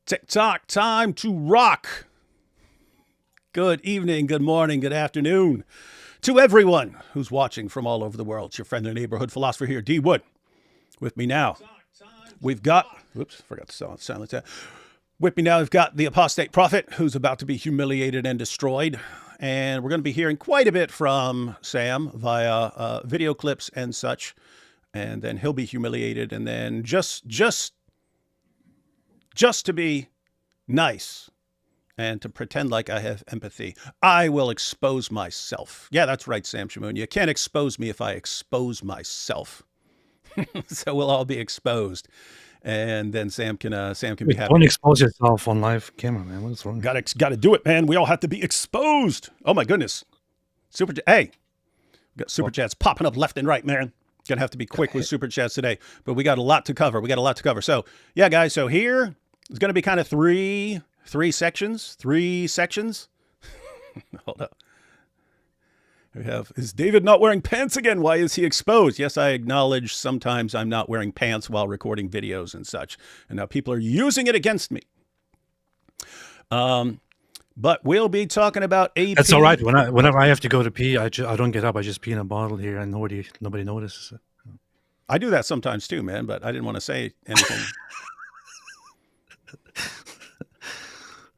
TikTok, time to rock. Good evening, good morning, good afternoon to everyone who's watching from all over the world. It's your friendly neighborhood philosopher here, D. Wood. With me now, we've got, oops, forgot to silence that. With me now, we've got the apostate prophet who's about to be humiliated and destroyed. And we're going to be hearing quite a bit from Sam via video clips and such. And then he'll be humiliated. And then just to be nice and to pretend like I have empathy, I will expose myself. Yeah, that's right, Sam Shamoun. You can't expose me if I expose myself. So we'll all be exposed. And then Sam can be happy. Don't expose yourself on live camera, man. What's wrong? Got to do it, man. We all have to be exposed. Oh my goodness. Hey, we got super chats popping up left and right, man. Gonna have to be quick with super chats today, but we got a lot to cover. So yeah, guys. So here it's gonna be kind of three sections. Hold up. We have, is David not wearing pants again? Why is he exposed? Yes, I acknowledge sometimes I'm not wearing pants while recording videos and such. And now people are using it against me. But we'll be talking about AP. That's all right. Whenever I have to go to pee, I don't get up. I just pee in a bottle here and nobody notices it. I do that sometimes too, man, but I didn't want to say anything.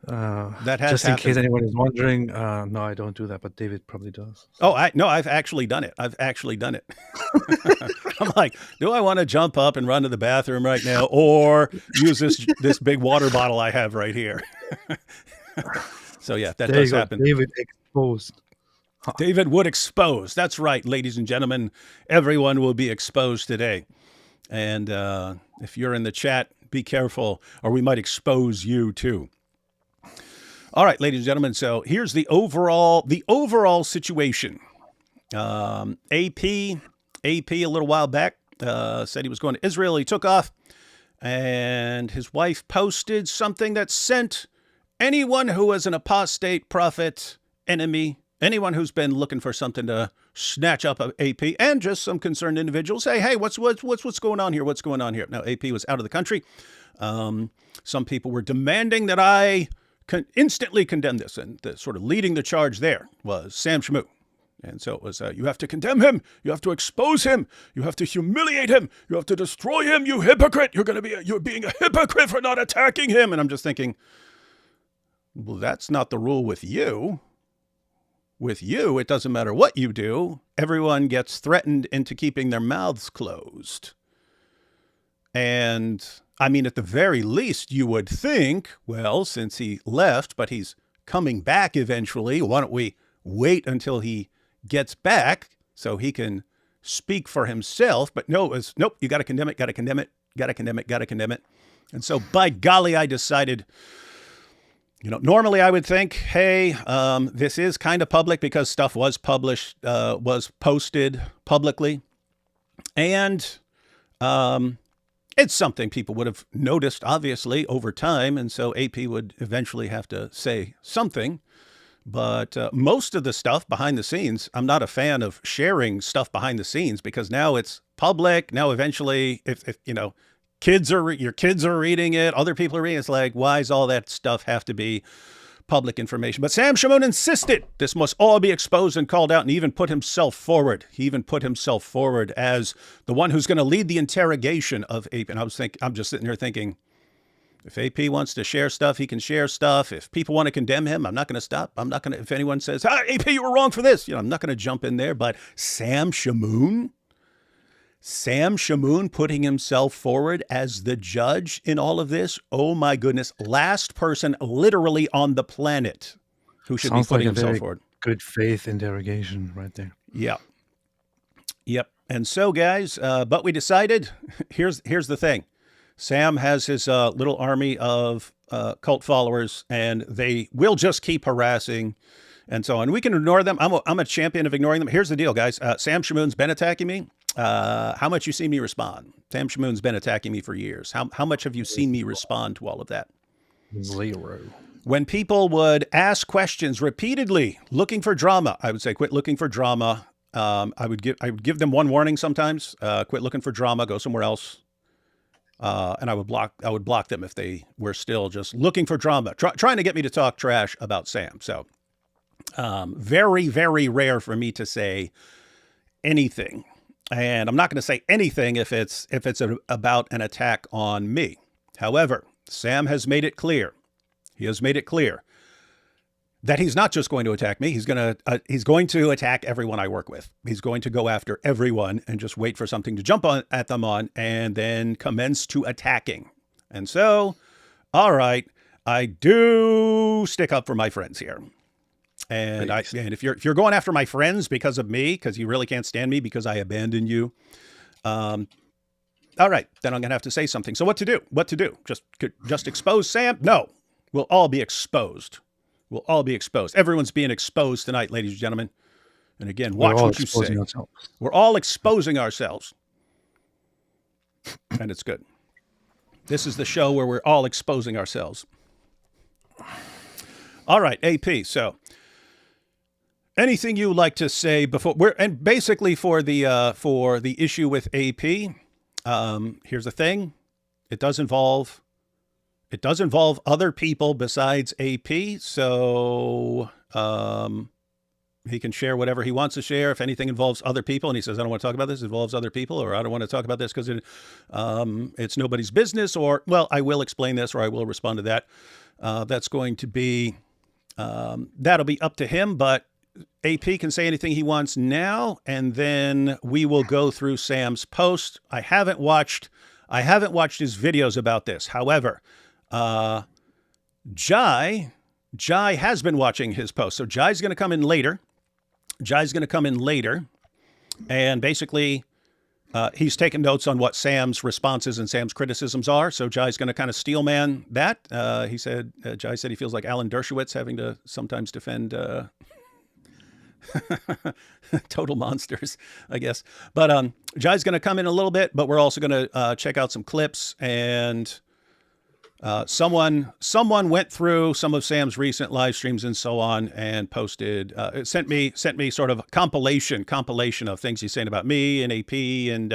That has just happened. In case anyone is wondering, no, I don't do that, but David probably does. So. Oh, I've actually done it. I'm like, do I want to jump up and run to the bathroom right now, or use this big water bottle I have right here? So yeah, that does happen. David exposed. David Wood exposed. That's right, ladies and gentlemen. Everyone will be exposed today. And if you're in the chat, be careful, or we might expose you too. All right, ladies and gentlemen. So here's the overall situation. AP a little while back said he was going to Israel. He took off, and his wife posted something that sent anyone who is an apostate prophet enemy, anyone who's been looking for something to snatch up of AP, and just some concerned individuals say, hey, what's going on here? What's going on here? Now, AP was out of the country. Some people were demanding that I instantly condemn this, and the sort of leading the charge there was Sam Shamoun. And so it was, you have to condemn him, you have to expose him, you have to humiliate him, you have to destroy him, you hypocrite, you're being a hypocrite for not attacking him. And I'm just thinking, well, that's not the rule with you. With you, it doesn't matter what you do. Everyone gets threatened into keeping their mouths closed. And I mean, at the very least, you would think, well, since he left, but he's coming back eventually, why don't we wait until he gets back so he can speak for himself? But no, it was, nope, you got to condemn it. And so by golly, I decided, normally I would think, hey, this is kind of public because stuff was posted publicly. And it's something people would have noticed, obviously, over time. And so AP would eventually have to say something. But most of the stuff behind the scenes, I'm not a fan of sharing stuff behind the scenes because now it's public. Now, eventually, if your kids are reading it, other people are reading it, it's like, why does all that stuff have to be public information? But Sam Shamoun insisted this must all be exposed and called out, and even put himself forward. He even put himself forward as the one who's going to lead the interrogation of AP. And I'm just sitting here thinking, if AP wants to share stuff, he can share stuff. If people want to condemn him, I'm not going to stop. If anyone says, AP, you were wrong for this, I'm not going to jump in there. But Sam Shamoun putting himself forward as the judge in all of this. Oh my goodness. Last person literally on the planet who should be putting himself forward. Good faith interrogation right there. Yeah. Yep. And so guys, but we decided, here's the thing. Sam has his little army of cult followers, and they will just keep harassing and so on. We can ignore them. I'm a champion of ignoring them. Here's the deal, guys. Sam Shamoun's been attacking me. How much you seen me respond? Sam Shamoun's been attacking me for years. How much have you seen me respond to all of that? 0. When people would ask questions repeatedly, looking for drama, I would say, quit looking for drama. I would give them one warning sometimes. Quit looking for drama. Go somewhere else. and I would block them if they were still just looking for drama, trying to get me to talk trash about Sam. So very, very rare for me to say anything. And I'm not going to say anything if it's about an attack on me. However, Sam has made it clear. He has made it clear that he's not just going to attack me. He's going to attack everyone I work with. He's going to go after everyone and just wait for something to jump at them on, and then commence to attacking. And so, all right, I do stick up for my friends here. And if you're going after my friends because of me, because you really can't stand me because I abandoned you, all right, then I'm going to have to say something. So what to do? What to do? Just expose Sam? No, we'll all be exposed. We'll all be exposed. Everyone's being exposed tonight, ladies and gentlemen. And again, watch what you say. We're all exposing ourselves. And it's good. This is the show where we're all exposing ourselves. All right, AP. So anything you like to say before and basically for the issue with AP, here's the thing. It does involve other people besides AP, so he can share whatever he wants to share. If anything involves other people, and he says, I don't want to talk about this, it involves other people, or I don't want to talk about this because it's nobody's business, or, well, I will explain this, or I will respond to that. That's going to be, that'll be up to him, but AP can say anything he wants now, and then we will go through Sam's post. I haven't watched his videos about this. However, Jai has been watching his post. So Jai's going to come in later. And basically, he's taken notes on what Sam's responses and Sam's criticisms are. So Jai's going to kind of steel man that. Jai said he feels like Alan Dershowitz having to sometimes defend total monsters, I guess. But Jai's going to come in a little bit, but we're also going to check out some clips, and someone went through some of Sam's recent live streams and so on and posted, sent me sort of compilation of things he's saying about me and AP and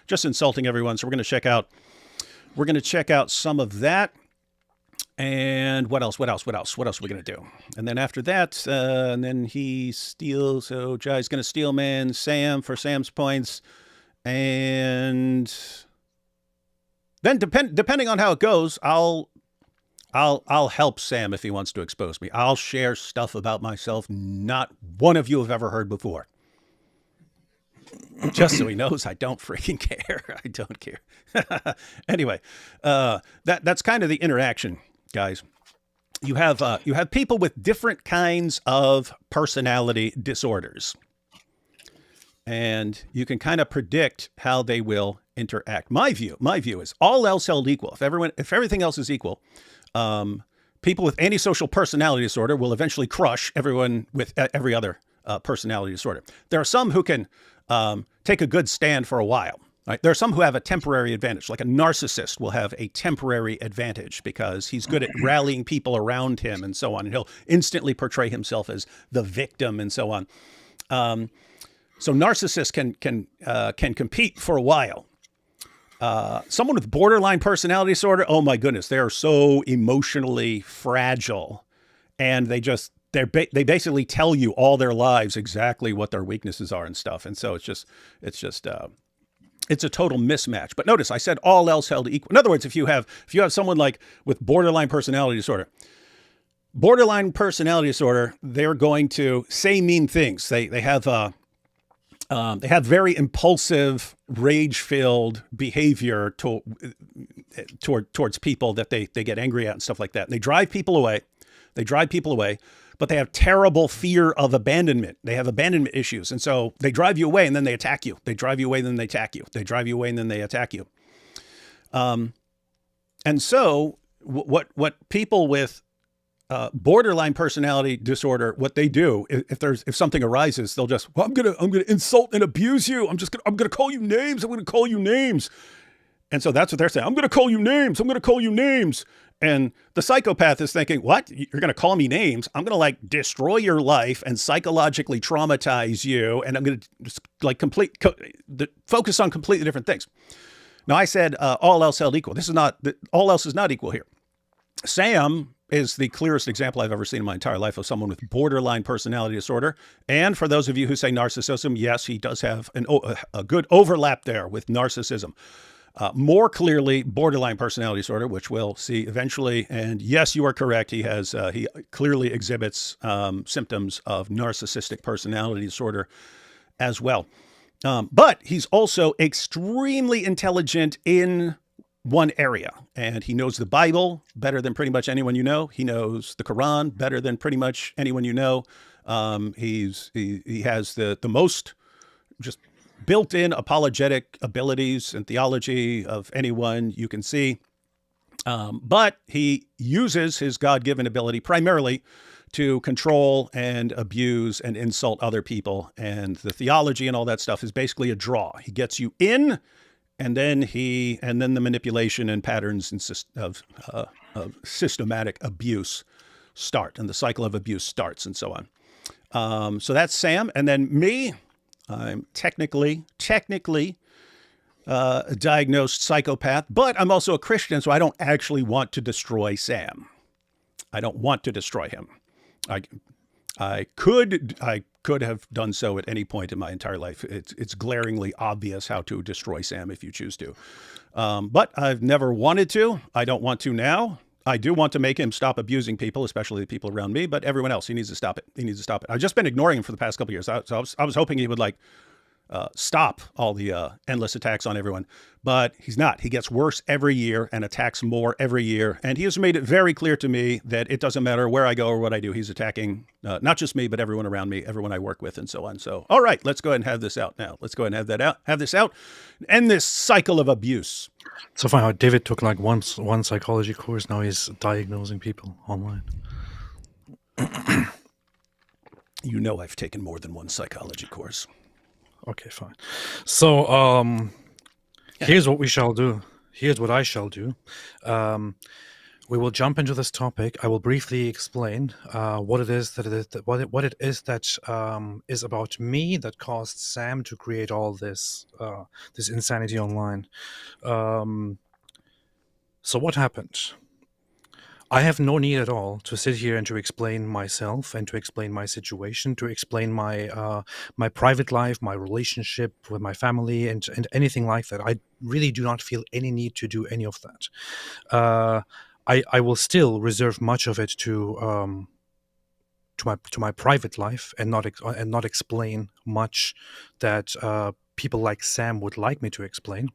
just insulting everyone. So we're going to check out some of that. And what else are we going to do? And then after that, and then he steals. So Jai's going to steel man Sam for Sam's points. And then depending on how it goes, I'll help Sam if he wants to expose me. I'll share stuff about myself not one of you have ever heard before. Just so he knows I don't freaking care. I don't care. Anyway, that's kind of the interaction, guys. You have people with different kinds of personality disorders, and you can kind of predict how they will interact. My view is, all else held equal, if everything else is equal, people with antisocial personality disorder will eventually crush everyone with every other personality disorder. There are some who can take a good stand for a while. Right? There are some who have a temporary advantage, like a narcissist will have a temporary advantage because he's good at rallying people around him and so on. And he'll instantly portray himself as the victim and so on. So narcissists can compete for a while. Someone with borderline personality disorder, oh my goodness, they are so emotionally fragile, and they basically tell you all their lives exactly what their weaknesses are and stuff. And so it's a total mismatch. But notice I said all else held equal. In other words, if you have someone like with borderline personality disorder, they're going to say mean things. They have very impulsive, rage-filled behavior towards people that they get angry at and stuff like that. And they drive people away. But they have terrible fear of abandonment. They have abandonment issues. And so they drive you away and then they attack you. They drive you away and then they attack you. They drive you away and then they attack you. And so what people with borderline personality disorder, what they do, if something arises, they'll just, well, I'm gonna insult and abuse you. I'm gonna call you names. I'm gonna call you names. And so that's what they're saying. I'm gonna call you names. I'm gonna call you names. And the psychopath is thinking, what? You're going to call me names? I'm going to destroy your life and psychologically traumatize you. And I'm going to just focus on completely different things. Now, I said all else held equal. This is not, all else is not equal here. Sam is the clearest example I've ever seen in my entire life of someone with borderline personality disorder. And for those of you who say narcissism, yes, he does have a good overlap there with narcissism. More clearly, borderline personality disorder, which we'll see eventually. And yes, you are correct. He clearly exhibits symptoms of narcissistic personality disorder as well. But he's also extremely intelligent in one area, and he knows the Bible better than pretty much anyone you know. He knows the Quran better than pretty much anyone you know. He has the most just built-in apologetic abilities and theology of anyone you can see. But he uses his God-given ability primarily to control and abuse and insult other people. And the theology and all that stuff is basically a draw. He gets you in, and then the manipulation and patterns of systematic abuse start, and the cycle of abuse starts, and so on. So that's Sam. And then me, I'm technically a diagnosed psychopath, but I'm also a Christian, so I don't actually want to destroy Sam. I don't want to destroy him. I could have done so at any point in my entire life. It's glaringly obvious how to destroy Sam if you choose to. But I've never wanted to. I don't want to now. I do want to make him stop abusing people, especially the people around me, but everyone else, he needs to stop it. He needs to stop it. I've just been ignoring him for the past couple of years. So I was hoping he would stop all the endless attacks on everyone, but he's not. He gets worse every year and attacks more every year. And he has made it very clear to me that it doesn't matter where I go or what I do. He's attacking not just me, but everyone around me, everyone I work with, and so on. So, all right, let's go ahead and have this out now. Let's go ahead and have this out, end this cycle of abuse. So far, David took like one psychology course. Now he's diagnosing people online. You know, I've taken more than one psychology course. Okay, fine. So here's what we shall do. Here's what I shall do. We will jump into this topic. I will briefly explain what it is that is about me that caused Sam to create all this this insanity online. So what happened? I have no need at all to sit here and to explain myself and to explain my situation, to explain my my private life, my relationship with my family, and anything like that. I really do not feel any need to do any of that. I will still reserve much of it to my private life and not explain much that people like Sam would like me to explain.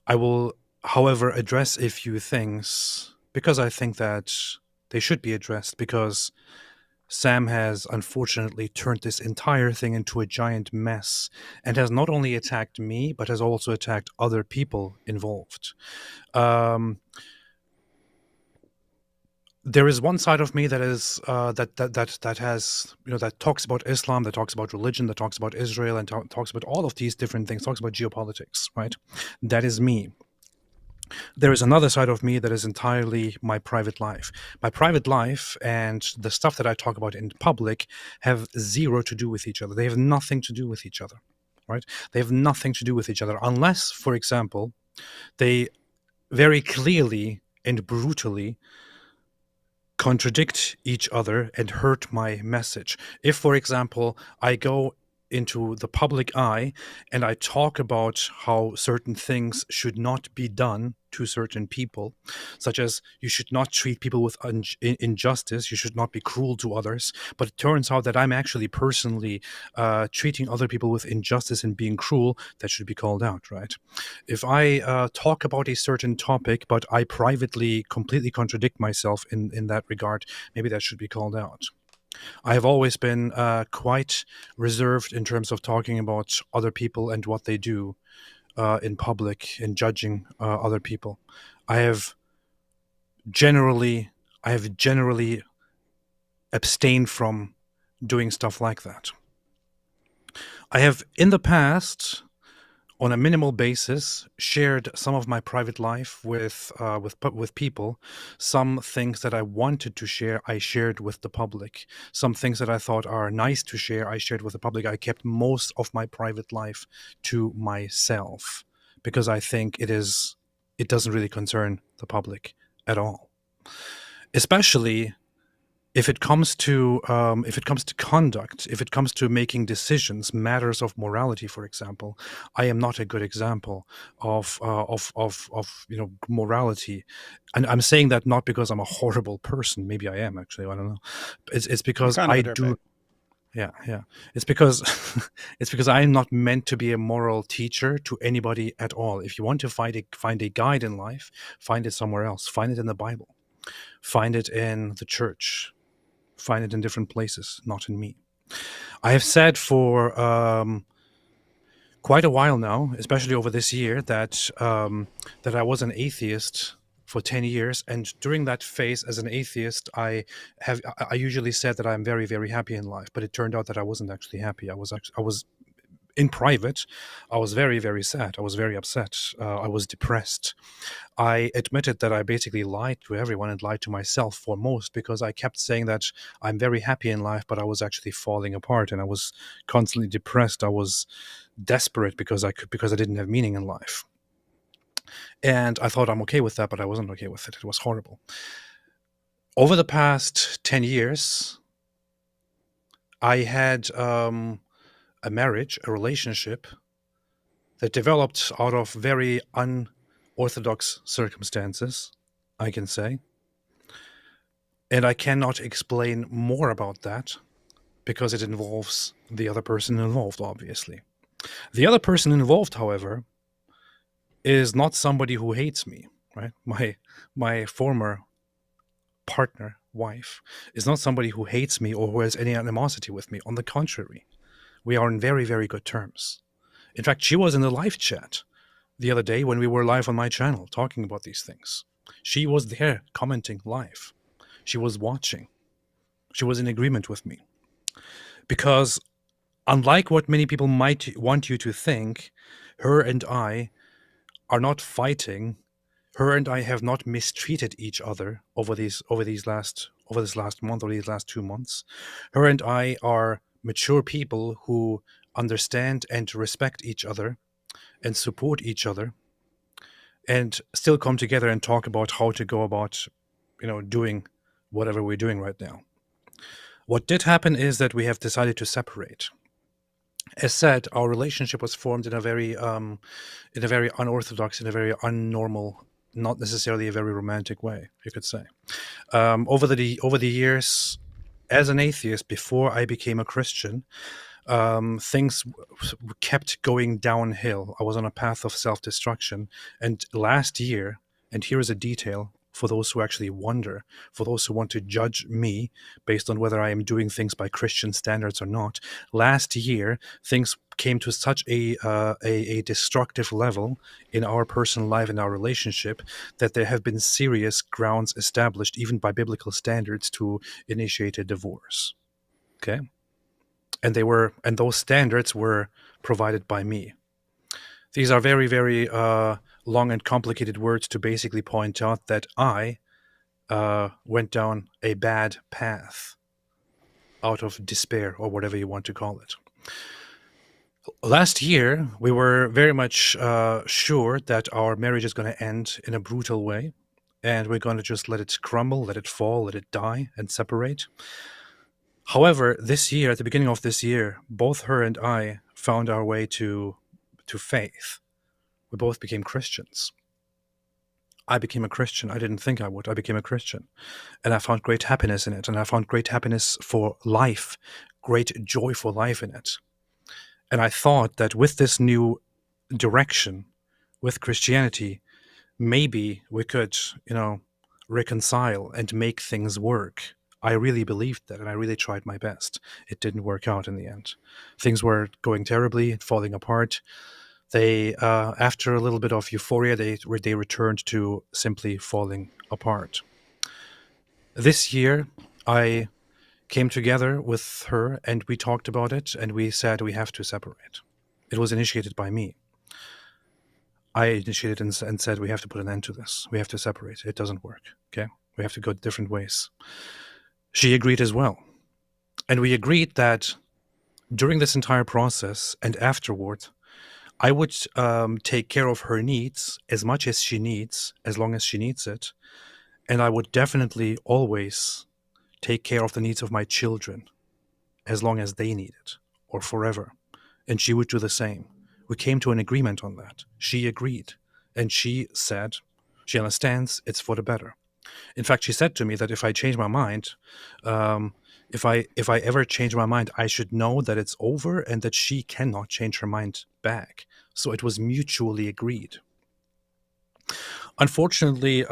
I will, however, address a few things because I think that they should be addressed, because Sam has unfortunately turned this entire thing into a giant mess and has not only attacked me, but has also attacked other people involved. There is one side of me that is that has, that talks about Islam, that talks about religion, that talks about Israel, and talks about all of these different things, talks about geopolitics, right? That is me. There is another side of me that is entirely my private life. My private life and the stuff that I talk about in public have zero to do with each other. They have nothing to do with each other, right? They have nothing to do with each other unless, for example, they very clearly and brutally contradict each other and hurt my message. If, for example, I go into the public eye and I talk about how certain things should not be done to certain people, such as you should not treat people with injustice, you should not be cruel to others, but it turns out that I'm actually personally treating other people with injustice and being cruel, that should be called out, right? If I talk about a certain topic, but I privately completely contradict myself in that regard, maybe that should be called out. I have always been quite reserved in terms of talking about other people and what they do in public and judging other people. I have generally abstained from doing stuff like that. I have in the past, on a minimal basis, shared some of my private life with people. Some things that I wanted to share, I shared with the public. Some things that I thought are nice to share, I shared with the public. I kept most of my private life to myself because I think it doesn't really concern the public at all, especially if it comes to conduct, if it comes to making decisions, matters of morality, for example. I am not a good example of morality, and I'm saying that not because I'm a horrible person. Maybe I am, actually. I don't know. It's You're because kind of I a do. dirtbag. Yeah, yeah. It's because it's because I'm not meant to be a moral teacher to anybody at all. If you want to find a guide in life, find it somewhere else. Find it in the Bible. Find it in the church. Find it in different places, not in me. I have said for quite a while now, especially over this year, that I was an atheist for 10 years, and during that phase as an atheist, I usually said that I'm very, very happy in life, but it turned out that I wasn't actually happy. I was in private, I was very, very sad. I was very upset. I was depressed. I admitted that I basically lied to everyone and lied to myself foremost, because I kept saying that I'm very happy in life, but I was actually falling apart and I was constantly depressed. I was desperate because I didn't have meaning in life. And I thought I'm okay with that, but I wasn't okay with it. It was horrible. Over the past 10 years, I had a marriage, a relationship that developed out of very unorthodox circumstances, I can say. And I cannot explain more about that because it involves the other person involved, obviously. The other person involved, however, is not somebody who hates me, right? My former partner, wife, is not somebody who hates me or who has any animosity with me. On the contrary, we are in very, very good terms. In fact, she was in the live chat the other day when we were live on my channel talking about these things. She was there commenting live. She was watching. She was in agreement with me. Because unlike what many people might want you to think, her and I are not fighting. Her and I have not mistreated each other over this last month or these last 2 months. Her and I are mature people who understand and respect each other and support each other, and still come together and talk about how to go about, doing whatever we're doing right now. What did happen is that we have decided to separate. As said, our relationship was formed in a very unorthodox, in a very unnormal, not necessarily a very romantic way, you could say. Over the years, as an atheist, before I became a Christian, things kept going downhill. I was on a path of self-destruction. And last year, and here is a detail for those who actually wonder, for those who want to judge me based on whether I am doing things by Christian standards or not. Last year, things came to such a destructive level in our personal life, in our relationship, that there have been serious grounds established, even by biblical standards, to initiate a divorce. Okay? And those standards were provided by me. These are very, very long and complicated words to basically point out that I went down a bad path out of despair, or whatever you want to call it. Last year, we were very much sure that our marriage is going to end in a brutal way, and we're going to just let it crumble, let it fall, let it die, and separate. However, this year, at the beginning of this year, both her and I found our way to faith. We both became Christians. I became a Christian. I didn't think I would. I became a Christian. And I found great happiness in it. And I found great happiness for life, great joy for life in it. And I thought that with this new direction, with Christianity, maybe we could, reconcile and make things work. I really believed that, and I really tried my best. It didn't work out in the end. Things were going terribly, falling apart. They, after a little bit of euphoria, they returned to simply falling apart. This year, I came together with her and we talked about it, and we said we have to separate. It was initiated by me. I initiated and said we have to put an end to this. We have to separate. It doesn't work. Okay, we have to go different ways. She agreed as well, and we agreed that during this entire process and afterward, I would take care of her needs as much as she needs, as long as she needs it. And I would definitely always take care of the needs of my children as long as they need it, or forever. And she would do the same. We came to an agreement on that. She agreed. And she said she understands it's for the better. In fact, she said to me that if I change my mind, um, if I ever change my mind, I should know that it's over and that she cannot change her mind back. So it was mutually agreed. Unfortunately,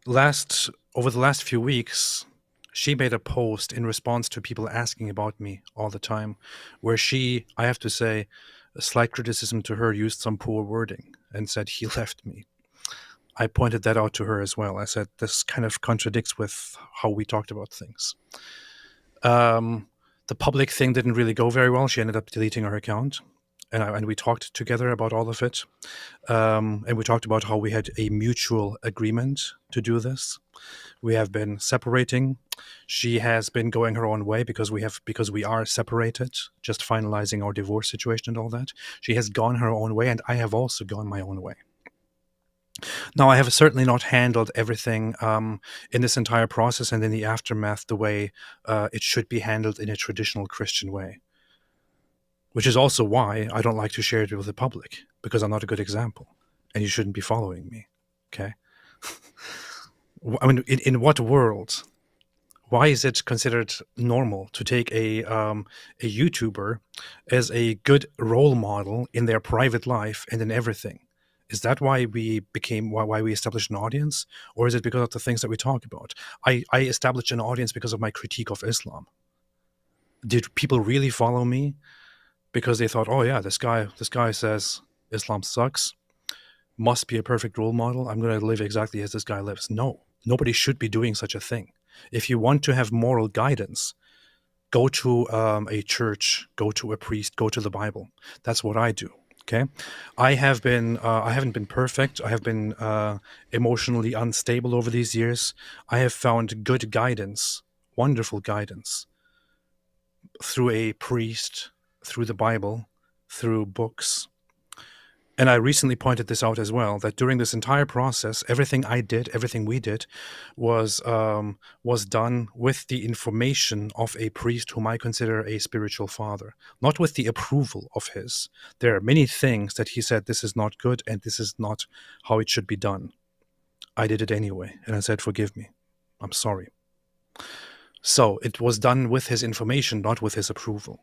last over the last few weeks, she made a post in response to people asking about me all the time, where she, I have to say, a slight criticism to her, used some poor wording and said he left me. I pointed that out to her as well. I said this kind of contradicts with how we talked about things. The public thing didn't really go very well. She ended up deleting her account, and we talked together about all of it. And we talked about how we had a mutual agreement to do this. We have been separating. She has been going her own way because we are separated, just finalizing our divorce situation and all that. She has gone her own way, and I have also gone my own way. Now, I have certainly not handled everything in this entire process and in the aftermath the way it should be handled in a traditional Christian way, which is also why I don't like to share it with the public, because I'm not a good example, and you shouldn't be following me. Okay? I mean, in what world? Why is it considered normal to take a YouTuber as a good role model in their private life and in everything? Is that why why we established an audience, or is it because of the things that we talk about? I established an audience because of my critique of Islam. Did people really follow me because they thought, oh yeah, this guy says Islam sucks, must be a perfect role model, I'm going to live exactly as this guy lives? No, nobody should be doing such a thing. If you want to have moral guidance, go to a church, go to a priest, go to the Bible. That's what I do. Okay, I haven't been perfect. I have been emotionally unstable over these years. I have found good guidance, wonderful guidance, through a priest, through the Bible, through books. And I recently pointed this out as well, that during this entire process, everything I did, everything we did, was done with the information of a priest whom I consider a spiritual father, not with the approval of his. There are many things that he said, this is not good and this is not how it should be done. I did it anyway, and I said, forgive me. I'm sorry. So it was done with his information, not with his approval.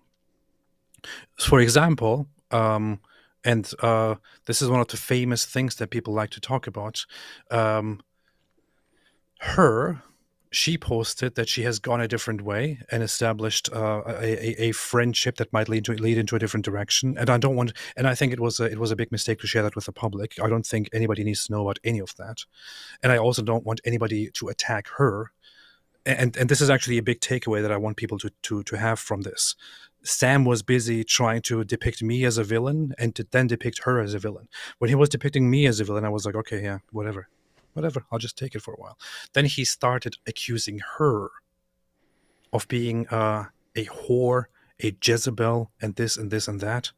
For example, and this is one of the famous things that people like to talk about. She posted that she has gone a different way and established a friendship that might lead into a different direction. And I think it was a big mistake to share that with the public. I don't think anybody needs to know about any of that. And I also don't want anybody to attack her. And this is actually a big takeaway that I want people to have from this. Sam was busy trying to depict me as a villain and to then depict her as a villain. When he was depicting me as a villain, I was like, okay, yeah, whatever, I'll just take it for a while. Then he started accusing her of being a whore, a Jezebel, and this and this and that.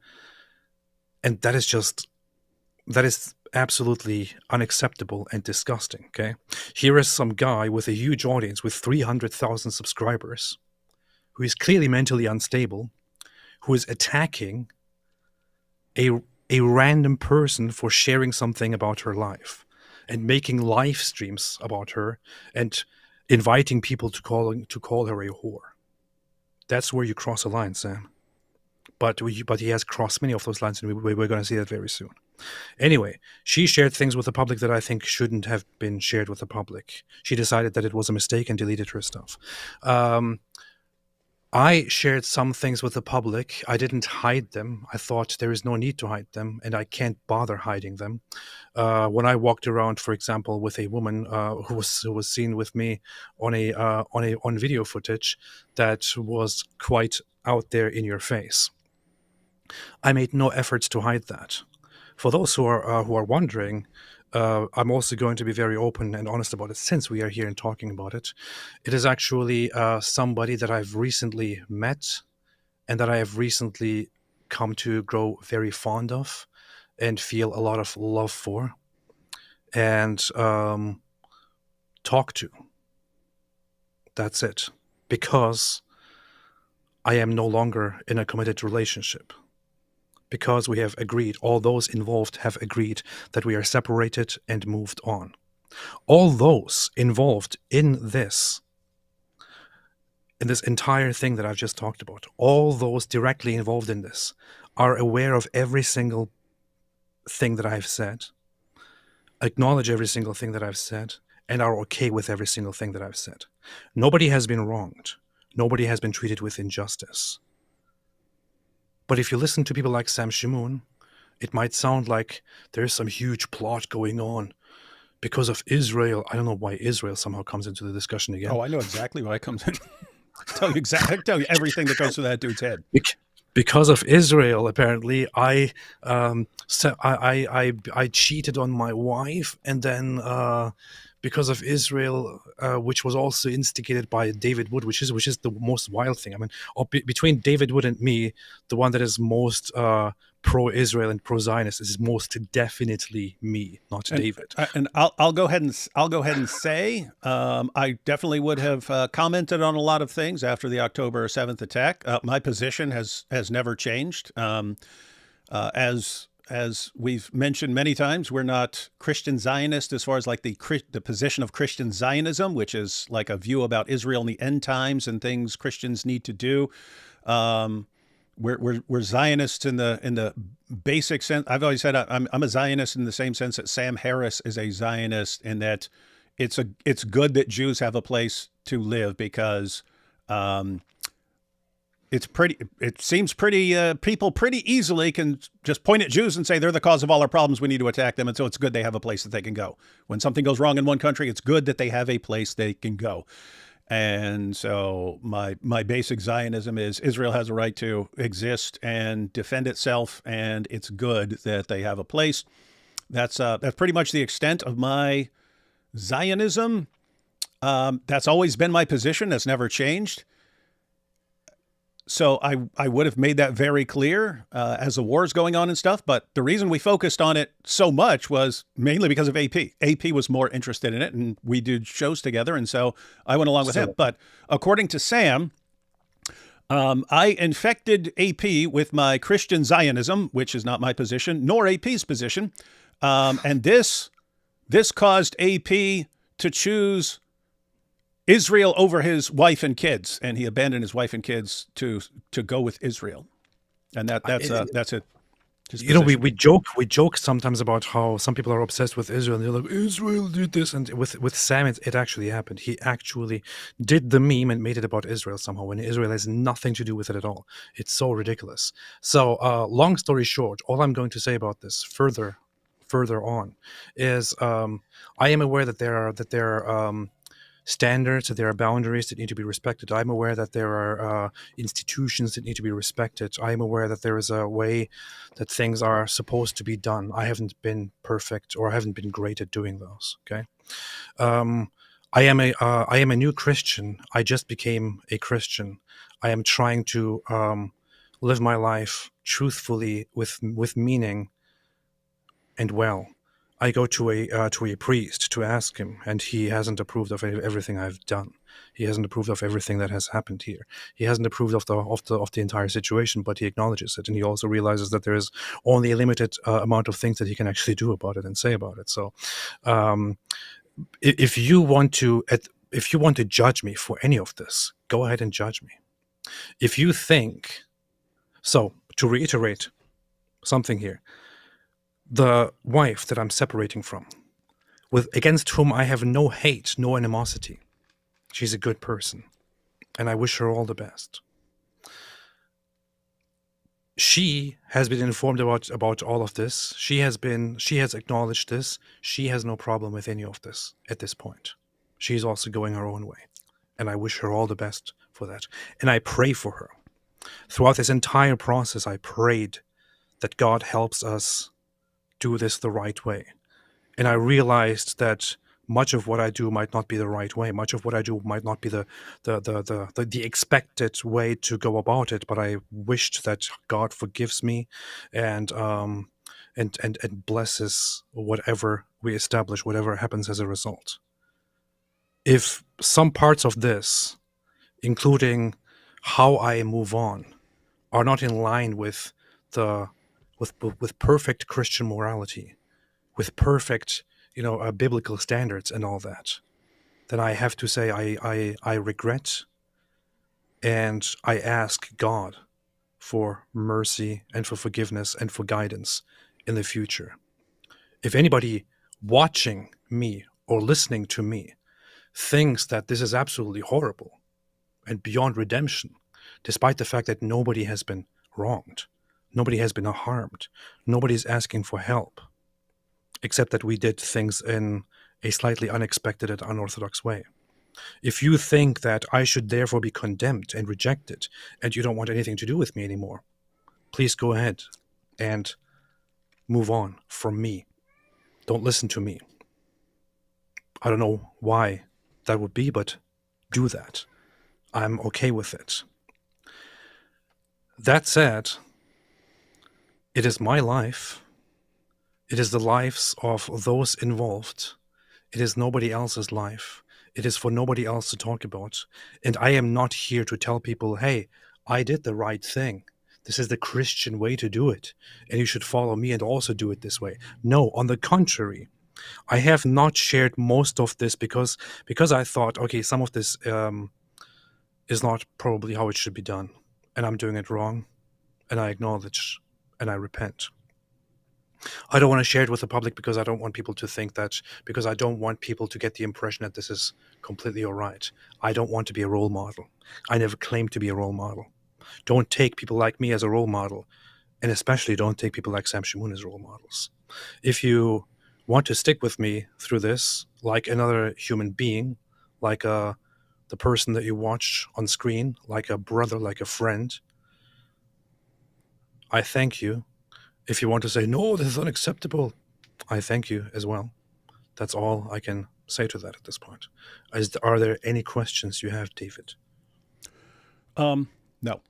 And that is absolutely unacceptable and disgusting, okay? Here is some guy with a huge audience with 300,000 subscribers who is clearly mentally unstable, who is attacking a random person for sharing something about her life and making live streams about her and inviting people to call her a whore. That's where you cross a line, Sam. But he has crossed many of those lines, and we're going to see that very soon. Anyway, she shared things with the public that I think shouldn't have been shared with the public. She decided that it was a mistake and deleted her stuff. I shared some things with the public. I didn't hide them. I thought there is no need to hide them, and I can't bother hiding them. When I walked around, for example, with a woman who was seen with me on video footage that was quite out there in your face, I made no efforts to hide that. For those who are wondering, I'm also going to be very open and honest about it, since we are here and talking about it. It is actually somebody that I've recently met and that I have recently come to grow very fond of and feel a lot of love for and talk to. That's it. Because I am no longer in a committed relationship. Because we have agreed, all those involved have agreed that we are separated and moved on. All those involved in this entire thing that I've just talked about, all those directly involved in this are aware of every single thing that I've said, acknowledge every single thing that I've said, and are okay with every single thing that I've said. Nobody has been wronged. Nobody has been treated with injustice. But if you listen to people like Sam Shamoun, it might sound like there's some huge plot going on because of Israel. I don't know why Israel somehow comes into the discussion again. Oh, I know exactly why it comes in. Tell you everything that goes through that dude's head. Because of Israel, apparently, I cheated on my wife, and then because of Israel, which was also instigated by David Wood, which is the most wild thing. I mean, between David Wood and me, the one that is most pro-Israel and pro-Zionist is most definitely me, not David. And I'll go ahead and say I definitely would have commented on a lot of things after the October 7th attack. My position has never changed. As we've mentioned many times, we're not Christian Zionist as far as like the position of Christian Zionism, which is like a view about Israel in the end times and things Christians need to do. We're Zionists in the basic sense. I've always said I'm a Zionist in the same sense that Sam Harris is a Zionist, in that it's good that Jews have a place to live, because it seems people pretty easily can just point at Jews and say they're the cause of all our problems, we need to attack them. And so it's good they have a place that they can go. When something goes wrong in one country, it's good that they have a place they can go. And so my basic Zionism is Israel has a right to exist and defend itself, and it's good that they have a place. That's pretty much the extent of my Zionism. That's always been my position. That's never changed. So I would have made that very clear as the war is going on and stuff. But the reason we focused on it so much was mainly because of AP. AP was more interested in it, and we did shows together. And so I went along with him. But according to Sam, I infected AP with my Christian Zionism, which is not my position, nor AP's position. And this caused AP to choose Israel over his wife and kids, and he abandoned his wife and kids to go with Israel, and that's it. You know, we joke sometimes about how some people are obsessed with Israel, and they're like, Israel did this, and with Sam, it actually happened. He actually did the meme and made it about Israel somehow, when Israel has nothing to do with it at all. It's so ridiculous. So, long story short, all I'm going to say about this further on is, I am aware that there are standards, that there are boundaries that need to be respected. I'm aware that there are institutions that need to be respected. I'm aware that there is a way that things are supposed to be done. I haven't been perfect, or I haven't been great at doing those. Okay, I am a new Christian. I just became a Christian. I am trying to live my life truthfully, with meaning, and well. I go to a priest to ask him, and he hasn't approved of everything I've done. He hasn't approved of everything that has happened here. He hasn't approved of the entire situation, but he acknowledges it, and he also realizes that there is only a limited amount of things that he can actually do about it and say about it. So, if you want to judge me for any of this, go ahead and judge me. If you think so, to reiterate something here. The wife that I'm separating from, against whom I have no hate, no animosity, she's a good person, and I wish her all the best. She has been informed about all of this. She has acknowledged this. She has no problem with any of this at this point. She's also going her own way, and I wish her all the best for that. And I pray for her. Throughout this entire process, I prayed that God helps us do this the right way. And I realized that much of what I do might not be the right way. Much of what I do might not be the expected way to go about it. But I wished that God forgives me, and and blesses whatever we establish, whatever happens as a result. If some parts of this, including how I move on, are not in line with the with perfect Christian morality, with perfect, biblical standards and all that, then I have to say I regret, and I ask God for mercy and for forgiveness and for guidance in the future. If anybody watching me or listening to me thinks that this is absolutely horrible and beyond redemption, despite the fact that nobody has been wronged, nobody has been harmed, nobody's asking for help, except that we did things in a slightly unexpected and unorthodox way. If you think that I should therefore be condemned and rejected, and you don't want anything to do with me anymore, please go ahead and move on from me. Don't listen to me. I don't know why that would be, but do that. I'm okay with it. That said, it is my life. It is the lives of those involved. It is nobody else's life. It is for nobody else to talk about. And I am not here to tell people, hey, I did the right thing. This is the Christian way to do it, and you should follow me and also do it this way. No, on the contrary, I have not shared most of this because I thought, okay, some of this is not probably how it should be done, and I'm doing it wrong, and I acknowledge and I repent. I don't want to share it with the public because I don't want people to think that, because I don't want people to get the impression that this is completely all right. I don't want to be a role model. I never claimed to be a role model. Don't take people like me as a role model, and especially don't take people like Sam Shamoun as role models. If you want to stick with me through this, like another human being, like the person that you watch on screen, like a brother, like a friend, I thank you. If you want to say, no, this is unacceptable, I thank you as well. That's all I can say to that at this point. Are there any questions you have, David? No.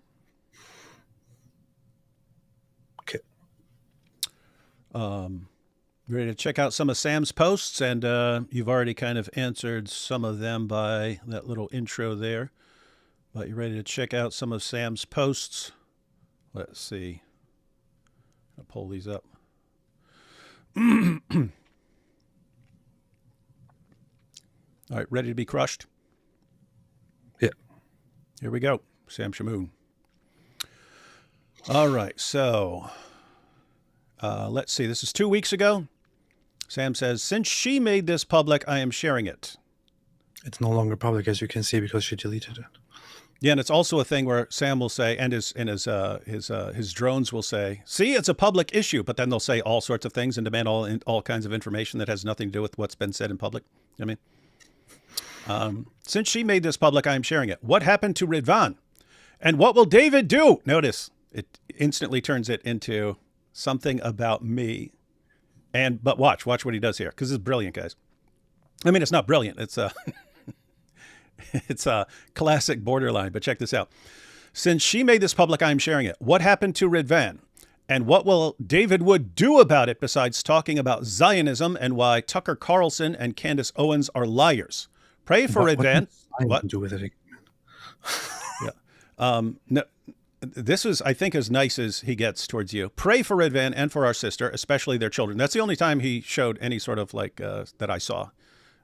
Okay. Ready to check out some of Sam's posts, and you've already kind of answered some of them by that little intro there. But you're ready to check out some of Sam's posts. Let's see. I'll pull these up. All right, ready to be crushed? Yeah. Here we go. Sam Shamoun. All right, so let's see. This is 2 weeks ago. Sam says, since she made this public, I am sharing it. It's no longer public, as you can see, because she deleted it. Yeah, and it's also a thing where Sam will say, and his drones will say, see, it's a public issue, but then they'll say all sorts of things and demand all kinds of information that has nothing to do with what's been said in public. I mean, since she made this public, I am sharing it. What happened to Ridvan? And what will David do? Notice it instantly turns it into something about me. But watch what he does here, because it's brilliant, guys. I mean, it's not brilliant. It's it's a classic borderline, but check this out. Since she made this public, I'm sharing it. What happened to Ridvan? And what will David Wood do about it besides talking about Zionism and why Tucker Carlson and Candace Owens are liars? Pray for Ridvan. What to do with it? Yeah. No, this is, I think, as nice as he gets towards you. Pray for Ridvan and for our sister, especially their children. That's the only time he showed any sort of that I saw.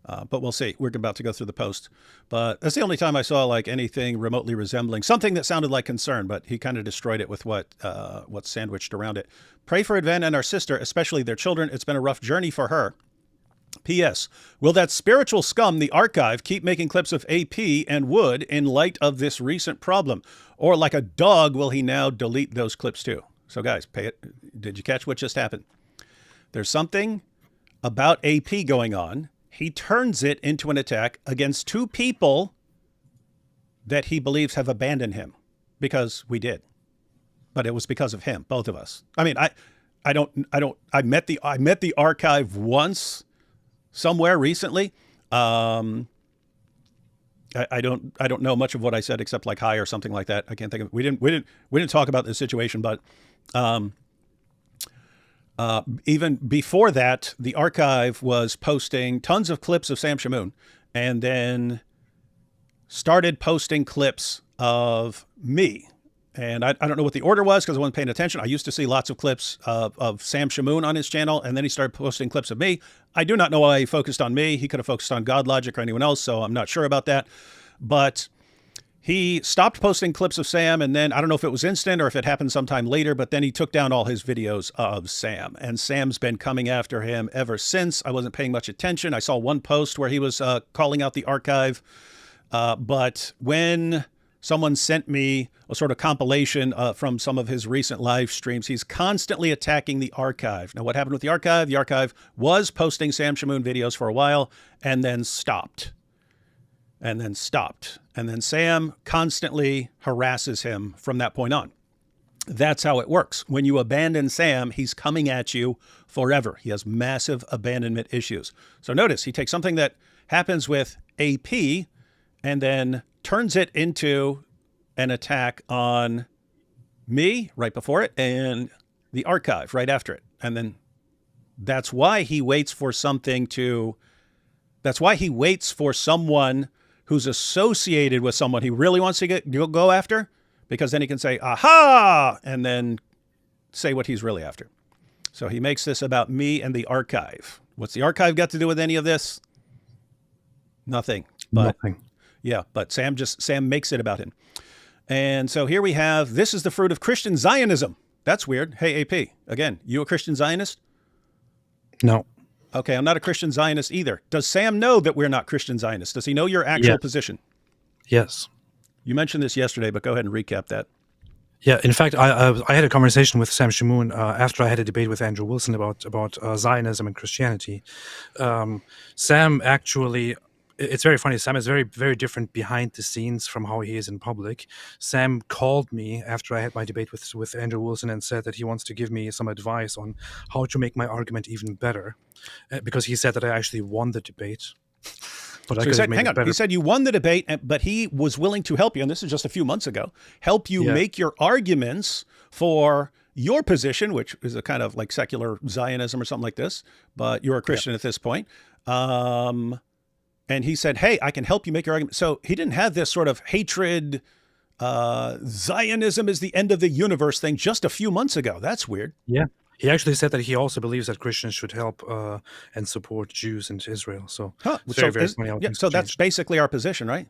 But we'll see. We're about to go through the post. But that's the only time I saw anything remotely resembling something that sounded like concern, but he kind of destroyed it with what's sandwiched around it. Pray for Advan and our sister, especially their children. It's been a rough journey for her. P.S. Will that spiritual scum, the archive, keep making clips of AP and Wood in light of this recent problem? Or like a dog, will he now delete those clips too? So guys, did you catch what just happened? There's something about AP going on. He turns it into an attack against two people that he believes have abandoned him, because we did. But it was because of him, both of us. I mean, I met the archive once somewhere recently. I don't know much of what I said except like hi or something like that. I can't think of it. We didn't talk about this situation, but even before that, the archive was posting tons of clips of Sam Shamoun, and then started posting clips of me. And I don't know what the order was because I wasn't paying attention. I used to see lots of clips of Sam Shamoun on his channel, and then he started posting clips of me. I do not know why he focused on me. He could have focused on God Logic or anyone else, so I'm not sure about that. But he stopped posting clips of Sam, and then I don't know if it was instant or if it happened sometime later, but then he took down all his videos of Sam. And Sam's been coming after him ever since. I wasn't paying much attention. I saw one post where he was calling out the archive. But when someone sent me a sort of compilation from some of his recent live streams, he's constantly attacking the archive. Now, what happened with the archive? The archive was posting Sam Shamoun videos for a while and then stopped. And then stopped. And then Sam constantly harasses him from that point on. That's how it works. When you abandon Sam, he's coming at you forever. He has massive abandonment issues. So notice he takes something that happens with AP and then turns it into an attack on me right before it and the archive right after it. And then that's why he waits for something to, that's why he waits for someone who's associated with someone he really wants to go after, because then he can say, aha, and then say what he's really after. So he makes this about me and the archive. What's the archive got to do with any of this? Nothing. But Nothing. yeah, but Sam makes it about him. And so here we have, this is the fruit of Christian Zionism. That's weird. Hey, AP, again, you a Christian Zionist? No. Okay, I'm not a Christian Zionist either. Does Sam know that we're not Christian Zionists? Does he know your actual position? Yes. You mentioned this yesterday, but go ahead and recap that. Yeah, in fact, I had a conversation with Sam Shamoun after I had a debate with Andrew Wilson about Zionism and Christianity. Sam actually, it's very funny. Sam is very, very different behind the scenes from how he is in public. Sam called me after I had my debate with Andrew Wilson and said that he wants to give me some advice on how to make my argument even better, because he said that I actually won the debate. But so he said, hang on, he said you won the debate, but he was willing to help you, and this is just a few months ago, help you make your arguments for your position, which is a kind of like secular Zionism or something like this, but you're a Christian at this point. And he said, hey, I can help you make your argument. So he didn't have this sort of hatred, Zionism is the end of the universe thing just a few months ago. That's weird. Yeah. He actually said that he also believes that Christians should help and support Jews in Israel. So it's very funny how things so that's changed. basically our position, right?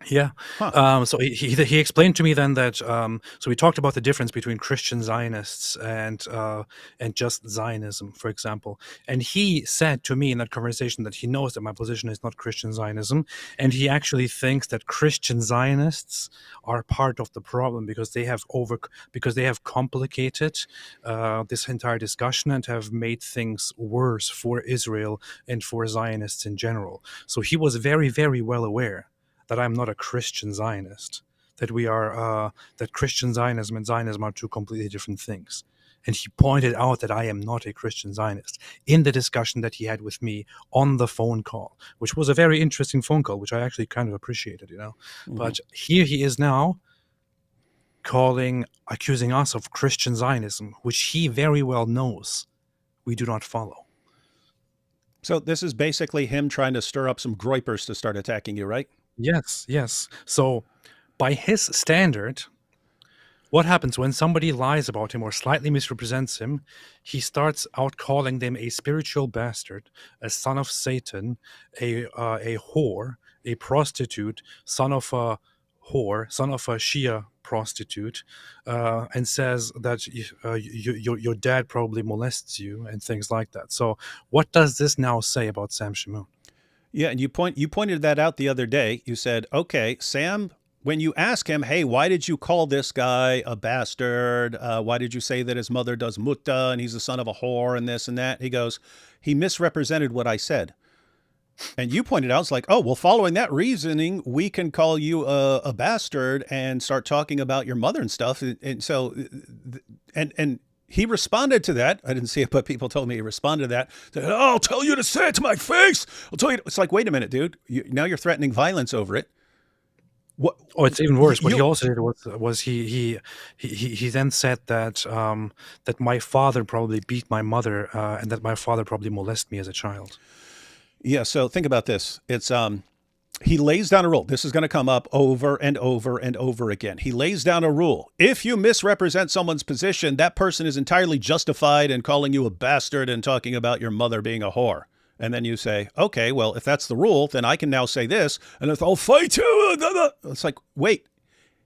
Yeah. So he explained to me then that so we talked about the difference between Christian Zionists and just Zionism, for example. And he said to me in that conversation that he knows that my position is not Christian Zionism, and he actually thinks that Christian Zionists are part of the problem because they have complicated this entire discussion and have made things worse for Israel and for Zionists in general. So he was very, very well aware that I'm not a Christian Zionist, that that Christian Zionism and Zionism are two completely different things. And he pointed out that I am not a Christian Zionist in the discussion that he had with me on the phone call, which was a very interesting phone call, which I actually kind of appreciated, Mm-hmm. But here he is now accusing us of Christian Zionism, which he very well knows we do not follow. So this is basically him trying to stir up some groypers to start attacking you, right? Yes. So by his standard, what happens when somebody lies about him or slightly misrepresents him? He starts out calling them a spiritual bastard, a son of Satan, a whore, a prostitute, son of a whore, son of a Shia prostitute, and says that your dad probably molests you and things like that. So what does this now say about Sam Shamoun? Yeah, and you pointed that out the other day. You said, okay, Sam, when you ask him, hey, why did you call this guy a bastard? Why did you say that his mother does mutta and he's the son of a whore and this and that? He goes, he misrepresented what I said. And you pointed out, it's like, oh, well, following that reasoning, we can call you a bastard and start talking about your mother and stuff. And so, and he responded to that. I didn't see it, but people told me he responded to that. Said, "Oh, I'll tell you to say it to my face. I'll tell you." It's like, wait a minute, dude. Now you're threatening violence over it. What? Oh, it's even worse. What he You, also did was he then said that that my father probably beat my mother, and that my father probably molested me as a child. yeah. So think about this. It's he lays down a rule. This is going to come up over and over and over again. He lays down a rule. If you misrepresent someone's position, that person is entirely justified in calling you a bastard and talking about your mother being a whore. And then you say, okay, well, if that's the rule, then I can now say this, and if I'll fight you. It's like, wait,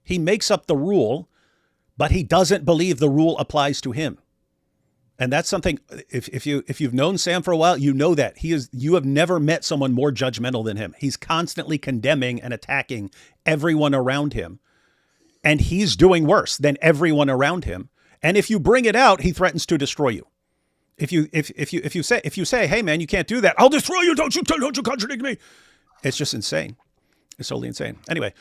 he makes up the rule, but he doesn't believe the rule applies to him. And that's something, if you've known Sam for a while, you know that you have never met someone more judgmental than him. He's constantly condemning and attacking everyone around him. And he's doing worse than everyone around him. And if you bring it out, he threatens to destroy you. If you say, hey man, you can't do that, I'll destroy you. Don't you contradict me. It's just insane. It's totally insane. Anyway,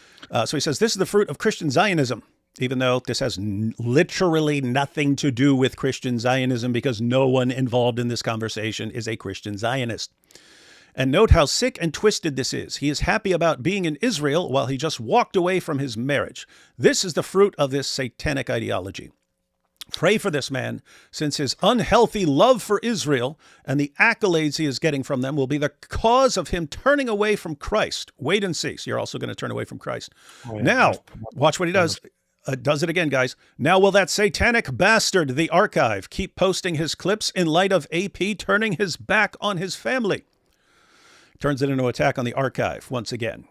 so he says, this is the fruit of Christian Zionism, even though this has literally nothing to do with Christian Zionism, because no one involved in this conversation is a Christian Zionist. And note how sick and twisted this is. He is happy about being in Israel while he just walked away from his marriage. This is the fruit of this satanic ideology. Pray for this man, since his unhealthy love for Israel and the accolades he is getting from them will be the cause of him turning away from Christ. Wait and see. So you're also going to turn away from Christ. Oh, yeah. Now, watch what he does. Does it again, guys. Now will that satanic bastard, the archive, keep posting his clips in light of AP turning his back on his family? Turns it into an attack on the archive once again.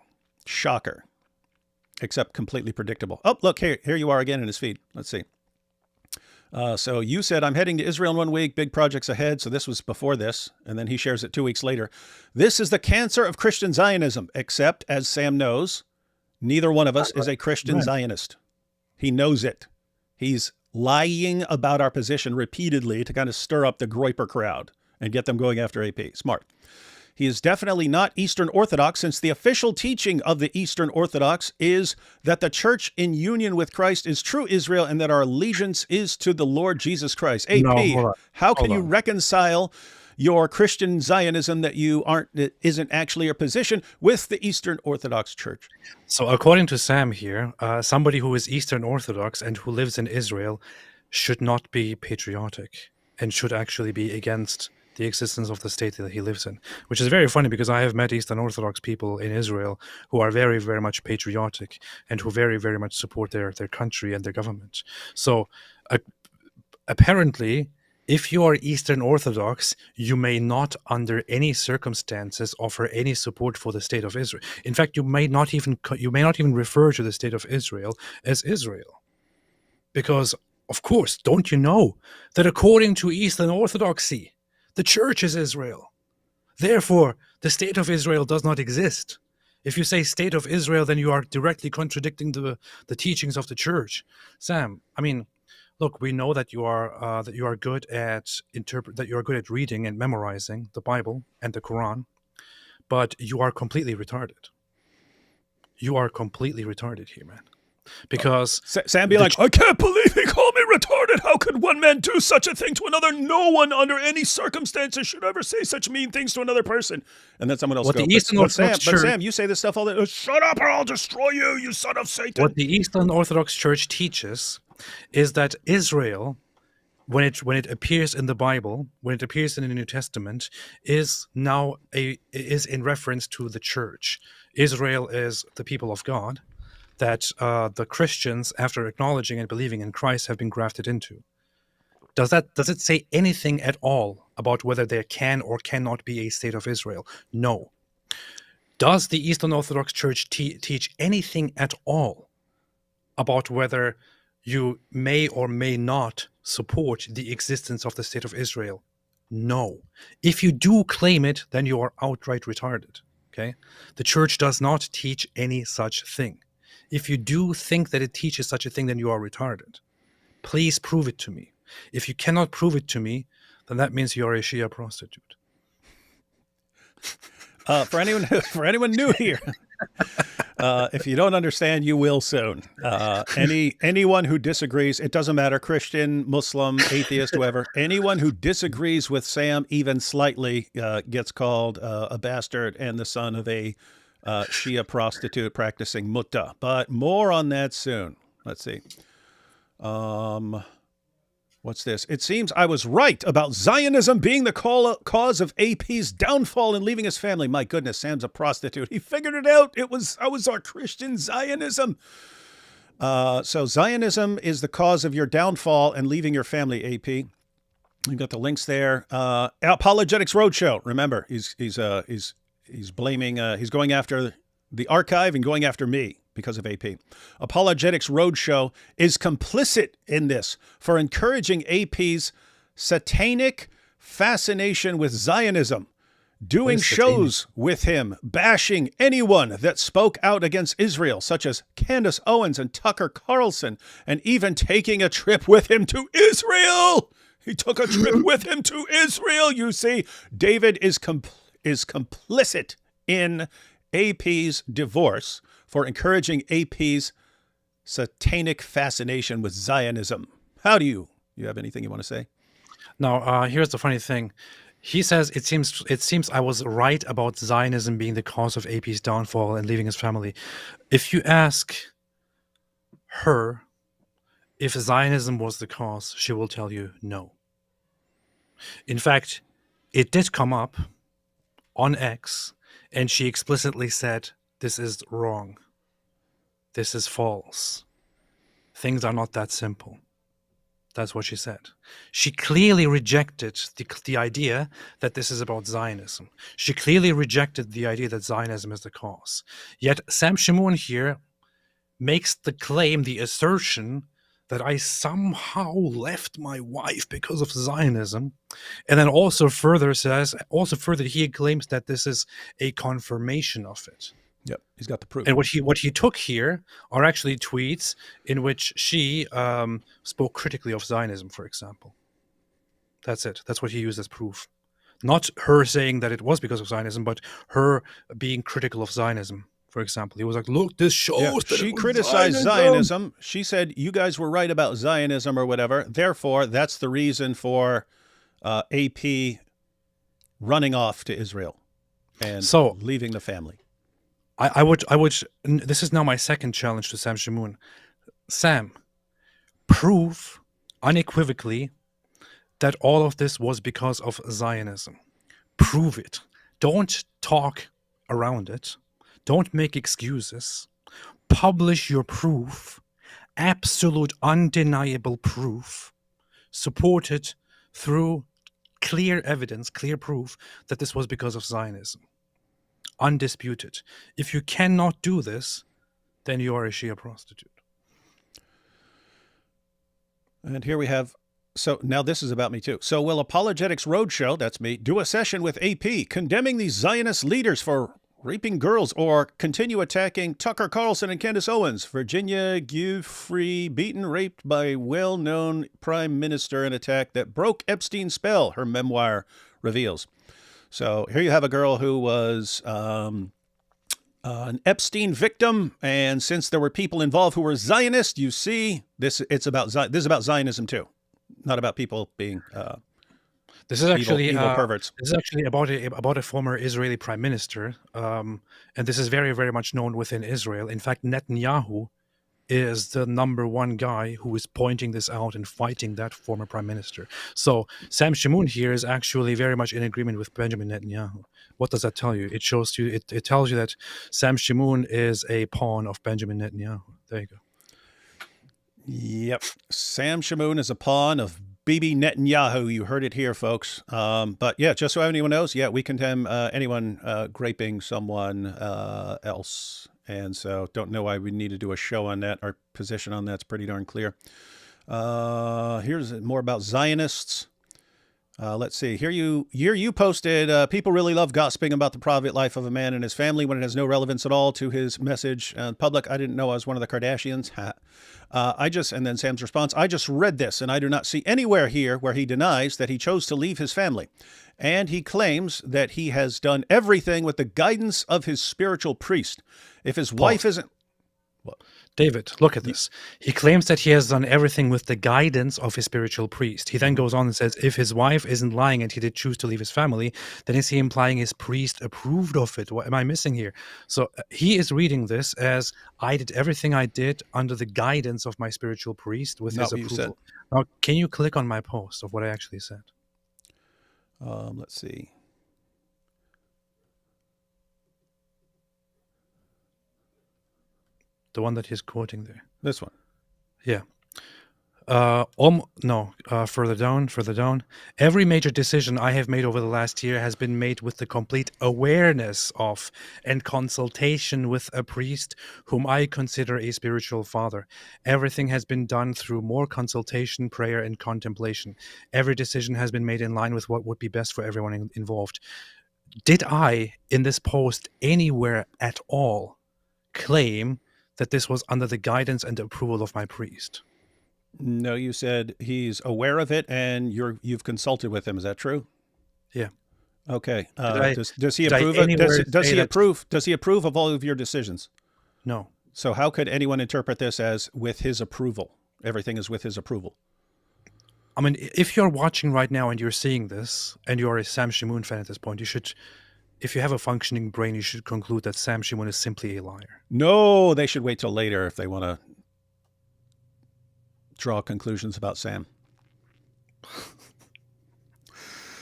Shocker. Except completely predictable. Oh, look, here you are again in his feed. Let's see. So you said, I'm heading to Israel in 1 week, big projects ahead. So this was before this. And then he shares it 2 weeks later. This is the cancer of Christian Zionism, except, as Sam knows, neither one of us is a Christian Zionist. He knows it. He's lying about our position repeatedly to kind of stir up the Groyper crowd and get them going after AP. Smart. He is definitely not Eastern Orthodox, since the official teaching of the Eastern Orthodox is that the church in union with Christ is true Israel and that our allegiance is to the Lord Jesus Christ. AP, how can you reconcile your Christian Zionism that isn't actually your position with the Eastern Orthodox Church? So according to Sam here, somebody who is Eastern Orthodox and who lives in Israel should not be patriotic and should actually be against the existence of the state that he lives in, which is very funny because I have met Eastern Orthodox people in Israel who are very, very much patriotic and who very, very much support their country and their government. So apparently, if you are Eastern Orthodox, you may not under any circumstances offer any support for the state of Israel. In fact, you may not even refer to the state of Israel as Israel. Because, of course, don't you know that according to Eastern Orthodoxy, the church is Israel. Therefore, the state of Israel does not exist. If you say state of Israel, then you are directly contradicting the teachings of the church. Sam, I mean, look, we know that you are good at reading and memorizing the Bible and the Quran, but you are completely retarded. You are completely retarded here, man. Because Sam be like, I can't believe he called me retarded. How could one man do such a thing to another? No one under any circumstances should ever say such mean things to another person. And then someone else goes, but Sam, you say this stuff all the time. Shut up or I'll destroy you, you son of Satan. What the Eastern Orthodox Church teaches is that Israel, when it appears in the Bible, when it appears in the New Testament, is in reference to the church. Israel is the people of God that the Christians, after acknowledging and believing in Christ, have been grafted into. Does it say anything at all about whether there can or cannot be a state of Israel? No. Does the Eastern Orthodox Church teach anything at all about whether you may or may not support the existence of the state of Israel? No. If you do claim it, then you are outright retarded. Okay? The church does not teach any such thing. If you do think that it teaches such a thing, then you are retarded. Please prove it to me. If you cannot prove it to me, then that means you are a Shia prostitute. For anyone new here, If you don't understand, you will soon. Anyone who disagrees, it doesn't matter, Christian, Muslim, atheist, whoever, anyone who disagrees with Sam even slightly gets called a bastard and the son of a Shia prostitute practicing mutta. But more on that soon. Let's see. What's this? It seems I was right about Zionism being the cause of AP's downfall and leaving his family. My goodness, Sam's a prostitute. He figured it out. I was our Christian Zionism. So Zionism is the cause of your downfall and leaving your family, AP. You've got the links there. Apologetics Roadshow. Remember, he's blaming, he's going after the archive and going after me because of AP. Apologetics Roadshow is complicit in this for encouraging AP's satanic fascination with Zionism, doing shows with him, bashing anyone that spoke out against Israel, such as Candace Owens and Tucker Carlson, and even taking a trip with him to Israel. He took a trip with him to Israel, you see. David is complicit in AP's divorce for encouraging AP's satanic fascination with Zionism. How do you have anything you want to say? Now, here's the funny thing. He says it seems I was right about Zionism being the cause of AP's downfall and leaving his family. If you ask her if Zionism was the cause, she will tell you no. In fact, it did come up on X, and she explicitly said, "This is wrong. This is false. Things are not that simple." That's what she said. She clearly rejected the idea that this is about Zionism. She clearly rejected the idea that Zionism is the cause. Yet Sam Shamoun here makes the claim, the assertion, that I somehow left my wife because of Zionism. And then also further he claims that this is a confirmation of it. Yep, he's got the proof. And what he took here are actually tweets in which she spoke critically of Zionism, for example. That's it. That's what he used as proof. Not her saying that it was because of Zionism, but her being critical of Zionism, for example. He was like, look, this shows that she criticized Zionism. She said, you guys were right about Zionism or whatever. Therefore, that's the reason for AP running off to Israel and leaving the family. I would. This is now my second challenge to Sam Shamoun. Sam, prove unequivocally that all of this was because of Zionism. Prove it. Don't talk around it. Don't make excuses. Publish your proof. Absolute, undeniable proof. Support it through clear evidence, clear proof that this was because of Zionism. Undisputed. If you cannot do this, then you are a Shia prostitute. And here we have, so now this is about me too. So will Apologetics Roadshow, that's me, do a session with AP condemning these Zionist leaders for raping girls, or continue attacking Tucker Carlson and Candace Owens? Virginia Giuffre beaten, raped by well-known prime minister, an attack that broke Epstein's spell, her memoir reveals. So here you have a girl who was an Epstein victim, and since there were people involved who were Zionist, you see, this is about Zionism too, not about people being this is actually evil perverts. This is actually about a former Israeli prime minister, and this is very, very much known within Israel. In fact, Netanyahu is the number one guy who is pointing this out and fighting that former prime minister. So Sam Shamoun here is actually very much in agreement with Benjamin Netanyahu. What does that tell you? It shows you. It tells you that Sam Shamoun is a pawn of Benjamin Netanyahu. There you go. Yep, Sam Shamoun is a pawn of Bibi Netanyahu. You heard it here, folks. But yeah, just so anyone knows, yeah, we condemn anyone raping someone else. And so don't know why we need to do a show on that. Our position on that's pretty darn clear. Here's more about Zionists. Let's see. Here you posted, people really love gossiping about the private life of a man and his family when it has no relevance at all to his message public. I didn't know I was one of the Kardashians. And then Sam's response, I just read this and I do not see anywhere here where he denies that he chose to leave his family. And he claims that he has done everything with the guidance of his spiritual priest. If his wife isn't... What? David, look at this. He claims that he has done everything with the guidance of his spiritual priest. He then goes on and says, if his wife isn't lying and he did choose to leave his family, then is he implying his priest approved of it? What am I missing here? So he is reading this as, I did everything I did under the guidance of my spiritual priest with his approval. Now, can you click on my post of what I actually said? Let's see. The one that he's quoting there. This one. Yeah. Further down. Every major decision I have made over the last year has been made with the complete awareness of and consultation with a priest whom I consider a spiritual father. Everything has been done through more consultation, prayer, and contemplation. Every decision has been made in line with what would be best for everyone involved. Did I, in this post, anywhere at all, claim that this was under the guidance and approval of my priest? No, you said he's aware of it and you've consulted with him. Is that true? Yeah. Okay. Does he approve it? Does he approve of all of your decisions? No. So how could anyone interpret this as with his approval? Everything is with his approval. I mean, if you're watching right now and you're seeing this and you're a Sam Shamoun fan at this point, you should, if you have a functioning brain, you should conclude that Sam Shamoun is simply a liar. No, they should wait till later if they want to draw conclusions about Sam.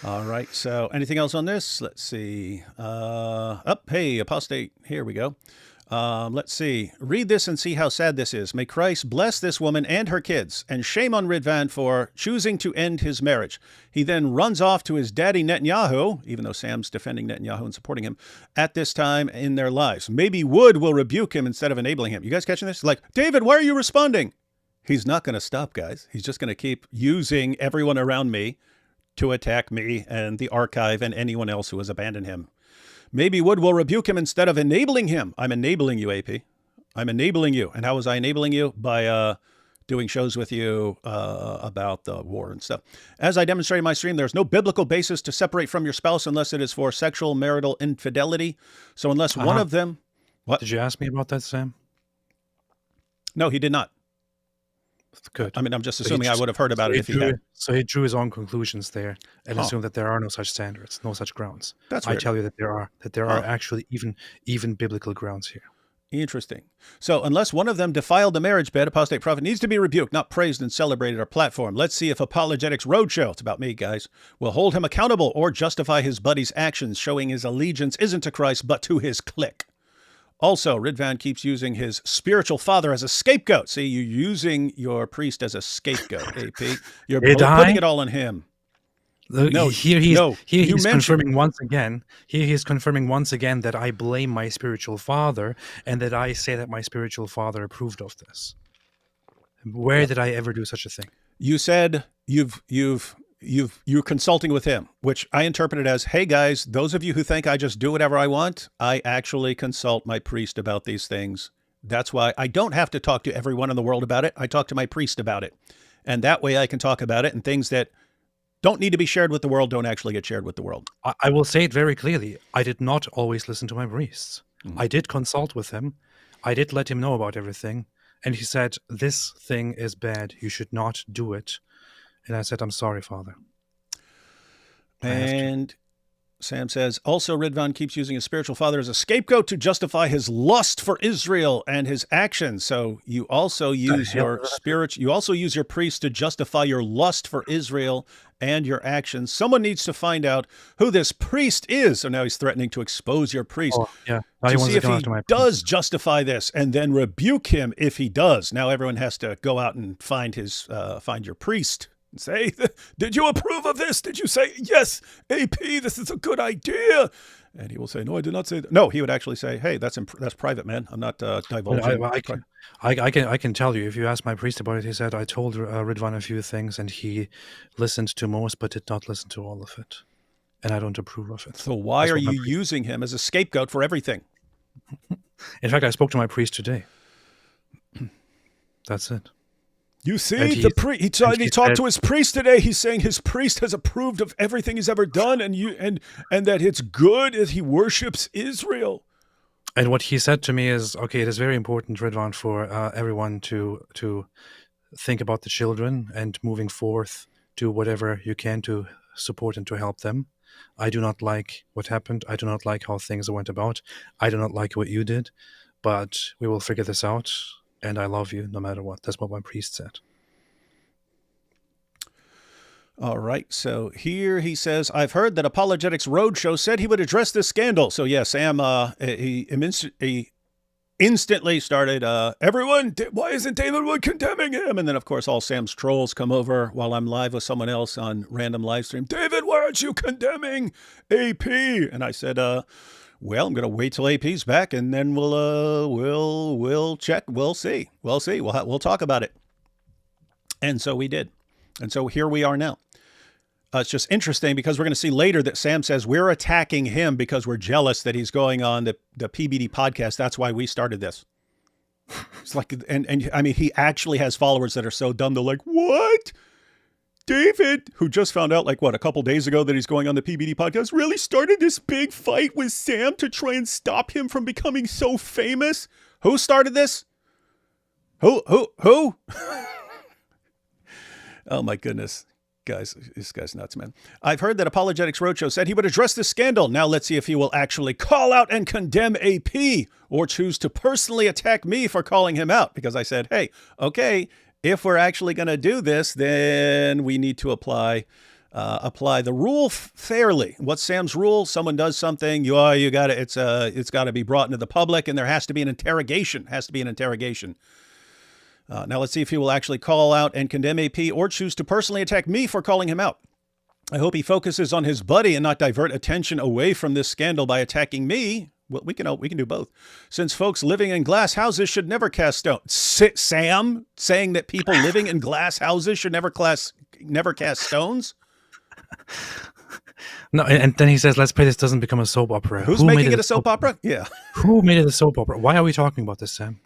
All right. So anything else on this? Let's see. Hey, Apostate. Here we go. Let's see. Read this and see how sad this is. May Christ bless this woman and her kids, and shame on Ridvan for choosing to end his marriage. He then runs off to his daddy Netanyahu, even though Sam's defending Netanyahu and supporting him at this time in their lives. Maybe Wood will rebuke him instead of enabling him. You guys catching this? Like, David, why are you responding? He's not going to stop, guys. He's just going to keep using everyone around me to attack me and the archive and anyone else who has abandoned him. Maybe Wood will rebuke him instead of enabling him. I'm enabling you, AP. I'm enabling you. And how was I enabling you? By doing shows with you about the war and stuff. As I demonstrated in my stream, there's no biblical basis to separate from your spouse unless it is for sexual marital infidelity. So unless one of them... What? Did you ask me about that, Sam? No, he did not. Good. I mean, I'm just assuming I would have heard about it if he had. So he drew his own conclusions there and assumed that there are no such standards, no such grounds. That's weird. I tell you that there are actually even biblical grounds here. Interesting. So unless one of them defiled the marriage bed, Apostate Prophet needs to be rebuked, not praised and celebrated or platformed. Let's see if Apologetics Roadshow, it's about me, guys, will hold him accountable or justify his buddy's actions, showing his allegiance isn't to Christ, but to his clique. Also, Ridvan keeps using his spiritual father as a scapegoat. See, you're using your priest as a scapegoat, AP. You're putting it all on him. Here he's confirming once again. Here he's confirming once again that I blame my spiritual father and that I say that my spiritual father approved of this. Where did I ever do such a thing? You said you're consulting with him, which I interpreted as, hey guys, those of you who think I just do whatever I want, I actually consult my priest about these things. That's why I don't have to talk to everyone in the world about it. I talk to my priest about it. And that way I can talk about it, and things that don't need to be shared with the world don't actually get shared with the world. I will say it very clearly. I did not always listen to my priests. Mm-hmm. I did consult with him. I did let him know about everything. And he said, this thing is bad. You should not do it. And I said, I'm sorry, Father. And Sam says, also Ridvan keeps using his spiritual father as a scapegoat to justify his lust for Israel and his actions. So you also use your priest to justify your lust for Israel and your actions. Someone needs to find out who this priest is. So now he's threatening to expose your priest. Yeah. To see if he does justify this and then rebuke him if he does. Now everyone has to go out and find your priest. And say, did you approve of this? Did you say, yes, AP, this is a good idea? And he will say, no, I did not say that. No, he would actually say, hey, that's private, man. I'm not Well, divulging. I can tell you. If you ask my priest about it, he said I told Ridvan a few things, and he listened to most, but did not listen to all of it, and I don't approve of it. So why That's are what my you priest. using him as a scapegoat for everything? In fact, I spoke to my priest today. That's it. You see, And he he talked said, to his priest today. He's saying his priest has approved of everything he's ever done, and that it's good as he worships Israel. and what he said to me is, okay, it is very important, Ridvan, for everyone to think about the children and moving forth, do whatever you can to support and to help them. I do not like what happened. I do not like how things went about. I do not like what you did, but we will figure this out. And I love you no matter what. That's what my priest said. All right. So here he says, I've heard that Apologetics Roadshow said he would address this scandal. So yeah, Sam, he instantly started, everyone, why isn't David Wood condemning him? And then, of course, all Sam's trolls come over while I'm live with someone else on random live stream. David, why aren't you condemning AP? And I said, well, I'm going to wait till AP's back, and then we'll check. We'll see. We'll talk about it. And so we did. And so here we are now. It's just interesting because we're going to see later that Sam says we're attacking him because we're jealous that he's going on the PBD podcast. That's why we started this. It's like, and I mean, he actually has followers that are so dumb. They're like, what? David, who just found out like, what, a couple days ago that he's going on the PBD podcast, really started this big fight with Sam to try and stop him from becoming so famous? Who started this? Who? Oh my goodness. Guys, this guy's nuts, man. I've heard that Apologetics Roadshow said he would address this scandal. Now let's see if he will actually call out and condemn AP or choose to personally attack me for calling him out. Because I said, hey, okay, if we're actually going to do this, then we need to apply the rule fairly. What's Sam's rule? Someone does something, you got to, it's got to be brought into the public, and there has to be an interrogation. Now let's see if he will actually call out and condemn AP or choose to personally attack me for calling him out. I hope he focuses on his buddy and not divert attention away from this scandal by attacking me. Well, we can do both. Since folks living in glass houses should never cast stones. Sam saying that people living in glass houses should never cast stones? No, and then he says, let's pray this doesn't become a soap opera. Who's making it a soap opera? Yeah. Who made it a soap opera? Why are we talking about this, Sam?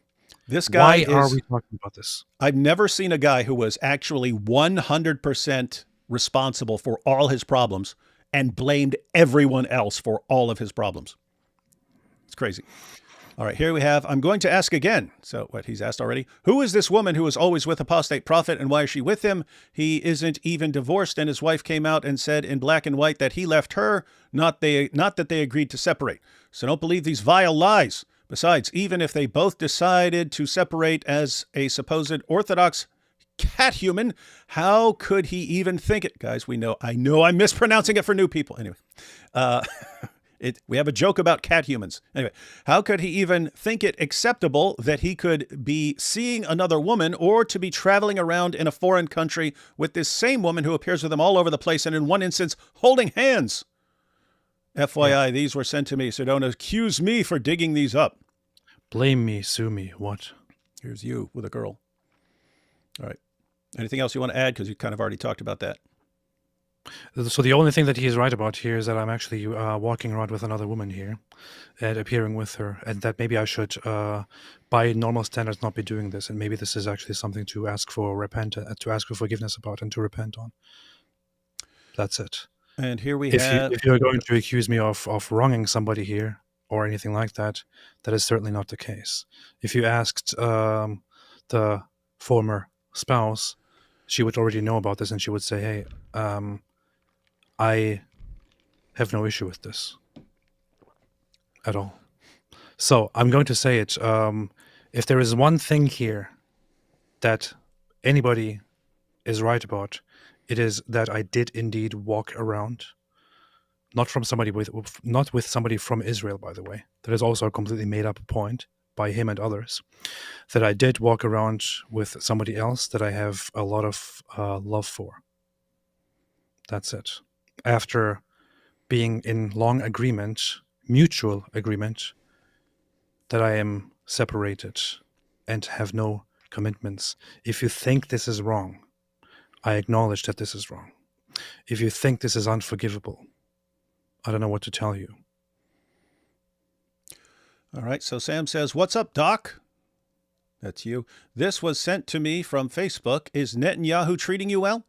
This guy Why are we talking about this? I've never seen a guy who was actually 100% responsible for all his problems and blamed everyone else for all of his problems. It's crazy. All right, here we have, I'm going to ask again. So what he's asked already. Who is this woman who is always with Apostate Prophet, and why is she with him? He isn't even divorced, and his wife came out and said in black and white that he left her, not that they agreed to separate. So don't believe these vile lies. Besides, even if they both decided to separate as a supposed Orthodox cathuman, how could he even think it? Guys, I know I'm mispronouncing it for new people. Anyway, we have a joke about cathumans. Anyway, how could he even think it acceptable that he could be seeing another woman or to be traveling around in a foreign country with this same woman who appears with him all over the place and in one instance holding hands? FYI, These were sent to me, so don't accuse me for digging these up. Blame me, sue me, what? Here's you with a girl. All right. Anything else you want to add? Because you kind of already talked about that. So the only thing that he is right about here is that I'm actually walking around with another woman here and appearing with her, and that maybe I should, by normal standards, not be doing this, and maybe this is actually something to ask for forgiveness about and to repent on. That's it. And here we have... If you're going to accuse me of wronging somebody here or anything like that, that is certainly not the case. If you asked the former spouse, she would already know about this, and she would say, hey, I have no issue with this at all. So I'm going to say it. If there is one thing here that anybody is right about, it is that I did indeed walk around, not with somebody from Israel, by the way. That is also a completely made up point by him and others. That I did walk around with somebody else that I have a lot of love for. That's it. After being in long agreement, mutual agreement that I am separated and have no commitments. If you think this is wrong, I acknowledge that this is wrong. If you think this is unforgivable, I don't know what to tell you. All right. So Sam says, "What's up, Doc?" That's you. "This was sent to me from Facebook. Is Netanyahu treating you well?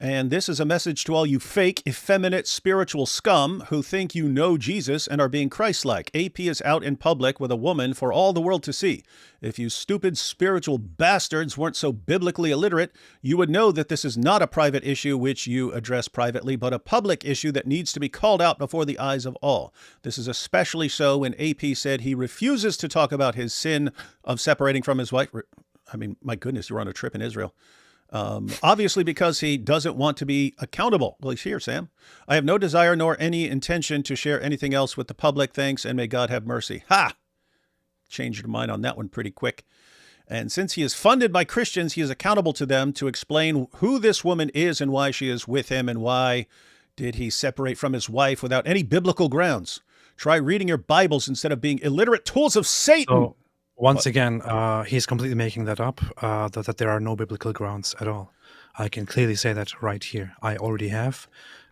And this is a message to all you fake, effeminate, spiritual scum who think you know Jesus and are being Christ-like. AP is out in public with a woman for all the world to see. If you stupid spiritual bastards weren't so biblically illiterate, you would know that this is not a private issue which you address privately, but a public issue that needs to be called out before the eyes of all. This is especially so when AP said he refuses to talk about his sin of separating from his wife." I mean, my goodness, you're on a trip in Israel. "Obviously because he doesn't want to be accountable." Well, he's here, Sam. "I have no desire nor any intention to share anything else with the public. Thanks, and may God have mercy." Ha! Changed your mind on that one pretty quick. "And since he is funded by Christians, he is accountable to them to explain who this woman is and why she is with him and why did he separate from his wife without any biblical grounds. Try reading your Bibles instead of being illiterate tools of Satan." So once again, he's completely making that up, that there are no biblical grounds at all. I can clearly say that right here. I already have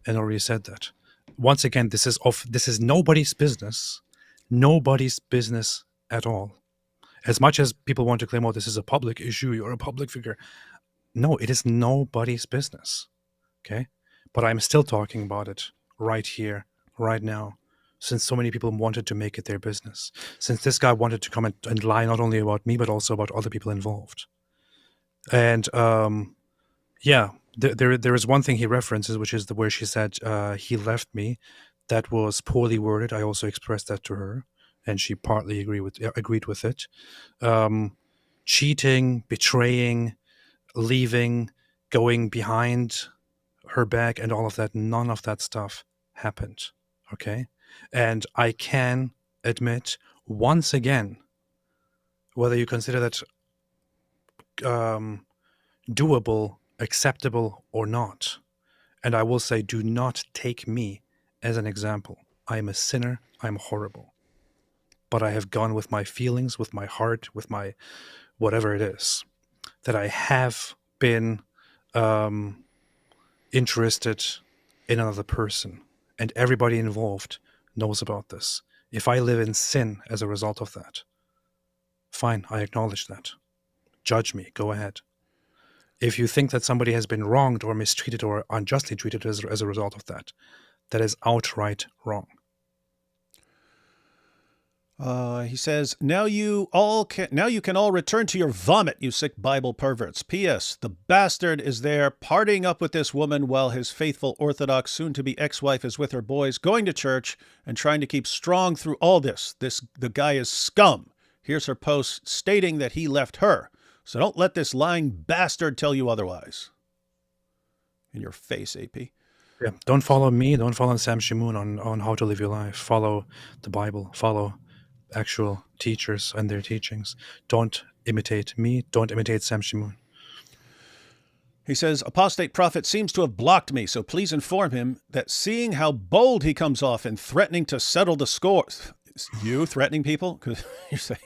and already said that. Once again, this is nobody's business. Nobody's business at all. As much as people want to claim, oh, this is a public issue, you're a public figure. No, it is nobody's business. Okay? But I'm still talking about it right here, right now, since so many people wanted to make it their business. Since this guy wanted to come and lie not only about me, but also about other people involved. And yeah, there is one thing he references, which is where she said he left me. That was poorly worded. I also expressed that to her, and she partly agreed with it. Cheating, betraying, leaving, going behind her back, and all of that. None of that stuff happened. Okay, and I can admit once again, whether you consider that doable, acceptable, or not, and I will say, do not take me as an example. I am a sinner. I'm horrible. But I have gone with my feelings, with my heart, with my whatever it is, that I have been interested in another person. And everybody involved knows about this. If I live in sin as a result of that, fine, I acknowledge that. Judge me, go ahead. If you think that somebody has been wronged or mistreated or unjustly treated as a result of that, that is outright wrong. He says, now you can all return to your vomit, you sick Bible perverts. P.S. The bastard is there partying up with this woman while his faithful Orthodox soon-to-be ex-wife is with her boys, going to church and trying to keep strong through all this. The guy is scum. Here's her post stating that he left her. So don't let this lying bastard tell you otherwise. In your face, AP. Yeah, don't follow me. Don't follow Sam Shamoun on how to live your life. Follow the Bible. Follow actual teachers and their teachings. Don't imitate me. Don't imitate Sam Shamoun. He says, Apostate prophet seems to have blocked me, so please inform him that seeing how bold he comes off in threatening to settle the score. You threatening people? Because you're saying.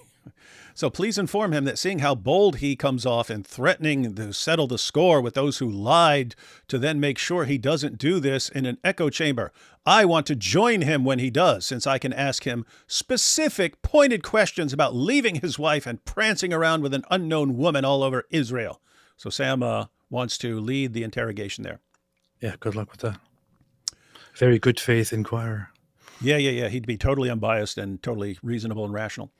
So please inform him that seeing how bold he comes off in threatening to settle the score with those who lied to then make sure he doesn't do this in an echo chamber. I want to join him when he does, since I can ask him specific, pointed questions about leaving his wife and prancing around with an unknown woman all over Israel. So Sam wants to lead the interrogation there. Yeah, good luck with that. Very good faith inquirer. Yeah. He'd be totally unbiased and totally reasonable and rational.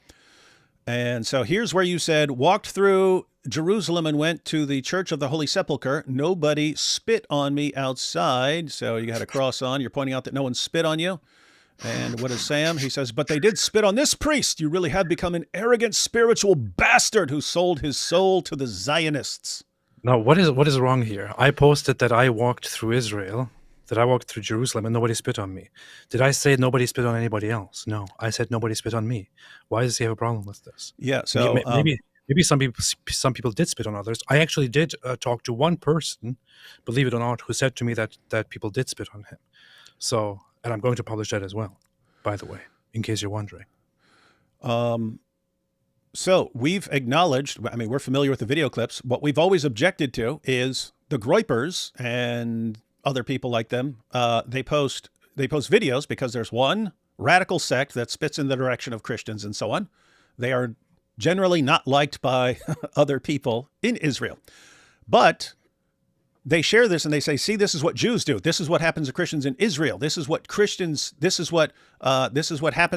And so here's where you said, walked through Jerusalem and went to the Church of the Holy Sepulchre. Nobody spit on me outside. So you had a cross on. You're pointing out that no one spit on you. And what is Sam? He says, but they did spit on this priest. You really have become an arrogant spiritual bastard who sold his soul to the Zionists. Now, what is wrong here? I posted that I walked through Israel, that I walked through Jerusalem, and nobody spit on me. Did I say nobody spit on anybody else? No, I said nobody spit on me. Why does he have a problem with this? Yeah, so maybe some people did spit on others. I actually did talk to one person, believe it or not, who said to me that people did spit on him. So, and I'm going to publish that as well, by the way. in case you're wondering. So we've acknowledged, I mean, we're familiar with the video clips. What we've always objected to is the Groypers and other people like them. They post videos because there's one radical sect that spits in the direction of Christians and so on. They are generally not liked by other people in Israel. But they share this and they say, see, this is what Jews do. This is what happens to Christians in Israel. This is what happens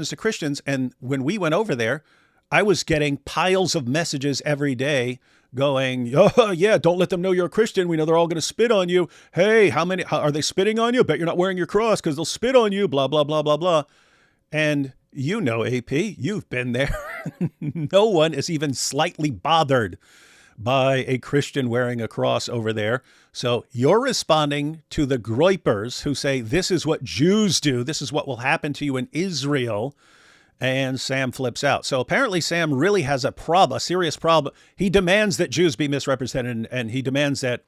to Christians. And when we went over there, I was getting piles of messages every day going, oh, yeah, don't let them know you're a Christian. We know they're all going to spit on you. Hey, how are they spitting on you? Bet you're not wearing your cross because they'll spit on you, blah, blah, blah, blah, blah. And you know, AP, you've been there. No one is even slightly bothered by a Christian wearing a cross over there. So you're responding to the Groypers who say, this is what Jews do. This is what will happen to you in Israel. And Sam flips out. So apparently Sam really has a serious problem. He demands that Jews be misrepresented, and he demands that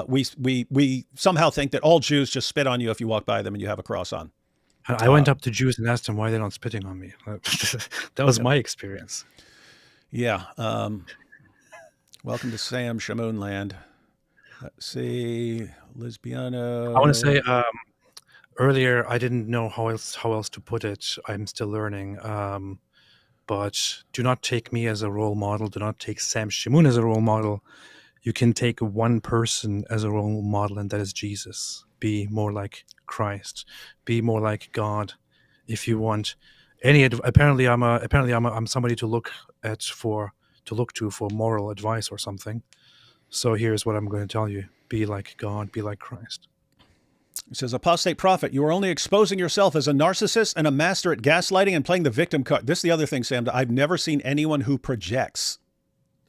we somehow think that all Jews just spit on you if you walk by them and you have a cross on. I went up to Jews and asked them why they're not spitting on me. That was my experience. Yeah. Welcome to Sam Shamoun land. Let's see. Lesbiano. I want to say earlier I didn't know how else to put it. I'm still learning. But do not take me as a role model. Do not take Sam Shamoun as a role model. You can take one person as a role model, and that is Jesus. Be more like Christ. Be more like God. If you want any, apparently I'm somebody to look to for moral advice or something. So here's what I'm going to tell you: be like God. Be like Christ. It says, Apostate prophet, you are only exposing yourself as a narcissist and a master at gaslighting and playing the victim card. This is the other thing, Sam. I've never seen anyone who projects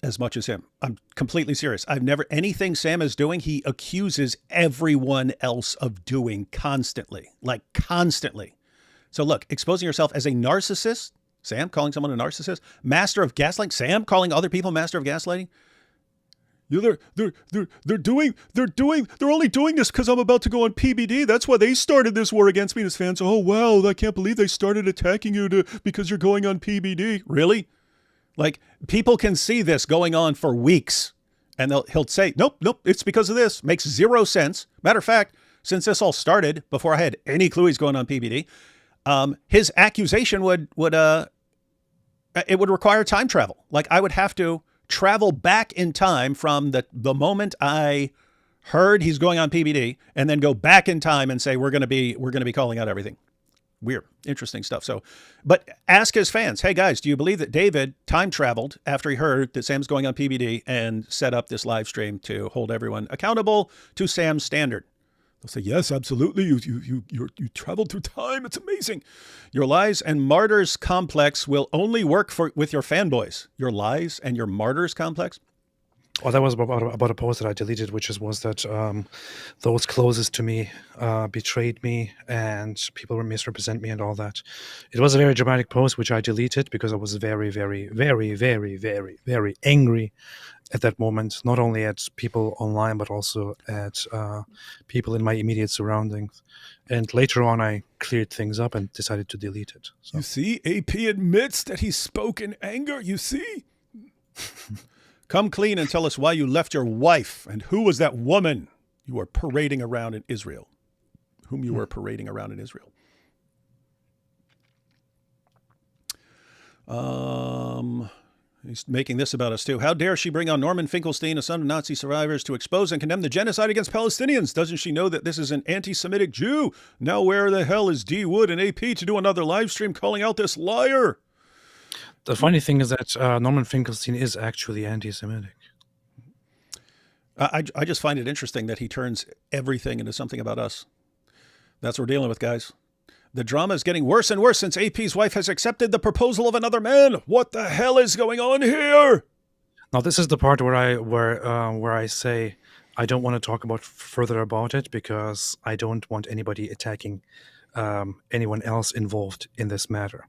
as much as him. I'm completely serious. Anything Sam is doing, he accuses everyone else of doing constantly, like constantly. So look, exposing yourself as a narcissist, Sam calling someone a narcissist, master of gaslighting, Sam calling other people master of gaslighting. They're only doing this because I'm about to go on PBD. That's why they started this war against me and his fans. Oh, wow, I can't believe they started attacking you because you're going on PBD. Really? Like, people can see this going on for weeks, and he'll say, nope, it's because of this. Makes zero sense. Matter of fact, since this all started, before I had any clue he's going on PBD, his accusation would require time travel. Like, I would have to travel back in time from the moment I heard he's going on PBD, and then go back in time and say we're going to be calling out everything. Weird, interesting stuff. So, but ask his fans, hey guys, do you believe that David time traveled after he heard that Sam's going on PBD and set up this live stream to hold everyone accountable to Sam's standard? They'll say, yes, absolutely. You traveled through time. It's amazing. Your lies and martyrs complex will only work with your fanboys. Your lies and your martyrs complex. Well, that was about a post that I deleted, which was that those closest to me betrayed me and people misrepresent me and all that. It was a very dramatic post, which I deleted because I was very, very, very, very, very, very angry at that moment, not only at people online, but also at people in my immediate surroundings. And later on, I cleared things up and decided to delete it. So. You see, AP admits that he spoke in anger. You see? Come clean and tell us why you left your wife and who was that woman you were parading around in Israel, whom you were parading around in Israel. He's making this about us too. How dare she bring on Norman Finkelstein, a son of Nazi survivors, to expose and condemn the genocide against Palestinians? Doesn't she know that this is an anti-Semitic Jew? Now where the hell is D. Wood and AP to do another live stream calling out this liar? The funny thing is that Norman Finkelstein is actually anti-Semitic. I just find it interesting that he turns everything into something about us. That's what we're dealing with, guys. The drama is getting worse and worse since AP's wife has accepted the proposal of another man. What the hell is going on here? Now, this is the part where I say I don't want to talk further about it because I don't want anybody attacking anyone else involved in this matter.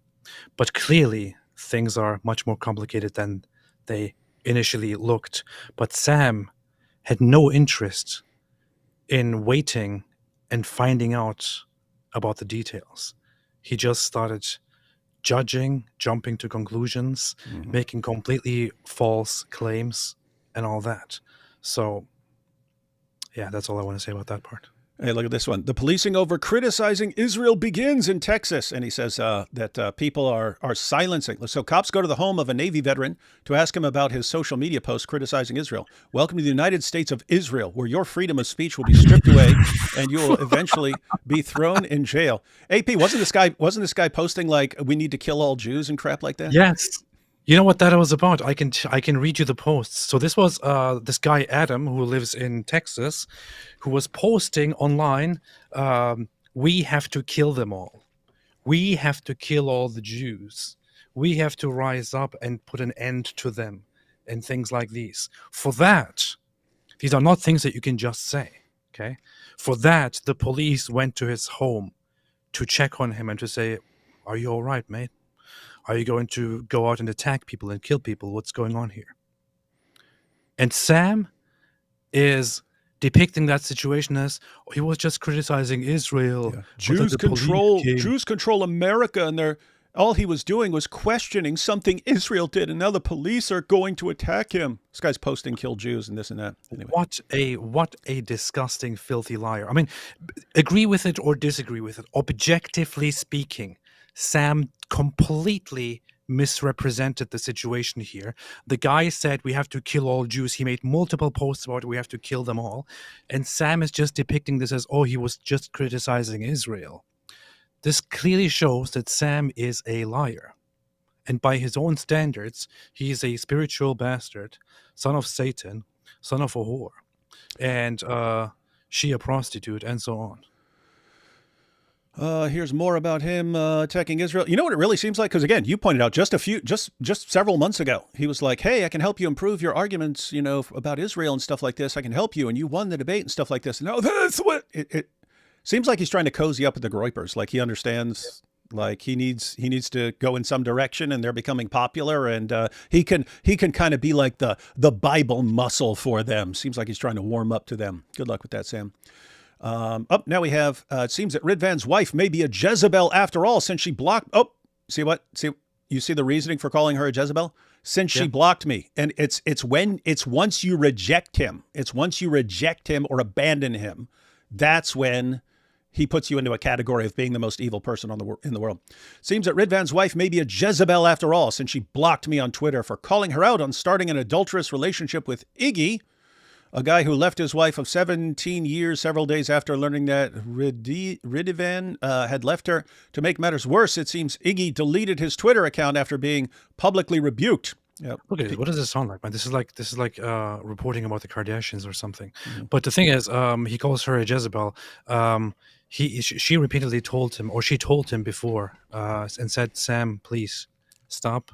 But clearly, things are much more complicated than they initially looked. But Sam had no interest in waiting and finding out about the details. He just started judging, jumping to conclusions, making completely false claims, and all that. So, yeah, that's all I want to say about that part. Hey, look at this one. The policing over criticizing Israel begins in Texas. And he says that people are silencing. So cops go to the home of a Navy veteran to ask him about his social media posts criticizing Israel. Welcome to the United States of Israel, where your freedom of speech will be stripped away and you will eventually be thrown in jail. AP, wasn't this guy posting like we need to kill all Jews and crap like that? Yes. You know what that was about? I can read you the posts. So this was this guy Adam, who lives in Texas, who was posting online, we have to kill them all. We have to kill all the Jews. We have to rise up and put an end to them, and things like these. For that, these are not things that you can just say, okay? For that, the police went to his home to check on him and to say, are you all right, mate? Are you going to go out and attack people and kill people? What's going on here? And Sam is depicting that situation as he was just criticizing Israel. Yeah. Jews control America, and all he was doing was questioning something Israel did, and now the police are going to attack him. This guy's posting kill Jews and this and that. Anyway. What a disgusting, filthy liar. I mean, agree with it or disagree with it. Objectively speaking, Sam completely misrepresented the situation here. The guy said we have to kill all Jews. He made multiple posts about it. We have to kill them all. And Sam is just depicting this as, oh, he was just criticizing Israel. This clearly shows that Sam is a liar. And by his own standards, he is a spiritual bastard, son of Satan, son of a whore, and she a prostitute, and so on. Here's more about him attacking Israel. You know what it really seems like? Because again, you pointed out just several months ago, he was like, "Hey, I can help you improve your arguments, about Israel and stuff like this. I can help you, and you won the debate and stuff like this." And that's what it seems like. He's trying to cozy up with the Groypers, like he understands, like he needs to go in some direction, and they're becoming popular, and he can kind of be like the Bible muscle for them. Seems like he's trying to warm up to them. Good luck with that, Sam. Now we have, it seems that Ridvan's wife may be a Jezebel after all, since she blocked, you see the reasoning for calling her a Jezebel? Since she blocked me. And it's once you reject him, or abandon him, that's when he puts you into a category of being the most evil person in the world. Seems that Ridvan's wife may be a Jezebel after all, since she blocked me on Twitter for calling her out on starting an adulterous relationship with Iggy, a guy who left his wife of 17 years several days after learning that Ridvan had left her. To make matters worse, it seems Iggy deleted his Twitter account after being publicly rebuked. Yep. Look at it. What does this sound like, man? This is like reporting about the Kardashians or something. Mm-hmm. But the thing is, he calls her a Jezebel. She repeatedly told him, or she told him before, and said, "Sam, please stop.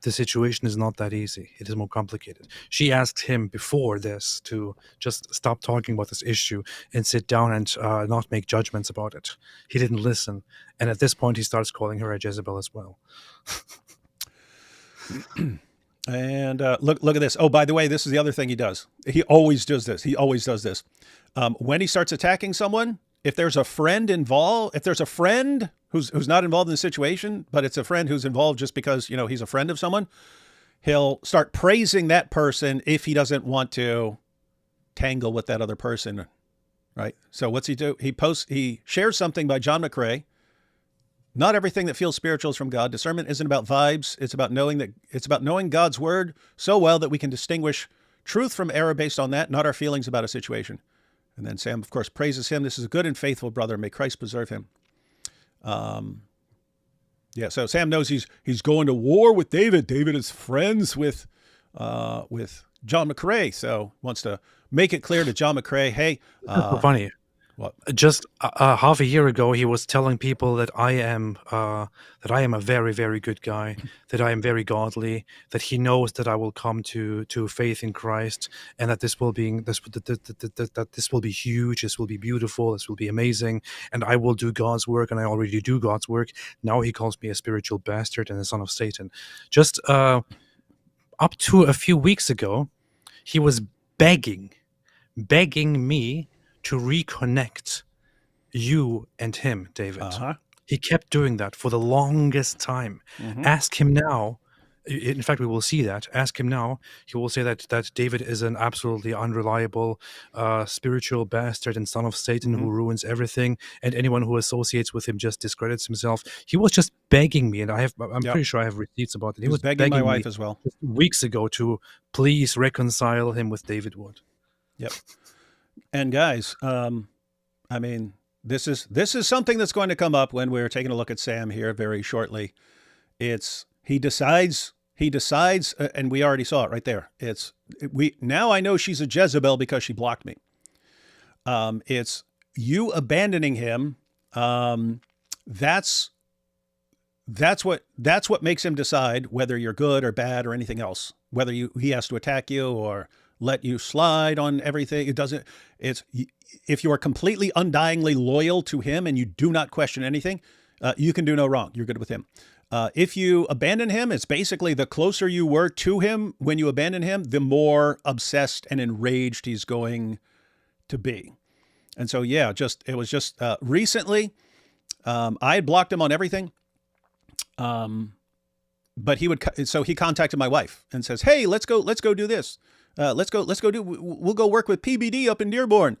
The situation is not that easy. It is more complicated." She asked him before this to just stop talking about this issue and sit down and not make judgments about it. He didn't listen. And at this point, he starts calling her a Jezebel as well. And look at this. Oh, by the way, this is the other thing he does. He always does this. When he starts attacking someone, if there's a friend involved, if there's a friend who's not involved in the situation, but it's a friend who's involved just because, he's a friend of someone, he'll start praising that person if he doesn't want to tangle with that other person, right? So what's he do? He shares something by John McCrae. Not everything that feels spiritual is from God. Discernment isn't about vibes. It's about knowing God's word so well that we can distinguish truth from error based on that, not our feelings about a situation. And then Sam, of course, praises him. This is a good and faithful brother. May Christ preserve him. So Sam knows he's going to war with David. David is friends with John McCrae, so wants to make it clear to John McCrae, hey, funny. What? Just half a year ago, he was telling people that I am a very, very good guy, that I am very godly, that he knows that I will come to faith in Christ, and that this will be huge, this will be beautiful, this will be amazing, and I will do God's work, and I already do God's work. Now he calls me a spiritual bastard and a son of Satan. Just up to a few weeks ago, he was begging me to reconnect you and him, David. He kept doing that for the longest time. Mm-hmm. Ask him now. In fact, we will see that. Ask him now. He will say that David is an absolutely unreliable, spiritual bastard and son of Satan Mm-hmm. who ruins everything, and anyone who associates with him just discredits himself. He was just begging me, and I'm Yep. pretty sure I have receipts about it. He He was was begging my begging me wife as well. just weeks ago to please reconcile him with David Wood. Yep. And guys, I mean, this is something that's going to come up when we're taking a look at Sam here very shortly. It's he decides, and we already saw it right there. Now I know she's a Jezebel because she blocked me. It's you abandoning him. That's what makes him decide whether you're good or bad or anything else. Whether he has to attack you or let you slide on everything. It doesn't. If you are completely undyingly loyal to him and you do not question anything, you can do no wrong. You're good with him. If you abandon him, it's basically the closer you were to him when you abandon him, the more obsessed and enraged he's going to be. And so, yeah, it was just recently, I had blocked him on everything. But he contacted my wife and says, "Hey, let's go do this. We'll go work with PBD up in Dearborn."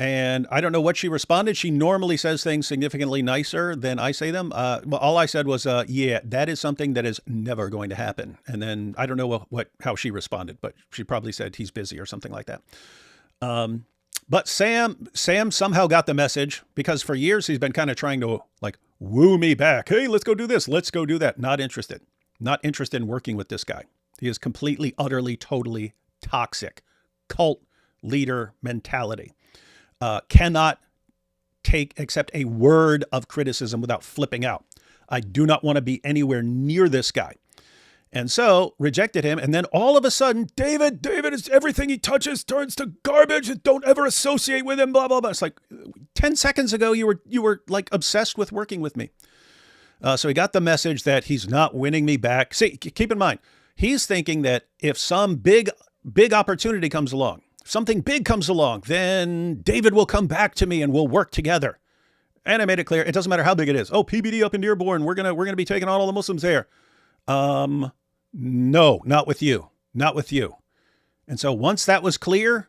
And I don't know what she responded. She normally says things significantly nicer than I say them. All I said was, "Yeah, that is something that is never going to happen." And then I don't know how she responded, but she probably said he's busy or something like that. But Sam somehow got the message because for years he's been kind of trying to woo me back. Hey, let's go do this. Let's go do that. Not interested in working with this guy. He is completely, utterly, totally toxic. Cult leader mentality. Cannot accept a word of criticism without flipping out. I do not want to be anywhere near this guy. And so rejected him. And then all of a sudden, David is everything he touches turns to garbage. Don't ever associate with him, blah, blah, blah. It's like 10 seconds ago, you were like obsessed with working with me. So he got the message that he's not winning me back. See, keep in mind, he's thinking that if some big opportunity comes along, something big comes along, then David will come back to me and we'll work together. And I made it clear, it doesn't matter how big it is. Oh, PBD up in Dearborn, we're gonna be taking on all the Muslims there. No, not with you. Not with you. And so once that was clear,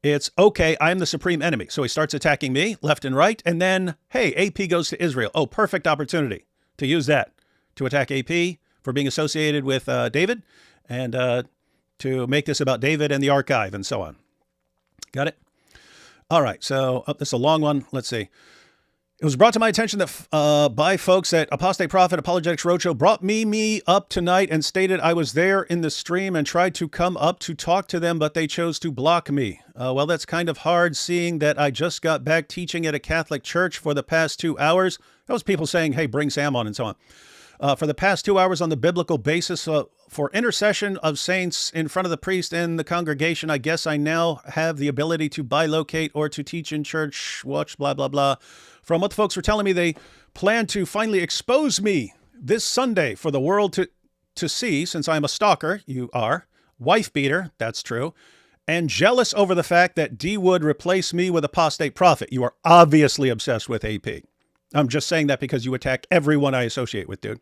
it's okay, I'm the supreme enemy. So he starts attacking me left and right. And then, hey, AP goes to Israel. Oh, perfect opportunity to use that to attack AP for being associated with David and to make this about David and the archive and so on. Got it? All right. So this is a long one. Let's see. It was brought to my attention that by folks at Apostate Prophet Apologetics Roadshow brought me up tonight and stated I was there in the stream and tried to come up to talk to them, but they chose to block me. Well, that's kind of hard seeing that I just got back teaching at a Catholic church for the past 2 hours. That was people saying, hey, bring Sam on and so on. For the past 2 hours on the biblical basis for intercession of saints in front of the priest and the congregation, I guess I now have the ability to bilocate or to teach in church, watch, blah, blah, blah. From what the folks were telling me, they plan to finally expose me this Sunday for the world to see, since I'm a stalker, you are, wife beater, that's true, and jealous over the fact that D Wood replaced me with Apostate Prophet. You are obviously obsessed with AP. I'm just saying that because you attack everyone I associate with, dude.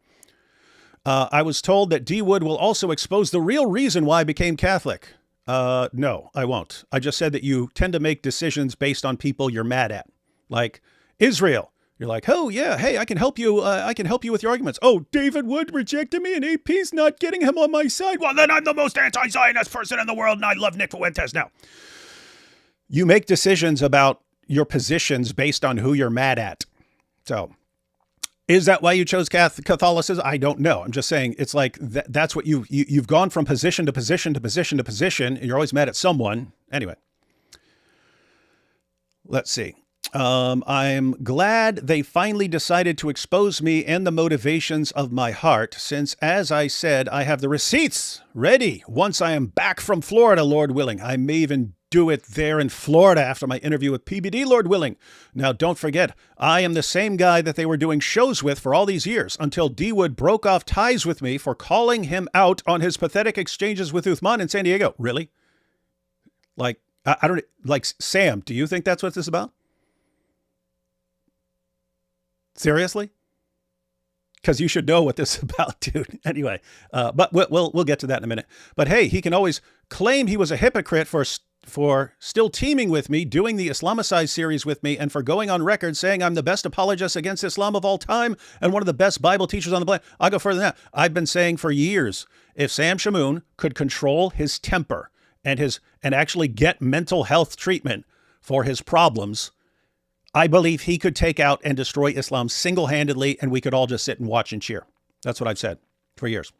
I was told that D Wood will also expose the real reason why I became Catholic. No, I won't. I just said that you tend to make decisions based on people you're mad at. Like Israel. You're like, oh yeah, hey, I can help you. I can help you with your arguments. Oh, David Wood rejected me and AP's not getting him on my side. Well, then I'm the most anti-Zionist person in the world and I love Nick Fuentes now. You make decisions about your positions based on who you're mad at. So is that why you chose Catholicism? I don't know. I'm just saying it's like that's what you've gone from position to position to position to position. And you're always mad at someone. Anyway, let's see. I'm glad they finally decided to expose me and the motivations of my heart, since, as I said, I have the receipts ready once I am back from Florida, Lord willing. I may even do it there in Florida after my interview with PBD, Lord willing. Now, don't forget, I am the same guy that they were doing shows with for all these years until D Wood broke off ties with me for calling him out on his pathetic exchanges with Uthman in San Diego. Really? Like, I don't, like, Sam, do you think that's what this is about? Seriously? Because you should know what this is about, dude. Anyway, but we'll get to that in a minute. But hey, he can always claim he was a hypocrite for still teaming with me, doing the Islamicized series with me, and for going on record saying I'm the best apologist against Islam of all time and one of the best Bible teachers on the planet. I go further than that. I've been saying for years, if Sam Shamoun could control his temper and actually get mental health treatment for his problems, I believe he could take out and destroy Islam single-handedly, and we could all just sit and watch and cheer. That's what I've said for years.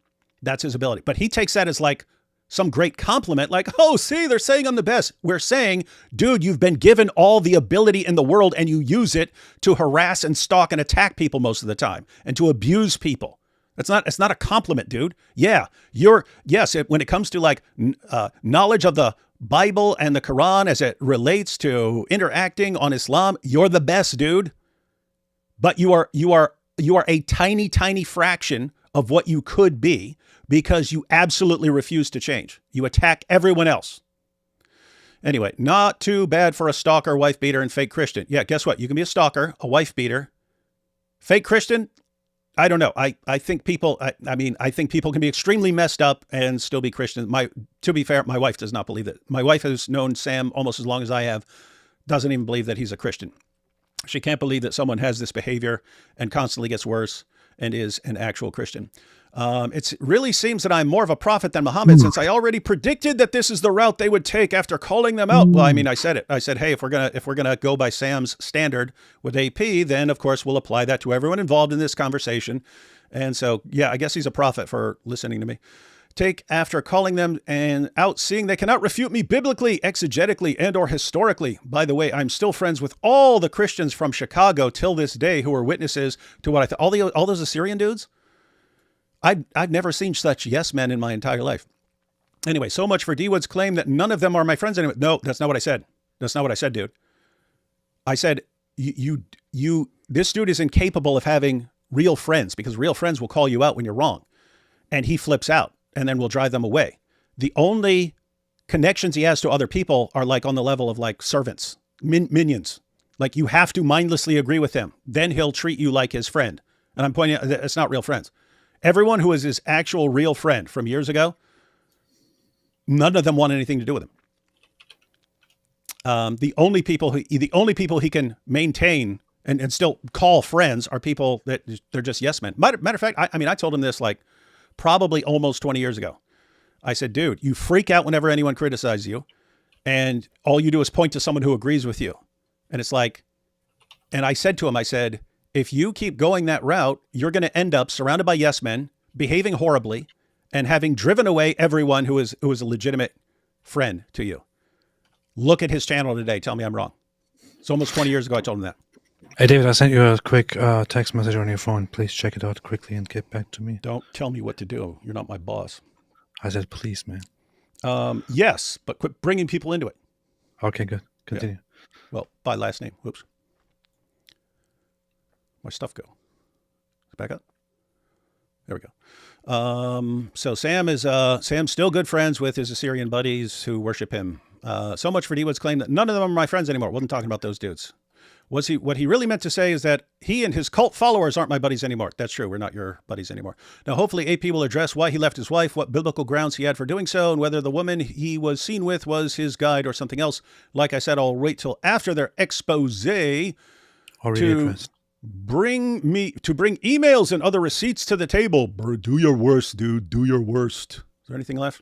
That's his ability. But he takes that as like some great compliment, like, oh, see, they're saying I'm the best. We're saying, dude, you've been given all the ability in the world and you use it to harass and stalk and attack people most of the time and to abuse people. It's not a compliment, dude. Yeah, when it comes to like knowledge of the Bible and the Quran as it relates to interacting on Islam, you're the best, dude. But you are a tiny, tiny fraction of what you could be because you absolutely refuse to change. You attack everyone else. Anyway, not too bad for a stalker, wife beater, and fake Christian. Yeah, guess what? You can be a stalker, a wife beater, fake Christian. I don't know. I think people, I think people can be extremely messed up and still be Christian. To be fair, my wife does not believe it. My wife has known Sam almost as long as I have, doesn't even believe that he's a Christian. She can't believe that someone has this behavior and constantly gets worse and is an actual Christian. It really seems that I'm more of a prophet than Muhammad, since I already predicted that this is the route they would take after calling them out. Well, I mean, I said it. I said, hey, if we're gonna go by Sam's standard with AP, then of course we'll apply that to everyone involved in this conversation. And so, yeah, I guess he's a prophet for listening to me. Take after calling them and out, seeing they cannot refute me biblically, exegetically, and or historically. By the way, I'm still friends with all the Christians from Chicago till this day who are witnesses to what I thought. All those Assyrian dudes. I've never seen such yes men in my entire life. Anyway, so much for D Wood's claim that none of them are my friends anymore. No, that's not what I said. That's not what I said, dude. I said this dude is incapable of having real friends because real friends will call you out when you're wrong, and he flips out and then will drive them away. The only connections he has to other people are like on the level of like servants, minions. Like you have to mindlessly agree with him. Then he'll treat you like his friend. And I'm pointing out that it's not real friends. Everyone who is his actual real friend from years ago, none of them want anything to do with him. The only people he can maintain and still call friends are people that they're just yes men. Matter of fact, I told him this like probably almost 20 years ago. I said, dude, you freak out whenever anyone criticizes you, and all you do is point to someone who agrees with you. And it's like, and I said to him, I said, if you keep going that route, you're going to end up surrounded by yes men, behaving horribly, and having driven away everyone who is a legitimate friend to you. Look at his channel today. Tell me I'm wrong. It's almost 20 years ago I told him that. Hey, David, I sent you a quick text message on your phone. Please check it out quickly and get back to me. Don't tell me what to do. You're not my boss. I said, please, man. Yes, but quit bringing people into it. Okay, good. Continue. Yeah. Well, by last name. Whoops. My stuff go? Back up. There we go. So Sam's still good friends with his Assyrian buddies who worship him. So much for D Wood's claim that none of them are my friends anymore. Wasn't talking about those dudes. What he really meant to say is that he and his cult followers aren't my buddies anymore. That's true. We're not your buddies anymore. Now, hopefully AP will address why he left his wife, what biblical grounds he had for doing so, and whether the woman he was seen with was his guide or something else. Like I said, I'll wait till after their expose to bring emails and other receipts to the table. Do your worst, dude. Do your worst. Is there anything left?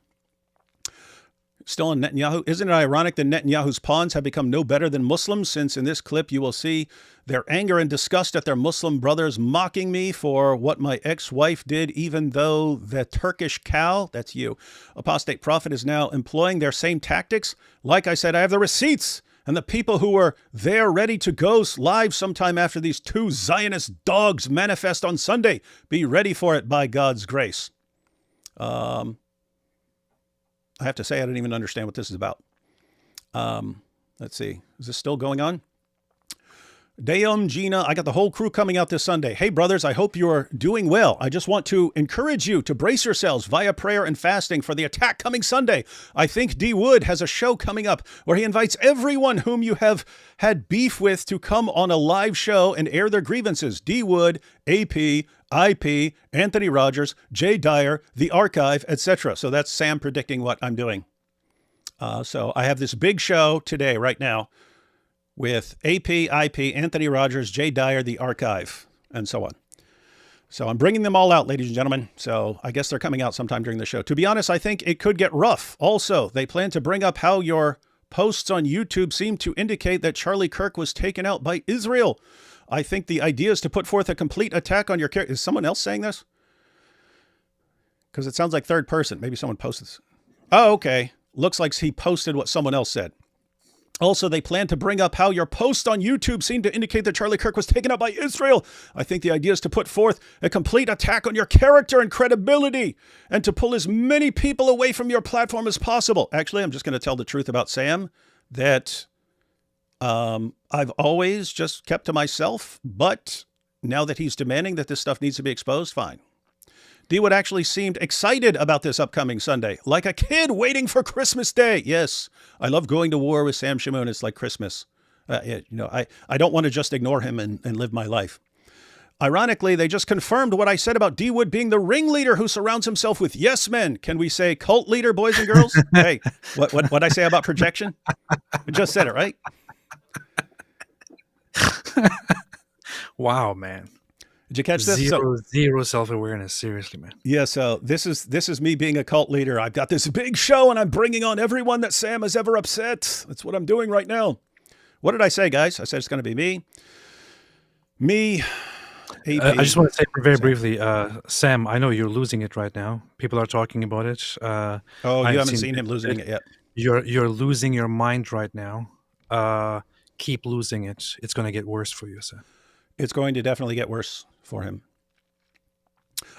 Still on Netanyahu. Isn't it ironic that Netanyahu's pawns have become no better than Muslims, since in this clip you will see their anger and disgust at their Muslim brothers mocking me for what my ex-wife did, even though the Turkish cow, that's you, apostate prophet, is now employing their same tactics? Like I said, I have the receipts and the people who were there ready to go live sometime after these two Zionist dogs manifest on Sunday. Be ready for it by God's grace. I have to say, I don't even understand what this is about. Let's see. Is this still going on? Dayum, Gina, I got the whole crew coming out this Sunday. Hey, brothers, I hope you're doing well. I just want to encourage you to brace yourselves via prayer and fasting for the attack coming Sunday. I think D. Wood has a show coming up where he invites everyone whom you have had beef with to come on a live show and air their grievances. D. Wood, AP, IP, Anthony Rogers, Jay Dyer, The Archive, etc. So that's Sam predicting what I'm doing. So I have this big show today, right now, with AP, IP, Anthony Rogers, Jay Dyer, The Archive, and so on. So I'm bringing them all out, ladies and gentlemen. So I guess they're coming out sometime during the show. To be honest, I think it could get rough. Also, they plan to bring up how your posts on YouTube seem to indicate that Charlie Kirk was taken out by Israel. I think the idea is to put forth a complete attack on your character. Is someone else saying this? Because it sounds like third person. Maybe someone posted this. Oh, okay. Looks like he posted what someone else said. Also, they plan to bring up how your posts on YouTube seem to indicate that Charlie Kirk was taken out by Israel. I think the idea is to put forth a complete attack on your character and credibility and to pull as many people away from your platform as possible. Actually, I'm just going to tell the truth about Sam, that I've always just kept to myself, but now that he's demanding that this stuff needs to be exposed, fine. D-Wood actually seemed excited about this upcoming Sunday, like a kid waiting for Christmas Day. Yes, I love going to war with Sam Shamoun. It's like Christmas. I don't want to just ignore him and live my life. Ironically, they just confirmed what I said about D-Wood being the ringleader who surrounds himself with yes men. Can we say cult leader, boys and girls? Hey, what I say about projection? I just said it, right? Wow, man. Did you catch this? Zero self-awareness. Seriously, man. Yeah, so this is me being a cult leader. I've got this big show and I'm bringing on everyone that Sam has ever upset. That's what I'm doing right now. What did I say, guys? I said it's going to be me, AP. I just want to say very briefly, Sam, I know you're losing it right now. People are talking about it. You haven't seen him losing it yet. You're losing your mind right now. Keep losing it. It's going to get worse for you, Sam. It's going to definitely get worse for him.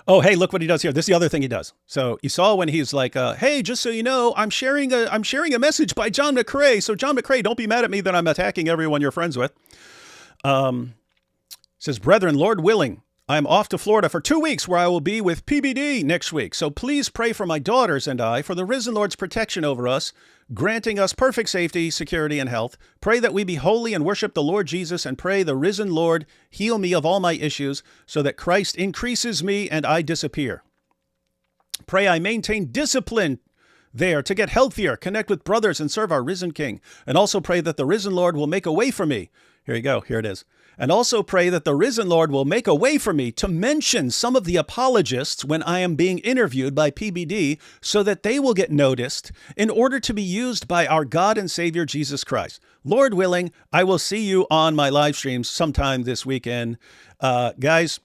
Oh, hey, look what he does here. This is the other thing he does. So you saw when he's like, hey, just so you know, I'm sharing a message by John McCrae. So John McCrae, don't be mad at me that I'm attacking everyone you're friends with. Says, brethren, Lord willing, I'm off to Florida for 2 weeks where I will be with PBD next week. So please pray for my daughters and I for the risen Lord's protection over us, granting us perfect safety, security, and health. Pray that we be holy and worship the Lord Jesus, and pray the risen Lord heal me of all my issues so that Christ increases me and I disappear. Pray I maintain discipline there to get healthier, connect with brothers, and serve our risen King. And also pray that the risen Lord will make a way for me. Here you go. Here it is. And also pray that the risen Lord will make a way for me to mention some of the apologists when I am being interviewed by PBD so that they will get noticed in order to be used by our God and Savior Jesus Christ. Lord willing, I will see you on my live streams sometime this weekend. Guys,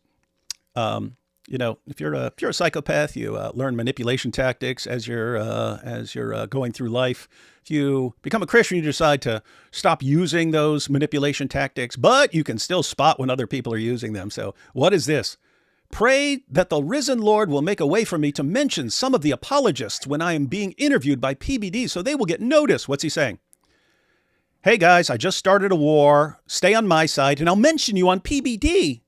if you're a psychopath, you learn manipulation tactics as you're going through life. If you become a Christian, you decide to stop using those manipulation tactics, but you can still spot when other people are using them. So what is this? Pray that the risen Lord will make a way for me to mention some of the apologists when I am being interviewed by PBD so they will get noticed. What's he saying? Hey guys, I just started a war. Stay on my side and I'll mention you on PBD.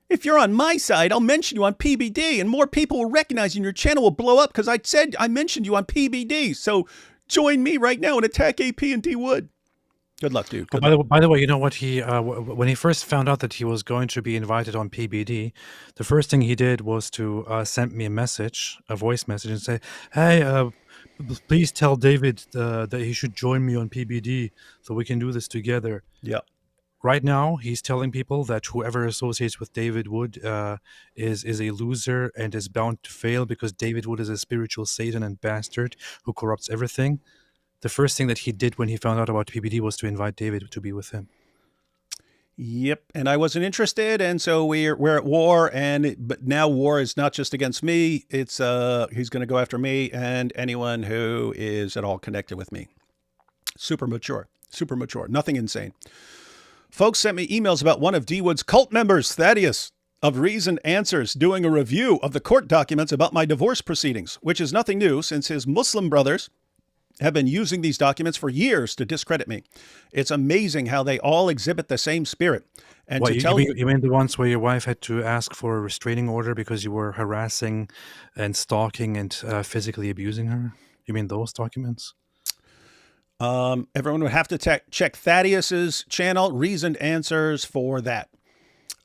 If you're on my side, I'll mention you on PBD and more people will recognize you and your channel will blow up because I said I mentioned you on PBD. So join me right now and attack AP and D Wood. Good luck, dude. Good luck. By the way, you know what? When he first found out that he was going to be invited on PBD, the first thing he did was to send me a voice message, and say, "Hey, please tell David that he should join me on PBD so we can do this together." Yeah. Right now, he's telling people that whoever associates with David Wood is a loser and is bound to fail because David Wood is a spiritual Satan and bastard who corrupts everything. The first thing that he did when he found out about PBD was to invite David to be with him. Yep, and I wasn't interested, and so we're at war, but now war is not just against me. It's he's going to go after me and anyone who is at all connected with me. Super mature, nothing insane. Folks sent me emails about one of D. Wood's cult members, Thaddeus, of Reasoned Answers, doing a review of the court documents about my divorce proceedings, which is nothing new since his Muslim brothers have been using these documents for years to discredit me. It's amazing how they all exhibit the same spirit. And What to tell you, you mean the ones where your wife had to ask for a restraining order because you were harassing and stalking and physically abusing her? You mean those documents? everyone would have to check Thaddeus's channel, Reasoned Answers, for that.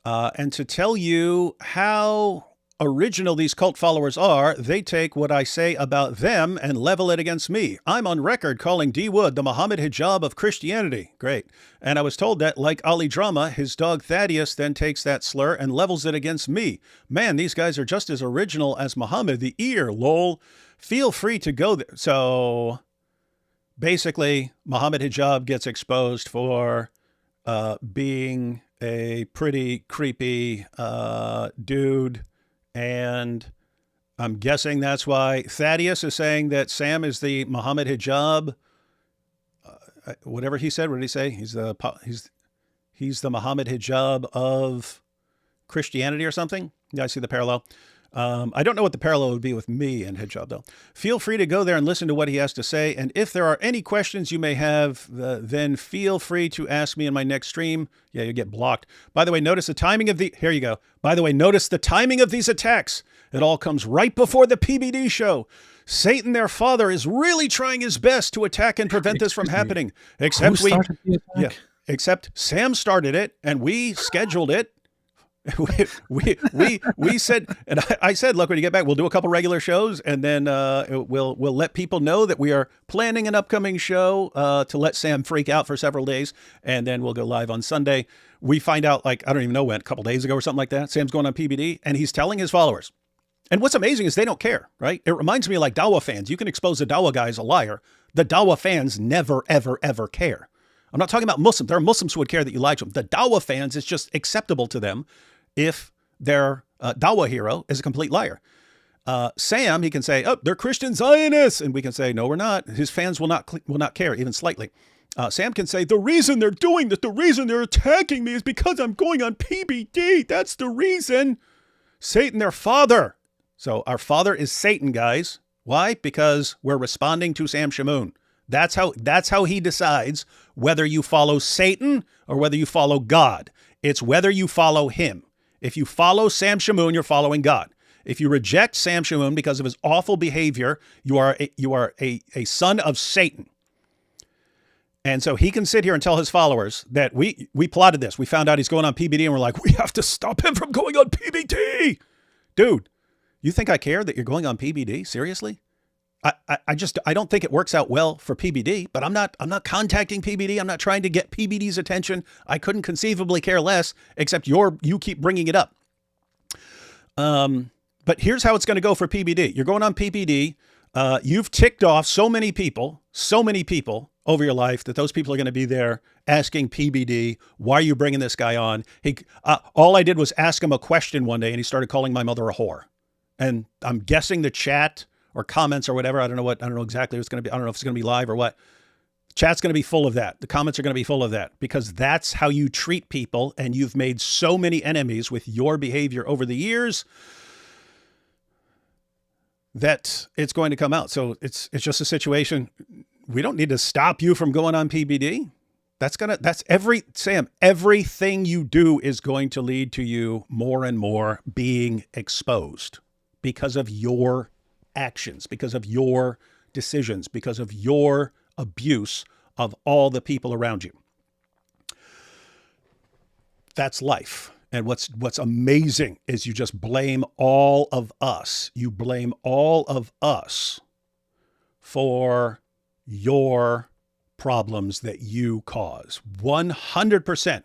And to tell you how original these cult followers are, they take what I say about them and level it against me. I'm on record calling D. Wood the Muhammad hijab of Christianity. Great. And I was told that, like Ali Drama, his dog Thaddeus then takes that slur and levels it against me. Man, these guys are just as original as Muhammad the ear, lol. Feel free to go there. So basically, Muhammad hijab gets exposed for being a pretty creepy dude. And I'm guessing that's why Thaddeus is saying that Sam is the Muhammad hijab. Whatever he said, what did he say? He's the Muhammad hijab of Christianity or something. Yeah, I see the parallel. I don't know what the parallel would be with me and hijab, though. Feel free to go there and listen to what he has to say. And if there are any questions you may have, then feel free to ask me in my next stream. Yeah, you get blocked. By the way, notice the timing of here you go. By the way, notice the timing of these attacks. It all comes right before the PBD show. Satan, their father, is really trying his best to attack and prevent this from happening. Except except Sam started it and we scheduled it. we said, and I said, look, when you get back, we'll do a couple regular shows, and then we'll let people know that we are planning an upcoming show to let Sam freak out for several days, and then we'll go live on Sunday. We find out, like, I don't even know when, a couple days ago or something like that, Sam's going on PBD, and he's telling his followers. And what's amazing is they don't care, right? It reminds me of like Dawa fans. You can expose a Dawa guy as a liar. The Dawa fans never, ever, ever care. I'm not talking about Muslims. There are Muslims who would care that you lied to them. The Dawa fans, it's just acceptable to them if their Dawa hero is a complete liar. Sam, he can say, oh, they're Christian Zionists. And we can say, no, we're not. His fans will not care even slightly. Sam can say, the reason they're doing this, the reason they're attacking me is because I'm going on PBD. That's the reason. Satan, their father. So our father is Satan, guys. Why? Because we're responding to Sam Shamoun. That's how he decides whether you follow Satan or whether you follow God. It's whether you follow him. If you follow Sam Shamoun, you're following God. If you reject Sam Shamoun because of his awful behavior, you are a son of Satan. And so he can sit here and tell his followers that we plotted this. We found out he's going on PBD and we're like, we have to stop him from going on PBD. Dude, you think I care that you're going on PBD? Seriously? I don't think it works out well for PBD, but I'm not contacting PBD. I'm not trying to get PBD's attention. I couldn't conceivably care less, except you keep bringing it up. But here's how it's going to go for PBD. You're going on PBD. You've ticked off so many people over your life that those people are going to be there asking PBD, why are you bringing this guy on? All I did was ask him a question one day and he started calling my mother a whore. And I'm guessing the chat or comments or whatever. I don't know exactly what it's going to be. I don't know if it's going to be live or what. Chat's going to be full of that. The comments are going to be full of that because that's how you treat people. And you've made so many enemies with your behavior over the years that it's going to come out. So it's just a situation. We don't need to stop you from going on PBD. Everything you do is going to lead to you more and more being exposed because of your actions, because of your decisions, because of your abuse of all the people around you. That's life. And what's amazing is you just blame all of us. You blame all of us for your problems that you cause. 100%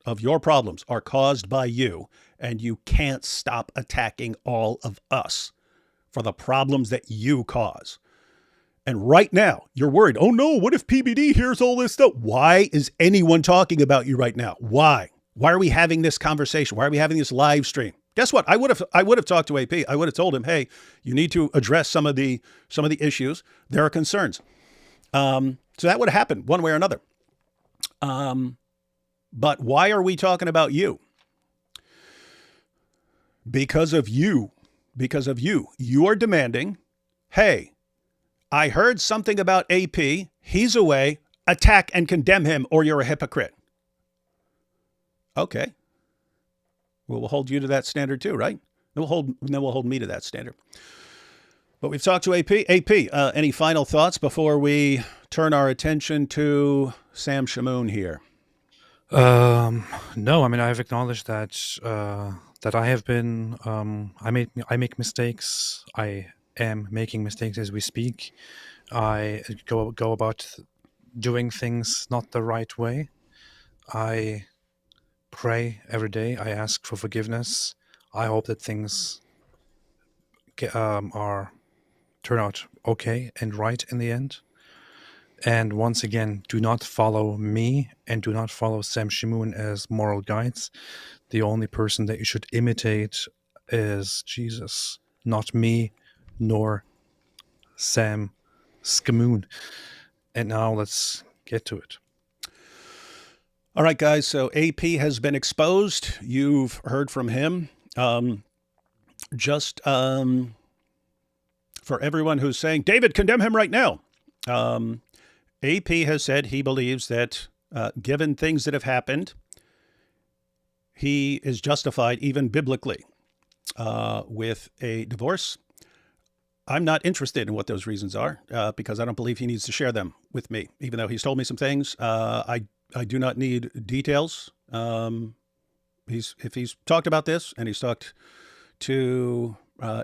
of your problems are caused by you, and you can't stop attacking all of us for the problems that you cause. And right now, you're worried, oh no, what if PBD hears all this stuff? Why is anyone talking about you right now? Why? Why are we having this conversation? Why are we having this live stream? Guess what? I would have talked to AP. I would have told him, hey, you need to address some of the issues. There are concerns. So that would have happened one way or another. But why are we talking about you? Because of you. You are demanding, hey, I heard something about AP. He's away. Attack and condemn him, or you're a hypocrite. Okay. Well, we'll hold you to that standard too, right? Then we'll hold me to that standard. But we've talked to AP. AP, any final thoughts before we turn our attention to Sam Shamoun here? No, I mean, I've acknowledged that that I have been I make mistakes. I am making mistakes as we speak. I go about doing things not the right way. I pray every day. I ask for forgiveness. I hope that things are turn out okay and right in the end. And once again, do not follow me and do not follow Sam Shamoun as moral guides. The only person that you should imitate is Jesus, not me, nor Sam Skamoon. And now let's get to it. All right, guys. So AP has been exposed. You've heard from him. Just for everyone who's saying, David, condemn him right now. AP has said he believes that given things that have happened, he is justified, even biblically, with a divorce. I'm not interested in what those reasons are because I don't believe he needs to share them with me, even though he's told me some things. I do not need details. If he's talked about this and he's talked to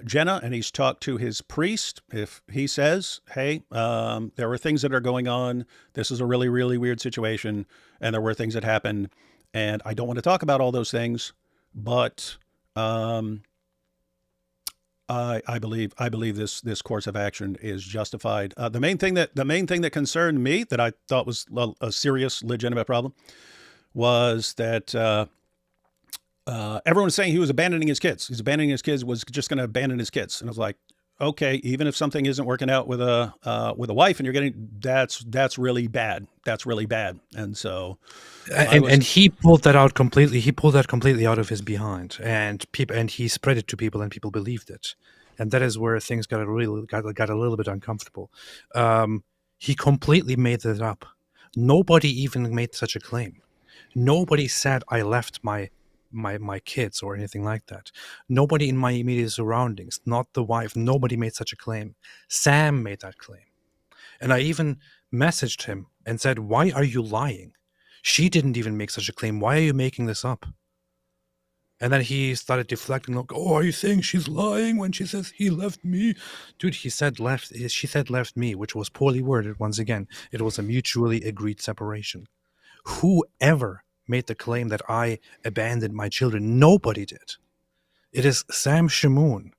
Jenna and he's talked to his priest, if he says, hey, there were things that are going on, this is a really, really weird situation, and there were things that happened, and I don't want to talk about all those things, but I believe this course of action is justified. The main thing that concerned me, that I thought was a serious, legitimate problem, was that everyone was saying he was abandoning his kids. He's abandoning his kids. Was just going to abandon his kids. And I was like, okay, even if something isn't working out with a wife, and you're getting that's really bad. That's really bad. And so, and he pulled that out completely. He pulled that completely out of his behind, and he spread it to people, and people believed it. And that is where things got a little bit uncomfortable. He completely made that up. Nobody even made such a claim. Nobody said I left my kids or anything like that. Nobody in my immediate surroundings, not the wife, nobody made such a claim. Sam made that claim. And I even messaged him and said, why are you lying? She didn't even make such a claim. Why are you making this up? And then he started deflecting, like, oh, are you saying she's lying when she says he left me? Dude, she said left me, which was poorly worded once again. It was a mutually agreed separation. Whoever made the claim that I abandoned my children? Nobody did. It is Sam Shamoun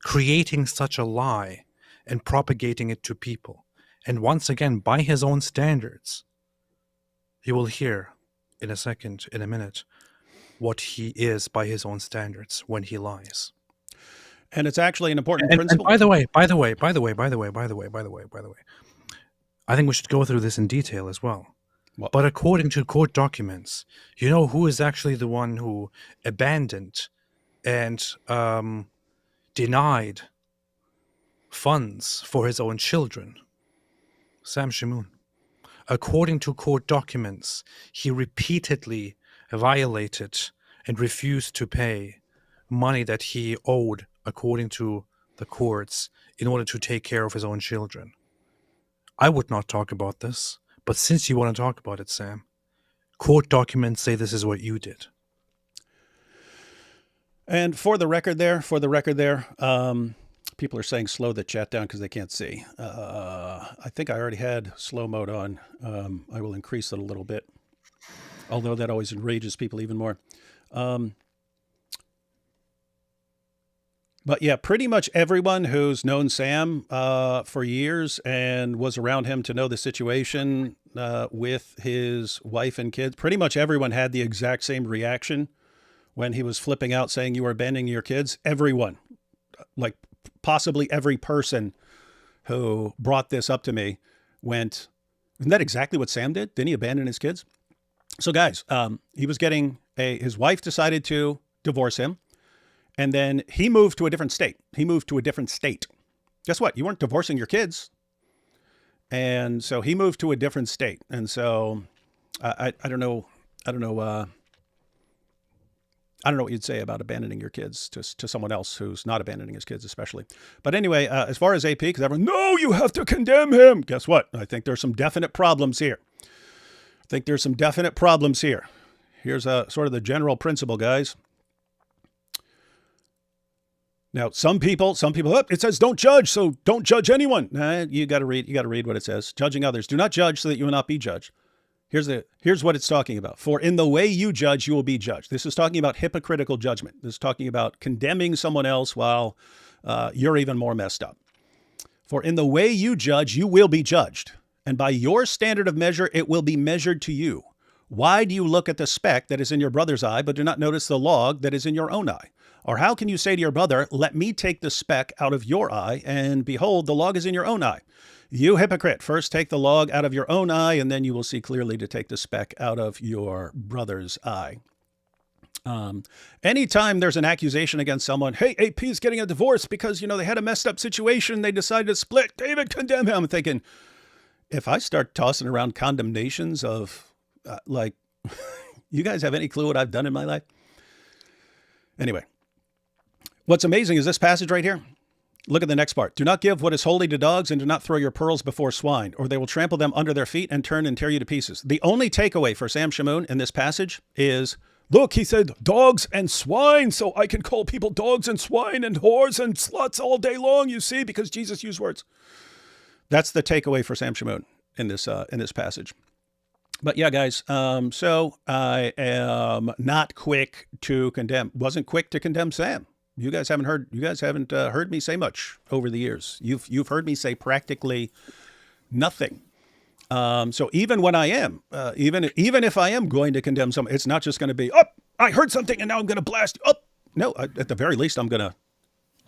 creating such a lie and propagating it to people. And once again, by his own standards, you will hear in a minute, what he is by his own standards when he lies. And it's actually an important principle. And by the way, I think we should go through this in detail as well. What? But according to court documents, you know who is actually the one who abandoned and denied funds for his own children? Sam Shamoun. According to court documents, he repeatedly violated and refused to pay money that he owed according to the courts in order to take care of his own children. I would not talk about this, but since you want to talk about it, Sam, court documents say this is what you did. And for the record there, people are saying slow the chat down because they can't see. I think I already had slow mode on. I will increase it a little bit, although that always enrages people even more. But yeah, pretty much everyone who's known Sam for years and was around him to know the situation with his wife and kids, pretty much everyone had the exact same reaction when he was flipping out saying you were abandoning your kids. Everyone, like possibly every person who brought this up to me went, isn't that exactly what Sam did? Didn't he abandon his kids? So guys, he was getting his wife decided to divorce him. And then he moved to a different state. Guess what? You weren't divorcing your kids. And so he moved to a different state. And so I don't know. I don't know. I don't know what you'd say about abandoning your kids to someone else who's not abandoning his kids, especially. But anyway, as far as AP, because everyone, no, you have to condemn him. Guess what? I think there's some definite problems here. Here's sort of the general principle, guys. Now, some people, it says don't judge, so don't judge anyone. Nah, you got to read what it says. Judging others. Do not judge so that you will not be judged. Here's what it's talking about. For in the way you judge, you will be judged. This is talking about hypocritical judgment. This is talking about condemning someone else while you're even more messed up. For in the way you judge, you will be judged. And by your standard of measure, it will be measured to you. Why do you look at the speck that is in your brother's eye, but do not notice the log that is in your own eye? Or how can you say to your brother, let me take the speck out of your eye, and behold, the log is in your own eye? You hypocrite, first take the log out of your own eye, and then you will see clearly to take the speck out of your brother's eye. Anytime there's an accusation against someone, hey, AP is getting a divorce because, they had a messed up situation, they decided to split, David, condemn him. I'm thinking, if I start tossing around condemnations of, you guys have any clue what I've done in my life? Anyway, what's amazing is this passage right here. Look at the next part. Do not give what is holy to dogs, and do not throw your pearls before swine, or they will trample them under their feet and turn and tear you to pieces. The only takeaway for Sam Shamoun in this passage is, look, he said dogs and swine, so I can call people dogs and swine and whores and sluts all day long, you see, because Jesus used words. That's the takeaway for Sam Shamoun in this passage. But yeah, guys, so I am not quick to condemn. Wasn't quick to condemn Sam. You guys haven't heard me say much over the years. You've heard me say practically nothing. So even when I am, even if I am going to condemn someone, it's not just going to be, I heard something and now I'm going to blast. No, at the very least, I'm going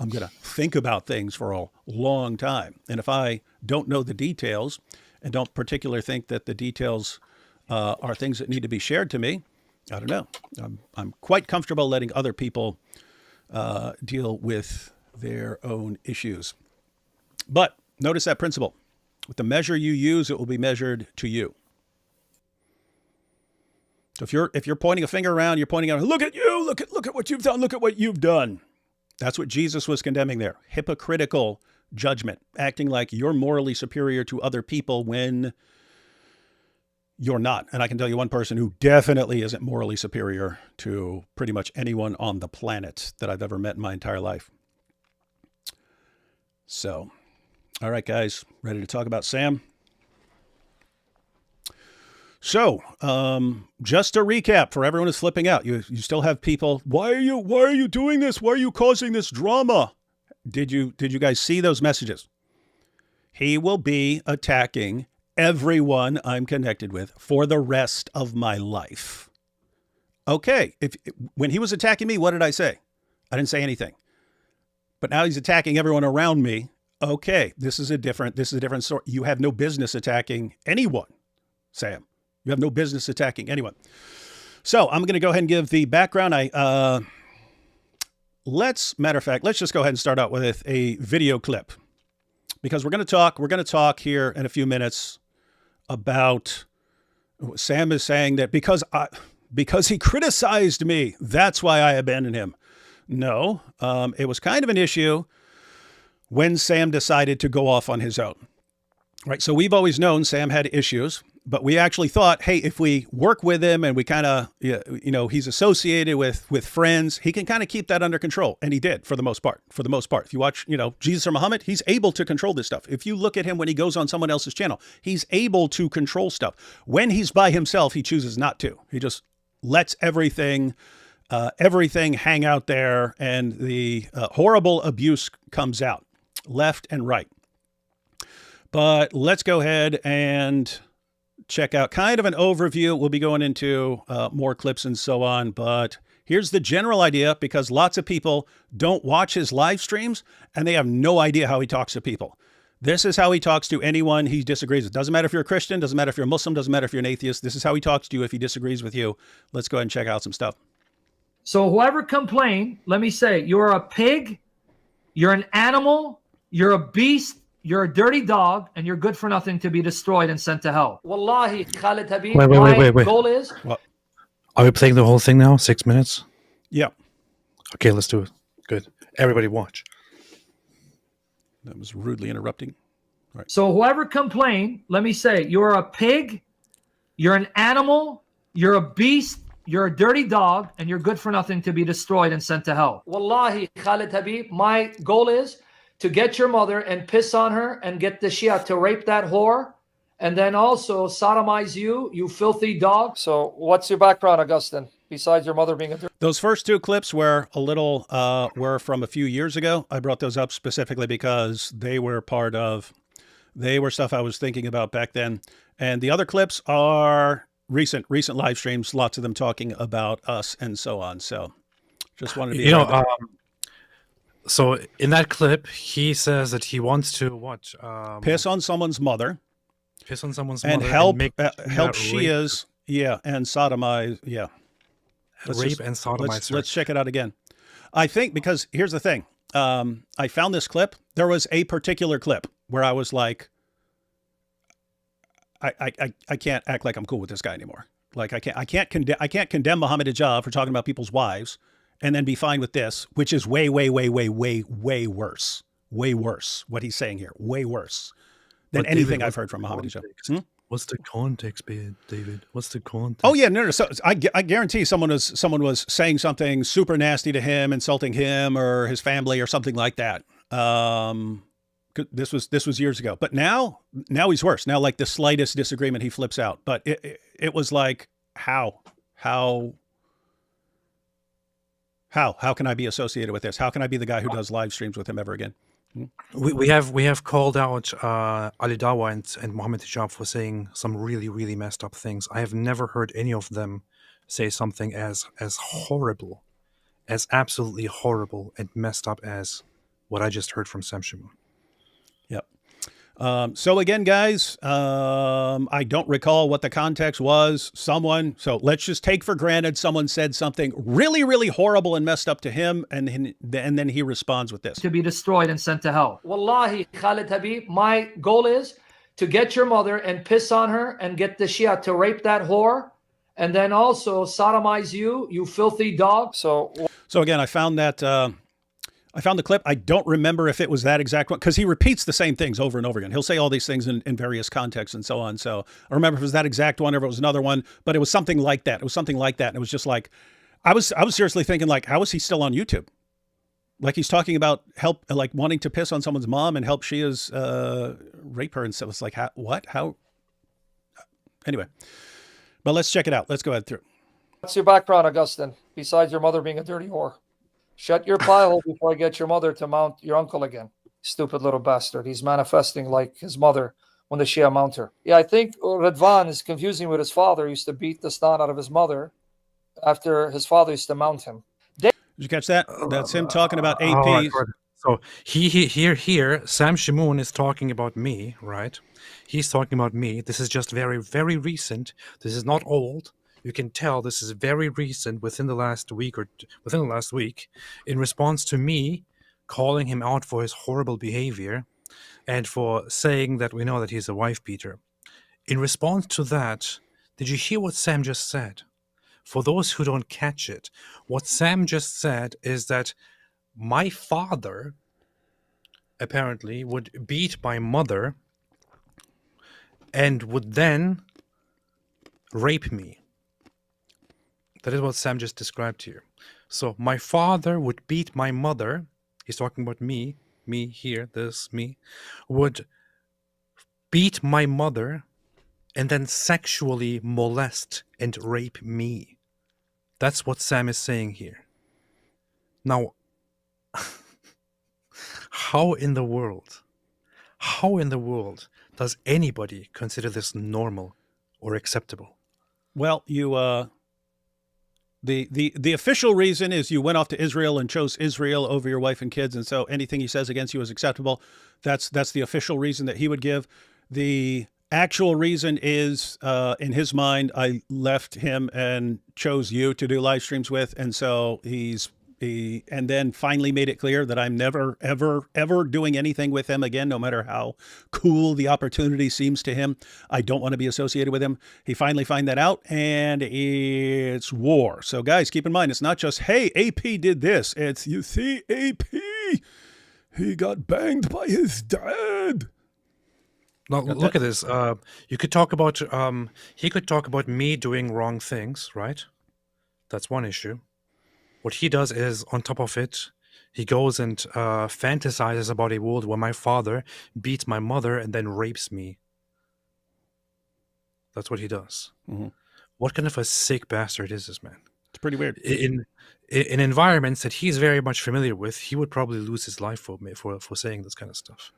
to think about things for a long time. And if I don't know the details and don't particularly think that the details are things that need to be shared to me, I don't know. I'm quite comfortable letting other people deal with their own issues. But notice that principle. With the measure you use, it will be measured to you. So if you're pointing a finger around, you're pointing out, look at you, look at what you've done, look at what you've done. That's what Jesus was condemning there. Hypocritical judgment, acting like you're morally superior to other people when you're not. And I can tell you one person who definitely isn't morally superior to pretty much anyone on the planet that I've ever met in my entire life. So, all right, guys, ready to talk about Sam? So, just to recap for everyone who's flipping out, you still have people, why are you doing this? Why are you causing this drama? Did you guys see those messages? He will be attacking everyone I'm connected with for the rest of my life. Okay, when he was attacking me, what did I say? I didn't say anything. But now he's attacking everyone around me. Okay, this is a different story. You have no business attacking anyone, Sam. You have no business attacking anyone. So I'm going to go ahead and give the background. Let's just go ahead and start out with a video clip, because we're going to talk here in a few minutes about Sam is saying that because he criticized me, that's why I abandoned him. No, it was kind of an issue when Sam decided to go off on his own. Right. So we've always known Sam had issues, but we actually thought, hey, if we work with him and we kind of, he's associated with friends, he can kind of keep that under control. And he did for the most part. If you watch, Jesus or Muhammad, he's able to control this stuff. If you look at him when he goes on someone else's channel, he's able to control stuff. When he's by himself, he chooses not to. He just lets everything hang out there, and the horrible abuse comes out left and right. But let's go ahead and check out kind of an overview. We'll be going into more clips and so on, but here's the general idea, because lots of people don't watch his live streams and they have no idea how he talks to people. This is how he talks to anyone he disagrees with. Doesn't matter if you're a Christian, doesn't matter if you're a Muslim, doesn't matter if you're an atheist. This is how he talks to you if he disagrees with you. Let's go ahead and check out some stuff. So whoever complained, let me say, you're a pig, you're an animal, you're a beast, you're a dirty dog, and you're good for nothing to be destroyed and sent to hell. Wallahi, Khalid Habib, Wait. goal is... Well, Are we playing the whole thing now? 6 minutes? yeah, Okay, let's do it. Good. Everybody watch. that was rudely interrupting. So whoever complained, let me say, you're a pig, you're an animal, you're a beast, you're a dirty dog, and you're good for nothing to be destroyed and sent to hell. Wallahi, Khalid Habib, my goal is to get your mother and piss on her and get the Shia to rape that whore and then also sodomize you, you filthy dog. So what's your background, Augustine, besides your mother being a dirty... Those first two clips were a little, were from a few years ago. I brought those up specifically because they were stuff I was thinking about back then. And the other clips are recent live streams, lots of them talking about us and so on. So just wanted to be, so in that clip, he says that he wants to what? piss on someone's mother Piss on someone's and mother help, and help Shias. Yeah. And sodomize. Yeah. Rape and sodomize her. Let's check it out again. I think because here's the thing. I found this clip. There was a particular clip where I was like, I can't act like I'm cool with this guy anymore. Like I can't condemn Mohammed Hijab for talking about people's wives and then be fine with this, which is way worse. Way worse. What he's saying here, way worse than But anything David, I've heard from Mohammed Hijab. What's the context, David? What's the context? Oh yeah, no. So I guarantee someone was saying something super nasty to him, insulting him or his family or something like that. This was years ago, but now he's worse. Now, like the slightest disagreement, he flips out. But it was like, how can I be associated with this? How can I be the guy who does live streams with him ever again? We have called out Ali Dawa and Mohammed Hijab for saying some really messed up things. I have never heard any of them say something as horrible, as absolutely horrible and messed up as what I just heard from Sam Shamoun. Yep. So again, guys, I don't recall what the context was. So let's just take for granted someone said something really horrible and messed up to him, and then he responds with this. To be destroyed and sent to hell. Wallahi, Khalid Habib, my goal is to get your mother and piss on her and get the Shia to rape that whore and then also sodomize you, you filthy dog. So again, I found the clip. I don't remember if it was that exact one because he repeats the same things over and over again. He'll say all these things in various contexts and so on. So I remember if it was that exact one or if it was another one, but it was something like that. And it was just like, I was seriously thinking like, how is he still on YouTube? Like he's talking about help, like wanting to piss on someone's mom and help Shia's rape her. And so it's like, how? Anyway, but let's check it out. Let's go ahead through. what's your background, Augustine, besides your mother being a dirty whore? Shut your pie hole before I get your mother to mount your uncle again. Stupid little bastard. He's manifesting like his mother when the Shia mount her. Yeah, I think Radvan is confusing with his father. He used to beat the snot out of his mother after his father used to mount him. Did you catch that? That's him talking about APs. So here, Sam Shamoun is talking about me, right? He's talking about me. This is just very recent. This is not old. You can tell this is very recent, within the last week in response to me calling him out for his horrible behavior and for saying that we know that he's a wife beater. In response to that, did you hear what Sam just said? For those who don't catch it, what Sam just said is that my father apparently would beat my mother and would then rape me. That is what Sam just described here. So my father would beat my mother. He's talking about me here, me, would beat my mother and then sexually molest and rape me. That's what Sam is saying here. Now, how in the world does anybody consider this normal or acceptable? Well, you the official reason is you went off to Israel and chose Israel over your wife and kids, and so anything he says against you is acceptable. That's the official reason that he would give. The actual reason is, in his mind, I left him and chose you to do live streams with, and so he's and then finally made it clear that I'm never, ever, ever doing anything with him again, no matter how cool the opportunity seems to him. I don't want to be associated with him. He finally found that out, and it's war. So guys, keep in mind, it's not just, hey, AP did this. It's, you see, AP, he got banged by his dad. Now, look at this. You could talk about, he could talk about me doing wrong things, right? That's one issue. What he does is, on top of it, he goes and fantasizes about a world where my father beats my mother and then rapes me. That's what he does. Mm-hmm. What kind of a sick bastard is this man? It's pretty weird. In environments that he's very much familiar with, he would probably lose his life for saying this kind of stuff.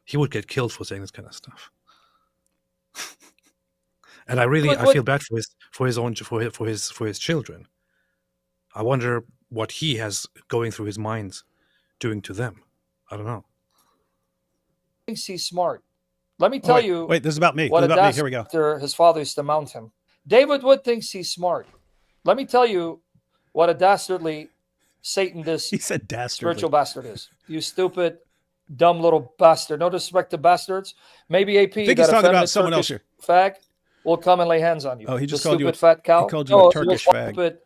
He would get killed for saying this kind of stuff. And I feel bad for his children. I wonder what he has going through his mind doing to them. I don't know. Thinks he's smart. Let me tell you. Wait, this is about me. What This is about me. Here we go. After his father used to mount him. David Wood thinks he's smart. Let me tell you what a dastardly Satan this He said dastardly. spiritual bastard is. You stupid, dumb little bastard. No disrespect to bastards. Maybe AP, I think he's that talking about effeminate someone else Turkish here. fag, will come and lay hands on you. Oh, he just The called you stupid fat cow. he called you a Turkish fag. Stupid,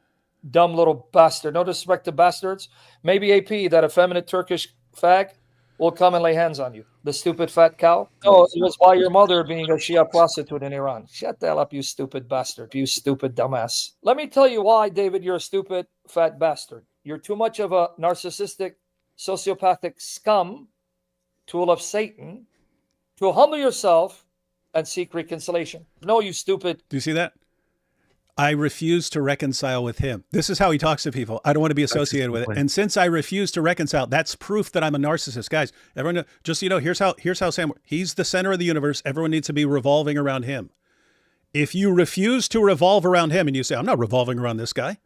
dumb little bastard. No disrespect to bastards. Maybe AP, that effeminate Turkish fag, will come and lay hands on you. The stupid fat cow. No, it was by your mother being a Shia prostitute in Iran. Shut the hell up, you stupid bastard. You stupid dumbass. Let me tell you why, David, you're a stupid fat bastard. You're too much of a narcissistic, sociopathic scum, tool of Satan, to humble yourself and seek reconciliation. No, you stupid. Do you see that? I refuse to reconcile with him. This is how he talks to people. I don't want to be associated with it. And since I refuse to reconcile, that's proof that I'm a narcissist. Guys, everyone, just so you know, here's how Sam, he's the center of the universe. Everyone needs to be revolving around him. If you refuse to revolve around him and you say, I'm not revolving around this guy,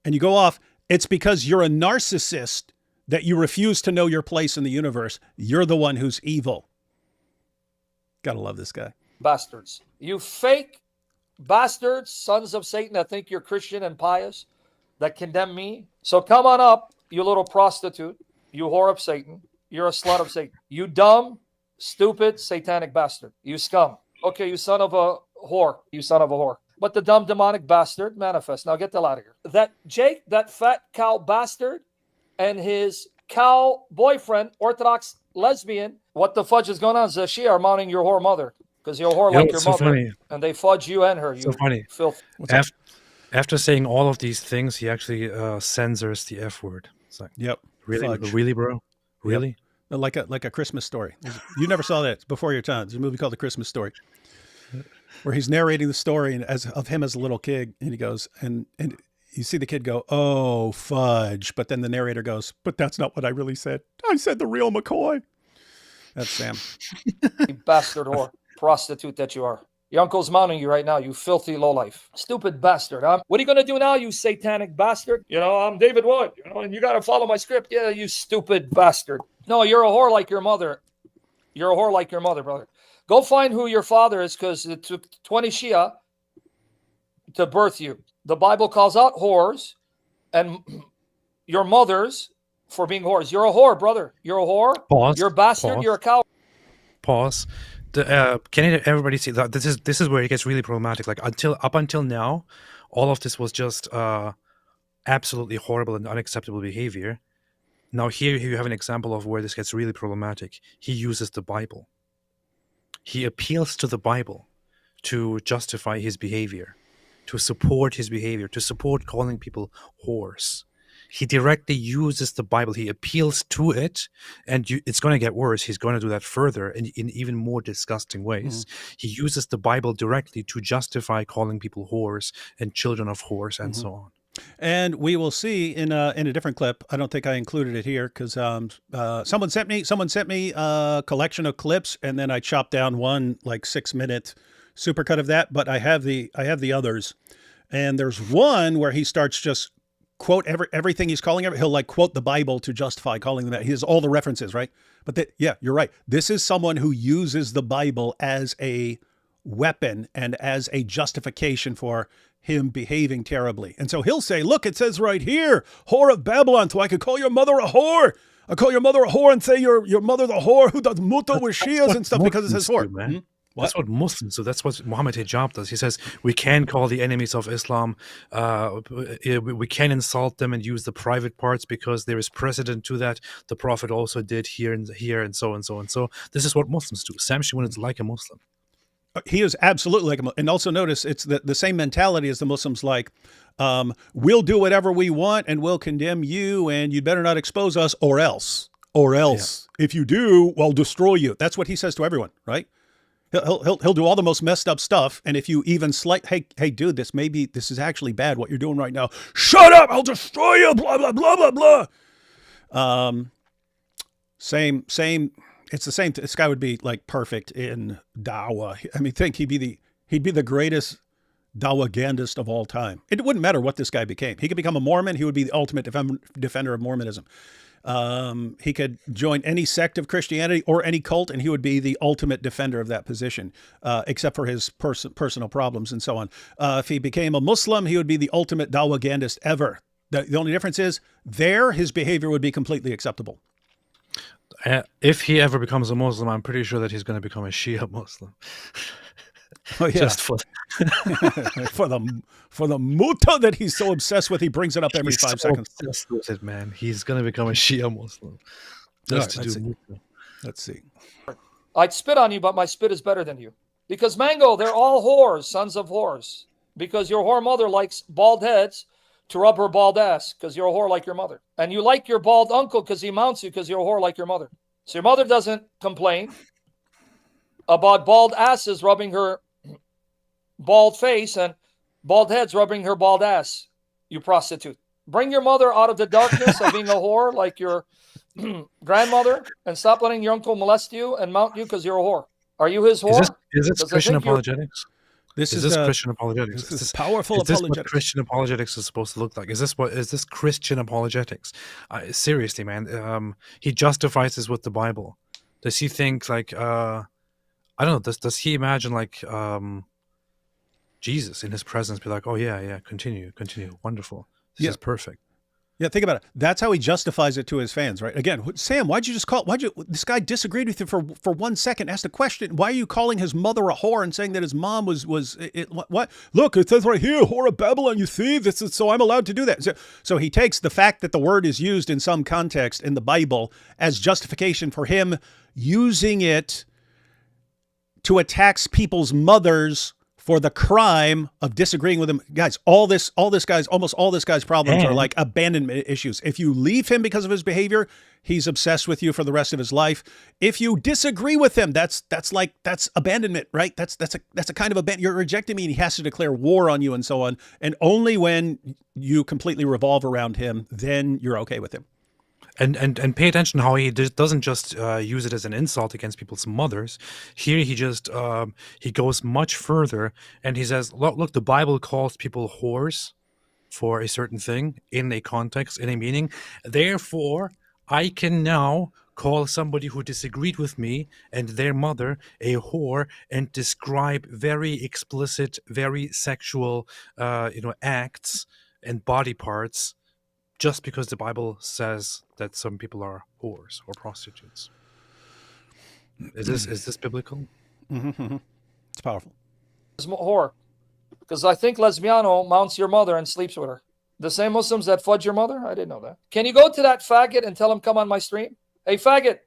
and you go off, it's because you're a narcissist that you refuse to know your place in the universe. You're the one who's evil. Gotta love this guy. Bastards. You fake bastards, sons of Satan that think you're Christian and pious, that condemn me. So come on up, you little prostitute, you whore of Satan. You're a slut of Satan. You dumb, stupid, satanic bastard. You scum. Okay, you son of a whore. You son of a whore. But the dumb, demonic bastard manifest. Now get the hell out of here. That Jake, that fat cow bastard, and his cow boyfriend, Orthodox lesbian, what the fudge is going on? She are mounting your whore mother. Because you're a whore like your so mother. funny. And they fudge you and her. So funny. Filth. After saying all of these things, he actually censors the F word. It's like, Yep. really, Fudge. really, bro, really? Yep. Like a Christmas Story. You never saw that. It's before your time. There's a movie called The Christmas Story, where he's narrating the story of him as a little kid, and he goes, and you see the kid go, "Oh, fudge!" But then the narrator goes, "But that's not what I really said. I said the real McCoy." That's Sam. You bastard whore. Prostitute that you are. Your uncle's mounting you right now, you filthy lowlife. Stupid bastard, huh? What are you going to do now, you satanic bastard? You know, I'm David Wood, and you got to follow my script. Yeah, you stupid bastard. No, you're a whore like your mother. You're a whore like your mother, brother. Go find who your father is, because it took 20 Shia to birth you. The Bible calls out whores and your mothers for being whores. You're a whore, brother. You're a whore. Pause. You're a bastard. Pause. You're a cow. Pause. Can everybody see that this is where it gets really problematic? Like up until now, all of this was just absolutely horrible and unacceptable behavior. Now here you have an example of where this gets really problematic. He uses the Bible. He appeals to the Bible to justify his behavior, to support his behavior, to support calling people whores. He directly uses the Bible. He appeals to it, and it's going to get worse. He's going to do that further in even more disgusting ways. He uses the Bible directly to justify calling people whores and children of whores and so on. And we will see in a different clip. I don't think I included it here because someone sent me a collection of clips, and then I chopped down one like 6-minute supercut of that. But I have the others, and there's one where he starts just quote everything he's calling it. He'll like quote the Bible to justify calling them that. He has all the references, right? But yeah, you're right. This is someone who uses the Bible as a weapon and as a justification for him behaving terribly. And so he'll say, look, it says right here, whore of Babylon, so I could call your mother a whore. I call your mother a whore and say your mother the whore who does muta with Shias and stuff because it says whore. Man. That's what Muslims do. That's what Muhammad Hijab does. He says we can call the enemies of Islam, we can insult them and use the private parts because there is precedent to that. The Prophet also did here and and so and so and so. This is what Muslims do. Sam Shamoun is like a Muslim. He is absolutely like a Muslim. And also notice it's the same mentality as the Muslims, like, we'll do whatever we want and we'll condemn you and you'd better not expose us or else. If you do, we'll destroy you. That's what he says to everyone, right? He'll do all the most messed up stuff, and if you even hey dude, this is actually bad what you're doing right now. Shut up! I'll destroy you. Blah blah blah blah blah. Same. It's the same. This guy would be like perfect in dawah. I mean, he'd be the greatest dawah-gandist of all time. It wouldn't matter what this guy became. He could become a Mormon. He would be the ultimate defender of Mormonism. He could join any sect of Christianity or any cult, and he would be the ultimate defender of that position, except for his personal problems and so on. If he became a Muslim, he would be the ultimate dawah-gandist ever. The only difference is his behavior would be completely acceptable. If he ever becomes a Muslim, I'm pretty sure that he's going to become a Shia Muslim. Oh, yeah. Just for for the muta that he's so obsessed with, he brings it up every 5 seconds. Obsessed with it, man. He's going to become a Shia Muslim. Just to do muta. Let's see. I'd spit on you, but my spit is better than you. Because Mango, they're all whores, sons of whores. Because your whore mother likes bald heads to rub her bald ass, because you're a whore like your mother. And you like your bald uncle because he mounts you because you're a whore like your mother. So your mother doesn't complain about bald asses rubbing her bald face and bald heads rubbing her bald ass, you prostitute. Bring your mother out of the darkness of being a whore like your grandmother and stop letting your uncle molest you and mount you because you're a whore. Are you his whore? Is this Christian apologetics? This is Christian apologetics. This is powerful apologetics. Is this what Christian apologetics is supposed to look like? Is this Christian apologetics? Seriously, man. He justifies this with the Bible. Does he think like I don't know, does he imagine like Jesus in his presence be like, oh yeah, continue, wonderful. This is perfect. Yeah, think about it. That's how he justifies it to his fans, right? Again, Sam, this guy disagreed with you for 1 second, asked a question. Why are you calling his mother a whore and saying that his mom was what? Look, it says right here, whore of Babylon, you see? So I'm allowed to do that. So he takes the fact that the word is used in some context in the Bible as justification for him using it to attack people's mothers for the crime of disagreeing with him. Guys, almost all this guy's problems are like abandonment issues. If you leave him because of his behavior, he's obsessed with you for the rest of his life. If you disagree with him, that's abandonment, right? That's a kind of abandonment. You're rejecting me and he has to declare war on you and so on. And only when you completely revolve around him, then you're okay with him. And pay attention how he doesn't just use it as an insult against people's mothers. Here he just he goes much further and he says, look, the Bible calls people whores for a certain thing in a context, in a meaning. Therefore, I can now call somebody who disagreed with me and their mother a whore and describe very explicit, very sexual acts and body parts, just because the Bible says that some people are whores or prostitutes. Is this biblical? Mm-hmm. It's powerful. Whore, because I think lesbiano mounts your mother and sleeps with her. The same Muslims that fudge your mother? I didn't know that. Can you go to that faggot and tell him come on my stream? Hey, faggot,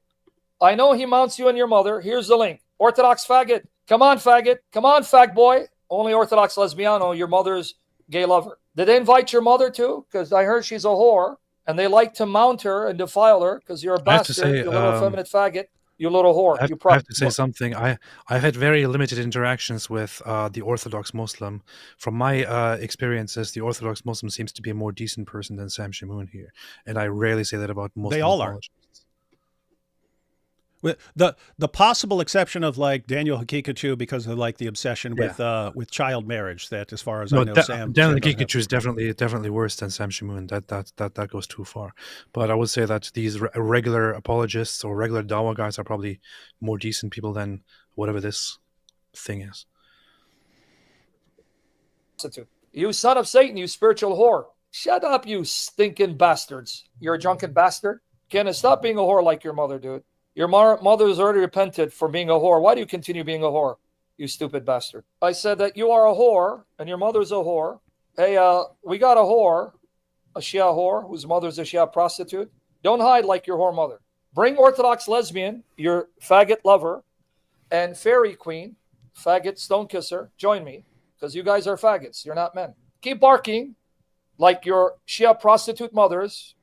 I know he mounts you and your mother. Here's the link. Orthodox faggot. Come on, faggot. Come on, fag boy. Only Orthodox lesbiano, your mother's gay lover. Did they invite your mother too? Because I heard she's a whore, and they like to mount her and defile her because you're a bastard, you little effeminate faggot, you little whore. I have to say something. I've had very limited interactions with the Orthodox Muslim. From my experiences, the Orthodox Muslim seems to be a more decent person than Sam Shamoun here, and I rarely say that about Muslim. They all are. The possible exception of like Daniel Hakikachu because of like the obsession with child marriage, that as far as I know, Daniel Hakikachu is definitely worse than Sam Shamoun. That goes too far. But I would say that these regular apologists or regular Dawa guys are probably more decent people than whatever this thing is. You son of Satan, you spiritual whore. Shut up, you stinking bastards. You're a drunken bastard. Kenneth, stop being a whore like your mother, dude. Your mother has already repented for being a whore. Why do you continue being a whore, you stupid bastard? I said that you are a whore and your mother's a whore. Hey, we got a whore, a Shia whore, whose mother's a Shia prostitute. Don't hide like your whore mother. Bring Orthodox lesbian, your faggot lover, and fairy queen, faggot stone kisser, join me, because you guys are faggots. You're not men. Keep barking like your Shia prostitute mothers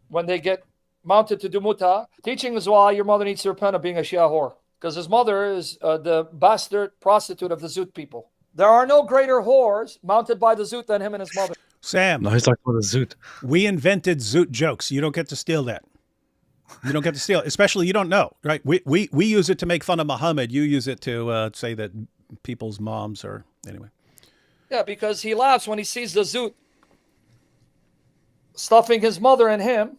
when they get mounted to do muta. Teaching is why your mother needs to repent of being a Shia whore, because his mother is the bastard prostitute of the Zoot people. There are no greater whores mounted by the Zoot than him and his mother. Sam, No, he's talking about the Zoot. we invented Zoot jokes. You don't get to steal that. You don't get to steal it. Especially you don't know, right? We use it to make fun of Muhammad. You use it to say that people's moms are, anyway. Yeah, because he laughs when he sees the Zoot stuffing his mother and him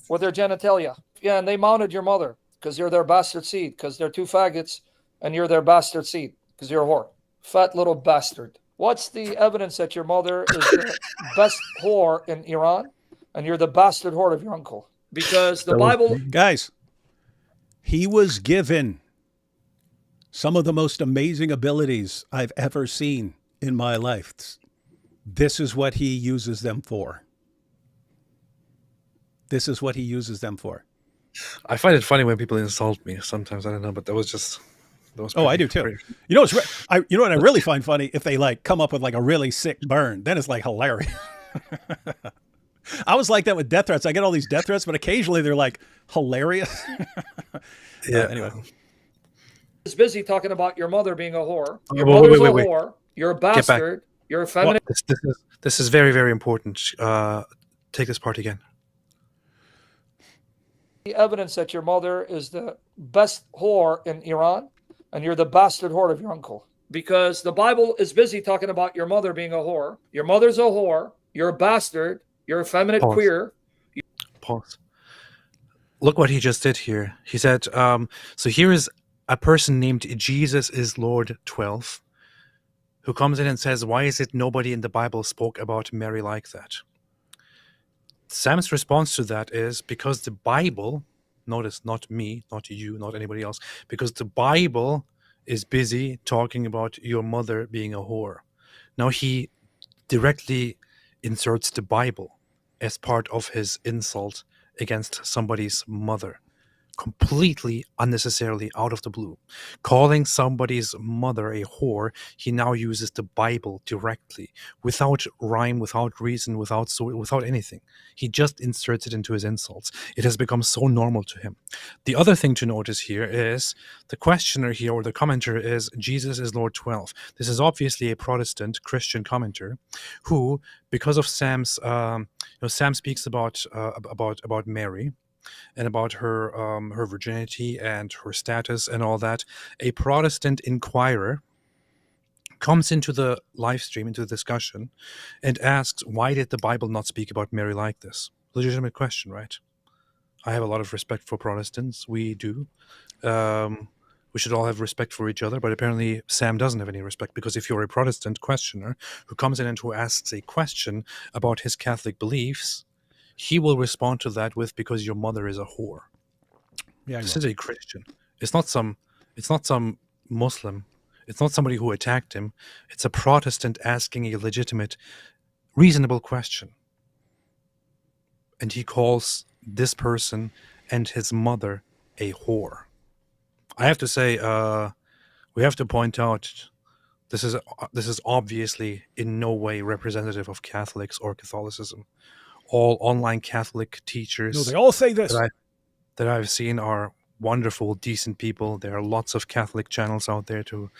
with their genitalia. Yeah, and they mounted your mother because you're their bastard seed, because they're two faggots and you're their bastard seed because you're a whore. Fat little bastard. What's the evidence that your mother is the best whore in Iran and you're the bastard whore of your uncle? Because the Bible... Guys, he was given some of the most amazing abilities I've ever seen in my life. This is what he uses them for. This is what he uses them for. I find it funny when people insult me sometimes. I don't know, but that was just... That was Oh, I do pretty- too. pretty- You know, you know what I really find funny? If they like come up with like a really sick burn, then it's like hilarious. I was like that with death threats. I get all these death threats, but occasionally they're like hilarious. Yeah. Anyway. is busy talking about your mother being a whore. Your Wait, mother's wait, a wait. whore. You're a back. bastard. You're a feminine. This is very, very important. Take this part again. The evidence that your mother is the best whore in Iran and you're the bastard whore of your uncle. Because the Bible is busy talking about your mother being a whore. Your mother's a whore. You're a bastard. You're effeminate Pause. queer. Pause. Look what he just did here. He said, so here is a person named Jesus is Lord 12 who comes in and says, why is it nobody in the Bible spoke about Mary like that? Sam's response to that is because the Bible, notice not me, not you, not anybody else, because the Bible is busy talking about your mother being a whore. Now he directly inserts the Bible as part of his insult against somebody's mother, completely unnecessarily out of the blue. Calling somebody's mother a whore, he now uses the Bible directly, without rhyme, without reason, without anything. He just inserts it into his insults. It has become so normal to him. The other thing to notice here is the questioner here, or the commenter, is Jesus is Lord 12. This is obviously a Protestant Christian commenter who, because of Sam's, Sam speaks about Mary and about her her virginity and her status and all that. A Protestant inquirer comes into the live stream, into the discussion, and asks, why did the Bible not speak about Mary like this? Legitimate question, right? I have a lot of respect for Protestants. We do. We should all have respect for each other, but apparently Sam doesn't have any respect, because if you're a Protestant questioner who comes in and who asks a question about his Catholic beliefs, he will respond to that with, because your mother is a whore. Yeah, This is a Christian. It's not some Muslim. It's not somebody who attacked him. It's a Protestant asking a legitimate, reasonable question. And he calls this person and his mother a whore. I have to say, we have to point out, this is obviously in no way representative of Catholics or Catholicism. All online Catholic teachers no, they all say this. that I've seen are wonderful, decent people. There are lots of Catholic channels out there to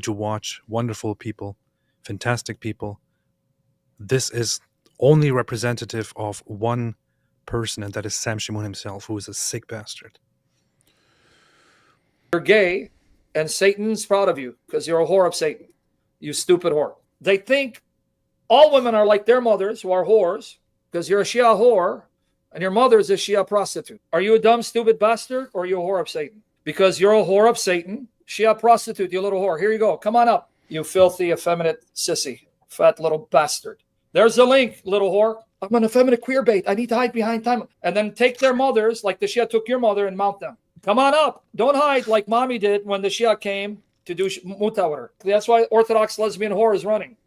watch. Wonderful people, fantastic people. This is only representative of one person, and that is Sam Shamoun himself, who is a sick bastard. You're gay, and Satan's proud of you because you're a whore of Satan. You stupid whore. They think all women are like their mothers, who are whores, because you're a Shia whore and your mother's a Shia prostitute. Are you a dumb, stupid bastard, or are you a whore of Satan? Because you're a whore of Satan, Shia prostitute, you little whore. Here you go. Come on up, you filthy, effeminate sissy. fat little bastard. There's the link, little whore. I'm an effeminate queer bait. I need to hide behind time. And then take their mothers, like the Shia took your mother, and mount them. Come on up. Don't hide like mommy did when the Shia came to do muta with her. That's why Orthodox lesbian whore is running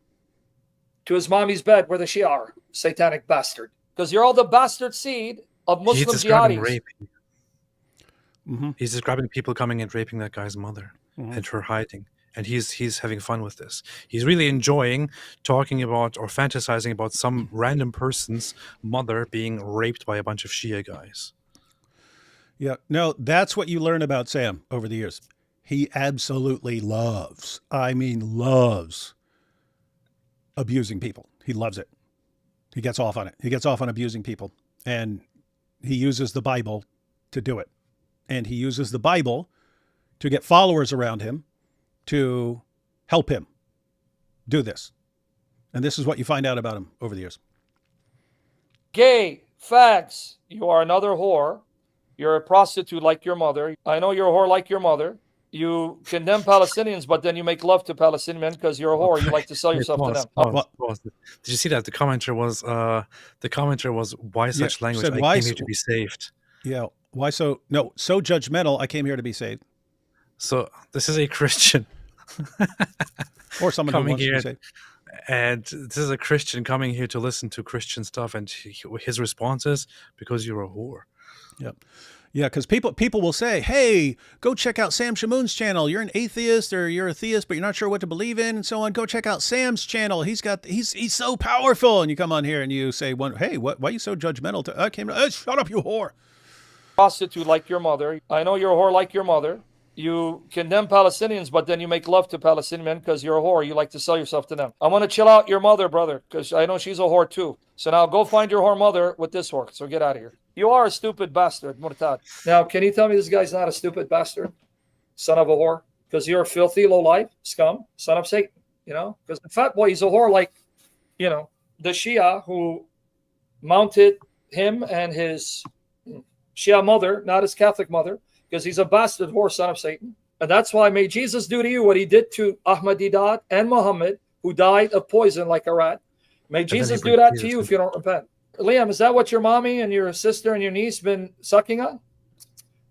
to his mommy's bed where the Shia are. Satanic bastard. Because you're all the bastard seed of Muslim jihadis. Raping. He's describing people coming and raping that guy's mother and her hiding. And he's having fun with this. He's really enjoying talking about or fantasizing about some random person's mother being raped by a bunch of Shia guys. Yeah, no, that's what you learn about Sam over the years. He absolutely loves abusing people. He loves it. He gets off on it. He gets off on abusing people. And he uses the Bible to do it. And he uses the Bible to get followers around him to help him do this. And this is what you find out about him over the years. Gay, fags, you are another whore. You're a prostitute like your mother. I know you're a whore like your mother. You condemn Palestinians, but then you make love to Palestinian men because you're a whore. You like to sell yourself to them. Did you see that? The commenter was, why such language? Said, I came here to be saved. Yeah. Why so judgmental? I came here to be saved. So this is a Christian. Or someone who wants to be saved. And this is a Christian coming here to listen to Christian stuff. And his response is, because you're a whore. Yep. Yeah, because people will say, hey, go check out Sam Shamoun's channel. You're an atheist or you're a theist, but you're not sure what to believe in and so on. Go check out Sam's channel. He's so powerful. And you come on here and you say, hey, why are you so judgmental? Shut up, you whore. Prostitute like your mother. I know you're a whore like your mother. You condemn Palestinians, but then you make love to Palestinian men because you're a whore. You like to sell yourself to them. I want to chill out your mother, brother, because I know she's a whore too. So now go find your whore mother with this whore. So get out of here. You are a stupid bastard, Murtad. Now, can you tell me this guy's not a stupid bastard? Son of a whore? Because you're a filthy, low-life scum, son of Satan, Because the fat boy, he's a whore like, the Shia who mounted him and his Shia mother, not his Catholic mother, because he's a bastard whore, son of Satan. And that's why may Jesus do to you what he did to Ahmadinejad and Muhammad, who died of poison like a rat. May Jesus do that to you if you don't repent. Liam, is that what your mommy and your sister and your niece been sucking on?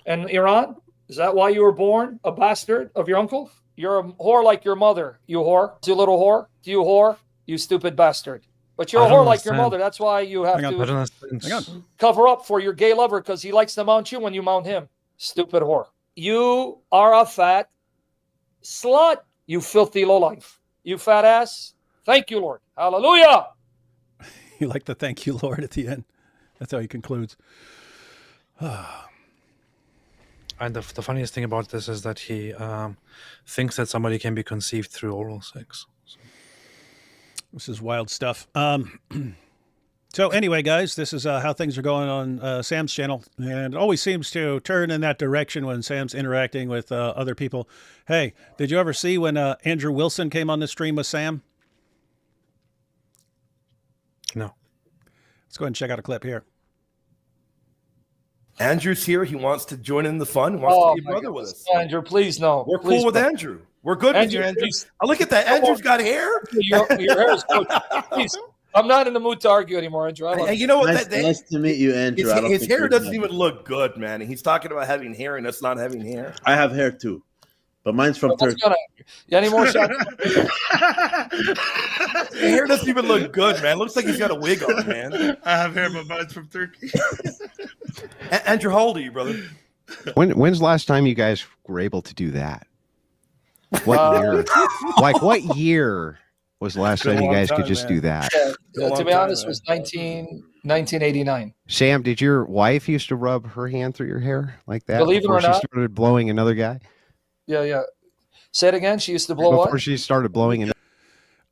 And Iran? Is that why you were born a bastard of your uncle? You're a whore like your mother, you whore. You little whore. You whore. You stupid bastard. But you're a whore like your mother. That's why you have to cover up for your gay lover because he likes to mount you when you mount him. Stupid whore. You are a fat slut, you filthy lowlife. You fat ass. Thank you, Lord. Hallelujah. You like the thank you, Lord, at the end. That's how he concludes. And the funniest thing about this is that he thinks that somebody can be conceived through oral sex. So. This is wild stuff. So anyway, guys, this is how things are going on Sam's channel. And it always seems to turn in that direction when Sam's interacting with other people. Hey, did you ever see when Andrew Wilson came on the stream with Sam? No. Let's go ahead and check out a clip here. Andrew's here. He wants to join in the fun. Wants to be a brother with us. Andrew, please, no. We're cool with Andrew. We're good with you, Andrew. Oh, look at that. Andrew's got hair. Your hair is good. Please. I'm not in the mood to argue anymore, Andrew. Hey, you know what? Nice to meet you, Andrew. His hair doesn't even look good, man. He's talking about having hair and us not having hair. I have hair too, but mine's from Turkey. Any more shots? His hair doesn't even look good, man. Looks like he's got a wig on, man. I have hair, but mine's from Turkey. Andrew, how old are you, brother? When's the last time you guys were able to do that? What year? Like what year was the last time you guys could just do that? Yeah, to be honest, it was 1989. Sam, did your wife used to rub her hand through your hair like that? Believe it or not. Before she started blowing another guy? Yeah. Say it again. She used to blow Before she started blowing another.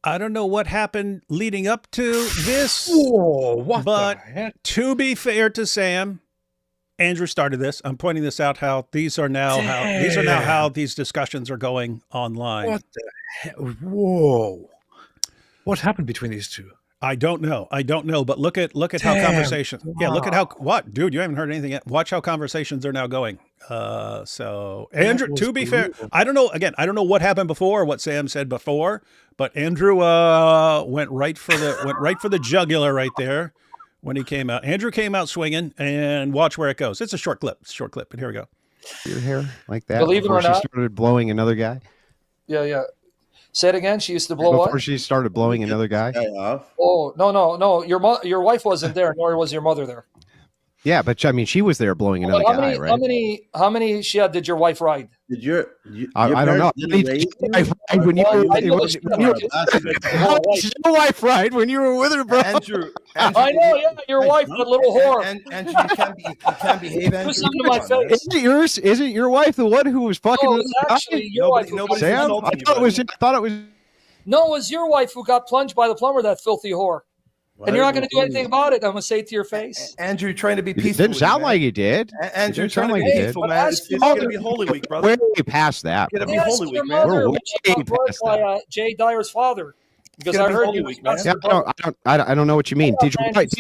I don't know what happened leading up to this. Whoa, what but the heck? To be fair to Sam, Andrew started this. I'm pointing this out how these are now how these discussions are going online. What the heck? Whoa. What happened between these two? I don't know. But look at how Damn. conversations. Yeah, look at how what, dude. You haven't heard anything yet. Watch how conversations are now going. So Andrew, was to be fair, brutal. I don't know. Again, I don't know what happened before, or what Sam said before, but Andrew went right for the jugular right there when he came out. Andrew came out swinging, and watch where it goes. It's a short clip. But here we go. Your hair like that Believe it before or she not. started blowing another guy. Yeah. Say it again. She used to blow Before what? she started blowing another guy. Guy off. Oh, no. Your wife wasn't there, nor was your mother there. Yeah, but I mean, she was there blowing another How guy, many, right? how many did your wife ride? Did your I don't know. parents didn't raise you? When you Well, were, I know when she- you How were, your wife, right? When you were with her, bro. Andrew, I know, yeah, your wife, that little whore. Andrew, you can't behave, Andrew. Do something to my Come on, man. face. Isn't your wife the one who was fucking No, with it's the guy? actually your wife. Nobody's Sam? insulting you, I buddy. thought it was. No, it was your wife who got plunged by the plumber, that filthy whore. And you're not going to do anything about it. I'm going to say it to your face. Andrew, trying to be It peaceful. didn't sound like you did. Andrew, didn't trying sound to like be you did. peaceful, But man. ask It's your going mother. to be Holy Week, brother. We're way past that. Gonna bro. be Ask Holy your Week, man. mother We're when she got way burned past by that. Jay Dyer's father. Because gonna I be heard Holy you. Week, man. Yeah, I don't know what you mean. Did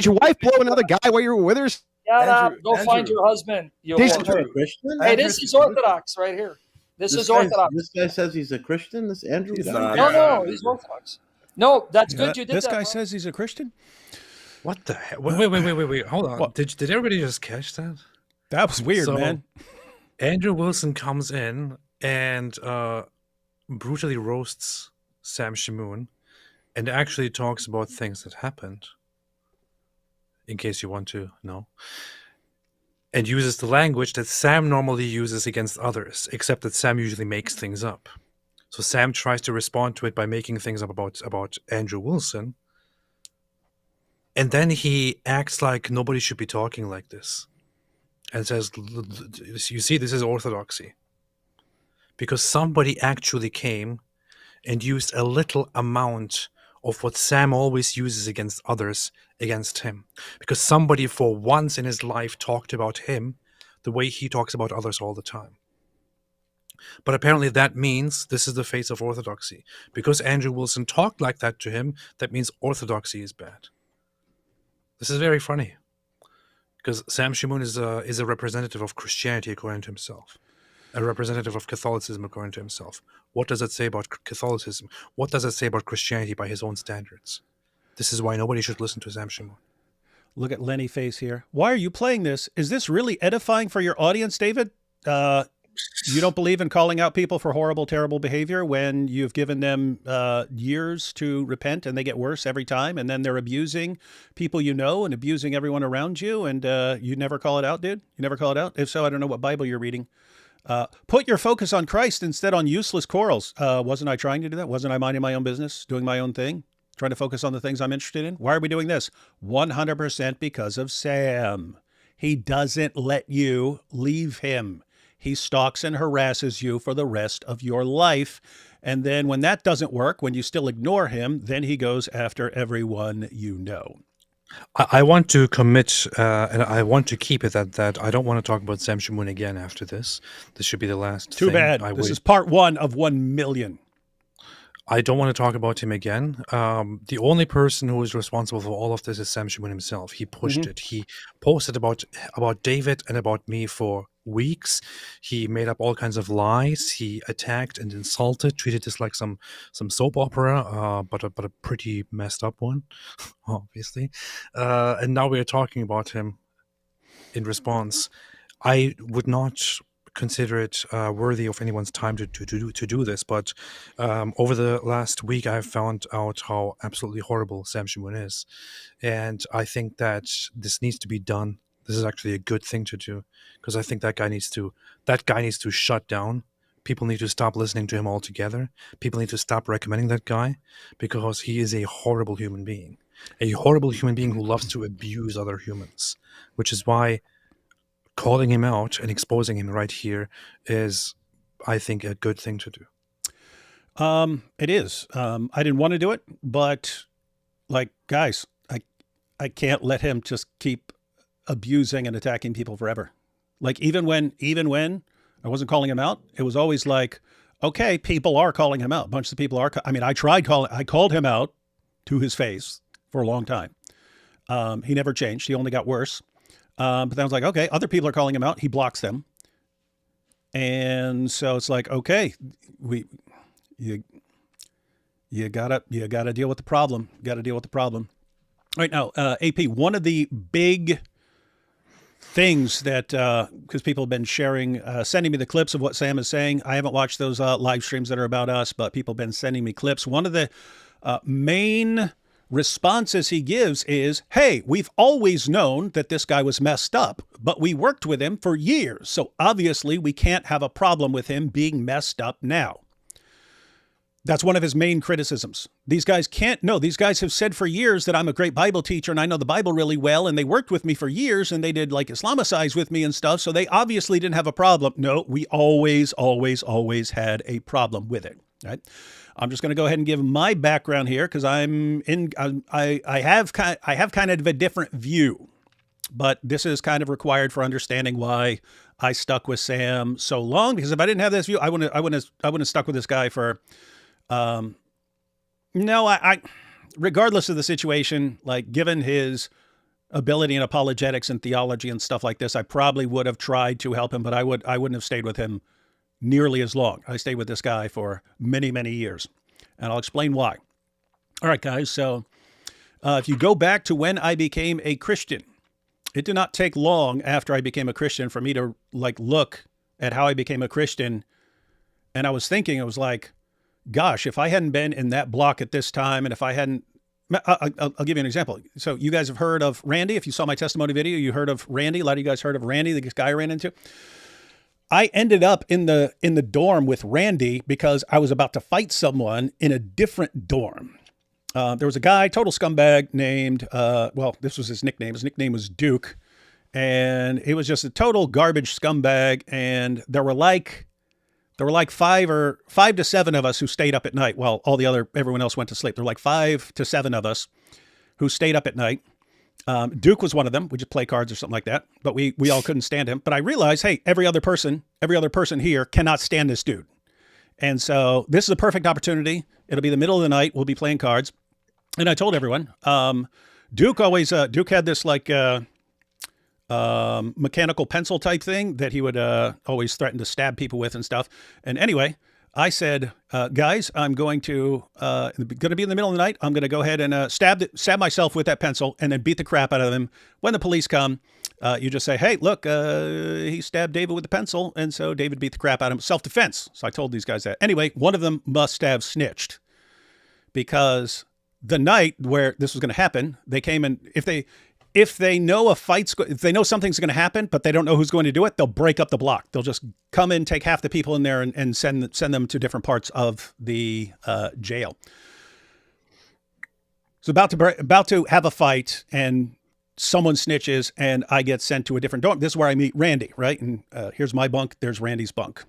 your wife blow another guy while you were with her? Shut up. Andrew, Go find Andrew. your husband. You Did whore. you- You're a Christian? Hey, this is Orthodox right here. This is Orthodox. This guy says he's a Christian. This Andrew He's guy? not. No, he's Orthodox. No, that's Yeah, good you did this that. guy bro. says he's a Christian. What the hell? Wait. Hold on. What? Did everybody just catch that? That was weird, So- man. Andrew Wilson comes in and brutally roasts Sam Shamoun and actually talks about things that happened, in case you want to know, and uses the language that Sam normally uses against others, except that Sam usually makes things up. So Sam tries to respond to it by making things up about Andrew Wilson, and then he acts like nobody should be talking like this and says, you see, this is orthodoxy. Because somebody actually came and used a little amount of what Sam always uses against others against him. Because somebody for once in his life talked about him the way he talks about others all the time. But apparently that means this is the face of orthodoxy. Because Andrew Wilson talked like that to him, that means orthodoxy is bad. This is very funny. Because Sam Shamoun is a representative of Christianity according to himself. A representative of Catholicism according to himself. What does it say about Catholicism? What does it say about Christianity by his own standards? This is why nobody should listen to Sam Shamoun. Look at Lenny face here. Why are you playing this? Is this really edifying for your audience, David? You don't believe in calling out people for horrible, terrible behavior when you've given them years to repent and they get worse every time, and then they're abusing people you know and abusing everyone around you, and you never call it out, dude? You never call it out? If so, I don't know what Bible you're reading. Put your focus on Christ instead on useless quarrels. Wasn't I trying to do that? Wasn't I minding my own business, doing my own thing, trying to focus on the things I'm interested in? Why are we doing this? 100% because of Sam. He doesn't let you leave him. He stalks and harasses you for the rest of your life. And then when that doesn't work, when you still ignore him, then he goes after everyone you know. I want to commit, and I want to keep it at that. I don't want to talk about Sam Shamoun again after this. This should be the last Too thing. bad. This is part 1 of 1 million. I don't want to talk about him again. The only person who is responsible for all of this is Sam Shamoun himself. He pushed it. He posted about David and about me for weeks. He made up all kinds of lies. He attacked and insulted, treated this like some soap opera, but a pretty messed up one, obviously. And now we are talking about him in response. I would not consider it worthy of anyone's time to do this, but over the last week I've found out how absolutely horrible Sam Shamoun is, and I think that this needs to be done. This is actually a good thing to do, because I think that guy needs to shut down. People need to stop listening to him altogether. People need to stop recommending that guy, because he is a horrible human being who loves to abuse other humans, which is why calling him out and exposing him right here is, I think, a good thing to do. It is. I didn't want to do it, but like, guys, I can't let him just keep abusing and attacking people forever. Like, even when I wasn't calling him out, it was always like, okay, people are calling him out. A bunch of people are. I called him out to his face. for a long time. He never changed. He only got worse. But then I was like, okay, other people are calling him out. He blocks them. And so it's like, okay, you gotta deal with the problem. You gotta deal with the problem. Right now, AP, one of the big things that, because people have been sharing, sending me the clips of what Sam is saying. I haven't watched those live streams that are about us, but people have been sending me clips. One of the main responses he gives is, hey, we've always known that this guy was messed up, but we worked with him for years. So obviously we can't have a problem with him being messed up now. That's one of his main criticisms. These guys these guys have said for years that I'm a great Bible teacher and I know the Bible really well. And they worked with me for years and they did like Islamicize with me and stuff. So they obviously didn't have a problem. No, we always had a problem with it. Right. I'm just going to go ahead and give my background here because I have kind of a different view, but this is kind of required for understanding why I stuck with Sam so long. Because if I didn't have this view, I wouldn't have stuck with this guy for. Regardless of the situation, like given his ability in apologetics and theology and stuff like this, I probably would have tried to help him, but I wouldn't have stayed with him nearly as long. I stayed with this guy for many, many years, and I'll explain why. All right, guys. So if you go back to when I became a Christian, it did not take long after I became a Christian for me to like look at how I became a Christian. And I was thinking, it was like, gosh, if I hadn't been in that block at this time, and if I hadn't, I'll give you an example. So you guys have heard of Randy. If you saw my testimony video, you heard of Randy. A lot of you guys heard of Randy, the guy I ran into. I ended up in the dorm with Randy because I was about to fight someone in a different dorm. There was a guy, total scumbag, named, this was his nickname. His nickname was Duke. And it was just a total garbage scumbag. And there were like 5 to 7 of us who stayed up at night while everyone else went to sleep. There were like 5 to 7 of us who stayed up at night. Duke was one of them. We just play cards or something like that, but we all couldn't stand him. But I realized, hey, every other person here cannot stand this dude. And so this is a perfect opportunity. It'll be the middle of the night. We'll be playing cards. And I told everyone, Duke had this like, mechanical pencil type thing that he would always threaten to stab people with and stuff. And anyway, I said, guys, I'm going to be in the middle of the night. I'm going to go ahead and stab myself with that pencil and then beat the crap out of them. When the police come, you just say, hey, look, he stabbed David with the pencil. And so David beat the crap out of him. Self-defense. So I told these guys that. Anyway, one of them must have snitched because the night where this was going to happen, they came and if they know if they know something's going to happen, but they don't know who's going to do it, they'll break up the block. They'll just come in, take half the people in there and send them to different parts of the jail. So about to have a fight and someone snitches and I get sent to a different dorm. This is where I meet Randy, right? And here's my bunk. There's Randy's bunk.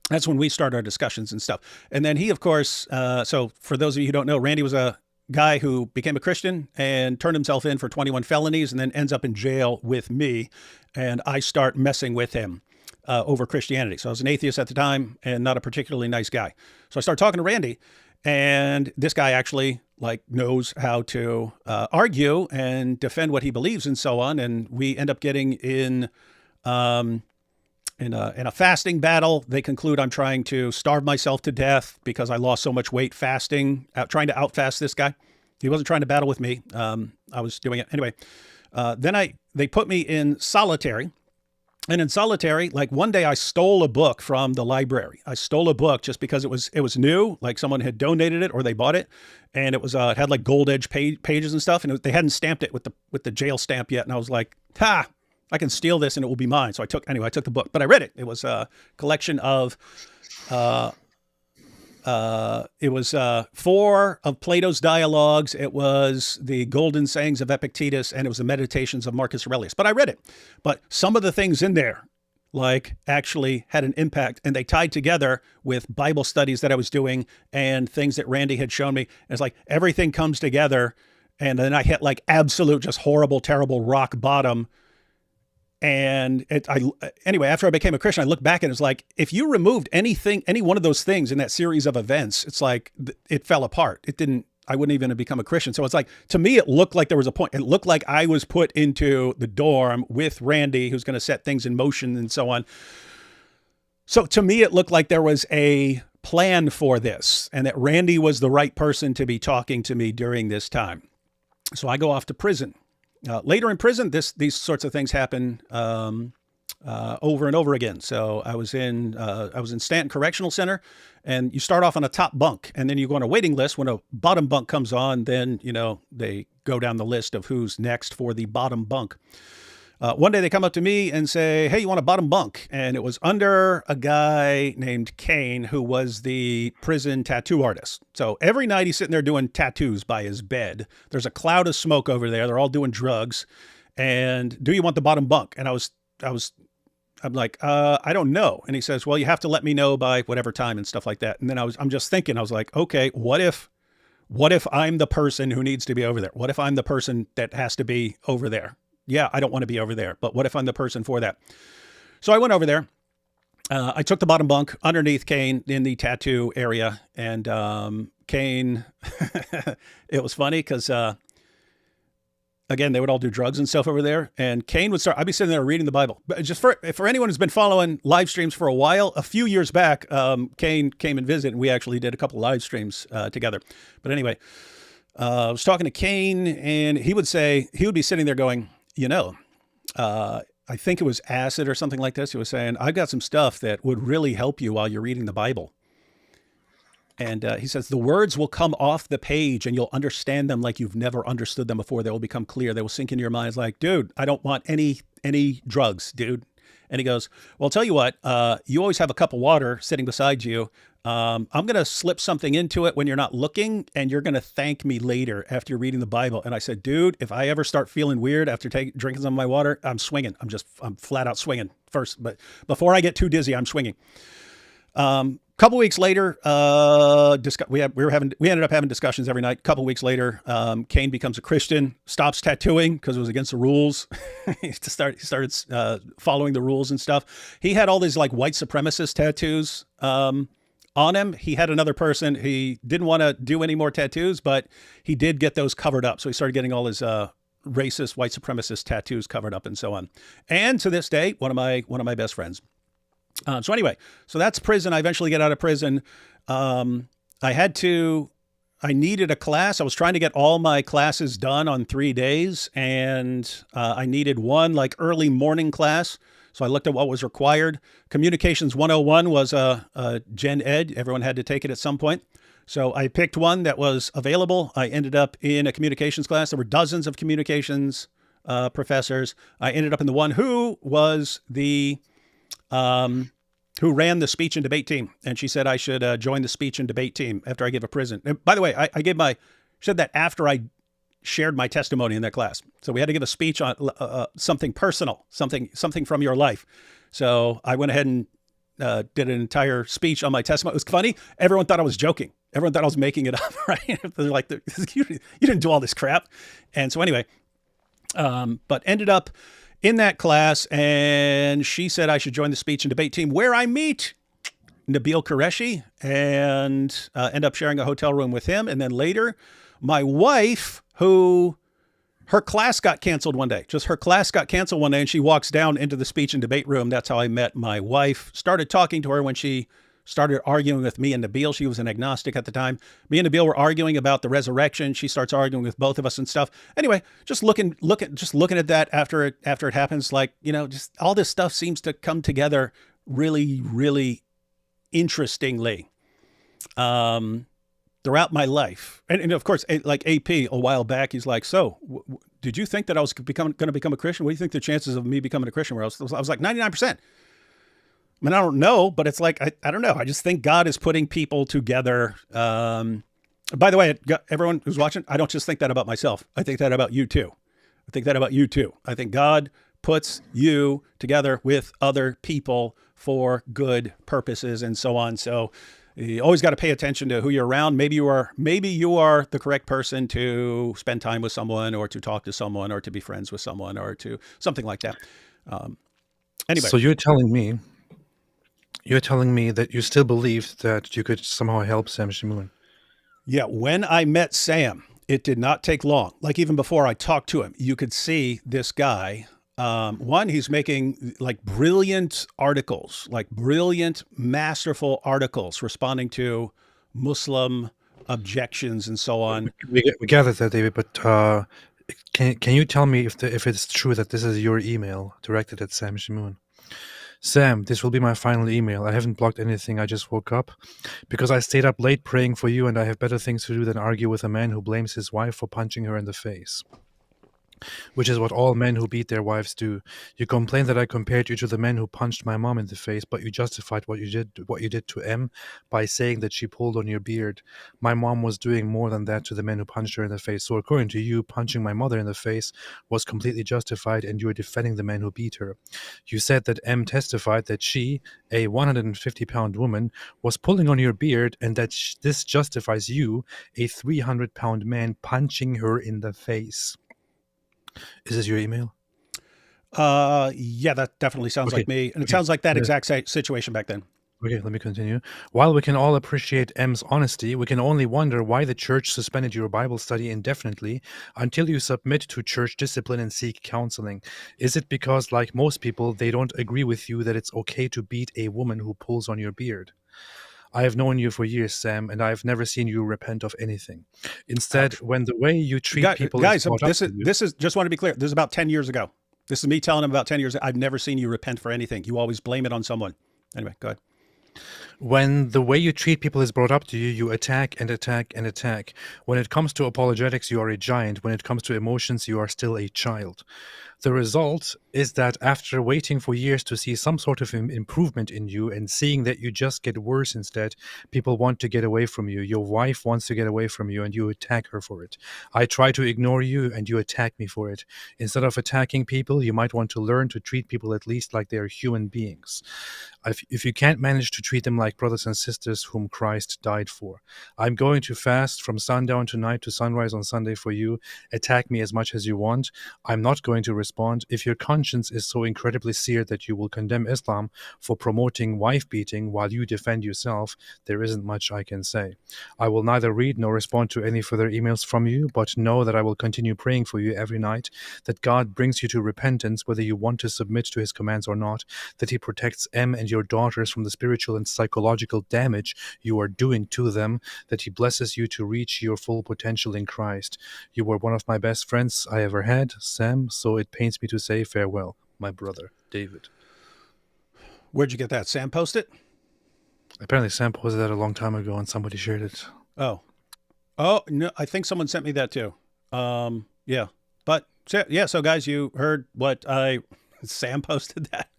That's when we start our discussions and stuff. And then he, of course, so for those of you who don't know, Randy was a guy who became a Christian and turned himself in for 21 felonies and then ends up in jail with me. And I start messing with him over Christianity. So I was an atheist at the time and not a particularly nice guy. So I start talking to Randy, and this guy actually like knows how to argue and defend what he believes and so on. And we end up getting in a fasting battle. They conclude I'm trying to starve myself to death because I lost so much weight fasting, trying to outfast this guy. He wasn't trying to battle with me. I was doing it anyway. Then they put me in solitary. And in solitary, like one day I stole a book from the library. I stole a book just because it was new, like someone had donated it or they bought it, and it had like gold edge pages and stuff, and they hadn't stamped it with the jail stamp yet. And I was like, ha, I can steal this and it will be mine. So I took the book, but I read it. It was a collection of, it was 4 of Plato's dialogues. It was the golden sayings of Epictetus, and it was the meditations of Marcus Aurelius. But I read it. But some of the things in there, like, actually had an impact, and they tied together with Bible studies that I was doing and things that Randy had shown me. And it's like everything comes together, and then I hit like absolute, just horrible, terrible rock bottom. And anyway, after I became a Christian, I looked back and it's like, if you removed any one of those things in that series of events, it's like it fell apart. It didn't I wouldn't even have become a Christian. So it's like, to me, it looked like there was a point. It looked like I was put into the dorm with Randy, who's going to set things in motion and so on. So to me, it looked like there was a plan for this and that Randy was the right person to be talking to me during this time. So I go off to prison. Later in prison, these sorts of things happen over and over again. So I was in Stanton Correctional Center, and you start off on a top bunk, and then you go on a waiting list. When a bottom bunk comes on, then they go down the list of who's next for the bottom bunk. One day they come up to me and say, "Hey, you want a bottom bunk?" And it was under a guy named Kane, who was the prison tattoo artist. So every night he's sitting there doing tattoos by his bed. There's a cloud of smoke over there. They're all doing drugs. And do you want the bottom bunk? And I'm like, I don't know. And he says, well, you have to let me know by whatever time and stuff like that. And then I'm just thinking, I was like, okay, what if I'm the person who needs to be over there? What if I'm the person that has to be over there? Yeah, I don't want to be over there, but what if I'm the person for that? So I went over there. I took the bottom bunk underneath Kane in the tattoo area. And Kane, it was funny because, again, they would all do drugs and stuff over there. And Kane would I'd be sitting there reading the Bible. But just for anyone who's been following live streams for a while, a few years back, Kane came and visited, and we actually did a couple live streams together. But anyway, I was talking to Kane, and he would be sitting there going, I think it was acid or something like this. He was saying, I've got some stuff that would really help you while you're reading the Bible. And he says, the words will come off the page and you'll understand them like you've never understood them before. They will become clear. They will sink into your minds like, dude, I don't want any drugs, dude. And he goes, well, I'll tell you what, you always have a cup of water sitting beside you. I'm going to slip something into it when you're not looking, and you're going to thank me later after you're reading the Bible. And I said, dude, if I ever start feeling weird after drinking some of my water, I'm swinging. I'm flat out swinging first. But before I get too dizzy, I'm swinging. Couple weeks later, we ended up having discussions every night. Couple weeks later, Kane becomes a Christian, stops tattooing because it was against the rules. He started following the rules and stuff. He had all these like white supremacist tattoos on him. He had another person. He didn't want to do any more tattoos, but he did get those covered up. So he started getting all his racist, white supremacist tattoos covered up and so on. And to this day, one of my best friends. So anyway, so that's prison. I eventually get out of prison. I needed a class. I was trying to get all my classes done on 3 days, and I needed one like early morning class. So I looked at what was required. Communications 101 was a gen ed. Everyone had to take it at some point. So I picked one that was available. I ended up in a communications class. There were dozens of communications professors. I ended up in the one who was who ran the speech and debate team. And she said I should join the speech and debate team after I gave a prison. And by the way, she said that after I shared my testimony in that class. So we had to give a speech on something personal, something from your life. So I went ahead and did an entire speech on my testimony. It was funny. Everyone thought I was joking. Everyone thought I was making it up, right? They're like, you didn't do all this crap. And so anyway, but ended up in that class, and she said I should join the speech and debate team, where I meet Nabil Qureshi and end up sharing a hotel room with him. And then later, my wife, who her class got canceled one day. Just her class got canceled one day, and she walks down into the speech and debate room. That's how I met my wife. Started talking to her when she started arguing with me and Nabil. She was an agnostic at the time. Me and Nabil were arguing about the resurrection. She starts arguing with both of us and stuff. Anyway, just looking at that after it happens, like, just all this stuff seems to come together really, really interestingly throughout my life. And of course, like AP a while back, he's like, so did you think that I was going to become a Christian? What do you think the chances of me becoming a Christian were? I was like 99%. I mean, I don't know, but it's like, I don't know. I just think God is putting people together. By the way, everyone who's watching, I don't just think that about myself. I think that about you too. I think God puts you together with other people for good purposes and so on. So you always got to pay attention to who you're around. Maybe you are the correct person to spend time with someone, or to talk to someone, or to be friends with someone, or to something like that. Anyway. So you're telling me that you still believe that you could somehow help Sam Shamoun? Yeah, when I met Sam, it did not take long. Like even before I talked to him, you could see this guy. One, he's making like brilliant articles, like brilliant, masterful articles responding to Muslim objections and so on. We gathered that, David, but can you tell me if it's true that this is your email directed at Sam Shamoun? Sam, this will be my final email. I haven't blocked anything. I just woke up because I stayed up late praying for you, and I have better things to do than argue with a man who blames his wife for punching her in the face, which is what all men who beat their wives do. You complain that I compared you to the man who punched my mom in the face, but you justified what you did to M by saying that she pulled on your beard. My mom was doing more than that to the man who punched her in the face. So according to you, punching my mother in the face was completely justified, and you were defending the man who beat her. You said that M testified that she, a 150-pound woman, was pulling on your beard, and that this justifies you, a 300-pound man, punching her in the face. Is this your email? Yeah, that definitely sounds like me. And it sounds like that exact situation back then. Okay, let me continue. While we can all appreciate M's honesty, we can only wonder why the church suspended your Bible study indefinitely until you submit to church discipline and seek counseling. Is it because, like most people, they don't agree with you that it's okay to beat a woman who pulls on your beard? I have known you for years, Sam, and I've never seen you repent of anything. Instead, when the way you treat people guys, is this is just want to be clear. This is about 10 years ago. This is me telling him about 10 years ago. I've never seen you repent for anything. You always blame it on someone. Anyway, go ahead. When the way you treat people is brought up to you, you attack and attack and attack. When it comes to apologetics, you are a giant. When it comes to emotions, you are still a child. The result is that after waiting for years to see some sort of improvement in you and seeing that you just get worse instead, people want to get away from you. Your wife wants to get away from you, and you attack her for it. I try to ignore you, and you attack me for it. Instead of attacking people, you might want to learn to treat people at least like they are human beings. If you can't manage to treat them like brothers and sisters whom Christ died for, I'm going to fast from sundown tonight to sunrise on Sunday for you. Attack me as much as you want. I'm not going to respond. If your conscience is so incredibly seared that you will condemn Islam for promoting wife beating while you defend yourself, there isn't much I can say. I will neither read nor respond to any further emails from you, but know that I will continue praying for you every night, that God brings you to repentance whether you want to submit to his commands or not, that he protects M and your daughters from the spiritual and psychological damage you are doing to them, that he blesses you to reach your full potential in Christ. You were one of my best friends I ever had, Sam, so it pains me to say farewell, my brother, David. Where'd you get that? Sam posted? Apparently Sam posted that a long time ago and somebody shared it. Oh, no, I think someone sent me that too. Yeah, but yeah. So guys, you heard what Sam posted that.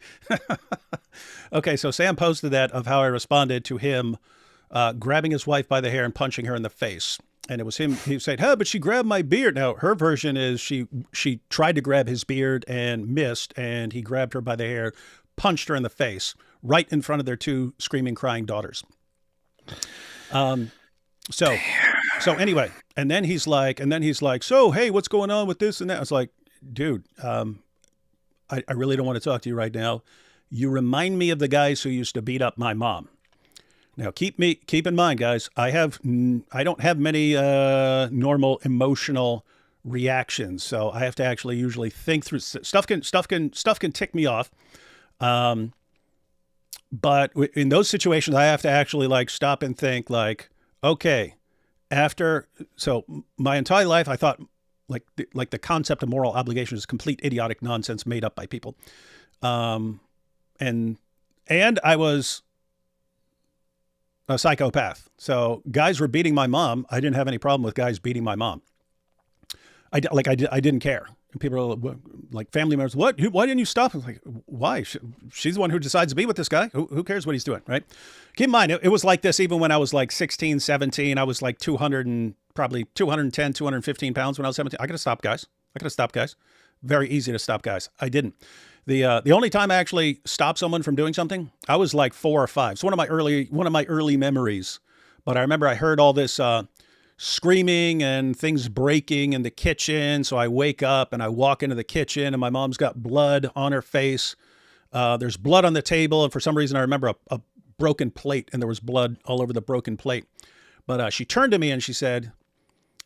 Okay, so Sam posted that of how I responded to him grabbing his wife by the hair and punching her in the face. And it was him. He said, "Huh, but she grabbed my beard." Now her version is she tried to grab his beard and missed, and he grabbed her by the hair, punched her in the face, right in front of their two screaming, crying daughters. So anyway, and then he's like, so hey, what's going on with this and that? I was like, dude, I really don't want to talk to you right now. You remind me of the guys who used to beat up my mom. Now, keep in mind, guys, I don't have many normal emotional reactions, so I have to actually usually think through stuff. Can tick me off, but in those situations, I have to actually like stop and think. Like, okay, so my entire life, I thought like the concept of moral obligation is complete idiotic nonsense made up by people, and I was a psychopath. So guys were beating my mom. I didn't have any problem with guys beating my mom. I didn't care. And people were like, family members, what? Why didn't you stop? I was like, why? She's the one who decides to be with this guy. Who cares what he's doing, right? Keep in mind, it was like this even when I was like 16, 17. I was like 210, 215 pounds when I was 17. I could have stopped guys. Very easy to stop guys. I didn't. The only time I actually stopped someone from doing something, I was like 4 or 5. It's one of my early memories. But I remember I heard all this screaming and things breaking in the kitchen. So I wake up and I walk into the kitchen and my mom's got blood on her face. There's blood on the table. And for some reason, I remember a broken plate and there was blood all over the broken plate. But she turned to me and she said,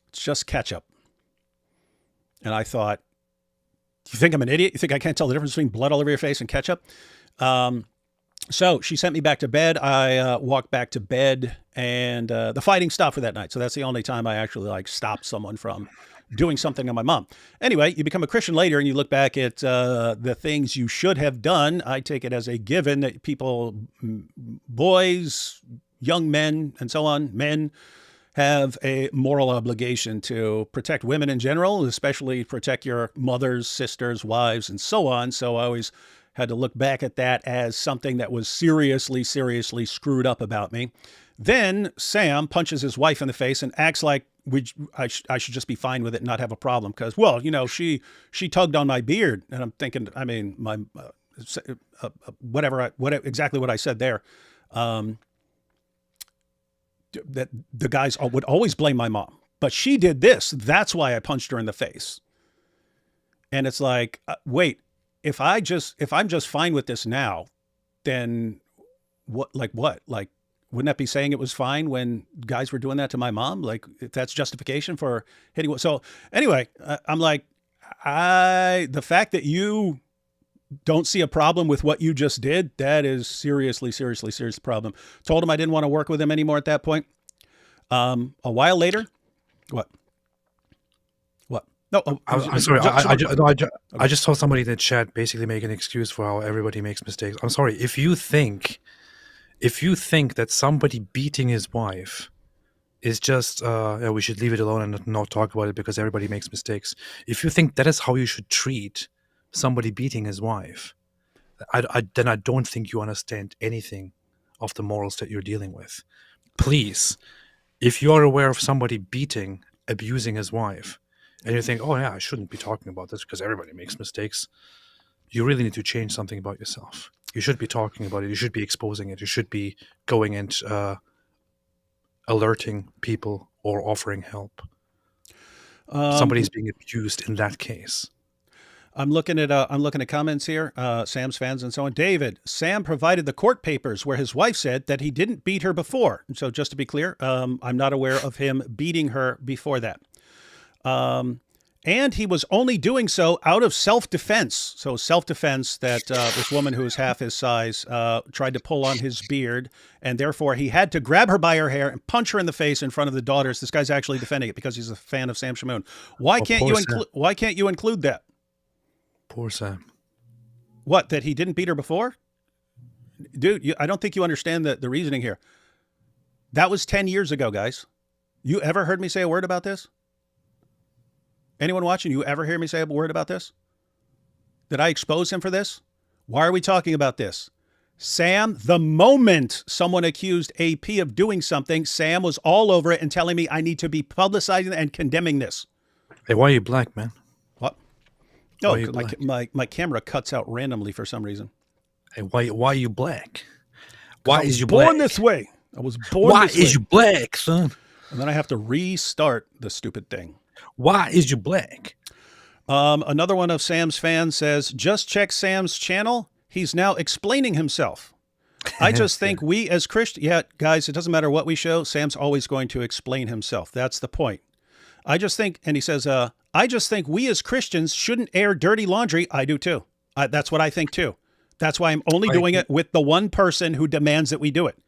"It's just ketchup." And I thought, "You think I'm an idiot? You think I can't tell the difference between blood all over your face and ketchup?" So she sent me back to bed. I walked back to bed, and the fighting stopped for that night. So that's the only time I actually like stopped someone from doing something to my mom. Anyway, you become a Christian later, and you look back at the things you should have done. I take it as a given that people, boys, young men, and so on, men, have a moral obligation to protect women in general, especially protect your mothers, sisters, wives, and so on. So I always had to look back at that as something that was seriously, seriously screwed up about me. Then Sam punches his wife in the face and acts like I should just be fine with it and not have a problem because, well, you know, she tugged on my beard. And I'm thinking, I mean, my exactly what I said there. That the guys would always blame my mom, but she did this. That's why I punched her in the face. And it's like, wait, if I'm just fine with this now, then what, wouldn't that be saying it was fine when guys were doing that to my mom? Like, if that's justification for hitting. So anyway, I'm like, the fact that you don't see a problem with what you just did, that is serious problem. Told him I didn't want to work with him anymore at that point. A while later, what? No, I'm sorry. I just saw somebody in the chat basically make an excuse for how everybody makes mistakes. I'm sorry. If you think that somebody beating his wife is just, we should leave it alone and not talk about it because everybody makes mistakes. If you think that is how you should treat somebody beating his wife, then I don't think you understand anything of the morals that you're dealing with. Please, if you are aware of somebody abusing his wife, and you think, oh yeah, I shouldn't be talking about this because everybody makes mistakes, you really need to change something about yourself. You should be talking about it. You should be exposing it. You should be going and alerting people or offering help. Somebody's being abused in that case. I'm looking at comments here, Sam's fans and so on. David, Sam provided the court papers where his wife said that he didn't beat her before. So just to be clear, I'm not aware of him beating her before that. And he was only doing so out of self-defense. So self-defense that this woman who is half his size tried to pull on his beard, and therefore he had to grab her by her hair and punch her in the face in front of the daughters. This guy's actually defending it because he's a fan of Sam Shamoun. Why can't you include that? Poor Sam. What, that he didn't beat her before? Dude, I don't think you understand the reasoning here. That was 10 years ago, guys. You ever heard me say a word about this? Anyone watching, you ever hear me say a word about this? Did I expose him for this? Why are we talking about this? Sam, the moment someone accused AP of doing something, Sam was all over it and telling me I need to be publicizing and condemning this. Hey, why are you black, man? What? No, my camera cuts out randomly for some reason. Hey, why are you black? Why is you born black? this way? I was born this way. Why is you black, son? And then I have to restart the stupid thing. Why is you black? Another one of Sam's fans says, just check Sam's channel. He's now explaining himself. I just think we as Christians, guys, it doesn't matter what we show. Sam's always going to explain himself. That's the point. I just think, and he says, I just think we as Christians shouldn't air dirty laundry. I do too. That's what I think too. That's why I'm only doing it with the one person who demands that we do it.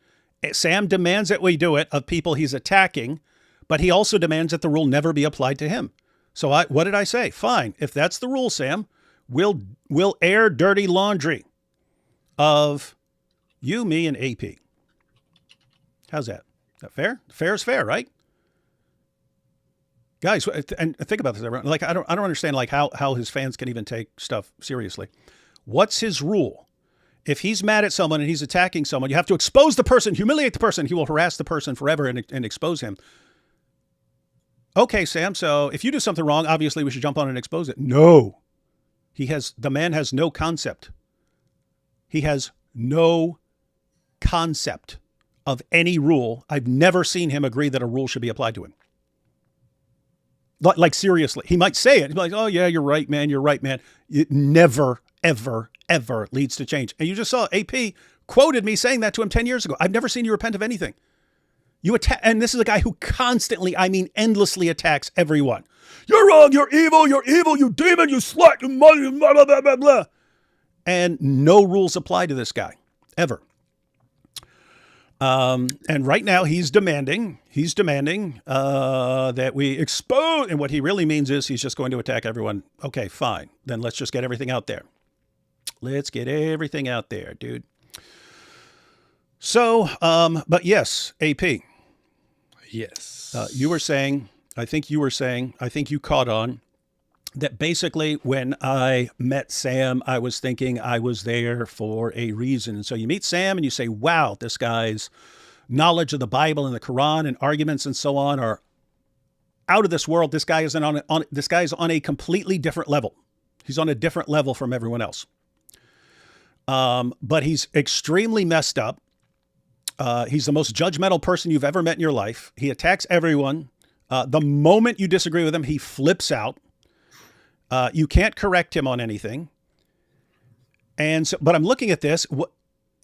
Sam demands that we do it of people he's attacking, but he also demands that the rule never be applied to him. So what did I say? Fine. If that's the rule, Sam, we'll air dirty laundry of you, me, and AP. How's that? Is that fair? Fair is fair, right? Guys, and think about this, everyone. Like, I don't understand like how his fans can even take stuff seriously. What's his rule? If he's mad at someone and he's attacking someone, you have to expose the person, humiliate the person. He will harass the person forever and expose him. Okay, Sam, so if you do something wrong, obviously we should jump on and expose it. No. The man has no concept. He has no concept of any rule. I've never seen him agree that a rule should be applied to him. Like seriously, he might say it. He'd be like, oh yeah, you're right, man. You're right, man. It never, ever, ever leads to change. And you just saw AP quoted me saying that to him 10 years ago. I've never seen you repent of anything. You attack, and this is a guy who constantly, I mean, endlessly attacks everyone. You're wrong. You're evil. You're evil. You demon. You slut. You mother. Blah, blah, blah, blah, blah. And no rules apply to this guy ever. And right now he's demanding that we expose. And what he really means is he's just going to attack everyone. Okay, fine. Then let's just get everything out there. Let's get everything out there, dude. So, but yes, AP. Yes. You were saying, I think you caught on that basically when I met Sam, I was thinking I was there for a reason. And so you meet Sam and you say, wow, this guy's knowledge of the Bible and the Quran and arguments and so on are out of this world. This guy is on a completely different level. He's on a different level from everyone else. But he's extremely messed up. He's the most judgmental person you've ever met in your life. He attacks everyone. The moment you disagree with him, he flips out. You can't correct him on anything. And so, but I'm looking at this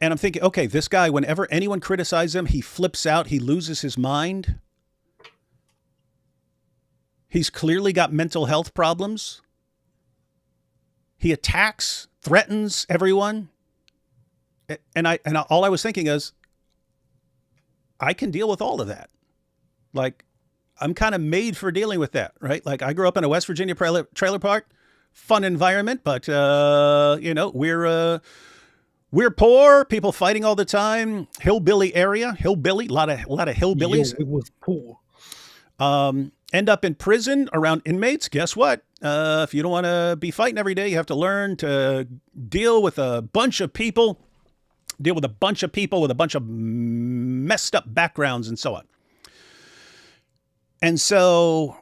and I'm thinking, okay, this guy, whenever anyone criticizes him, he flips out. He loses his mind. He's clearly got mental health problems. He attacks, threatens everyone. And all I was thinking is, I can deal with all of that. Like, I'm kind of made for dealing with that, right? Like, I grew up in a West Virginia trailer park, fun environment, but we're poor, people fighting all the time, hillbilly area, a lot of hillbillies. Yeah, it was poor. End up in prison around inmates. Guess what? If you don't want to be fighting every day, you have to learn to deal with a bunch of people with a bunch of messed up backgrounds and so on. And so,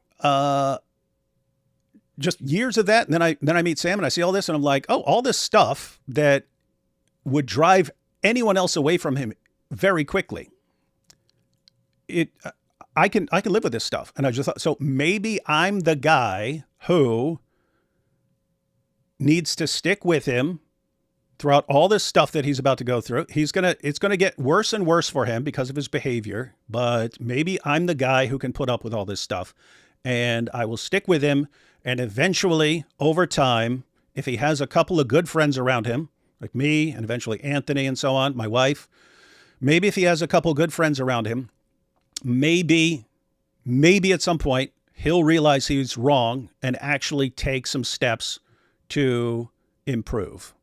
just years of that. And then I meet Sam and I see all this and I'm like, oh, all this stuff that would drive anyone else away from him very quickly. I can live with this stuff. And I just thought, so maybe I'm the guy who needs to stick with him throughout all this stuff that he's about to go through. It's going to get worse and worse for him because of his behavior, but maybe I'm the guy who can put up with all this stuff and I will stick with him. And eventually over time, if he has a couple of good friends around him, like me and eventually Anthony and so on, my wife, maybe if he has a couple of good friends around him, maybe at some point he'll realize he's wrong and actually take some steps to improve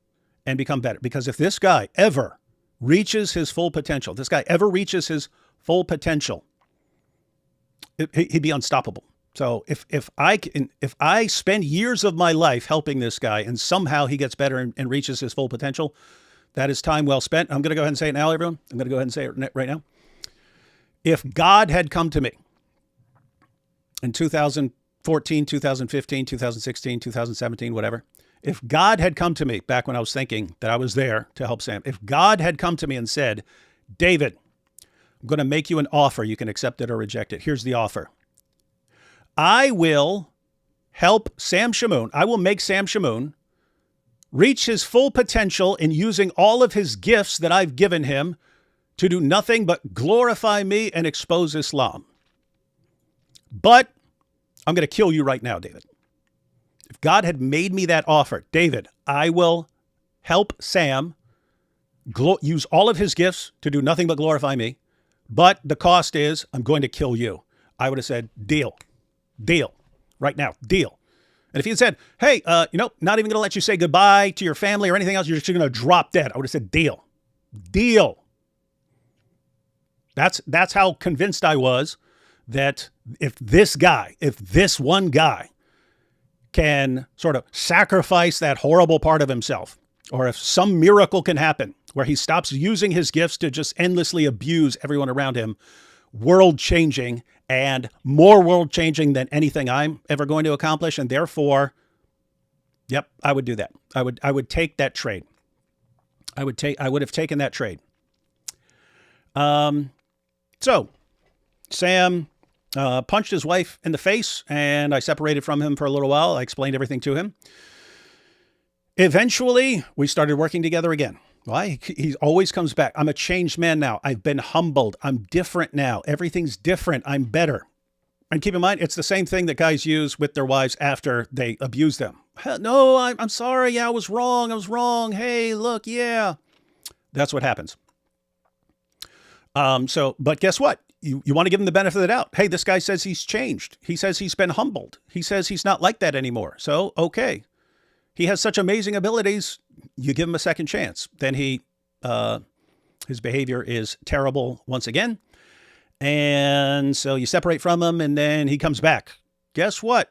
and become better. Because if this guy ever reaches his full potential, he'd be unstoppable. So if I spend years of my life helping this guy and somehow he gets better and reaches his full potential, that is time well spent. I'm going to go ahead and say it now, everyone. I'm going to go ahead and say it right now. If God had come to me in 2014, 2015, 2016, 2017, whatever, if God had come to me back when I was thinking that I was there to help Sam, if God had come to me and said, David, I'm going to make you an offer. You can accept it or reject it. Here's the offer. I will help Sam Shamoun. I will make Sam Shamoun reach his full potential in using all of his gifts that I've given him to do nothing but glorify me and expose Islam. But I'm going to kill you right now, David. If God had made me that offer, David, I will help Sam use all of his gifts to do nothing but glorify me, but the cost is I'm going to kill you. I would have said, deal, right now, deal. And if he had said, hey, not even going to let you say goodbye to your family or anything else, you're just going to drop dead, I would have said, deal. That's how convinced I was that if this one guy can sort of sacrifice that horrible part of himself, or if some miracle can happen where he stops using his gifts to just endlessly abuse everyone around him, world-changing and more world-changing than anything I'm ever going to accomplish. And therefore, yep, I would do that. I would take that trade. I would have taken that trade. So Sam punched his wife in the face and I separated from him for a little while. I explained everything to him. Eventually, we started working together again. Why? He always comes back. I'm a changed man now. I've been humbled. I'm different now. Everything's different. I'm better. And keep in mind, it's the same thing that guys use with their wives after they abuse them. No, I'm sorry. Yeah, I was wrong. I was wrong. Hey, look, yeah. That's what happens. But guess what? You want to give him the benefit of the doubt. Hey, this guy says he's changed. He says he's been humbled. He says he's not like that anymore. So, okay. He has such amazing abilities. You give him a second chance. Then his behavior is terrible once again. And so you separate from him and then he comes back. Guess what?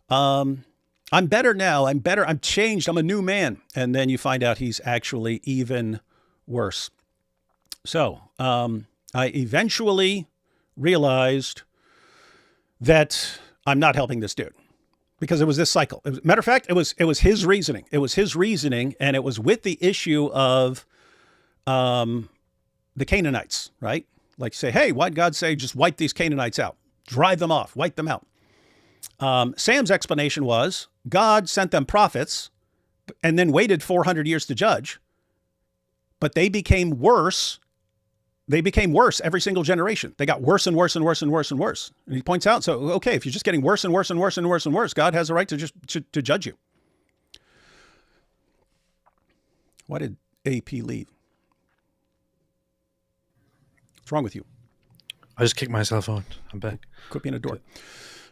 I'm better now. I'm better. I'm changed. I'm a new man. And then you find out he's actually even worse. So I eventually realized that I'm not helping this dude because it was this cycle. Matter of fact, it was his reasoning. It was his reasoning, and it was with the issue of the Canaanites, right? Like say, hey, why'd God say just wipe these Canaanites out? Drive them off, wipe them out. Sam's explanation was God sent them prophets and then waited 400 years to judge, but they became worse. They became worse every single generation. They got worse and worse and worse and worse and worse. And he points out, so, okay, if you're just getting worse and worse and worse and worse and worse, God has a right to just to judge you. Why did AP leave? What's wrong with you? I just kicked myself out. I'm back. Quit being a dork.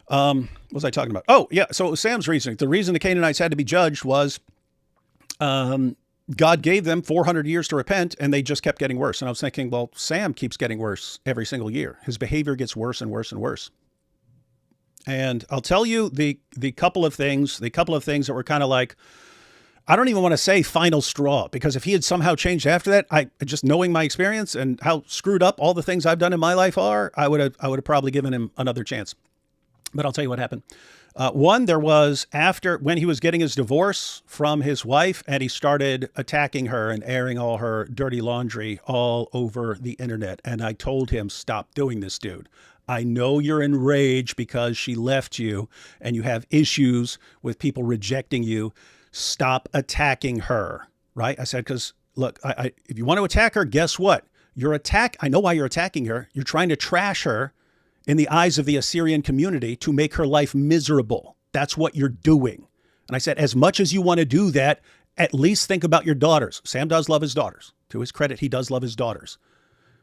What was I talking about? Oh, yeah. So it was Sam's reasoning. The reason the Canaanites had to be judged was God gave them 400 years to repent, and they just kept getting worse. And I was thinking, well, Sam keeps getting worse every single year. His behavior gets worse and worse and worse. And I'll tell you the couple of things that were kind of like, I don't even want to say final straw, because if he had somehow changed after that, I just knowing my experience and how screwed up all the things I've done in my life are, I would have probably given him another chance. But I'll tell you what happened. One, there was when he was getting his divorce from his wife, and he started attacking her and airing all her dirty laundry all over the internet. And I told him, stop doing this, dude. I know you're enraged because she left you and you have issues with people rejecting you. Stop attacking her, right? I said, because look, if you want to attack her, guess what? I know why you're attacking her. You're trying to trash her in the eyes of the Assyrian community to make her life miserable. That's what you're doing. And I said, as much as you want to do that, at least think about your daughters. Sam does love his daughters. To his credit, he does love his daughters.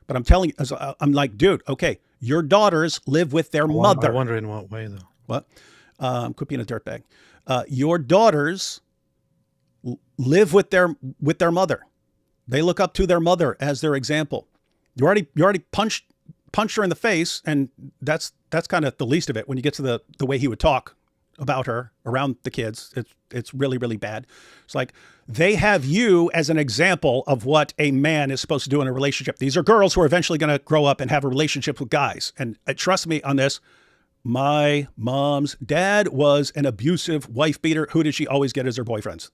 But I'm telling you, I'm like, dude, okay, your daughters live with their mother. I wonder in what way, though. What? Could be in a dirtbag. Your daughters live with their mother. They look up to their mother as their example. You already punched her in the face, and that's kind of the least of it. When you get to the way he would talk about her around the kids, it's really, really bad. It's like they have you as an example of what a man is supposed to do in a relationship. These are girls who are eventually going to grow up and have a relationship with guys. And trust me on this, my mom's dad was an abusive wife beater. Who did she always get as her boyfriends?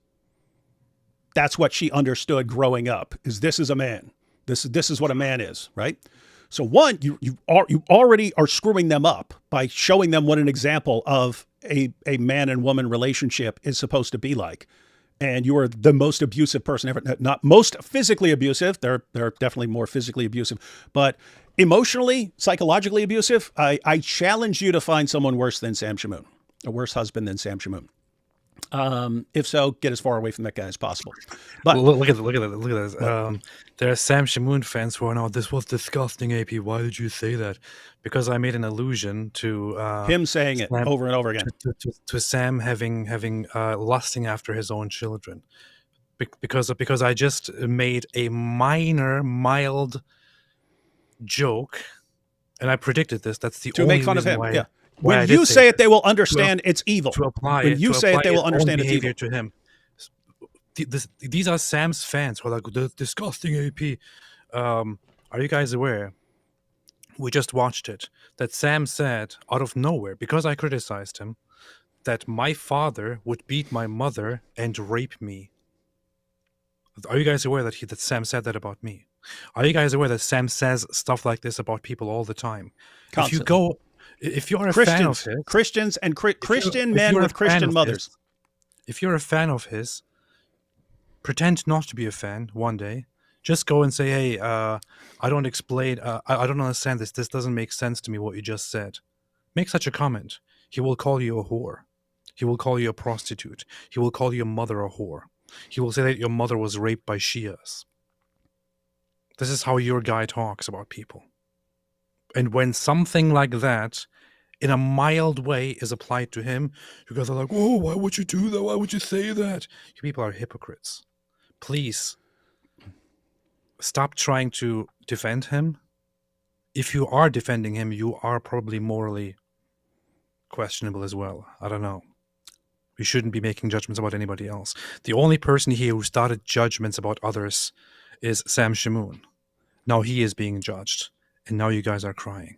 That's what she understood growing up, this is a man. This is what a man is, right? So one, you already are screwing them up by showing them what an example of a man and woman relationship is supposed to be like. And you are the most abusive person ever. Not most physically abusive. They're definitely more physically abusive, but emotionally, psychologically abusive. I challenge you to find someone worse than Sam Shamoun, a worse husband than Sam Shamoun. If so, get as far away from that guy as possible. But look at this. There are Sam Shamoun fans who are now, this was disgusting, AP. Why did you say that? Because I made an allusion to him saying it over and over again. To Sam having lusting after his own children, because I just made a mild joke, and I predicted this. That's the to only make fun of him. Why, yeah. Why when you say it, they will understand it's evil. To apply when it, you say it, they will understand it's evil. To him. These are Sam's fans who are like, the disgusting AP. Are you guys aware? We just watched it. That Sam said out of nowhere, because I criticized him, that my father would beat my mother and rape me. Are you guys aware that Sam said that about me? Are you guys aware that Sam says stuff like this about people all the time? Constantly. If you're a Christians, fan of his, Christians and Christian men with Christian mothers. If you're a fan of his, Pretend not to be a fan one day. Just go and say, hey, I don't explain, I don't understand this. This doesn't make sense to me, what you just said. Make such a comment. He will call you a whore. He will call you a prostitute. He will call your mother a whore. He will say that your mother was raped by Shias. This is how your guy talks about people. And when something like that, in a mild way, is applied to him, you guys are like, oh, why would you do that? Why would you say that? You people are hypocrites. Please, stop trying to defend him. If you are defending him, you are probably morally questionable as well. I don't know. We shouldn't be making judgments about anybody else. The only person here who started judgments about others is Sam Shamoun. Now he is being judged, and now you guys are crying.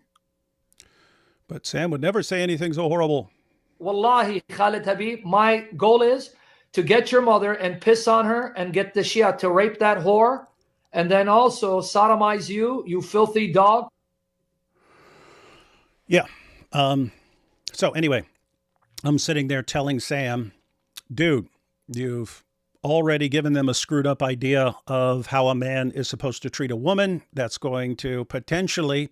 But Sam would never say anything so horrible. Wallahi, Khalid Habib, my goal is to get your mother and piss on her and get the Shia to rape that whore and then also sodomize you, you filthy dog. Yeah. So anyway, I'm sitting there telling Sam, dude, you've already given them a screwed up idea of how a man is supposed to treat a woman. That's going to potentially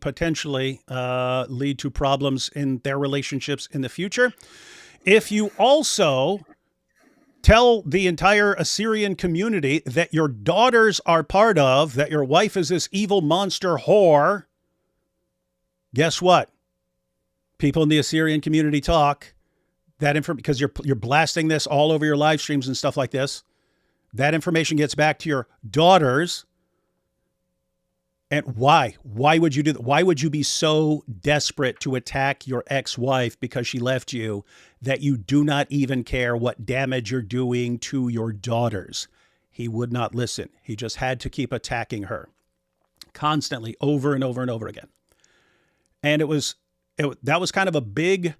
lead to problems in their relationships in the future. If you also tell the entire Assyrian community that your daughters are part of, that your wife is this evil monster whore, guess what? People in the Assyrian community talk that because you're blasting this all over your live streams and stuff like this. That information gets back to your daughters. And why? Why would you do that? Why would you be so desperate to attack your ex-wife because she left you that you do not even care what damage you're doing to your daughters? He would not listen. He just had to keep attacking her constantly over and over and over again. And that was kind of a big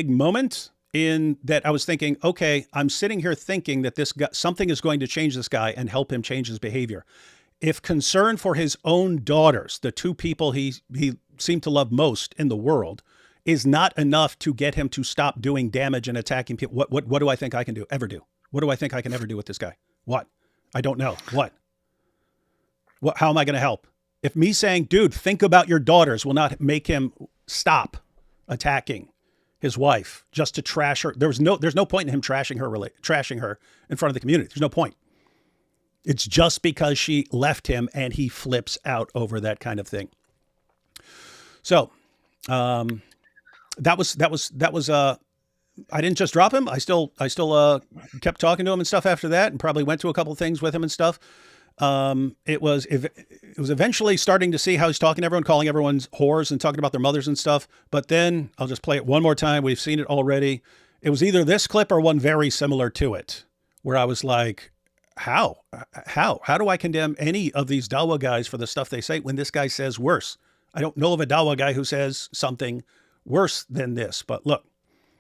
moment in that I was thinking, okay, I'm sitting here thinking that this guy, something is going to change this guy and help him change his behavior. If concern for his own daughters, the two people he seemed to love most in the world, is not enough to get him to stop doing damage and attacking people, what do I think I can ever do? What do I think I can ever do with this guy? What? I don't know. What? How am I going to help? If me saying, dude, think about your daughters will not make him stop attacking his wife just to trash her. There's no point in him trashing her in front of the community. There's no point. It's just because she left him and he flips out over that kind of thing. So, that was I didn't just drop him. I still kept talking to him and stuff after that, and probably went to a couple of things with him and stuff. It was eventually starting to see how he's talking to everyone, calling everyone's whores and talking about their mothers and stuff. But then I'll just play it one more time. We've seen it already. It was either this clip or one very similar to it, where I was like, how do I condemn any of these Dawa guys for the stuff they say when this guy says worse? I don't know of a Dawa guy who says something worse than this, but look.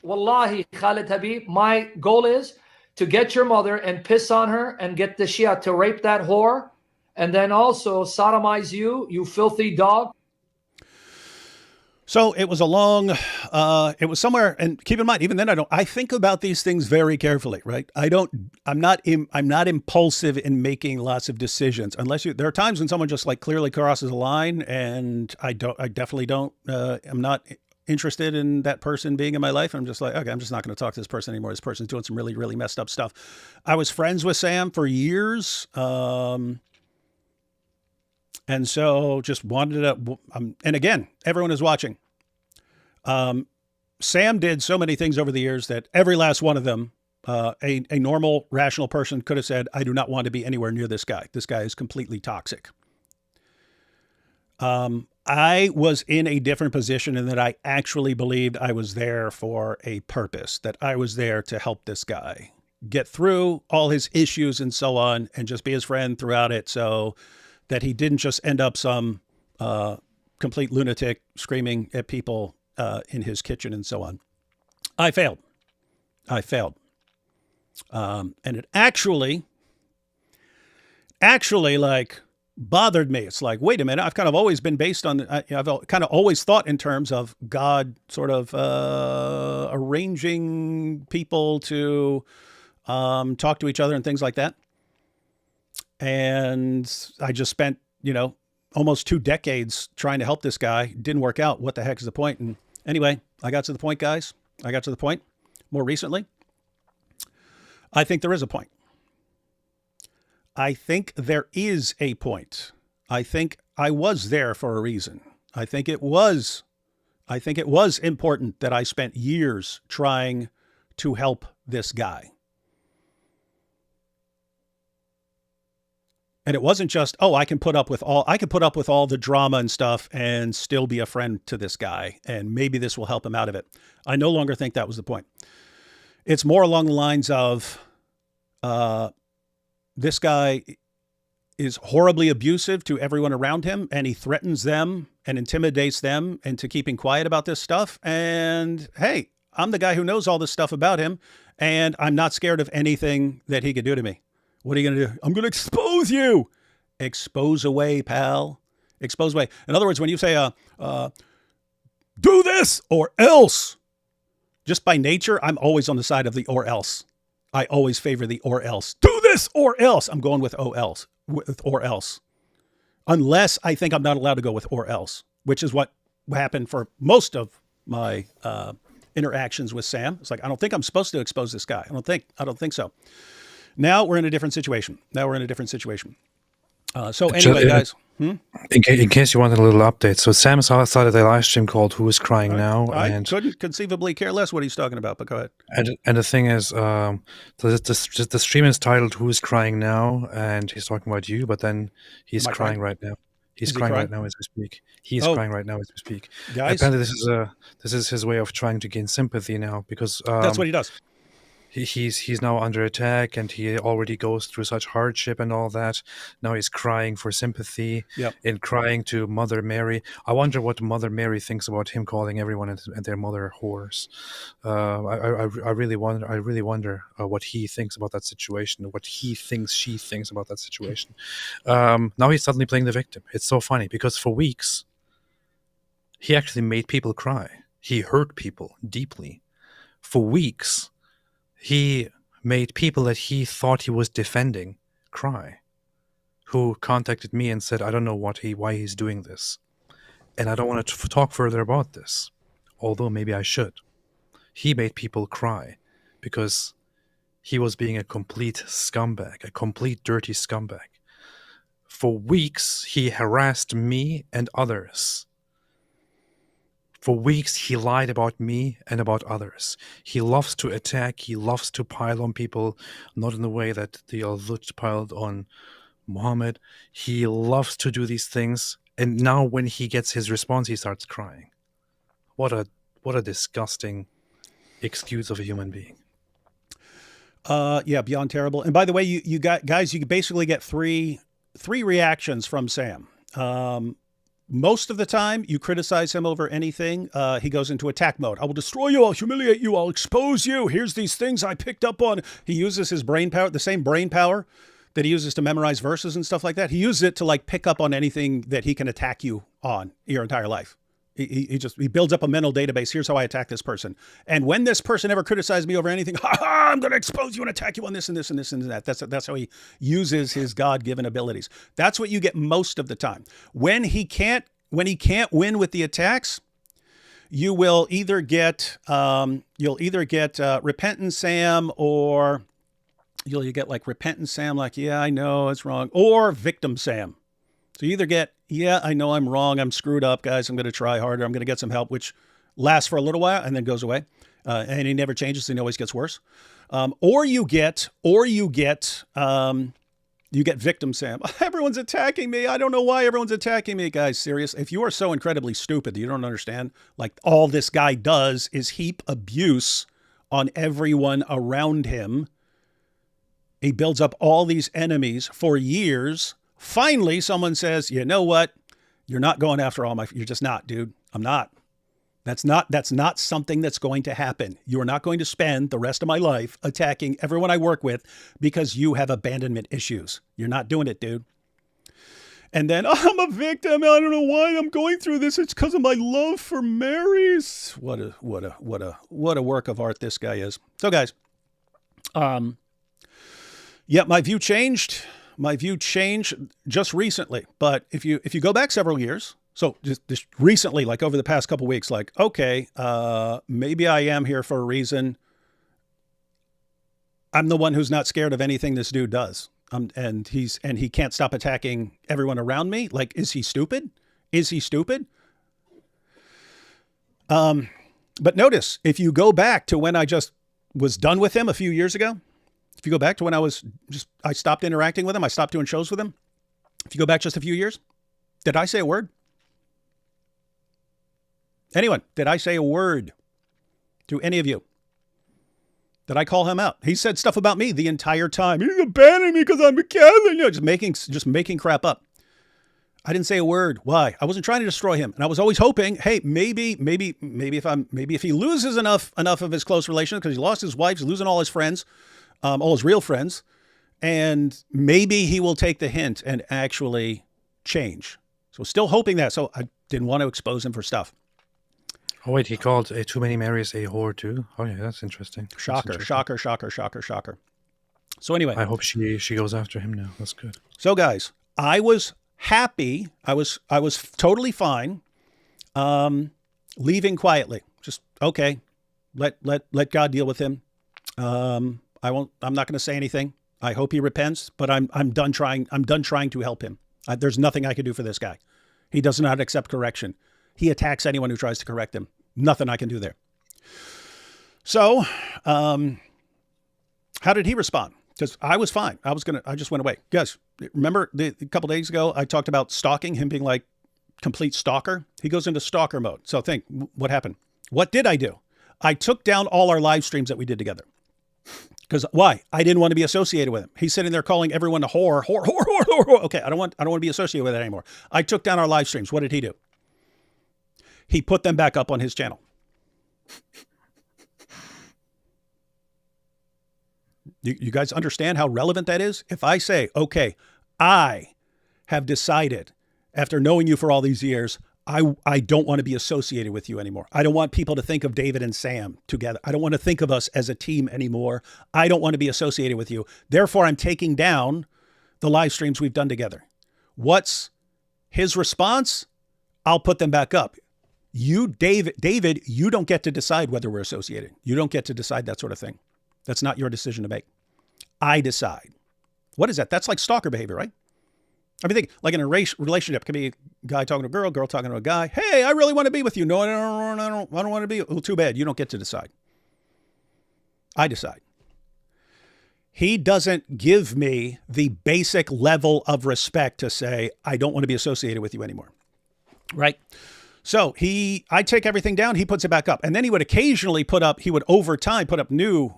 Wallahi, Khalid Habib, my goal is to get your mother and piss on her and get the Shia to rape that whore and then also sodomize you, you filthy dog. So it was it was somewhere, and keep in mind, even then I think about these things very carefully, right? I'm not impulsive in making lots of decisions there are times when someone just like clearly crosses a line, and I definitely don't, I'm not interested in that person being in my life. I'm just like, okay, I'm just not going to talk to this person anymore. This person's doing some really, really messed up stuff. I was friends with Sam for years. And so just wanted to, and again, everyone is watching. Sam did so many things over the years that every last one of them, a normal, rational person could have said, I do not want to be anywhere near this guy. This guy is completely toxic. I was in a different position in that I actually believed I was there for a purpose, that I was there to help this guy get through all his issues and so on, and just be his friend throughout it, so that he didn't just end up some complete lunatic screaming at people in his kitchen and so on. I failed. And it actually like bothered me. It's like, wait a minute, I've kind of always been based on, I've kind of always thought in terms of God sort of arranging people to talk to each other and things like that. And I just spent, almost 2 decades trying to help this guy. Didn't work out. What the heck is the point? And anyway, I got to the point, guys. I got to the point more recently. I think there is a point. I think there is a point. I think I was there for a reason. I think it was important that I spent years trying to help this guy. And it wasn't just, I can put up with all the drama and stuff and still be a friend to this guy, and maybe this will help him out of it. I no longer think that was the point. It's more along the lines of, this guy is horribly abusive to everyone around him, and he threatens them and intimidates them into keeping quiet about this stuff. And hey, I'm the guy who knows all this stuff about him, and I'm not scared of anything that he could do to me. What are you going to do? I'm going to expose you. Expose away, pal. Expose away. In other words, when you say, do this or else, just by nature, I'm always on the side of the or else. I always favor the or else. Do this or else. I'm going with or else. Unless I think I'm not allowed to go with or else, which is what happened for most of my interactions with Sam. It's like, I don't think I'm supposed to expose this guy. I don't think so. Now we're in a different situation. So anyway, guys. In case you wanted a little update, so Sam started a live stream called "Who Is Crying Now?" I and couldn't conceivably care less what he's talking about, but go ahead. And the thing is, the stream is titled "Who Is Crying Now?" and he's talking about you, but then he's crying right now. He's crying right now as we speak. He's crying right now as we speak. Guys, apparently, this is his way of trying to gain sympathy now, because that's what he does. He's now under attack, and he already goes through such hardship and all that. Now he's crying for sympathy and crying to Mother Mary. I wonder what Mother Mary thinks about him calling everyone and their mother whores. I really wonder what he thinks about that situation, what she thinks about that situation. Now he's suddenly playing the victim. It's so funny, because for weeks he actually made people cry. He hurt people deeply. For weeks he made people that he thought he was defending cry, who contacted me and said, I don't know why he's doing this, and I don't want to talk further about this, although maybe I should. He made people cry because he was being a complete scumbag, a complete dirty scumbag. For weeks, he harassed me and others. For weeks, he lied about me and about others. He loves to attack. He loves to pile on people, not in the way that the Al-Lut piled on Muhammad. He loves to do these things. And now when he gets his response, he starts crying. What a disgusting excuse of a human being. Yeah, beyond terrible. And by the way, you basically get three reactions from Sam. Most of the time, you criticize him over anything. He goes into attack mode. I will destroy you. I'll humiliate you. I'll expose you. Here's these things I picked up on. He uses his brain power, the same brain power that he uses to memorize verses and stuff like that. He uses it to pick up on anything that he can attack you on your entire life. He builds up a mental database. Here's how I attack this person. And when this person ever criticized me over anything, I'm going to expose you and attack you on this and this and this and that. That's how he uses his God-given abilities. That's what you get most of the time. When he can't win with the attacks, you will either get repentant Sam, or you'll get repentant Sam, yeah, I know it's wrong, or victim Sam. So you either get, yeah, I know I'm wrong, I'm screwed up, guys, I'm going to try harder, I'm going to get some help, which lasts for a little while and then goes away, and he never changes, and he always gets worse. Or you get victim Sam. Everyone's attacking me. I don't know why everyone's attacking me, guys. Serious. If you are so incredibly stupid that you don't understand, all this guy does is heap abuse on everyone around him. He builds up all these enemies for years. Finally, someone says, you know what? You're not going after you're just not, dude. I'm not. That's not something that's going to happen. You are not going to spend the rest of my life attacking everyone I work with because you have abandonment issues. You're not doing it, dude. And then, I'm a victim. I don't know why I'm going through this. It's because of my love for Mary's. What a work of art this guy is. So, guys, yeah, my view changed. my view changed just recently. But if you go back several years, so just recently, like over the past couple of weeks, like, okay, maybe I am here for a reason. I'm the one who's not scared of anything this dude does. And he can't stop attacking everyone around me. Like, is he stupid? Is he stupid? But notice, if you go back to when I just was done with him a few years ago, if you go back to when I stopped interacting with him, I stopped doing shows with him. If you go back just a few years, did I say a word? Anyone, did I say a word to any of you? Did I call him out? He said stuff about me the entire time. He's abandoning me because I'm a Catholic. You know, just making crap up. I didn't say a word. Why? I wasn't trying to destroy him. And I was always hoping, hey, maybe if he loses enough of his close relations, because he lost his wife, he's losing all his friends, all his real friends, and maybe he will take the hint and actually change. So still hoping that. So I didn't want to expose him for stuff. Oh, wait, he called Too Many Marys a whore, too? Oh, yeah, that's interesting. Shocker. So anyway. I hope she goes after him now. That's good. So, guys, I was happy. I was totally fine leaving quietly. Just, okay, let God deal with him. I'm not going to say anything. I hope he repents, but I'm done trying to help him. There's nothing I can do for this guy. He does not accept correction. He attacks anyone who tries to correct him. Nothing I can do there. So, how did he respond? Because I was fine. I just went away. Guys, remember a couple days ago, I talked about stalking, him being like complete stalker. He goes into stalker mode. So think, what happened? What did I do? I took down all our live streams that we did together. Because why? I didn't want to be associated with him. He's sitting there calling everyone a whore. Okay, I don't want to be associated with it anymore. I took down our live streams. What did he do? He put them back up on his channel. You guys understand how relevant that is? If I say, okay, I have decided after knowing you for all these years, I don't want to be associated with you anymore. I don't want people to think of David and Sam together. I don't want to think of us as a team anymore. I don't want to be associated with you. Therefore, I'm taking down the live streams we've done together. What's his response? I'll put them back up. You, David, you don't get to decide whether we're associated. You don't get to decide that sort of thing. That's not your decision to make. I decide. What is that? That's like stalker behavior, right? I mean, think like in a relationship, it can be a guy talking to a girl talking to a guy. Hey, I really want to be with you. No, I don't want to be. Well, too bad. You don't get to decide. I decide. He doesn't give me the basic level of respect to say, I don't want to be associated with you anymore. Right? So I take everything down, he puts it back up. And then he would occasionally over time put up new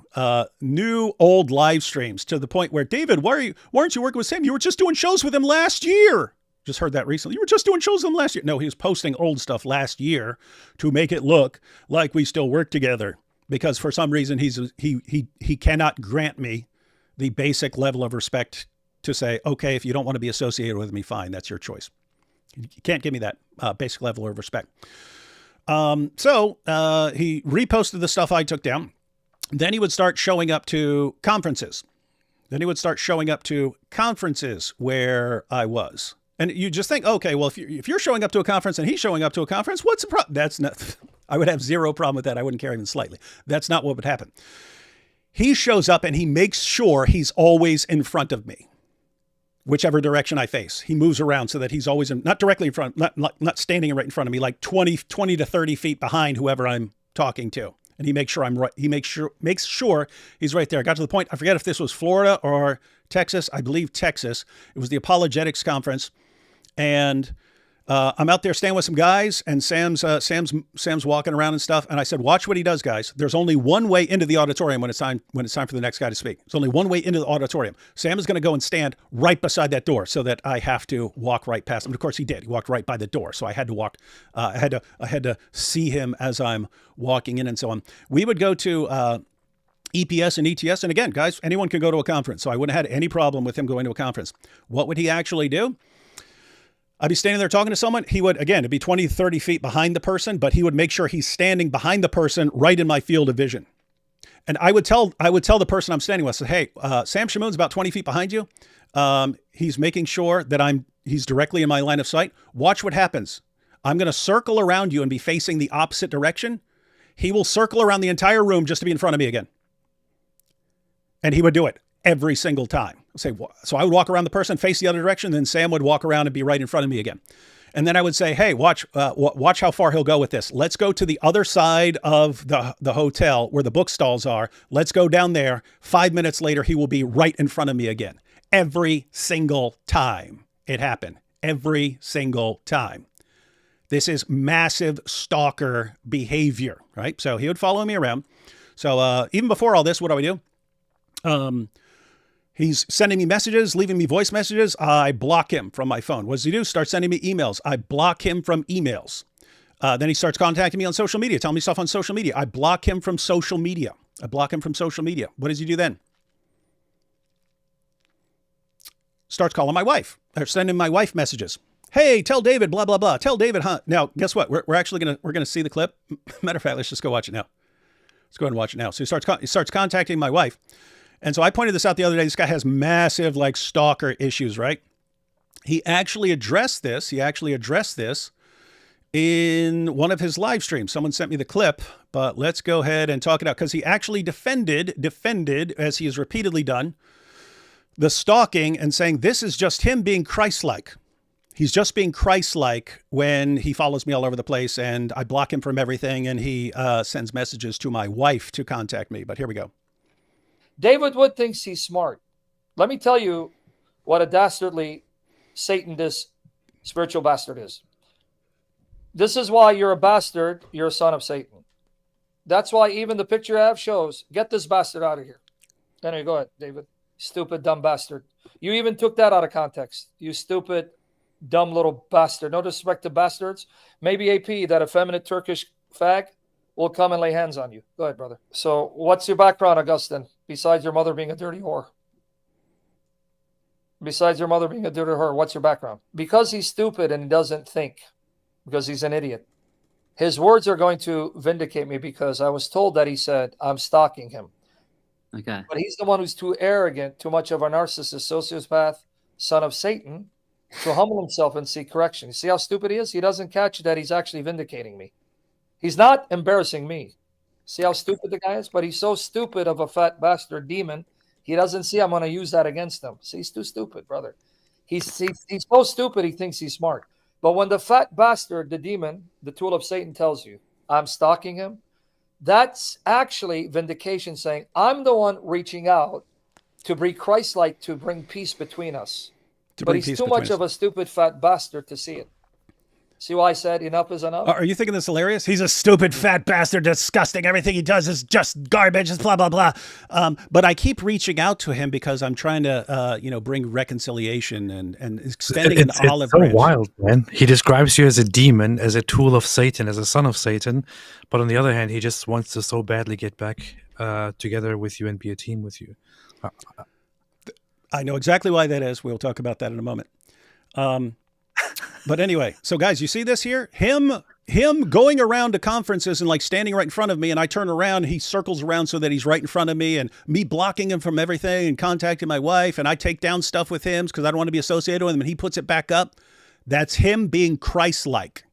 old live streams to the point where, David, why aren't you working with Sam? You were just doing shows with him last year. Just heard that recently. You were just doing shows with him last year. No, he was posting old stuff last year to make it look like we still work together. Because for some reason he cannot grant me the basic level of respect to say, okay, if you don't want to be associated with me, fine, that's your choice. You can't give me that basic level of respect. So he reposted the stuff I took down. Then he would start showing up to conferences. Where I was. And you just think, okay, well, if you're showing up to a conference and he's showing up to a conference, what's the problem? That's not, I would have zero problem with that. I wouldn't care even slightly. That's not what would happen. He shows up and he makes sure he's always in front of me. Whichever direction I face, he moves around so that he's always not directly in front, not standing right in front of me, like 20 to 30 feet behind whoever I'm talking to. And he makes sure I'm right. He makes sure he's right there. I got to the point. I forget if this was Florida or Texas. I believe Texas. It was the apologetics conference. And I'm out there staying with some guys, and Sam's walking around and stuff. And I said, watch what he does, guys. There's only one way into the auditorium when it's time for the next guy to speak. There's only one way into the auditorium. Sam is going to go and stand right beside that door so that I have to walk right past him. And of course he did. He walked right by the door. So I had to walk, I had to see him as I'm walking in and so on. We would go to, EPS and ETS. And again, guys, anyone can go to a conference. So I wouldn't have had any problem with him going to a conference. What would he actually do? I'd be standing there talking to someone. He would, again, it'd be 20, 30 feet behind the person, but he would make sure he's standing behind the person right in my field of vision. And I would tell the person I'm standing with, say, hey, Sam Shamoun's about 20 feet behind you. He's making sure that he's directly in my line of sight. Watch what happens. I'm going to circle around you and be facing the opposite direction. He will circle around the entire room just to be in front of me again. And he would do it every single time. So I would walk around the person, face the other direction, then Sam would walk around and be right in front of me again. And then I would say, hey, watch how far he'll go with this. Let's go to the other side of the hotel where the book stalls are. Let's go down there. 5 minutes later, he will be right in front of me again. Every single time it happened. Every single time. This is massive stalker behavior, right? So he would follow me around. So even before all this, what do I do? He's sending me messages, leaving me voice messages. I block him from my phone. What does he do? Start sending me emails. I block him from emails. Then he starts contacting me on social media, telling me stuff on social media. I block him from social media. What does he do then? Starts calling my wife. Or sending my wife messages. Hey, tell David, blah, blah, blah. Tell David, huh? Now, guess what? We're actually gonna see the clip. Matter of fact, let's just go watch it now. Let's go ahead and watch it now. So he starts contacting my wife. And so I pointed this out the other day. This guy has massive like stalker issues, right? He actually addressed this. In one of his live streams. Someone sent me the clip, but let's go ahead and talk it out because he actually defended, as he has repeatedly done, the stalking and saying this is just him being Christ-like. He's just being Christ-like when he follows me all over the place and I block him from everything and he sends messages to my wife to contact me. But here we go. David Wood thinks he's smart. Let me tell you what a dastardly Satan this spiritual bastard is. This is why you're a bastard. You're a son of Satan. That's why even the picture I have shows, get this bastard out of here. Anyway, go ahead, David. Stupid, dumb bastard. You even took that out of context. You stupid, dumb little bastard. No disrespect to bastards. Maybe AP, that effeminate Turkish fag, will come and lay hands on you. Go ahead, brother. So what's your background, Augustine, besides your mother being a dirty whore? Besides your mother being a dirty whore, what's your background? Because he's stupid and doesn't think, because he's an idiot. His words are going to vindicate me because I was told that he said, I'm stalking him. Okay. But he's the one who's too arrogant, too much of a narcissist, sociopath, son of Satan, to humble himself and seek correction. You see how stupid he is? He doesn't catch that he's actually vindicating me. He's not embarrassing me. See how stupid the guy is? But he's so stupid of a fat bastard demon, he doesn't see I'm going to use that against him. See, he's too stupid, brother. He's so stupid he thinks he's smart. But when the fat bastard, the demon, the tool of Satan tells you, I'm stalking him, that's actually vindication saying, I'm the one reaching out to be Christ-like, to bring peace between us. But he's too much of a stupid fat bastard to see it. See why I said enough is enough? Are you thinking this hilarious? He's a stupid, fat bastard, disgusting. Everything he does is just garbage, it's blah, blah, blah. But I keep reaching out to him because I'm trying to, bring reconciliation and extending an olive branch. It's so wild, man. He describes you as a demon, as a tool of Satan, as a son of Satan. But on the other hand, he just wants to so badly get back together with you and be a team with you. I know exactly why that is. We'll talk about that in a moment. But anyway, so guys, you see this here? Him going around to conferences and like standing right in front of me, and I turn around, he circles around so that he's right in front of me, and me blocking him from everything and contacting my wife, and I take down stuff with him because I don't want to be associated with him, and he puts it back up. That's him being Christ-like.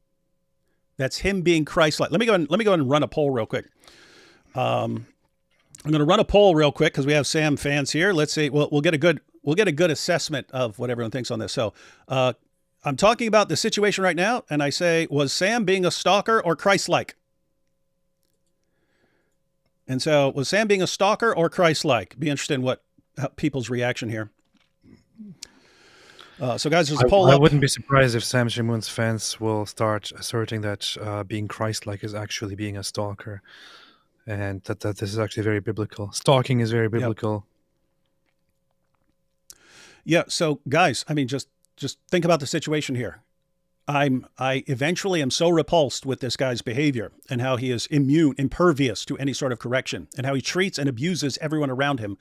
That's him being Christ-like. Let me go ahead and run a poll real quick. I'm going to run a poll real quick because we have Sam fans here. Let's see. We'll get a good assessment of what everyone thinks on this. So, I'm talking about the situation right now, and I say, was Sam being a stalker or Christ-like? And so, was Sam being a stalker or Christ-like? Be interested in what people's reaction here. So, guys, there's a poll. I up. wouldn't be surprised if Sam Shamoun's fans will start asserting that being Christ-like is actually being a stalker, and that this is actually very biblical. Stalking is very biblical. Yeah. So, guys, I mean, just think about the situation here. I eventually am so repulsed with this guy's behavior and how he is impervious to any sort of correction, and how he treats and abuses everyone around him,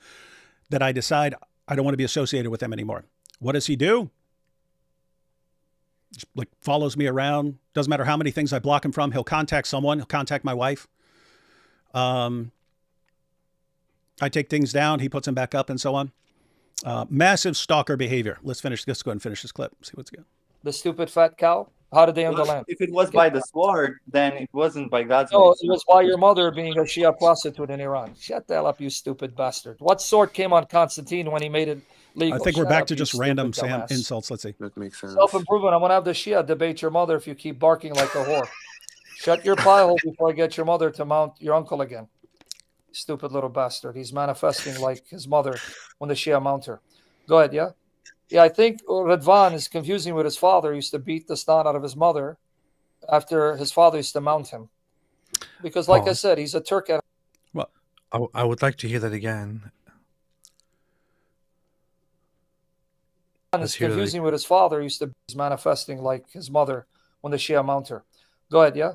that I decide I don't want to be associated with him anymore. What does he do? Just like follows me around. Doesn't matter how many things I block him from. He'll contact someone. He'll contact my wife. I take things down. He puts them back up and so on. Massive stalker behavior. Let's go ahead and finish this clip. See what's going. The stupid fat cow. How did they own the Well, land? if it was by the sword, then it wasn't by God's No, ways. it was by your mother being a Shia prostitute in Iran. Shut the hell up, you stupid bastard. What sword came on Constantine when he made it legal? I think we're Shut back up, to you just stupid random Sam dumbass. insults. Let's see. That makes sense. Self-improvement. I'm going to have the Shia debate your mother if you keep barking like a whore. Shut your pie hole before I get your mother to mount your uncle again. Stupid little bastard. He's manifesting like his mother when the Shia mount her. Go ahead, yeah? Yeah, I think Radvan is confusing with his father. He used to beat the snot out of his mother after his father used to mount him. Because, like I said, he's a Turk at Well, I would like to hear that again. is confusing with his father. He used to be manifesting like his mother when the Shia mount her. Go ahead, yeah?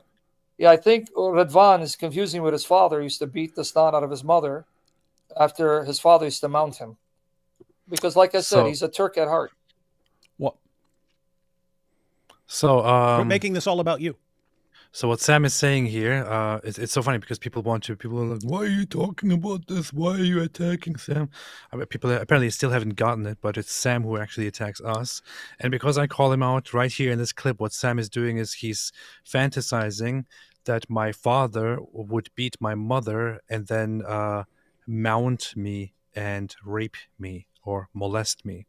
Yeah, I think Radvan is confusing with his father. He used to beat the snot out of his mother after his father used to mount him. Because, like I said, he's a Turk at heart. what? So, We're making this all about you. So what Sam is saying here, it's so funny because people are like, why are you talking about this? Why are you attacking Sam? I mean, people apparently still haven't gotten it, but it's Sam who actually attacks us. And because I call him out right here in this clip, what Sam is doing is he's fantasizing that my father would beat my mother and then mount me and rape me or molest me.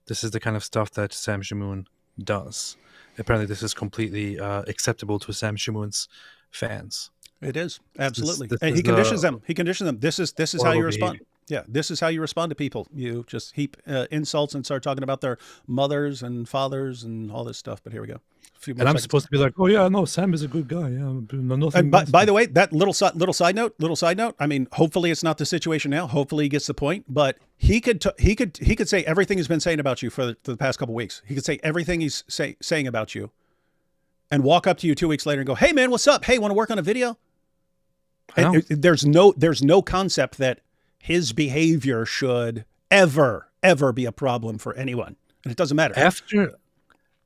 This is the kind of stuff that Sam Shamoun does. Apparently, this is completely acceptable to Sam Shamoun's fans. It is absolutely, This and is he conditions them. He conditions them. This is how you horrible respond. behavior. Yeah, this is how you respond to people. You just heap insults and start talking about their mothers and fathers and all this stuff. But here we go. And I'm supposed to be like, oh yeah, no, Sam is a good guy. Yeah, nothing. And by the way, that little side note. I mean, hopefully it's not the situation now. Hopefully he gets the point. But he could say everything he's been saying about you for the past couple of weeks. He could say everything he's saying about you, and walk up to you 2 weeks later and go, "Hey man, what's up? Hey, want to work on a video?" And there's no concept that his behavior should ever be a problem for anyone, and it doesn't matter.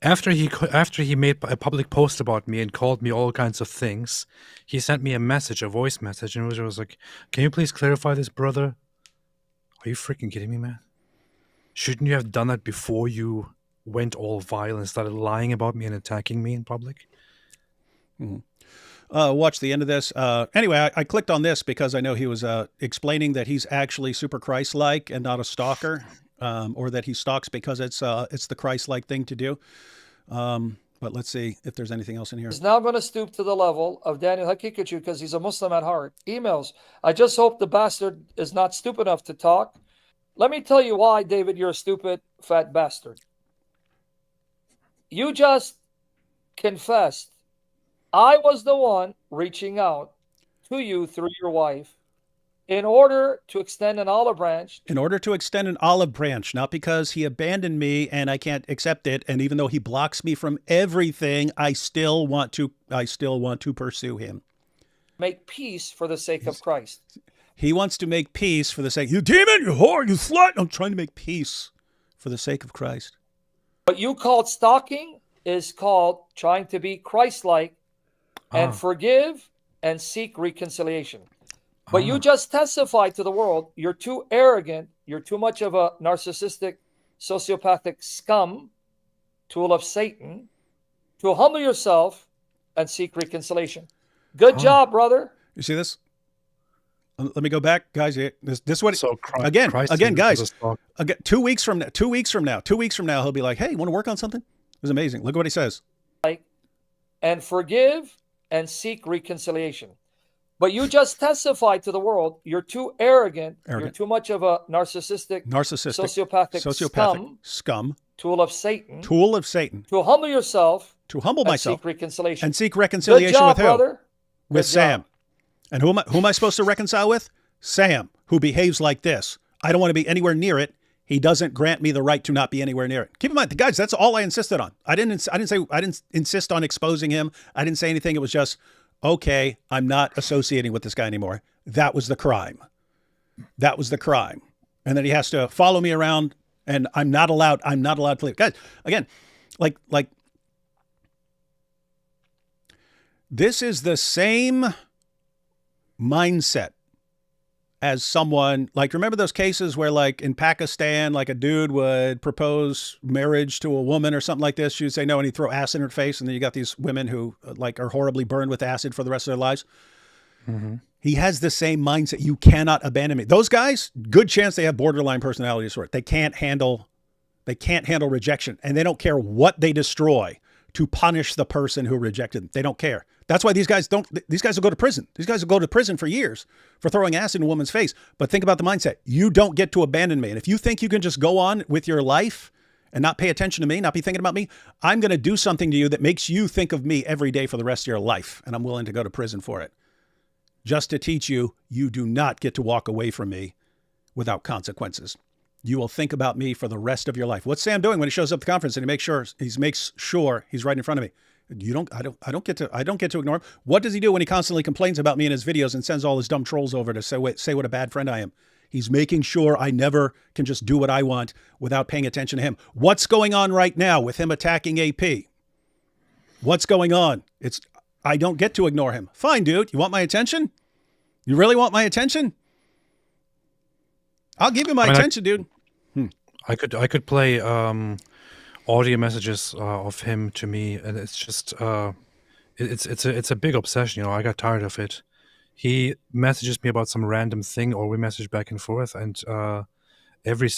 After he made a public post about me and called me all kinds of things, he sent me a voice message, and it was like, "Can you please clarify this, brother?" Are you freaking kidding me, man? Shouldn't you have done that before you went all vile and started lying about me and attacking me in public? Mm-hmm. Watch the end of this. Anyway, I clicked on this because I know he was explaining that he's actually super Christ-like and not a stalker, or that he stalks because it's the Christ-like thing to do. But let's see if there's anything else in here. He's now going to stoop to the level of Daniel Hakikachu because he's a Muslim at heart. Emails. I just hope the bastard is not stupid enough to talk. Let me tell you why, David, you're a stupid, fat bastard. You just confessed I was the one reaching out to you through your wife in order to extend an olive branch. In order to extend an olive branch, not because he abandoned me and I can't accept it. And even though he blocks me from everything, I still want to pursue him. Make peace for the sake of Christ. He wants to make peace for the sake. You demon, you whore, you slut. I'm trying to make peace for the sake of Christ. What you called stalking is called trying to be Christ-like and forgive and seek reconciliation. But you just testified to the world, you're too arrogant, you're too much of a narcissistic, sociopathic scum, tool of Satan, to humble yourself and seek reconciliation. Good job, brother. You see this? Let me go back, guys. This what So again, guys. talk. Again, 2 weeks from now, he'll be like, "Hey, want to work on something?" It's amazing. Look what he says. And forgive and seek reconciliation. But you just testified to the world, you're too arrogant. You're too much of a narcissistic, sociopathic scum, tool of Satan, to humble yourself, myself, seek reconciliation. and seek reconciliation. Good job, with who? brother. With Good Sam. job. And who am I supposed to reconcile with? Sam, who behaves like this. I don't want to be anywhere near it. He doesn't grant me the right to not be anywhere near it. Keep in mind, guys, that's all I insisted on. I didn't insist on exposing him. I didn't say anything. It was just, okay, I'm not associating with this guy anymore. That was the crime. And then he has to follow me around, and I'm not allowed to leave. Guys, again, like this is the same mindset as someone like, remember those cases where like in Pakistan, like a dude would propose marriage to a woman or something like this. She would say no, and he'd throw acid in her face. And then you got these women who like are horribly burned with acid for the rest of their lives. Mm-hmm. He has the same mindset. You cannot abandon me. Those guys, good chance they have borderline personality disorder. They can't handle rejection, and they don't care what they destroy to punish the person who rejected them. They don't care. That's why these guys will go to prison. These guys will go to prison for years for throwing acid in a woman's face. But think about the mindset. You don't get to abandon me. And if you think you can just go on with your life and not pay attention to me, not be thinking about me, I'm going to do something to you that makes you think of me every day for the rest of your life. And I'm willing to go to prison for it. Just to teach you, you do not get to walk away from me without consequences. You will think about me for the rest of your life. What's Sam doing when he shows up at the conference and he makes sure he's right in front of me? I don't get to ignore him. What does he do when he constantly complains about me in his videos and sends all his dumb trolls over to say what a bad friend I am? He's making sure I never can just do what I want without paying attention to him. What's going on right now with him attacking AP? What's going on? I don't get to ignore him. Fine, dude. You want my attention? You really want my attention? I'll give you my attention, dude. I could play audio messages of him to me, and it's just it's a big obsession. I got tired of it. He messages me about some random thing, or we message back and forth, and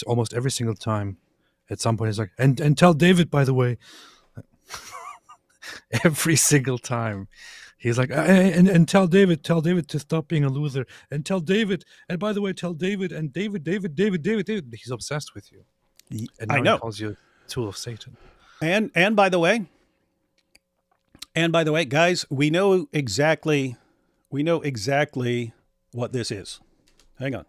almost every single time, at some point, he's like, and tell David, by the way. Every single time. He's like, and tell David to stop being a loser. And tell David, and by the way, tell David, and David. He's obsessed with you. And now I know. He calls you a tool of Satan. And by the way, guys, we know exactly what this is. Hang on.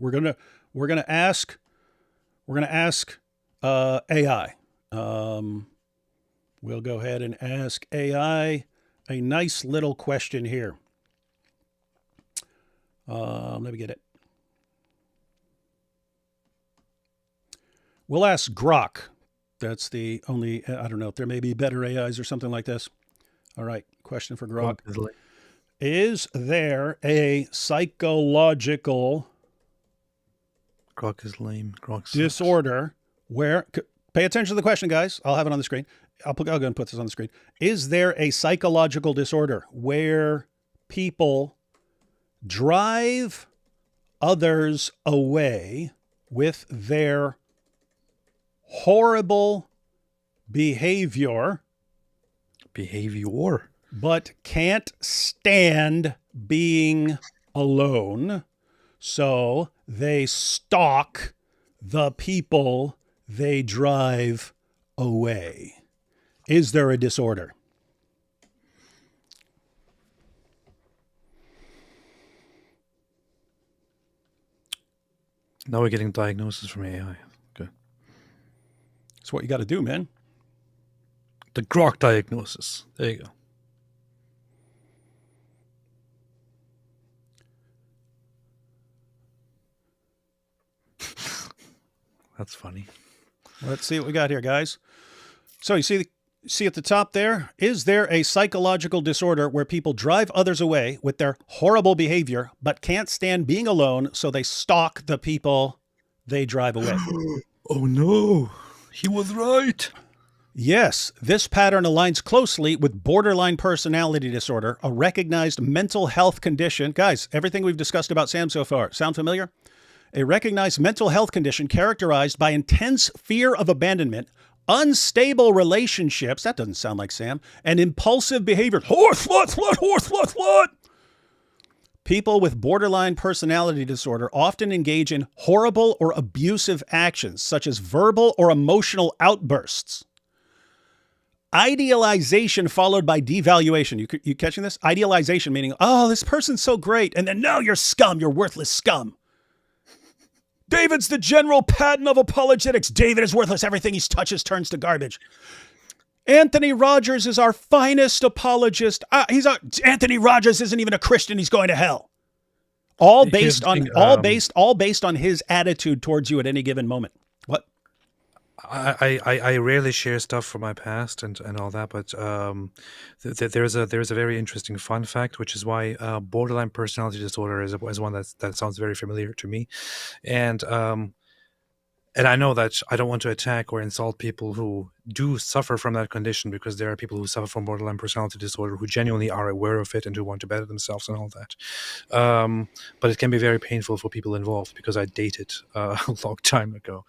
We're gonna ask AI. We'll go ahead and ask AI a nice little question here. Let me get it. We'll ask Grok. That's the only, I don't know if there may be better AIs or something like this. All right, question for Grok. Is there a psychological Grok is lame. Grok disorder where, pay attention to the question, guys. I'll have it on the screen. I'll go and put this on the screen. Is there a psychological disorder where people drive others away with their horrible behavior, but can't stand being alone, so they stalk the people they drive away? Is there a disorder? Now we're getting diagnosis from AI. Okay. That's what you got to do, man. The Grok diagnosis. There you go. That's funny. Let's see what we got here, guys. So you see at the top there, is there a psychological disorder where people drive others away with their horrible behavior, but can't stand being alone, so they stalk the people they drive away? Oh no, he was right. Yes, this pattern aligns closely with borderline personality disorder, a recognized mental health condition. Guys, everything we've discussed about Sam so far, sound familiar? A recognized mental health condition characterized by intense fear of abandonment, unstable relationships, that doesn't sound like Sam, and impulsive behavior. Horse, slut. People with borderline personality disorder often engage in horrible or abusive actions, such as verbal or emotional outbursts. Idealization followed by devaluation. You catching this? Idealization meaning, oh, this person's so great. And then, no, you're scum. You're worthless scum. David's the General Patton of apologetics. David is worthless. Everything he touches turns to garbage. Anthony Rogers is our finest apologist. Anthony Rogers isn't even a Christian. He's going to hell. All based on his attitude towards you at any given moment. What? I rarely share stuff from my past and all that, but there's a very interesting fun fact, which is why borderline personality disorder is one that sounds very familiar to me, and I know that I don't want to attack or insult people who do suffer from that condition, because there are people who suffer from borderline personality disorder who genuinely are aware of it and who want to better themselves and all that. But it can be very painful for people involved, because I dated a long time ago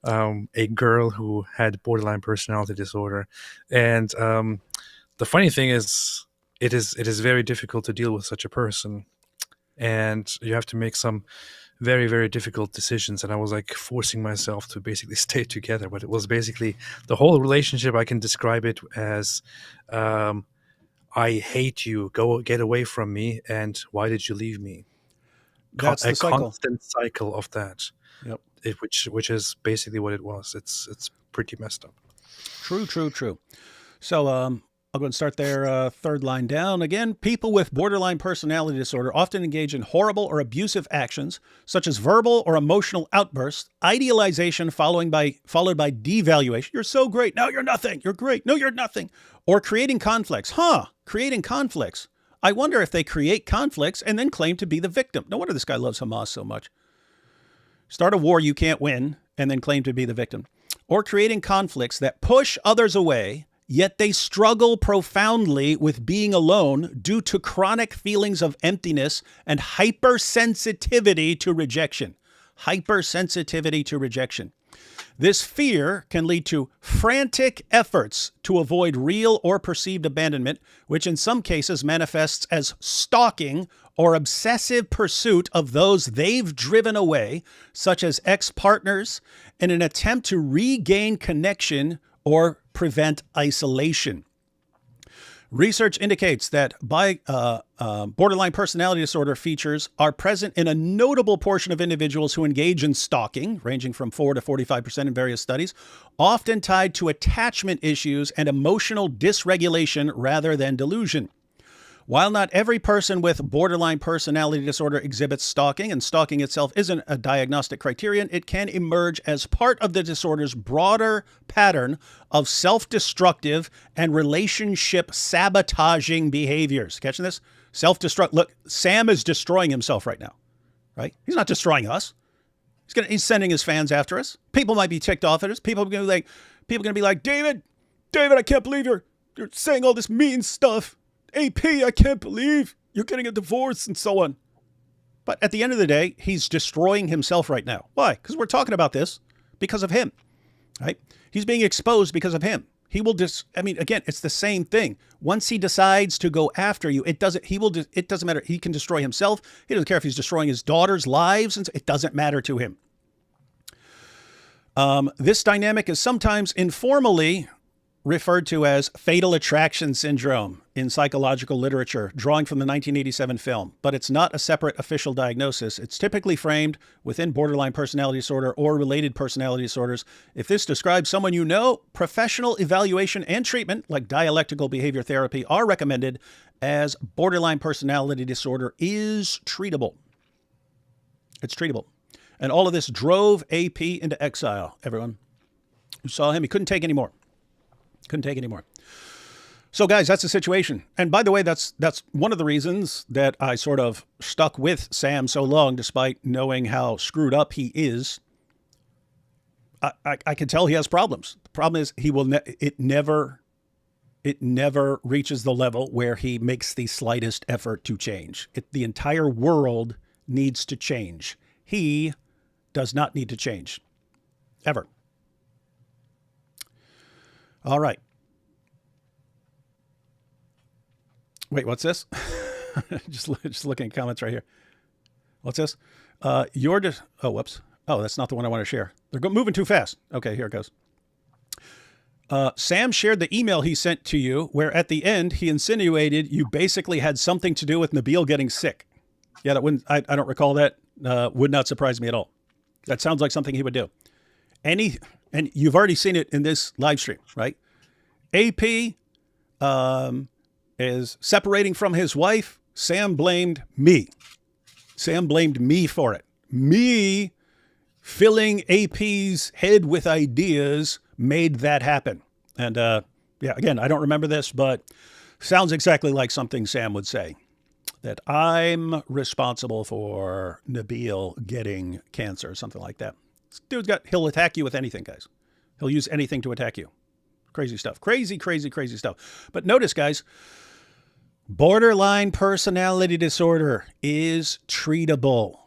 a girl who had borderline personality disorder. And the funny thing is, it is very difficult to deal with such a person. And you have to make some very, very difficult decisions, and I was like forcing myself to basically stay together. But it was basically the whole relationship. I can describe it as I hate you, get away from me, and why did you leave me? That's the cycle. Constant cycle of that. Yep. Which is basically what it was. It's pretty messed up. True. So I'll go and start there. Third line down again. People with borderline personality disorder often engage in horrible or abusive actions, such as verbal or emotional outbursts, idealization followed by devaluation. You're so great. No, you're nothing. You're great. No, you're nothing. Or creating conflicts. Creating conflicts. I wonder if they create conflicts and then claim to be the victim. No wonder this guy loves Hamas so much. Start a war you can't win and then claim to be the victim. Or creating conflicts that push others away, yet they struggle profoundly with being alone due to chronic feelings of emptiness and hypersensitivity to rejection. Hypersensitivity to rejection. This fear can lead to frantic efforts to avoid real or perceived abandonment, which in some cases manifests as stalking or obsessive pursuit of those they've driven away, such as ex-partners, in an attempt to regain connection or prevent isolation. Research indicates that borderline personality disorder features are present in a notable portion of individuals who engage in stalking, ranging from 4 to 45% in various studies, often tied to attachment issues and emotional dysregulation rather than delusion. While not every person with borderline personality disorder exhibits stalking, and stalking itself isn't a diagnostic criterion, it can emerge as part of the disorder's broader pattern of self-destructive and relationship sabotaging behaviors. Catching this? Self-destruct. Look, Sam is destroying himself right now, right? He's not destroying us. He's sending his fans after us. People might be ticked off at us. People are going to be like, David, I can't believe you're saying all this mean stuff. AP, I can't believe you're getting a divorce and so on. But at the end of the day, he's destroying himself right now. Why? Because we're talking about this because of him, right? He's being exposed because of him. He will again, it's the same thing. Once he decides to go after you, it doesn't matter. He can destroy himself. He doesn't care if he's destroying his daughter's lives. And it doesn't matter to him. This dynamic is sometimes informally referred to as fatal attraction syndrome in psychological literature, drawing from the 1987 film. But it's not a separate official diagnosis. It's typically framed within borderline personality disorder or related personality disorders. If this describes someone you know, professional evaluation and treatment, like dialectical behavior therapy, are recommended, as borderline personality disorder is treatable. It's treatable. And all of this drove AP into exile, everyone. You saw him. He couldn't take any more. So guys, that's the situation. And by the way, that's one of the reasons that I sort of stuck with Sam so long, despite knowing how screwed up he is. I can tell he has problems. The problem is it never reaches the level where he makes the slightest effort to change. The entire world needs to change. He does not need to change. Ever. All right. Wait, what's this? just looking at comments right here. What's this? Whoops. Oh, that's not the one I want to share. They're moving too fast. Okay, here it goes. Sam shared the email he sent to you where at the end he insinuated you basically had something to do with Nabil getting sick. Yeah, I don't recall that. Would not surprise me at all. That sounds like something he would do. And you've already seen it in this live stream, right? AP is separating from his wife. Sam blamed me. Sam blamed me for it. Me filling AP's head with ideas made that happen. And yeah, again, I don't remember this, but sounds exactly like something Sam would say, that I'm responsible for Nabil getting cancer, something like that. This dude's he'll attack you with anything, guys. He'll use anything to attack you. Crazy stuff. Crazy, crazy, crazy stuff. But notice, guys, borderline personality disorder is treatable.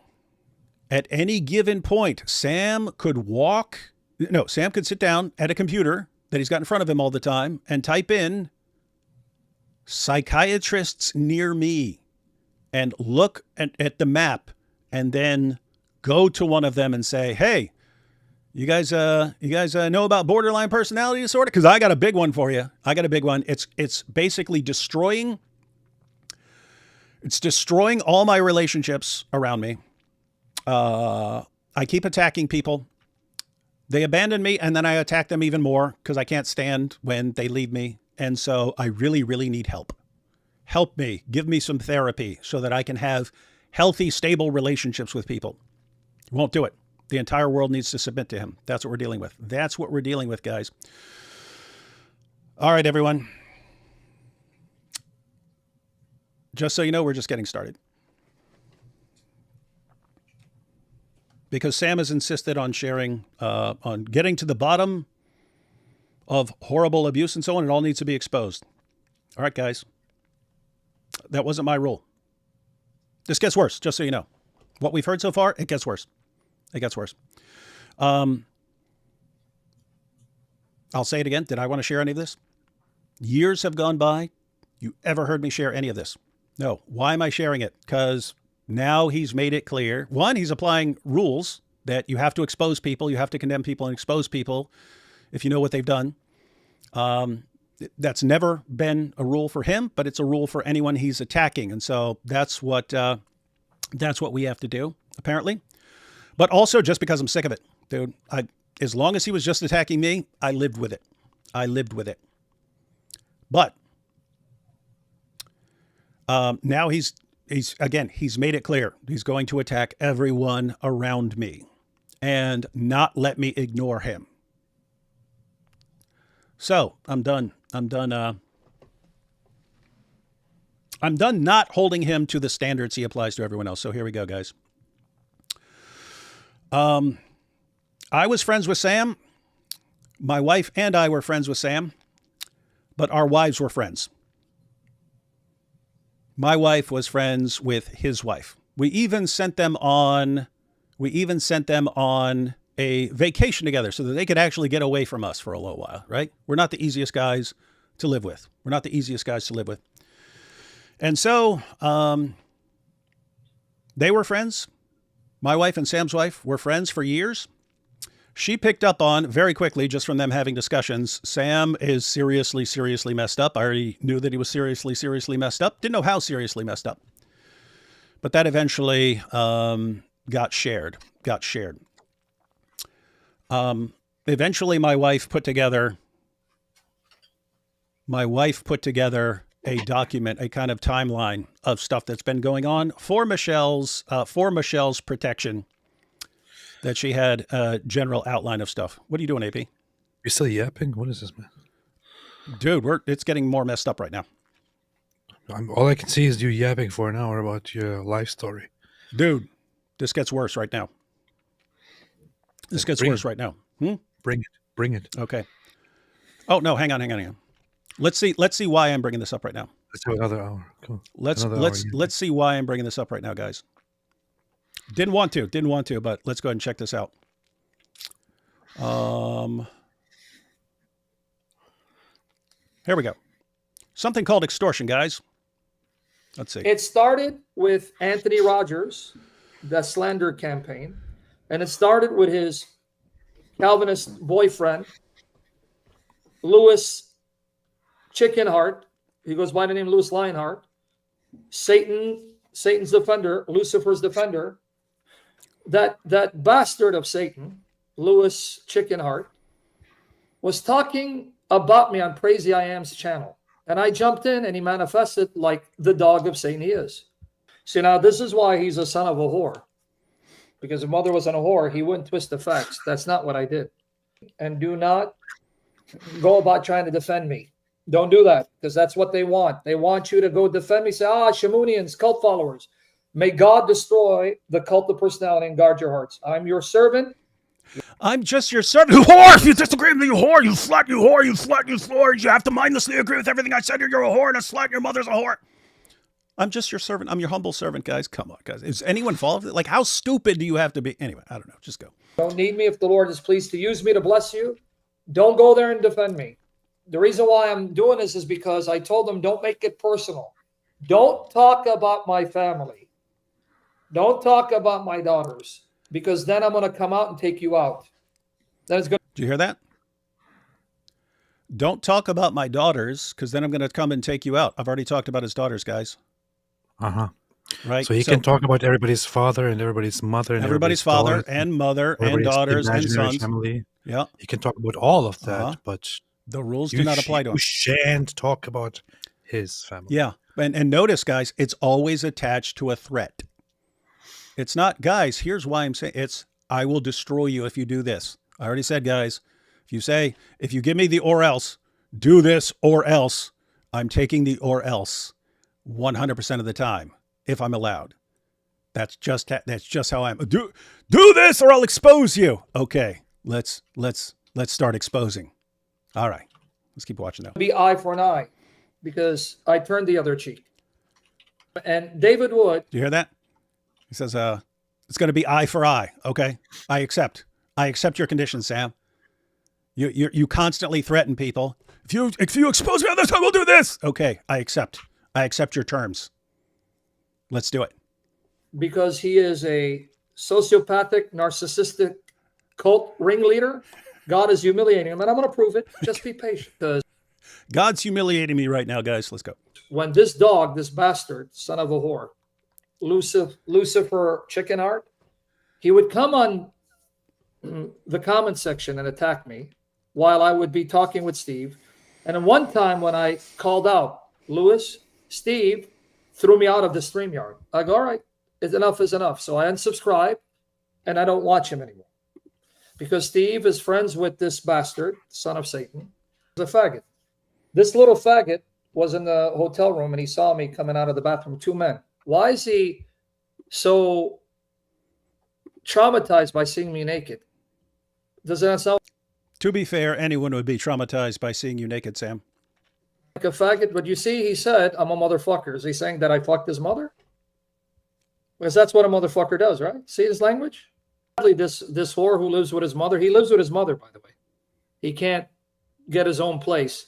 At any given point, Sam could sit down at a computer that he's got in front of him all the time and type in psychiatrists near me and look at the map and then go to one of them and say, hey, you guys know about borderline personality disorder? Because I got a big one for you. I got a big one. It's basically destroying all my relationships around me. I keep attacking people. They abandon me, and then I attack them even more because I can't stand when they leave me. And so I really, really need help. Help me. Give me some therapy so that I can have healthy, stable relationships with people. Won't do it. The entire world needs to submit to him. That's what we're dealing with. That's what we're dealing with, guys. All right, everyone. Just so you know, we're just getting started. Because Sam has insisted on sharing, on getting to the bottom of horrible abuse and so on. It all needs to be exposed. All right, guys. That wasn't my rule. This gets worse, just so you know. What we've heard so far, it gets worse. It gets worse. I'll say it again. Did I want to share any of this? Years have gone by. You ever heard me share any of this? No. Why am I sharing it? Because now he's made it clear. One, he's applying rules that you have to expose people. You have to condemn people and expose people if you know what they've done. That's never been a rule for him, but it's a rule for anyone he's attacking. And so that's what we have to do, apparently. But also just because I'm sick of it, dude. As long as he was just attacking me, I lived with it. I lived with it. But now he's made it clear. He's going to attack everyone around me and not let me ignore him. So I'm done. I'm done not holding him to the standards he applies to everyone else. So here we go, guys. I was friends with Sam. My wife and I were friends with Sam, but our wives were friends. My wife was friends with his wife. We even sent them on a vacation together so that they could actually get away from us for a little while, right? We're not the easiest guys to live with. And so they were friends. My wife and Sam's wife were friends for years. She picked up on very quickly, just from them having discussions, Sam is seriously, seriously messed up. I already knew that he was seriously, seriously messed up. Didn't know how seriously messed up. But that eventually got shared. Eventually, my wife put together a document, a kind of timeline of stuff that's been going on for Michelle's protection. That she had a general outline of stuff. What are you doing, AP? You're still yapping? What is this, man? Dude, it's getting more messed up right now. All I can see is you yapping for an hour about your life story. Dude, this gets worse right now. Bring it. Okay. Oh no, hang on. Let's see why I'm bringing this up right now. Let's do another hour. Cool. Let's see why I'm bringing this up right now, guys. Didn't want to, but let's go ahead and check this out. Here we go. Something called extortion, guys. Let's see. It started with Anthony Rogers, the slander campaign, and it started with his Calvinist boyfriend, Louis Chickenheart. He goes by the name Louis Lionheart. Satan's defender, Lucifer's defender. That bastard of Satan, Louis Chickenheart, was talking about me on Crazy I Am's channel. And I jumped in and he manifested like the dog of Satan he is. See, now this is why he's a son of a whore. because if mother wasn't a whore, he wouldn't twist the facts. That's not what I did. And do not go about trying to defend me. Don't do that, because that's what they want. They want you to go defend me, say, Shamounians, cult followers. May God destroy the cult of personality and guard your hearts. I'm your servant. I'm just your servant. You whore! If you disagree with me, you whore! You slut! You whore! You slut! You slut! You have to mindlessly agree with everything I said. You're a whore and a slut. Your mother's a whore. I'm just your servant. I'm your humble servant, guys. Come on, guys. Is anyone following it? Like, how stupid do you have to be? Anyway, I don't know. Just go. Don't need me if the Lord is pleased to use me to bless you. Don't go there and defend me. The reason why I'm doing this is because I told them, don't make it personal. Don't talk about my family. Don't talk about my daughters, because then I'm going to come out and take you out. Then it's going to... Did you hear that? Don't talk about my daughters, because then I'm going to come and take you out. I've already talked about his daughters, guys. Uh-huh. Right? So he can talk about everybody's father and everybody's mother and everybody's father daughters, and mother and daughters and sons. Family. Yeah. He can talk about all of that, but the rules do not apply to him. You shan't talk about his family. Yeah. And notice, guys, it's always attached to a threat. It's not, guys, here's why I'm saying it's, I will destroy you if you do this. I already said, guys, if you give me the or else, do this or else, I'm taking the or else 100% of the time, if I'm allowed. That's just how I'm. Do this or I'll expose you. Okay, let's start exposing. All right, let's keep watching now. Be eye for an eye, because I turned the other cheek. And David Wood. Do you hear that? He says, it's going to be eye for eye. Okay, I accept your conditions, Sam. You constantly threaten people. If you expose me on this, I will do this. Okay, I accept your terms. Let's do it. Because he is a sociopathic, narcissistic cult ringleader, God is humiliating him, and I'm going to prove it. Just be patient. Because God's humiliating me right now, guys. Let's go. When this dog, this bastard, son of a whore, Lucifer Chickenheart, he would come on the comment section and attack me while I would be talking with Steve. And then one time when I called out, Lewis, Steve threw me out of the StreamYard. I go, all right, enough is enough. So I unsubscribe and I don't watch him anymore. Because Steve is friends with this bastard, son of Satan. He's a faggot. This little faggot was in the hotel room and he saw me coming out of the bathroom, two men. Why is he so traumatized by seeing me naked? Does that sound? To be fair, anyone would be traumatized by seeing you naked, Sam. Like a faggot, but you see, he said, I'm a motherfucker. Is he saying that I fucked his mother? Because that's what a motherfucker does, right? See his language? This whore who lives with his mother, he lives with his mother, by the way. He can't get his own place.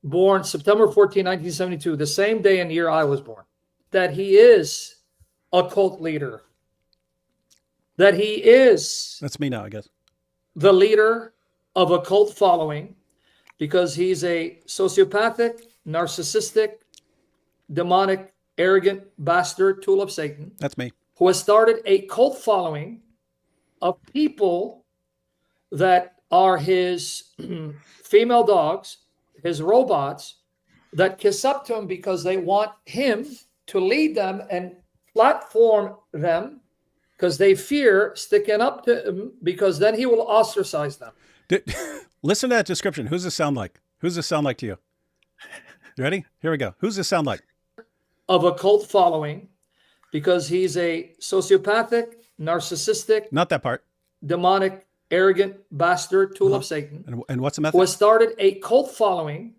Born September 14, 1972, the same day and year I was born. That he is a cult leader. That he is... That's me now, I guess. The leader of a cult following, because he's a sociopathic, narcissistic, demonic, arrogant bastard, tool of Satan. That's me. Who has started a cult following of people that are his female dogs, his robots, that kiss up to him because they want him to lead them and platform them, because they fear sticking up to him, because then he will ostracize them. Listen to that description. Who's this sound like? Who's this sound like to you? You ready? Here we go. Who's this sound like? Of a cult following, because he's a sociopathic, narcissistic, not that part, demonic, arrogant bastard, tool of Satan. And what's the method? Who has started a cult following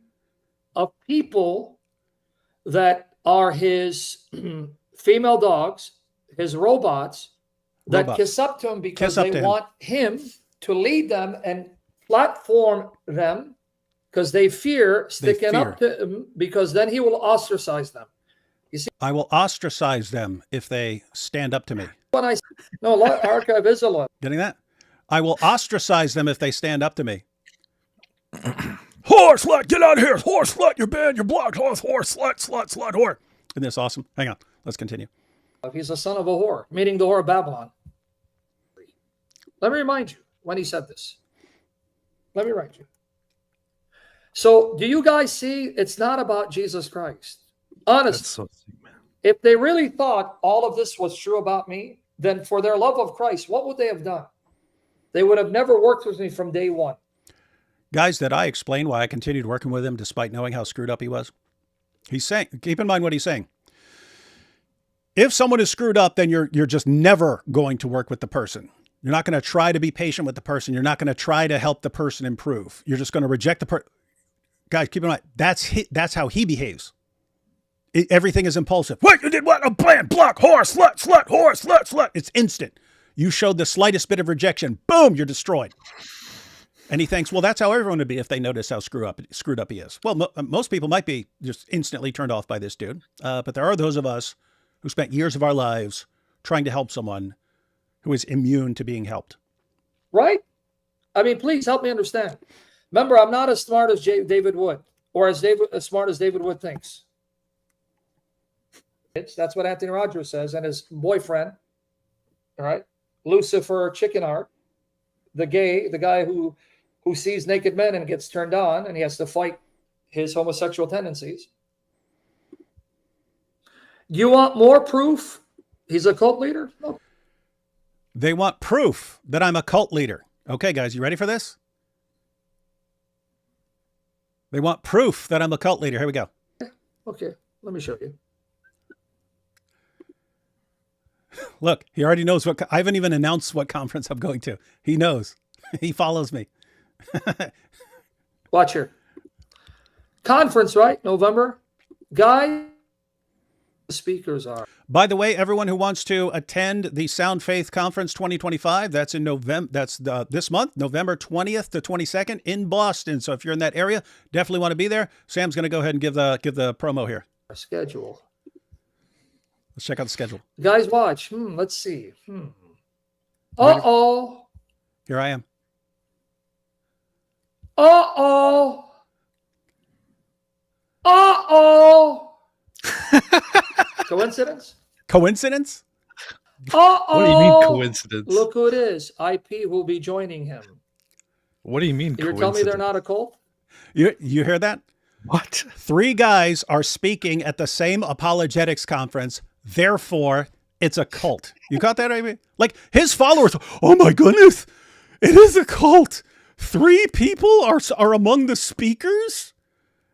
of people that are his female dogs, his robots, that kiss up to him because they want him to lead them and platform them, because they fear sticking up to him, because then he will ostracize them. You see, I will ostracize them if they stand up to me. When I no archive is a lot. Getting that? I will ostracize them if they stand up to me. Whore, slut, get out of here. Whore, slut, you're banned, you're blocked. Whore, slut, whore. Isn't this awesome? Hang on, let's continue. He's a son of a whore, meaning the whore of Babylon. Let me remind you when he said this. Let me write you. So do you guys see, it's not about Jesus Christ. Honestly, so sick, man. If they really thought all of this was true about me, then for their love of Christ, what would they have done? They would have never worked with me from day one. Guys, did I explain why I continued working with him despite knowing how screwed up he was? He's saying, keep in mind what he's saying. If someone is screwed up, then you're just never going to work with the person. You're not going to try to be patient with the person. You're not going to try to help the person improve. You're just going to reject the person. Guys, keep in mind, that's how he behaves. Everything is impulsive. What? You did what? A plan, block, horse, slut, horse, slut. It's instant. You showed the slightest bit of rejection. Boom, you're destroyed. And he thinks, well, that's how everyone would be if they notice how screwed up he is. Well, most people might be just instantly turned off by this dude. But there are those of us who spent years of our lives trying to help someone who is immune to being helped. Right? I mean, please help me understand. Remember, I'm not as smart as David Wood, or as smart as David Wood thinks. That's what Anthony Rogers says, and his boyfriend, all right, Lucifer Chickenheart, the guy who sees naked men and gets turned on, and he has to fight his homosexual tendencies. You want more proof he's a cult leader? No. They want proof that I'm a cult leader. Okay, guys, you ready for this? They want proof that I'm a cult leader. Here we go. Okay, let me show you. Look, he already knows I haven't even announced what conference I'm going to. He knows. He follows me. Watch here. Conference, right? November. Guy, the speakers are. By the way, everyone who wants to attend the Sound Faith Conference 2025, that's in November. That's this month, November 20th to 22nd in Boston. So if you're in that area, definitely want to be there. Sam's going to go ahead and give the promo here. Our schedule. Let's check out the schedule. Guys, watch. Let's see. Uh-oh. Here I am. Uh-oh. Uh-oh. Coincidence? Coincidence? Uh-oh. What do you mean coincidence? Look who it is. IP will be joining him. What do you mean You're coincidence? telling me they're not a cult? You hear that? What? 3 guys are speaking at the same apologetics conference. Therefore, it's a cult. You got that, Amy? Like his followers. Oh my goodness, it is a cult. 3 people are among the speakers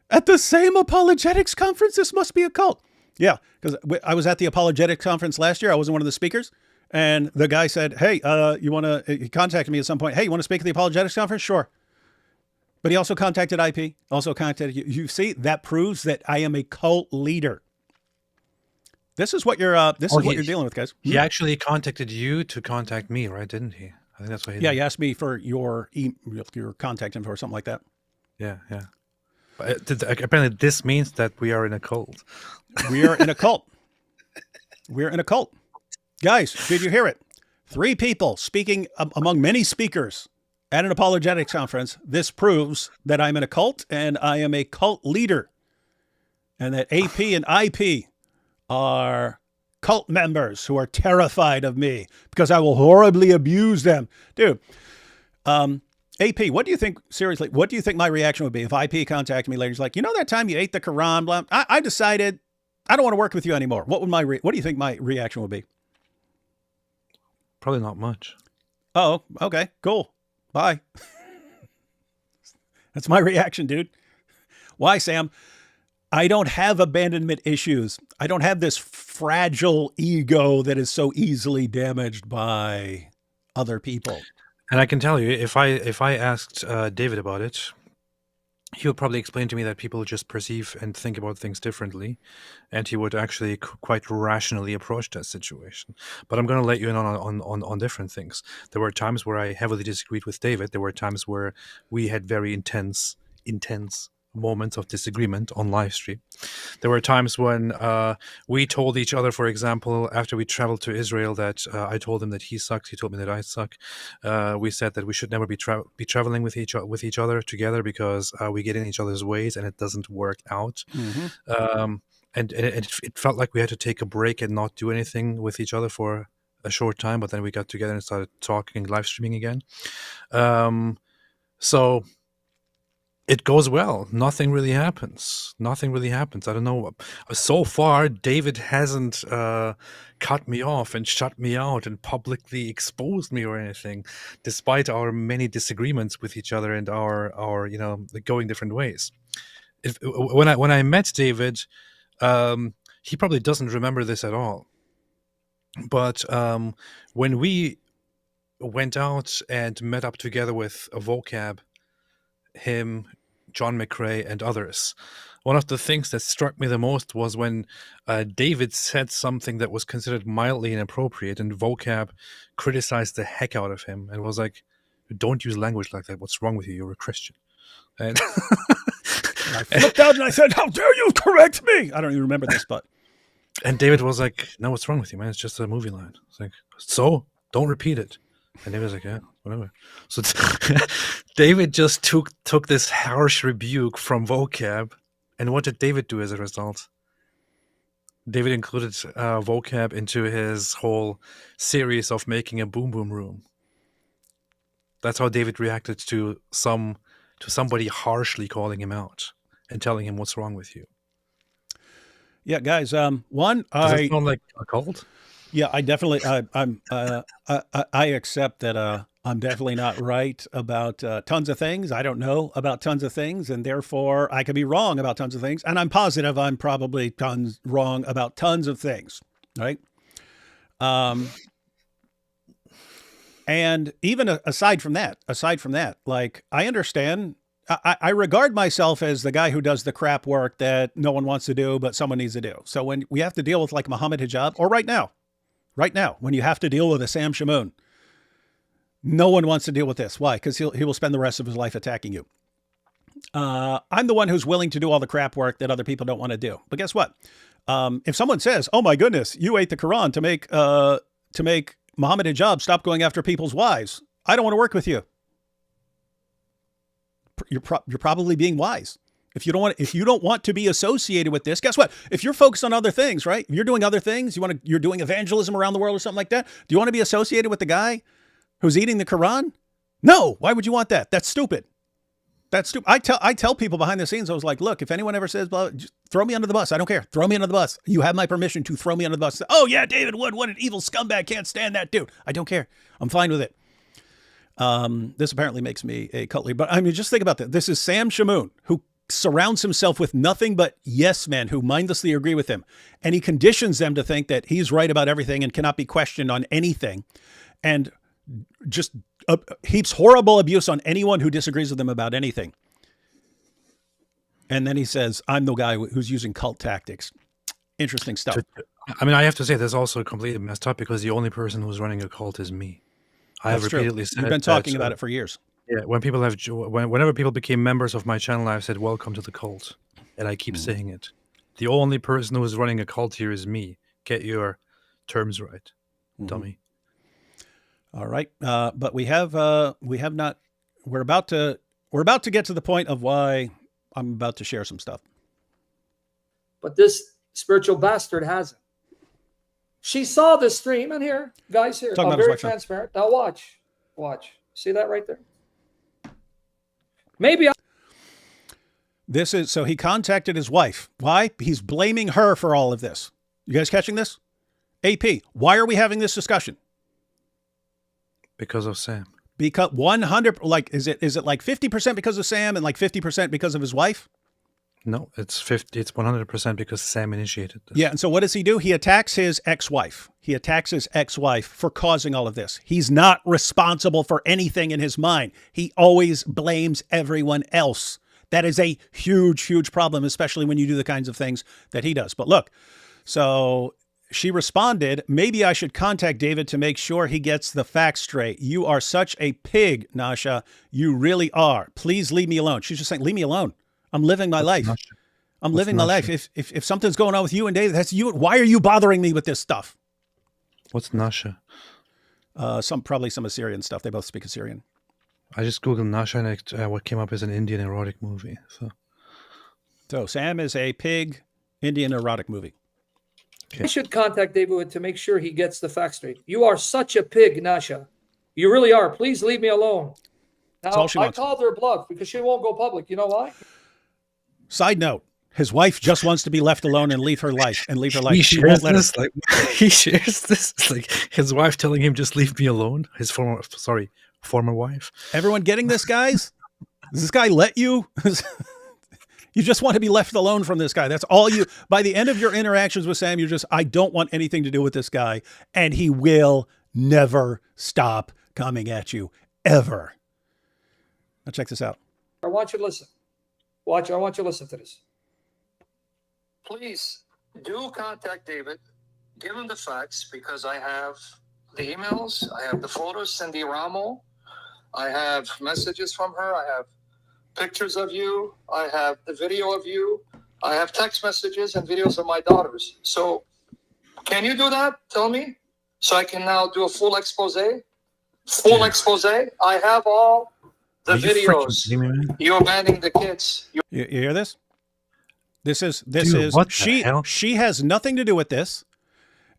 at the same apologetics conference. This must be a cult. Yeah, because I was at the apologetics conference last year. I wasn't one of the speakers. And the guy said, hey, he contacted me at some point. Hey, you want to speak at the apologetics conference? Sure. But he also contacted IP, also contacted you. You see, that proves that I am a cult leader. This is what you're dealing with, guys. He actually contacted you to contact me, right? Didn't he? I think that's what he did. Yeah, he asked me for your contact info or something like that. Yeah. But apparently this means that we are in a cult. We are in a cult. We're in a cult. Guys, did you hear it? 3 people speaking among many speakers at an apologetics conference. This proves that I'm in a cult and I am a cult leader. And that AP and IP are cult members who are terrified of me because I will horribly abuse them. Dude, AP, what do you think, seriously, what do you think my reaction would be if IP contacted me later? He's like, that time you ate the Quran, blah, I decided I don't want to work with you anymore. What do you think my reaction would be? Probably not much. Oh, okay, cool. Bye. That's my reaction, dude. Why, Sam? I don't have abandonment issues. I don't have this fragile ego that is so easily damaged by other people. And I can tell you, if I asked David about it, he would probably explain to me that people just perceive and think about things differently, and he would actually quite rationally approach that situation. But I'm going to let you in on different things. There were times where I heavily disagreed with David. There were times where we had very intense moments of disagreement on live stream. There were times when we told each other, for example, after we traveled to Israel, that I told him that he sucks, he told me that I suck. We said that we should never be traveling with each other together because we get in each other's ways and it doesn't work out. Mm-hmm. And it felt like we had to take a break and not do anything with each other for a short time, but then we got together and started talking, live streaming again. So it goes well. Nothing really happens. Nothing really happens. I don't know. So far, David hasn't cut me off and shut me out and publicly exposed me or anything, despite our many disagreements with each other and our going different ways. When I met David, he probably doesn't remember this at all. But when we went out and met up together with a vocab, him, John McRae, and others, one of the things that struck me the most was when David said something that was considered mildly inappropriate, and vocab criticized the heck out of him and was like, "Don't use language like that. What's wrong with you? You're a Christian." And I flipped out and I said, "How dare you correct me?" I don't even remember this, but and David was like, "No, what's wrong with you, man? It's just a movie line." It's like, "So don't repeat it." And David was like, "Yeah, whatever." So David just took this harsh rebuke from vocab, and what did David do as a result? David included vocab into his whole series of making a boom boom room. That's how David reacted to somebody harshly calling him out and telling him what's wrong with you. yeah, guys. One, Does it sound like a cult? Yeah, I definitely. I accept that. I'm definitely not right about tons of things. I don't know about tons of things, and therefore I could be wrong about tons of things. And I'm positive I'm probably wrong about tons of things, right? And even aside from that, like I understand. I regard myself as the guy who does the crap work that no one wants to do, but someone needs to do. So when we have to deal with like Muhammad Hijab, or right now, when you have to deal with a Sam Shamoun, no one wants to deal with this. Why? Because he will spend the rest of his life attacking you. I'm the one who's willing to do all the crap work that other people don't want to do. But guess what? If someone says, "Oh my goodness, you ate the Quran to make Muhammad Hijab stop going after people's wives," I don't want to work with you. You're probably being wise. If you don't want to be associated with this, guess what? If you're focused on other things, right? If you're doing other things, you're doing evangelism around the world or something like that. Do you want to be associated with the guy who's eating the Quran? No. Why would you want that? That's stupid. That's stupid. I tell people behind the scenes, I was like, look, if anyone ever says, "Well, just throw me under the bus," I don't care. Throw me under the bus. You have my permission to throw me under the bus. "Oh yeah, David Wood, what an evil scumbag. Can't stand that dude." I don't care. I'm fine with it. This apparently makes me a cult leader. But I mean, just think about that. This is Sam Shamoun, who surrounds himself with nothing but yes men who mindlessly agree with him. And he conditions them to think that he's right about everything and cannot be questioned on anything. And just heaps horrible abuse on anyone who disagrees with him about anything. And then he says, "I'm the guy who's using cult tactics." Interesting stuff. I mean, I have to say, that's also completely messed up because the only person who's running a cult is me. I have repeatedly said you've been talking about it for years. Yeah, whenever people became members of my channel, I've said, "Welcome to the cult," and I keep saying it. The only person who is running a cult here is me. Get your terms right, dummy. All right, but we have not. We're about to get to the point of why I'm about to share some stuff. But this spiritual bastard hasn't. She saw the stream, and here, guys, here, I'm very transparent. Now watch. See that right there? Maybe so he contacted his wife. Why? He's blaming her for all of this. You guys catching this? AP, why are we having this discussion? Because of Sam. Because 100, like, is it like 50% because of Sam and like 50% because of his wife? No, it's 50. It's 100% because Sam initiated this. Yeah, and so what does he do? He attacks his ex-wife. For causing all of this. He's not responsible for anything in his mind. He always blames everyone else. That is a huge, huge problem, especially when you do the kinds of things that he does. But look, so she responded, "Maybe I should contact David to make sure he gets the facts straight. You are such a pig, Nasha. You really are. Please leave me alone." She's just saying, "Leave me alone. I'm living my life. I'm living my life. If something's going on with you and David, that's you. Why are you bothering me with this stuff?" What's Nasha? Probably some Assyrian stuff. They both speak Assyrian. I just googled Nasha and what came up is an Indian erotic movie. So Sam is a pig Indian erotic movie. Okay. I should contact David to make sure he gets the facts straight. You are such a pig, Nasha. You really are. Please leave me alone. That's all she wants. I called her bluff because she won't go public. You know why? Side note: his wife just wants to be left alone and leave her life and leave her life. He She shares won't let her. this. Like he shares this. It's like his wife telling him, "Just leave me alone." His former wife. Everyone getting this, guys? Does this guy let you? You just want to be left alone from this guy. That's all you. By the end of your interactions with Sam, you're just, I don't want anything to do with this guy, and he will never stop coming at you ever. Now check this out. I want you to listen. Watch. I want you to listen to this. Please do contact David. Give him the facts because I have the emails. I have the photos, Cindy Ramo. I have messages from her. I have pictures of you. I have the video of you. I have text messages and videos of my daughters. So can you do that? Tell me. So I can now do a full expose. Expose. I have all the videos. You abandoning the kids. You hear this? This is Dude, what the hell? she has nothing to do with this.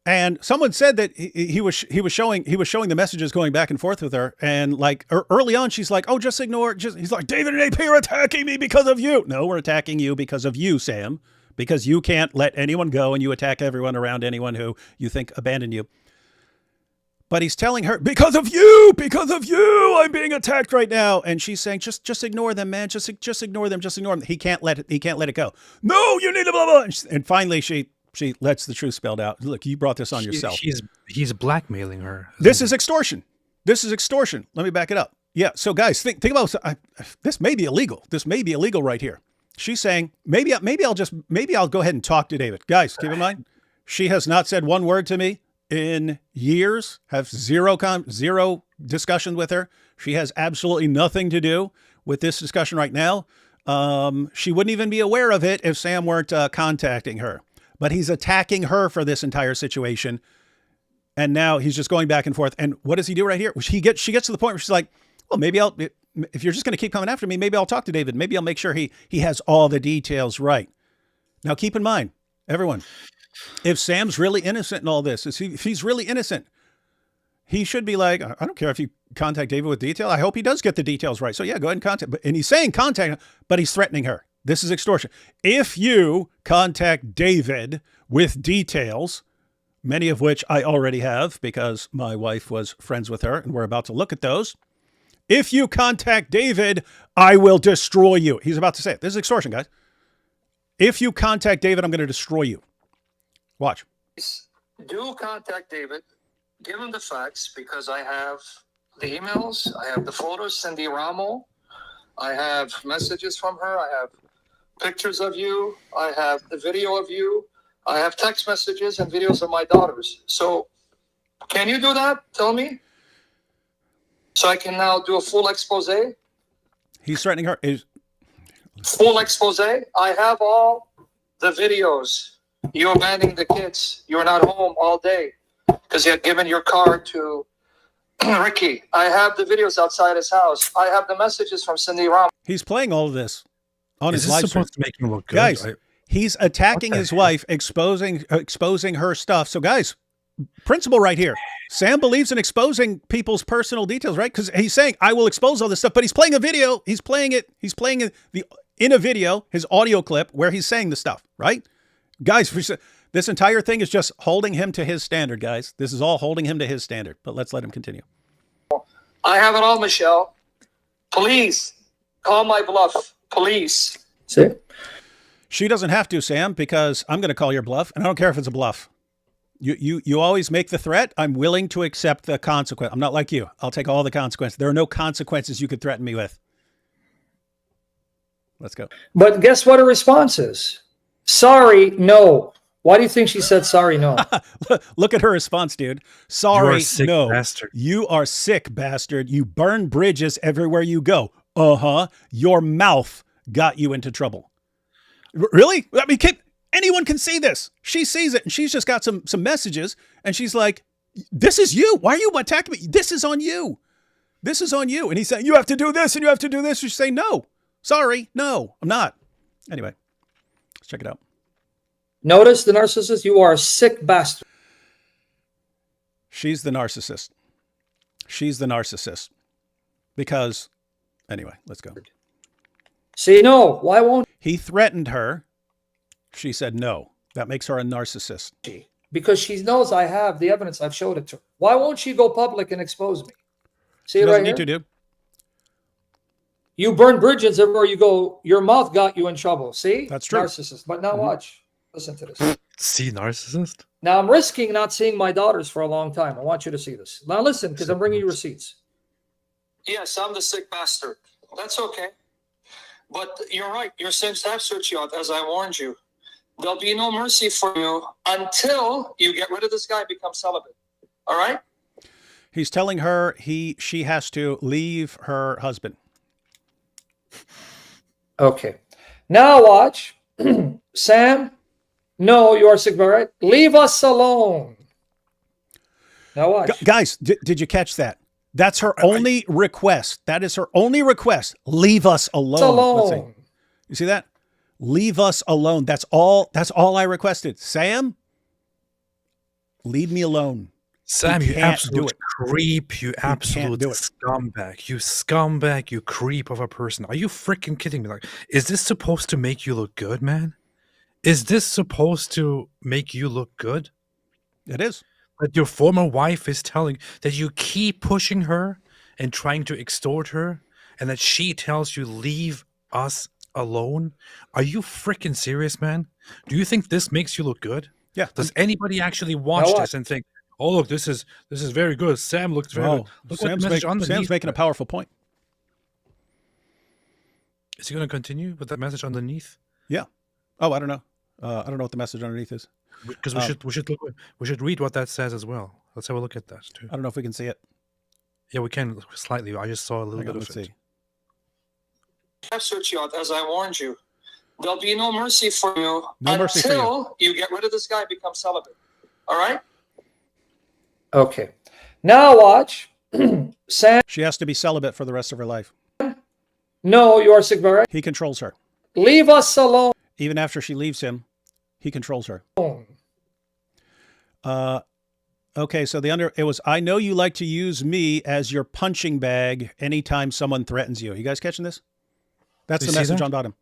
And someone said that he was showing the messages going back and forth with her, and like early on she's like, "Oh, just ignore it." He's like, "David and AP are attacking me because of you." No, we're attacking you because of you, Sam, because you can't let anyone go and you attack everyone around anyone who you think abandoned you. But he's telling her, because of you, I'm being attacked right now. And she's saying, just ignore them, man. Just ignore them. Just ignore them. He can't let it go. No, you need to blah, blah. And finally she lets the truth spelled out. Look, you brought this on yourself. He's blackmailing her. This is extortion. Let me back it up. Yeah. So guys, think about this may be illegal. This may be illegal right here. She's saying, maybe I'll go ahead and talk to David. Guys, keep in mind, she has not said one word to me in years, have zero discussion with her. She has absolutely nothing to do with this discussion right now. She wouldn't even be aware of it if Sam weren't contacting her. But he's attacking her for this entire situation. And now he's just going back and forth. And what does he do right here? She gets to the point where she's like, well, maybe if you're just going to keep coming after me, maybe I'll talk to David. Maybe I'll make sure he has all the details right. Now, keep in mind, everyone, if Sam's really innocent in all this, if he's really innocent, he should be like, I don't care if you contact David with detail. I hope he does get the details right. So yeah, go ahead and contact. And he's saying contact, but he's threatening her. This is extortion. If you contact David with details, many of which I already have because my wife was friends with her and we're about to look at those. If you contact David, I will destroy you. He's about to say it. This is extortion, guys. If you contact David, I'm going to destroy you. Watch. Do contact David. Give him the facts because I have the emails. I have the photos, Cindy Ramo. I have messages from her. I have pictures of you. I have the video of you. I have text messages and videos of my daughters. So can you do that? Tell me. So I can now do a full expose. He's threatening her. Full expose. I have all the videos. You abandoning the kids. You were not home all day because you had given your car to Ricky. I have the videos outside his house. I have the messages from Cindy Ram. He's playing all of this on his Is this live stream. supposed to make him look good? Guys, he's attacking his wife, exposing her stuff. So guys, principle right here. Sam believes in exposing people's personal details, right? Because he's saying, I will expose all this stuff, but he's playing a video. He's playing in a video, his audio clip where he's saying the stuff, right? Guys, this entire thing is just holding him to his standard, guys. This is all holding him to his standard, but let's let him continue. I have it all, Michelle. Please call my bluff. Please. See? She doesn't have to, Sam, because I'm going to call your bluff, and I don't care if it's a bluff. You always make the threat. I'm willing to accept the consequence. I'm not like you. I'll take all the consequences. There are no consequences you could threaten me with. Let's go. But guess what her response is? Sorry, no. Why do you think she said sorry, no? Look at her response, dude. Sorry, sick no. bastard. You are sick, bastard. You burn bridges everywhere you go. Uh-huh. Your mouth got you into trouble. Really? I mean, anyone can see this. She sees it, and she's just got some messages, and she's like, this is you. Why are you attacking me? This is on you. This is on you. And he's saying, you have to do this, and you have to do this. She's saying, no. Sorry, no, I'm not. Anyway, let's check it out. Notice the narcissist. You are a sick bastard. She's the narcissist. She's the narcissist. Because Anyway, let's go. See, no, why won't He threatened her. She said no. That makes her a narcissist. she? Because she knows I have the evidence. I've showed it to her. Why won't she go public and expose me? See She it doesn't right need here? to do. You burn bridges everywhere you go. Your mouth got you in trouble. See? That's true. Narcissist. But now watch. Listen to this. See, narcissist. Now I'm risking not seeing my daughters for a long time. I want you to see this. Now listen, because I'm bringing you receipts. Yes, I'm the sick bastard. That's okay. But you're right. Your sins have searched you out, as I warned you. There'll be no mercy for you until you get rid of this guy and become celibate. All right? He's telling her she has to leave her husband. Okay. Now watch. Sam, no, you are sick, all right? Leave us alone. Now watch. Guys, did you catch that? That's her only request. That is her only request. Leave us alone. Let's see. You see that? Leave us alone. That's all I requested. Sam, leave me alone. Sam, you can't do absolute it. creep. You absolute do it. scumbag. You scumbag. You creep of a person. Are you freaking kidding me? Like, is this supposed to make you look good, man? Is this supposed to make you look good? It is. That your former wife is telling that you keep pushing her and trying to extort her, and that she tells you, leave us alone? Are you freaking serious, man? Do you think this makes you look good? Yeah. Does anybody actually watch this and think, oh, look, this is very good. Sam looks very good. Look what the message underneath. Sam's making a powerful point. Is he going to continue with that message underneath? Yeah. Oh, I don't know. I don't know what the message underneath is. Because we should read what that says as well. Let's have a look at that too. I don't know if we can see it. Yeah, we can slightly. I just saw a little Hang on, bit let's of it. see. I've searched you out, as I warned you. There'll be no mercy for you No mercy for you. until you get rid of this guy and become celibate. All right? Okay. Now watch. Sam, She has to be celibate for the rest of her life. no, you are sick, all right? He controls her. Leave us alone. Even after she leaves him, he controls her. Okay, so it was, I know you like to use me as your punching bag anytime someone threatens you. You guys catching this? That's You the see message that? on bottom.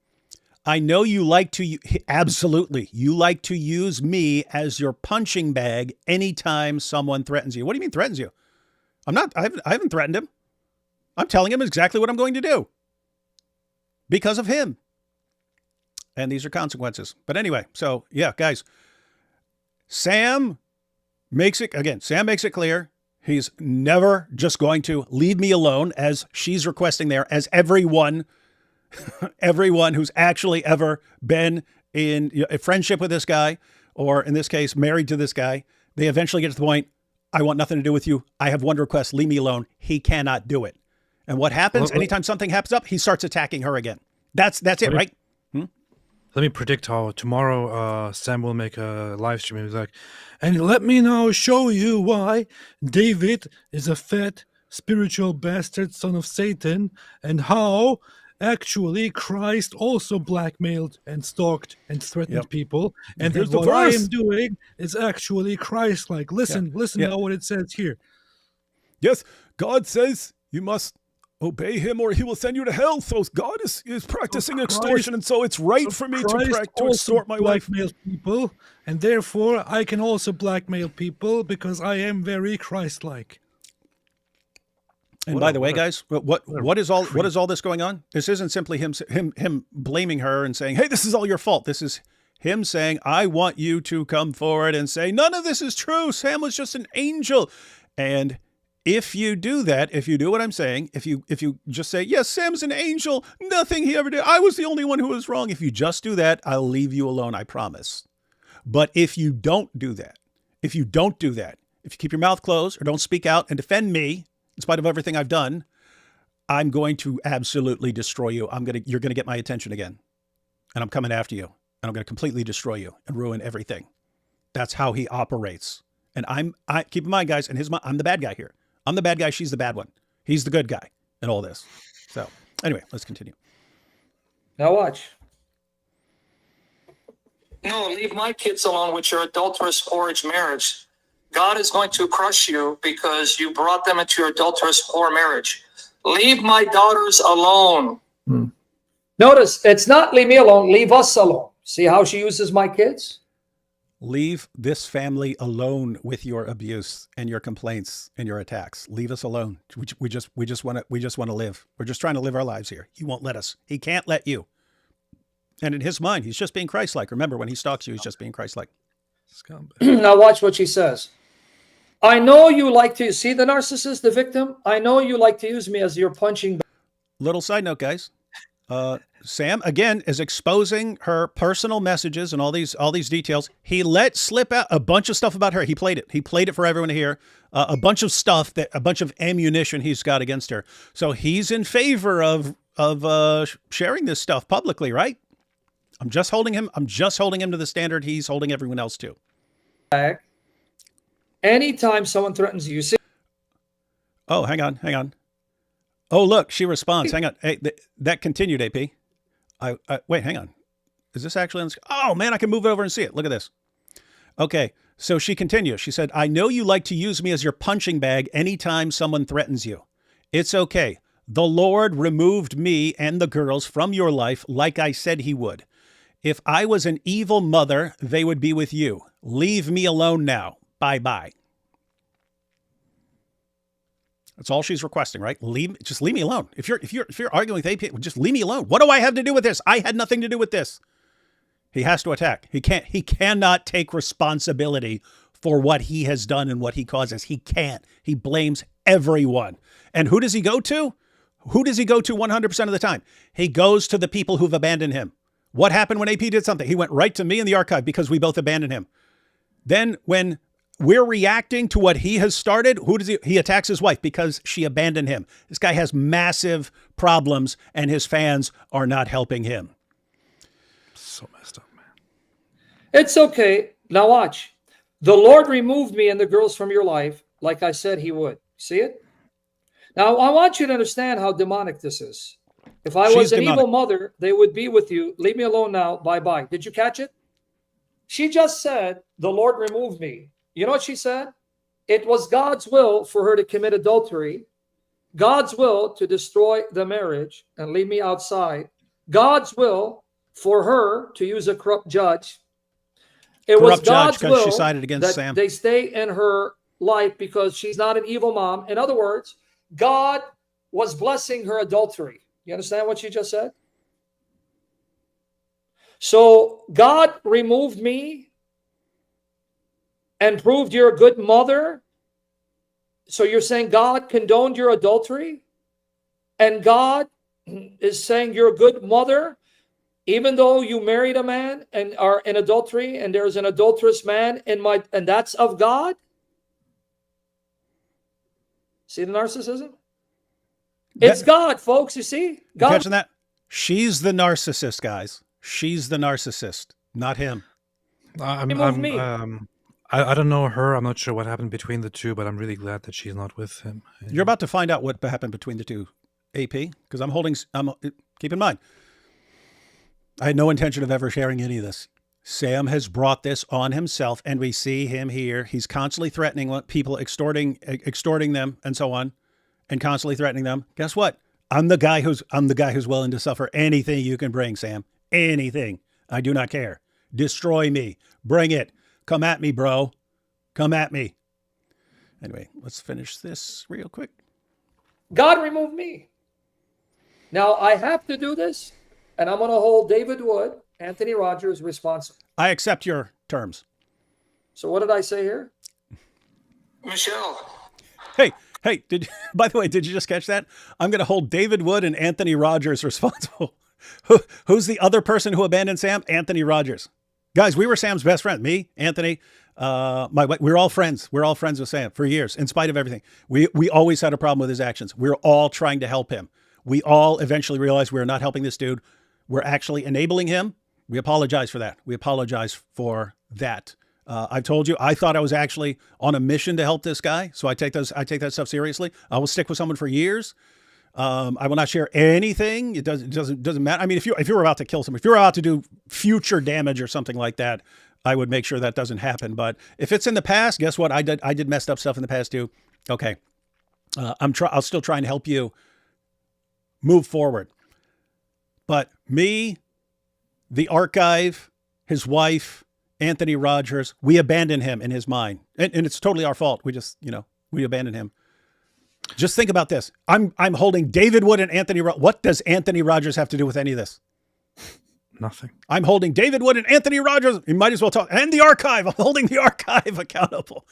I know you like to, absolutely, you like to use me as your punching bag anytime someone threatens you. What do you mean threatens you? I haven't threatened him. I'm telling him exactly what I'm going to do because of him. And these are consequences. But anyway, so yeah, guys, Sam makes it clear. He's never just going to leave me alone, as she's requesting there, as everyone who's actually ever been in a friendship with this guy, or in this case, married to this guy, they eventually get to the point, I want nothing to do with you. I have one request, leave me alone. He cannot do it. And what happens anytime something happens up, he starts attacking her again. That's it, right? Let me predict how tomorrow Sam will make a live stream. He's like, and let me now show you why David is a fat spiritual bastard son of Satan, and how actually Christ also blackmailed and stalked and threatened people, and Here's that the what I verse. am doing is actually Christ-like. Listen now what it says here. Yes, God says you must obey him or he will send you to hell. So God is practicing extortion, and so it's right for me to extort my wife. Blackmail people, and therefore I can also blackmail people because I am very Christ-like. And by the way, guys, what is all this going on? This isn't simply him blaming her and saying, "Hey, this is all your fault." This is him saying, "I want you to come forward and say none of this is true. Sam was just an angel." And if you do that, if you do what I'm saying, if you just say, "Yes, Sam's an angel. Nothing he ever did. I was the only one who was wrong." If you just do that, I'll leave you alone, I promise. But if you don't do that, if you keep your mouth closed or don't speak out and defend me, in spite of everything I've done, I'm going to absolutely destroy you. You're going to get my attention again. And I'm coming after you. And I'm going to completely destroy you and ruin everything. That's how he operates. And keep in mind, guys, I'm the bad guy here. I'm the bad guy. She's the bad one. He's the good guy in all this. So anyway, let's continue. Now watch. No, leave my kids alone with your adulterous whorish marriage. God is going to crush you because you brought them into your adulterous whore marriage. Leave my daughters alone. Notice, it's not leave me alone, leave us alone. See how she uses my kids? Leave this family alone with your abuse and your complaints and your attacks. Leave us alone. We just want to live. We're just trying to live our lives here. He won't let us. He can't let you. And in his mind, he's just being Christ-like. Remember, when he stalks you, he's just being Christ-like. Now watch what she says. I know you like to see the narcissist, the victim. I know you like to use me as your punching bag. Little side note, guys. Sam, again, is exposing her personal messages and all these details. He let slip out a bunch of stuff about her. He played it. He played it for everyone to hear. A bunch of stuff, a bunch of ammunition he's got against her. So he's in favor of sharing this stuff publicly, right? I'm just holding him to the standard he's holding everyone else to. Anytime someone threatens you, see. Oh, hang on. Oh, look, she responds. Hang on. Hey, that continued, AP. Wait, hang on. Is this actually on the screen? Oh, man, I can move it over and see it. Look at this. Okay, so she continues. She said, I know you like to use me as your punching bag anytime someone threatens you. It's okay. The Lord removed me and the girls from your life like I said he would. If I was an evil mother, they would be with you. Leave me alone now. Bye-bye. That's all she's requesting, right? Just leave me alone. If you're arguing with AP, just leave me alone. What do I have to do with this? I had nothing to do with this. He has to attack. He cannot take responsibility for what he has done and what he causes. He can't. He blames everyone. And who does he go to? Who does he go to 100% of the time? He goes to the people who've abandoned him. What happened when AP did something? He went right to me in the archive because we both abandoned him. Then when we're reacting to what he has started, he attacks his wife because she abandoned him. This guy has massive problems and his fans are not helping him. So messed up, man. It's okay. Now watch. The Lord removed me and the girls from your life like I said he would. See it? Now I want you to understand how demonic this is. If I was an evil mother, they would be with you. Leave me alone now. Bye-bye. Did you catch it? She just said, the Lord removed me. You know what she said? It was God's will for her to commit adultery, God's will to destroy the marriage and leave me outside, God's will for her to use a corrupt judge. It was God's will she sided against that Sam. They stay in her life because she's not an evil mom. In other words, God was blessing her adultery. You understand what she just said? So God removed me and proved you're a good mother. So you're saying God condoned your adultery? And God is saying you're a good mother, even though you married a man and are in adultery, and there's an adulterous man and that's of God? See the narcissism? It's God, folks, you see? God. You catching that? She's the narcissist, guys. She's the narcissist, not him. I don't know her. I'm not sure what happened between the two, but I'm really glad that she's not with him. You're about to find out what happened between the two, AP, because keep in mind, I had no intention of ever sharing any of this. Sam has brought this on himself, and we see him here. He's constantly threatening people, extorting them, and so on, and constantly threatening them. Guess what? I'm the guy who's willing to suffer anything you can bring, Sam. Anything. I do not care. Destroy me. Bring it. Come at me, bro. Come at me. Anyway, let's finish this real quick. God removed me. Now I have to do this, and I'm going to hold David Wood, Anthony Rogers responsible. I accept your terms. So what did I say here? Michelle. Hey, by the way, did you just catch that? I'm going to hold David Wood and Anthony Rogers responsible. Who's the other person who abandoned Sam? Anthony Rogers. Guys, we were Sam's best friend. Me, Anthony, my wife. We're all friends. We're all friends with Sam for years, in spite of everything. We always had a problem with his actions. We were all trying to help him. We all eventually realized we were not helping this dude. We're actually enabling him. We apologize for that. We apologize for that. I've told you, I thought I was actually on a mission to help this guy. So I take that stuff seriously. I will stick with someone for years. I will not share anything. It doesn't matter. I mean, if you were about to kill someone, if you're about to do future damage or something like that, I would make sure that doesn't happen. But if it's in the past, guess what? I did messed up stuff in the past too. Okay. I'll still try and help you move forward. But me, the archive, his wife, Anthony Rogers, we abandoned him in his mind. And it's totally our fault. We just, we abandoned him. Just think about this. I'm holding David Wood and Anthony. What does Anthony Rogers have to do with any of this? Nothing. I'm holding David Wood and Anthony Rogers. You might as well talk. And the archive. I'm holding the archive accountable.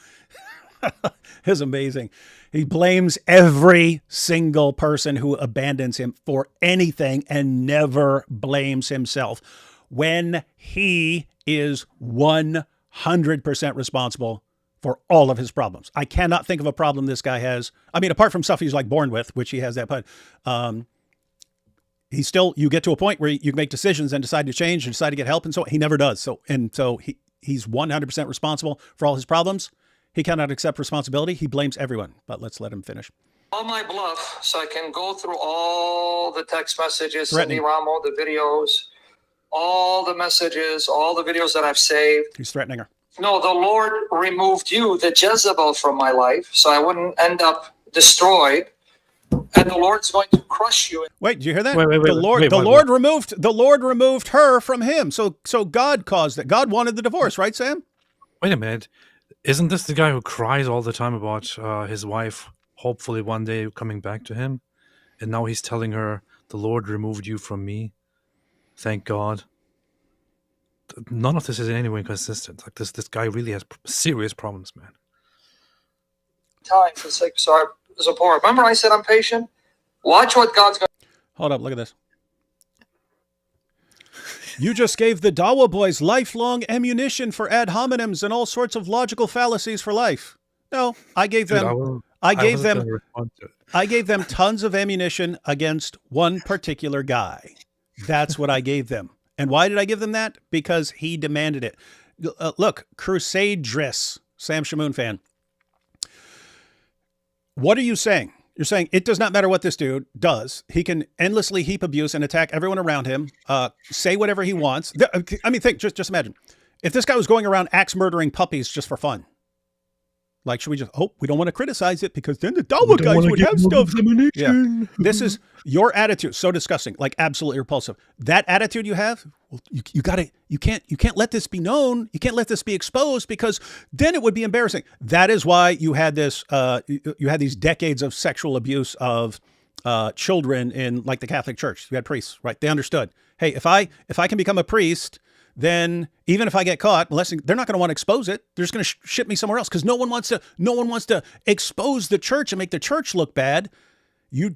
It's amazing. He blames every single person who abandons him for anything and never blames himself when he is 100% responsible for all of his problems. I cannot think of a problem this guy has. I mean, apart from stuff he's like born with, which he has that, but he's still, you get to a point where you make decisions and decide to change and decide to get help. And so he never does. So he's 100% responsible for all his problems. He cannot accept responsibility. He blames everyone, but let's let him finish. All my bluff, so I can go through all the text messages, Threatening. Cindy Ramo, the videos, all the messages, all the videos that I've saved. He's threatening her. No, the Lord removed you, the Jezebel, from my life, so I wouldn't end up destroyed. And the Lord's going to crush you. Wait, did you hear that? Wait, The Lord removed her from him. So God caused it. God wanted the divorce, right, Sam? Wait a minute. Isn't this the guy who cries all the time about his wife hopefully one day coming back to him? And now he's telling her, the Lord removed you from me. Thank God. None of this is in any way consistent. Like this guy really has serious problems, man. Time to seek support. Remember I said I'm patient? Watch what God's going to Hold up, look at this. You just gave the Dawa boys lifelong ammunition for ad hominems and all sorts of logical fallacies for life. No, I gave them I gave them tons of ammunition against one particular guy. That's what I gave them. And why did I give them that? Because he demanded it. Look, Crusade Driss, Sam Shamoun fan. What are you saying? You're saying it does not matter what this dude does. He can endlessly heap abuse and attack everyone around him, say whatever he wants. I mean, just imagine. If this guy was going around axe murdering puppies just for fun, like, should we just, we don't want to criticize it because then the Dawa guys would have stuff. Yeah. This is your attitude. So disgusting, like absolutely repulsive. That attitude you have, well, you can't let this be known. You can't let this be exposed because then it would be embarrassing. That is why you had this, you had these decades of sexual abuse of children in like the Catholic Church. You had priests, right? They understood. Hey, if I can become a priest, then even if I get caught, they're not going to want to expose it. They're just going to ship me somewhere else because no one wants to expose the church and make the church look bad. We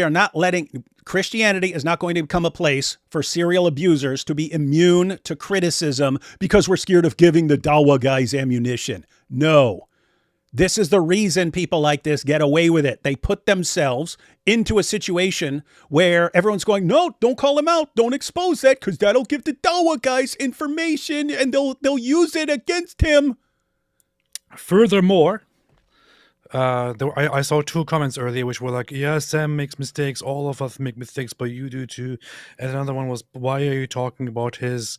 are not letting, Christianity is not going to become a place for serial abusers to be immune to criticism because we're scared of giving the Dawa guys ammunition. No. This is the reason people like this get away with it. They put themselves into a situation where everyone's going, no, don't call him out. Don't expose that because that'll give the Dawa guys information and they'll use it against him. Furthermore, I saw two comments earlier which were like, yeah, Sam makes mistakes, all of us make mistakes, but you do too. And another one was, why are you talking about his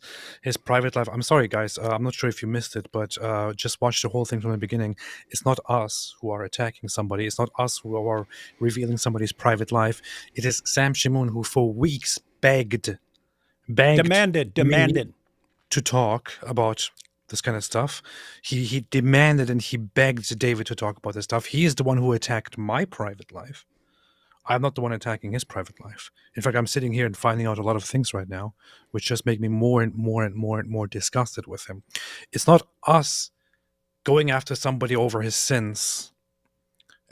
private life? I'm sorry, guys, I'm not sure if you missed it, but just watch the whole thing from the beginning. It's not us who are attacking somebody. It's not us who are revealing somebody's private life. It is Sam Shamoun who for weeks begged demanded to talk about this kind of stuff. He demanded and he begged David to talk about this stuff. He is the one who attacked my private life. I'm not the one attacking his private life. In fact, I'm sitting here and finding out a lot of things right now, which just make me more and more disgusted with him. It's not us going after somebody over his sins.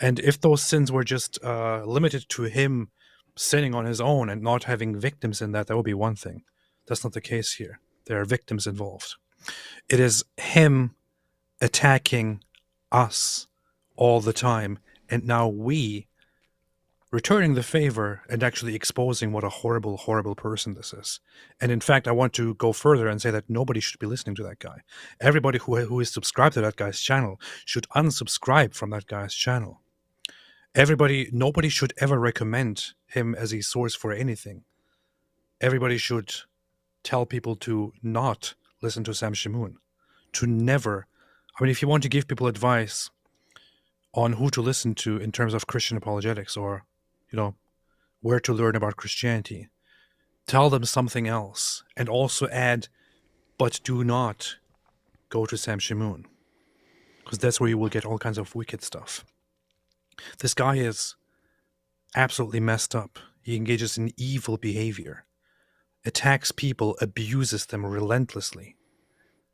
And if those sins were just limited to him sinning on his own and not having victims in that would be one thing. That's not the case here. There are victims involved. It is him attacking us all the time, and now we returning the favor and actually exposing what a horrible, horrible person this is. And in fact, I want to go further and say that nobody should be listening to that guy. Everybody who is subscribed to that guy's channel should unsubscribe from that guy's channel. Nobody should ever recommend him as a source for anything. Everybody should tell people to not listen to Sam Shamoun, to never. I mean, if you want to give people advice on who to listen to in terms of Christian apologetics or, where to learn about Christianity. Tell them something else, and also add, but do not go to Sam Shamoun, because that's where you will get all kinds of wicked stuff. This guy is absolutely messed up. He engages in evil behavior, attacks people, abuses them relentlessly.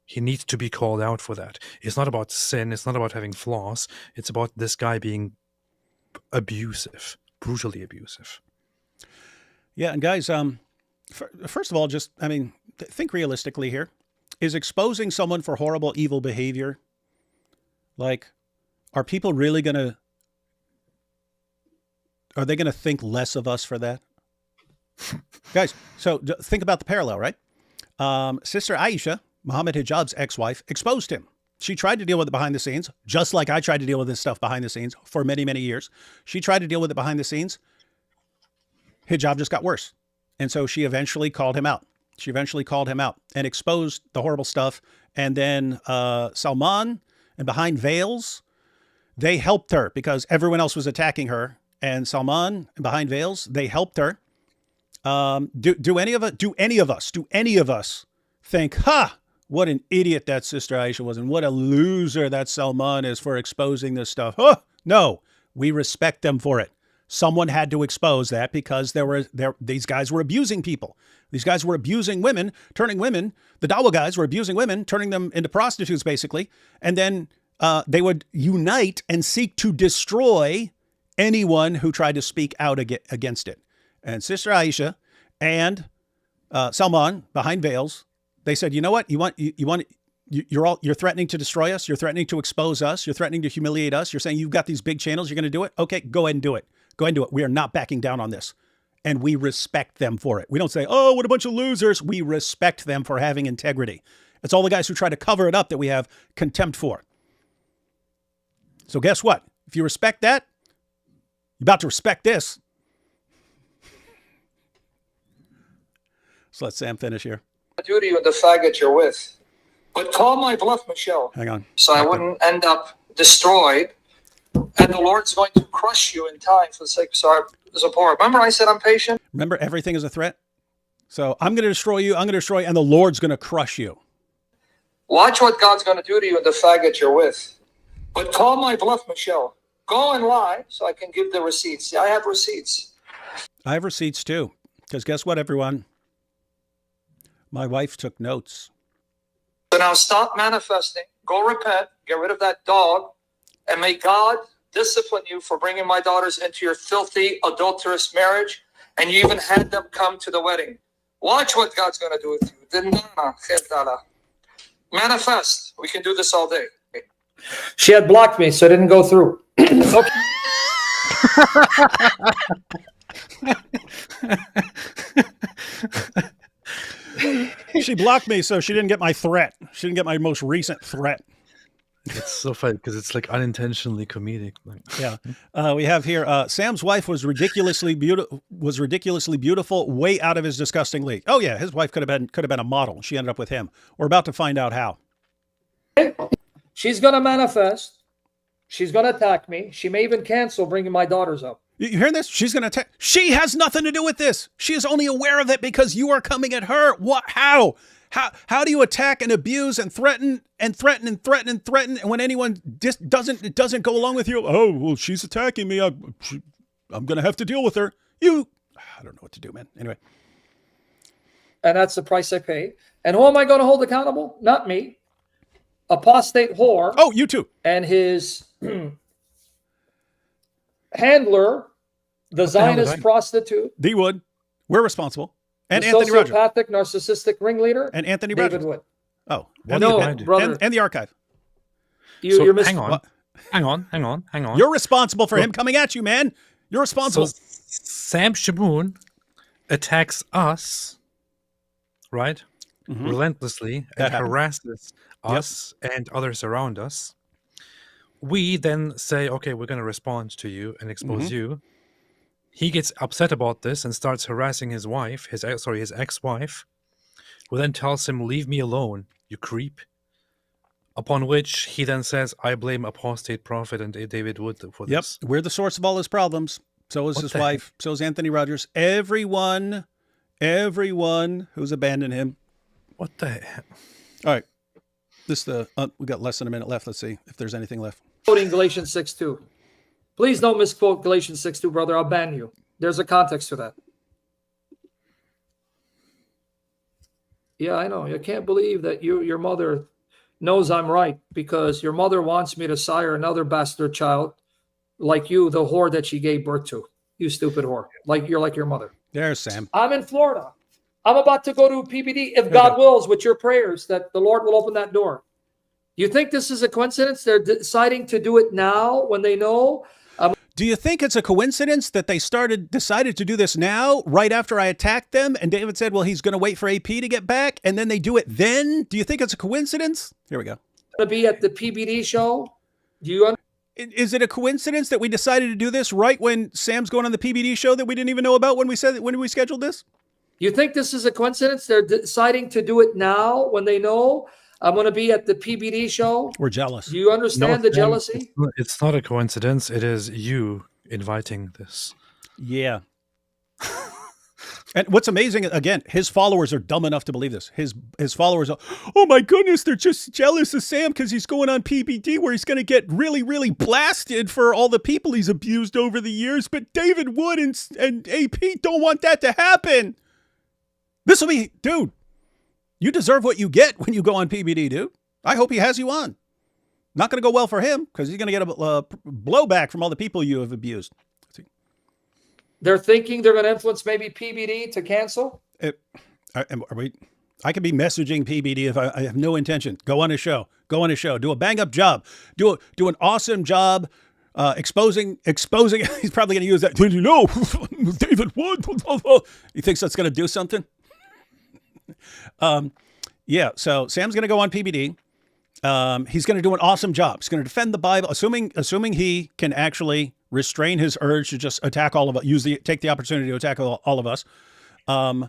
He needs to be called out for that. It's not about sin. It's not about having flaws. It's about this guy being abusive, brutally abusive. Yeah, and guys, first of all, think realistically here. Is exposing someone for horrible, evil behavior, are people really are they going to think less of us for that? Guys, so think about the parallel, right? Sister Aisha, Muhammad Hijab's ex-wife, exposed him. She tried to deal with it behind the scenes, just like I tried to deal with this stuff behind the scenes for many, many years. She tried to deal with it behind the scenes. Hijab just got worse. And so she eventually called him out. She eventually called him out and exposed the horrible stuff. And then Salman and Behind Veils, they helped her because everyone else was attacking her. And Salman and Behind Veils, they helped her. Do any of us think, what an idiot that Sister Aisha was, and what a loser that Salman is for exposing this stuff? No, we respect them for it. Someone had to expose that because these guys were abusing people. These guys were abusing women, turning women. The Dawa guys were abusing women, turning them into prostitutes, basically. And then they would unite and seek to destroy anyone who tried to speak out against it. And Sister Aisha and Salman, Behind Veils, they said, you know what? You're threatening to destroy us. You're threatening to expose us. You're threatening to humiliate us. You're saying you've got these big channels. You're going to do it. Okay, go ahead and do it. Go ahead and do it. We are not backing down on this. And we respect them for it. We don't say, oh, what a bunch of losers. We respect them for having integrity. It's all the guys who try to cover it up that we have contempt for. So guess what? If you respect that, you're about to respect this. So let Sam finish here. Duty with the faggot you're with. But call my bluff, Michelle. Hang on. So I wouldn't end up destroyed. And the Lord's going to crush you in time for the sake of Zipporah. Remember I said I'm patient? Remember, everything is a threat. So I'm going to destroy you. I'm going to destroy you. And the Lord's going to crush you. Watch what God's going to do to you with the faggot you're with. But call my bluff, Michelle. Go and lie so I can give the receipts. See, I have receipts. I have receipts too. Because guess what, everyone? My wife took notes. So now stop manifesting. Go repent. Get rid of that dog. And may God discipline you for bringing my daughters into your filthy, adulterous marriage. And you even had them come to the wedding. Watch what God's going to do with you. Manifest. We can do this all day. She had blocked me, so it didn't go through. She blocked me, so she didn't get my threat. She didn't get my most recent threat. It's so funny because it's like unintentionally comedic. Yeah, we have here. Sam's wife was ridiculously beautiful. Way out of his disgusting league. Oh yeah, his wife could have been a model. She ended up with him. We're about to find out how. She's going to manifest. She's going to attack me. She may even cancel bringing my daughters up. You hear this? She's going to attack. She has nothing to do with this. She is only aware of it because you are coming at her. What? How? How do you attack and abuse and threaten and when anyone just doesn't go along with you? Oh, well, she's attacking me. I'm going to have to deal with her. I don't know what to do, man. Anyway. And that's the price I pay. And who am I going to hold accountable? Not me. Apostate whore. Oh, you too. And his handler, the Zionist prostitute. D. Wood. We're responsible. And the Anthony Rogers. Sociopathic, narcissistic ringleader. And Anthony David Rogers. Wood. Oh. No, brother. And the archive. You're hang on. You're responsible for him coming at you, man. You're responsible. So Sam Shamoun attacks us, right? Mm-hmm. Relentlessly and harasses us and others around us. We then say, okay, we're going to respond to you and expose you. He gets upset about this and starts harassing his wife, his ex-wife, who then tells him, leave me alone, you creep. Upon which he then says, I blame Apostate Prophet and David Wood for this. Yep, we're the source of all his problems. So is What his the wife. So is Anthony Rogers. Everyone who's abandoned him. What the heck? All right. We got less than a minute left. Let's see if there's anything left. Quoting Galatians 6:2. Please don't misquote Galatians 6:2, brother. I'll ban you. There's a context to that. Yeah, I know. I can't believe that your mother knows I'm right, because your mother wants me to sire another bastard child like you, the whore that she gave birth to. You stupid whore. You're like your mother. There's Sam. I'm in Florida. I'm about to go to PBD, if God wills, with your prayers, that the Lord will open that door. You think this is a coincidence? They're deciding to do it now when they know. Do you think it's a coincidence that they decided to do this now, right after I attacked them? And David said, well, he's going to wait for AP to get back, and then they do it then? Do you think it's a coincidence? Here we go. Going to be at the PBD show. Do you understand? Is it a coincidence that we decided to do this right when Sam's going on the PBD show that we didn't even know about when we scheduled this? You think this is a coincidence? They're deciding to do it now when they know I'm going to be at the PBD show. We're jealous. Do you understand the jealousy? It's not a coincidence. It is you inviting this. Yeah. And what's amazing, again, his followers are dumb enough to believe this. His followers are, oh my goodness, they're just jealous of Sam because he's going on PBD where he's going to get really, really blasted for all the people he's abused over the years. But David Wood and AP don't want that to happen. This will be, dude, you deserve what you get when you go on PBD, dude. I hope he has you on. Not going to go well for him because he's going to get a blowback from all the people you have abused. They're thinking they're going to influence maybe PBD to cancel? I could be messaging PBD if I have no intention. Go on a show. Do a bang-up job. Do an awesome job exposing. He's probably going to use that. Did you know David Wood? He thinks that's going to do something? Yeah, so Sam's going to go on PBD. He's going to do an awesome job. He's going to defend the Bible, assuming he can actually restrain his urge to just attack all of us, take the opportunity to attack all of us. But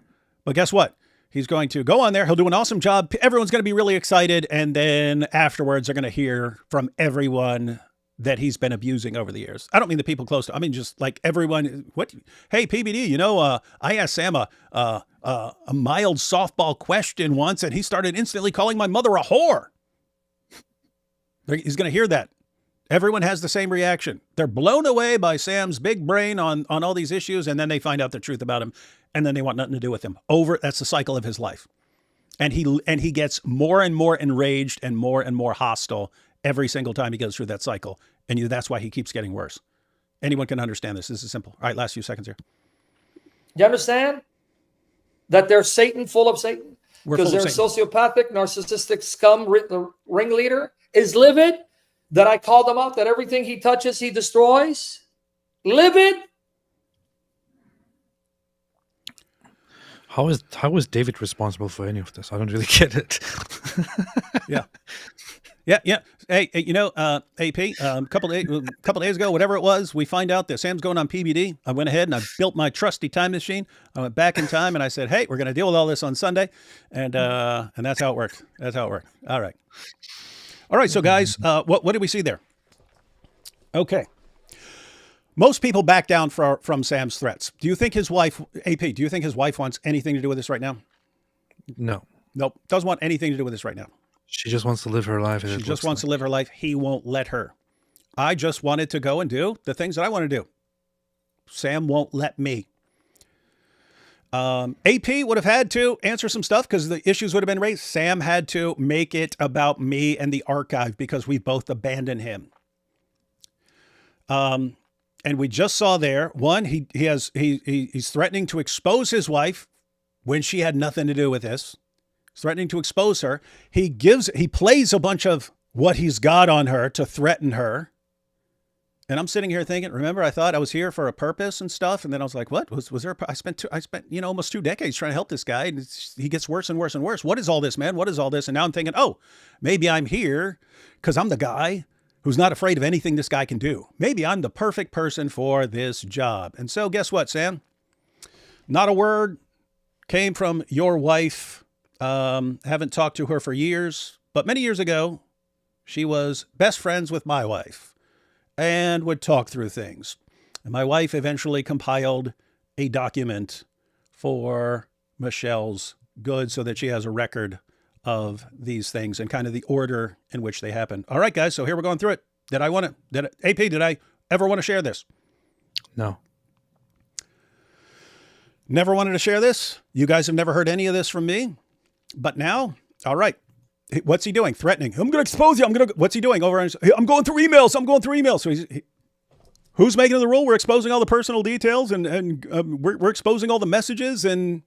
guess what? He's going to go on there. He'll do an awesome job. Everyone's going to be really excited. And then afterwards, they're going to hear from everyone that he's been abusing over the years. I don't mean the people close to, I mean, just like everyone. What? Hey, PBD, I asked Sam a mild softball question once, and he started instantly calling my mother a whore. He's going to hear that. Everyone has the same reaction. They're blown away by Sam's big brain on all these issues, and then they find out the truth about him, and then they want nothing to do with him. That's the cycle of his life. And he gets more and more enraged and more hostile every single time he goes through that cycle. And that's why he keeps getting worse. Anyone can understand this. This is simple. All right, last few seconds here. You understand that they're Satan, full of Satan? Because they're a Satan. sociopathic, narcissistic scum. The ringleader is livid. That I called him out, that everything he touches, he destroys. Livid. How is David responsible for any of this? I don't really get it. Yeah. Hey, AP, a couple days ago, whatever it was, we find out that Sam's going on PBD. I went ahead and I built my trusty time machine. I went back in time and I said, hey, we're going to deal with all this on Sunday. And that's how it worked. All right. All right, so guys, what did we see there? Okay. Most people back down from Sam's threats. Do you think his wife, AP, do you think his wife wants anything to do with this right now? No. Nope. Doesn't want anything to do with this right now. She just wants to live her life. She just wants to live her life. He won't let her. I just wanted to go and do the things that I want to do. Sam won't let me. AP would have had to answer some stuff because the issues would have been raised. Sam had to make it about me and the archive because we both abandoned him. And we just saw there, one, he's threatening to expose his wife when she had nothing to do with this. He's threatening to expose her. He plays a bunch of what he's got on her to threaten her. And I'm sitting here thinking, remember, I thought I was here for a purpose and stuff. And then I was like, what was there? I spent almost 2 decades trying to help this guy. And he gets worse and worse and worse. What is all this, man? What is all this? And now I'm thinking, oh, maybe I'm here because I'm the guy who's not afraid of anything this guy can do. Maybe I'm the perfect person for this job. And so guess what, Sam? Not a word came from your wife. Haven't talked to her for years, but many years ago, she was best friends with my wife and would talk through things. And my wife eventually compiled a document for Michelle's good so that she has a record of these things and kind of the order in which they happen. All right, guys. So here we're going through it. AP, did I ever want to share this? No. Never wanted to share this. You guys have never heard any of this from me. But now, all right. What's he doing? Threatening. I'm going to expose you. What's he doing? I'm going through emails. So who's making the rule? We're exposing all the personal details and we're exposing all the messages, and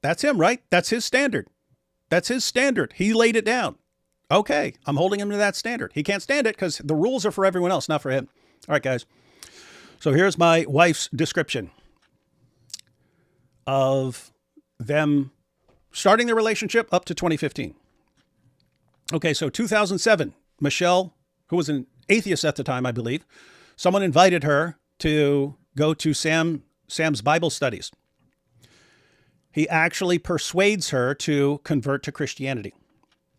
that's him, right? That's his standard. That's his standard. He laid it down. Okay. I'm holding him to that standard. He can't stand it because the rules are for everyone else, not for him. All right, guys. So here's my wife's description of them starting their relationship up to 2015. Okay, so 2007, Michelle, who was an atheist at the time, I believe, someone invited her to go to Sam's Bible studies. He actually persuades her to convert to Christianity.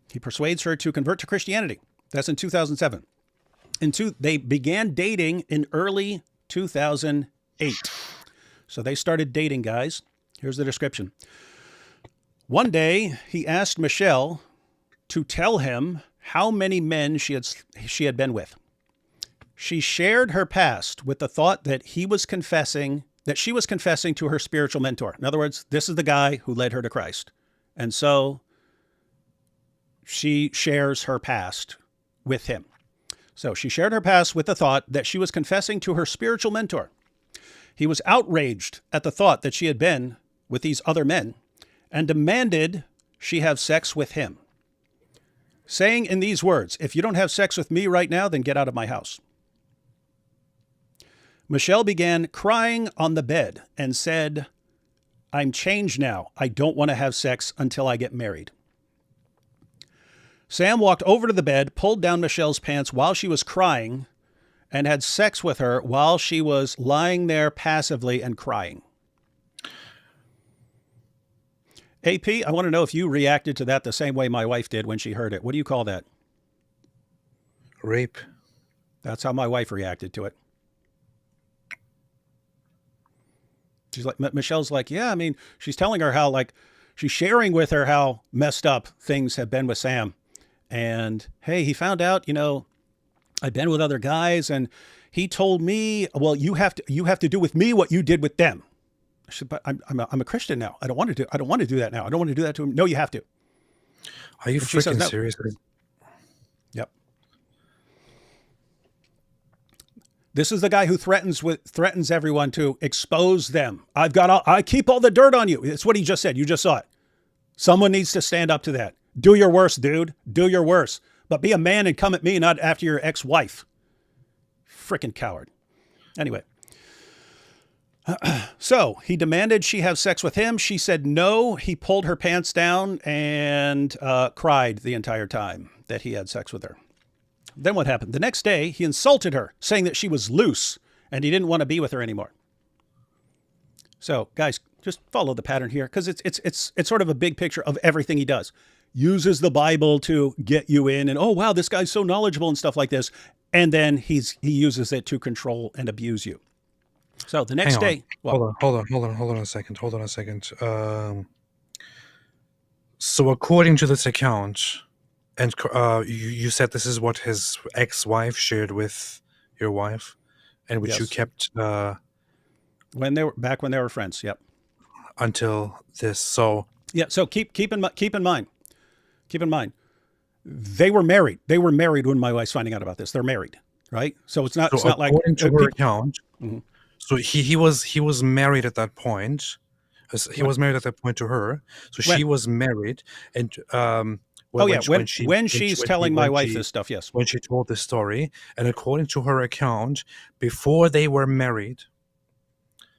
That's in 2007. They began dating in early 2008. So they started dating, guys. Here's the description. One day, he asked Michelle to tell him how many men she had been with. She shared her past with the thought that she was confessing to her spiritual mentor. In other words, this is the guy who led her to Christ. And so she shares her past with him. So she shared her past with the thought that she was confessing to her spiritual mentor. He was outraged at the thought that she had been with these other men and demanded she have sex with him, saying in these words, "If you don't have sex with me right now, then get out of my house." Michelle began crying on the bed and said, "I'm changed now. I don't want to have sex until I get married." Sam walked over to the bed, pulled down Michelle's pants while she was crying, and had sex with her while she was lying there passively and crying. AP, I want to know if you reacted to that the same way my wife did when she heard it. What do you call that? Rape. That's how my wife reacted to it. She's like, Michelle's like, yeah, I mean, she's telling her how, like, she's sharing with her how messed up things have been with Sam. And hey, he found out, I've been with other guys, and he told me, well, you have to do with me what you did with them. I said, but I'm a Christian now. I don't want to do that now. I don't want to do that to him. No, you have to. Are you freaking serious? Yep. This is the guy who threatens everyone to expose them. I keep all the dirt on you. It's what he just said. You just saw it. Someone needs to stand up to that. Do your worst, dude. Do your worst. But be a man and come at me, not after your ex-wife. Frickin' coward. Anyway. So he demanded she have sex with him. She said no. He pulled her pants down and cried the entire time that he had sex with her. Then what happened? The next day, he insulted her, saying that she was loose and he didn't want to be with her anymore. So, guys, just follow the pattern here, because it's sort of a big picture of everything he does. Uses the Bible to get you in, and oh wow, this guy's so knowledgeable and stuff like this, and then he uses it to control and abuse you. So the next day, hold on a second. So according to this account, and you said this is what his ex-wife shared with your wife, and which you kept when they were friends. Yep. Until this. So yeah. So keep in mind, they were married. They were married when my wife's finding out about this. They're married, right? So it's not like according to her account. Mm-hmm. So he was married at that point. He was married at that point to her. So she was married, and when she's telling my wife this stuff, yes. When she told this story, and according to her account, before they were married,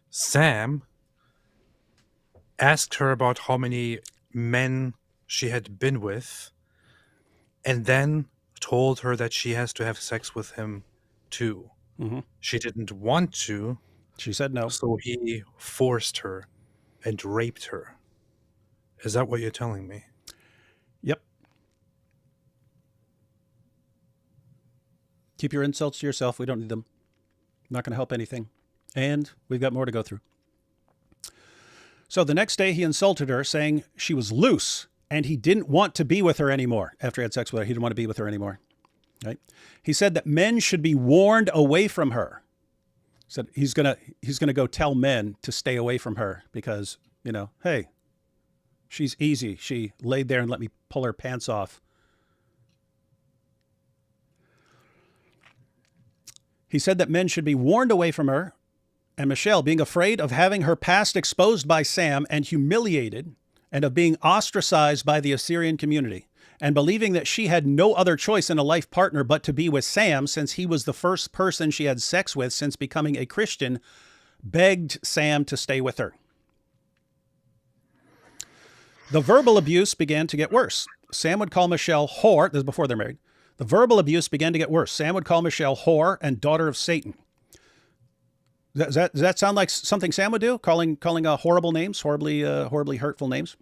Sam asked her about how many men she had been with, and then told her that she has to have sex with him too. Mm-hmm. She didn't want to. She said no. So he forced her and raped her. Is that what you're telling me? Yep. Keep your insults to yourself. We don't need them. Not going to help anything. And we've got more to go through. So the next day he insulted her, saying she was loose and he didn't want to be with her anymore. After he had sex with her, he didn't want to be with her anymore. Right? He said that men should be warned away from her. He said he's gonna go tell men to stay away from her because, hey, she's easy. She laid there and let me pull her pants off. He said that men should be warned away from her. And Michelle, being afraid of having her past exposed by Sam and humiliated, and of being ostracized by the Assyrian community, and believing that she had no other choice in a life partner but to be with Sam, since he was the first person she had sex with since becoming a Christian, begged Sam to stay with her. The verbal abuse began to get worse. Sam would call Michelle whore. This is before they're married. The verbal abuse began to get worse. Sam would call Michelle whore and daughter of Satan. Does that sound like something Sam would do? Calling horrible names, horribly hurtful names.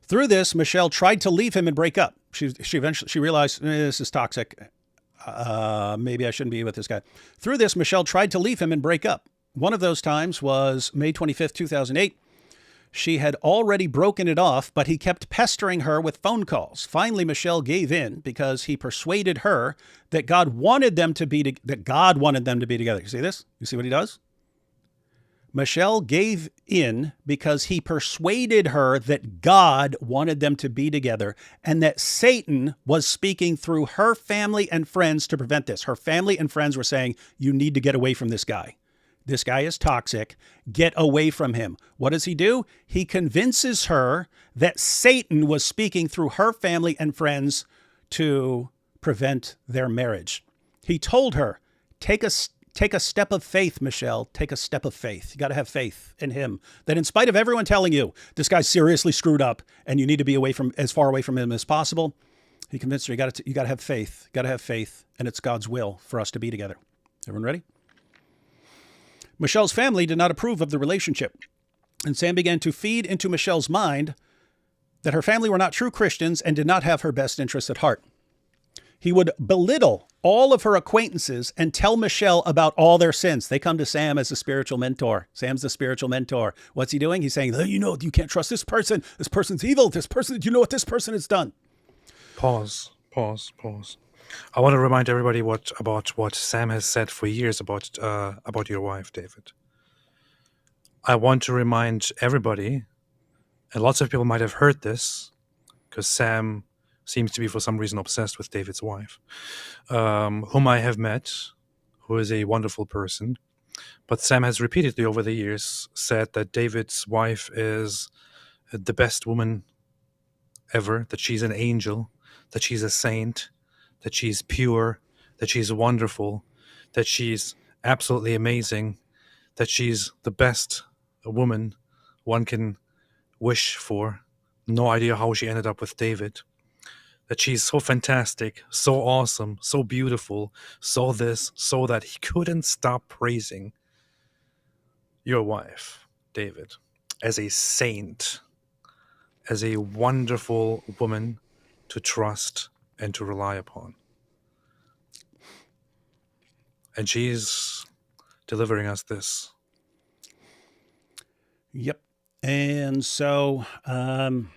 Through this, Michelle tried to leave him and break up. She eventually realized this is toxic. Maybe I shouldn't be with this guy. Through this, Michelle tried to leave him and break up. One of those times was May 25th, 2008. She had already broken it off, but he kept pestering her with phone calls. Finally, Michelle gave in because he persuaded her that God wanted them to be together. You see this? You see what he does? Michelle gave in because he persuaded her that God wanted them to be together and that Satan was speaking through her family and friends to prevent this. Her family and friends were saying, you need to get away from this guy. This guy is toxic. Get away from him. What does he do? He convinces her that Satan was speaking through her family and friends to prevent their marriage. He told her, take a step of faith, Michelle. Take a step of faith. You got to have faith in him. That in spite of everyone telling you this guy's seriously screwed up and you need to be as far away from him as possible, he convinced her you got to have faith. Got to have faith, and it's God's will for us to be together. Everyone ready? Michelle's family did not approve of the relationship, and Sam began to feed into Michelle's mind that her family were not true Christians and did not have her best interests at heart. He would belittle all of her acquaintances and tell Michelle about all their sins. They come to Sam as a spiritual mentor. Sam's the spiritual mentor. What's he doing? He's saying, you can't trust this person. This person's evil. This person, you know what this person has done. Pause. I want to remind everybody about what Sam has said for years about your wife, David. I want to remind everybody, and lots of people might have heard this, because Sam seems to be for some reason obsessed with David's wife, whom I have met, who is a wonderful person. But Sam has repeatedly over the years said that David's wife is the best woman ever, that she's an angel, that she's a saint, that she's pure, that she's wonderful, that she's absolutely amazing, that she's the best woman one can wish for. No idea how she ended up with David. That she's so fantastic, so awesome, so beautiful, so this, so that. He couldn't stop praising your wife, David, as a saint, as a wonderful woman to trust and to rely upon. And she's delivering us this. Yep. And so, I'm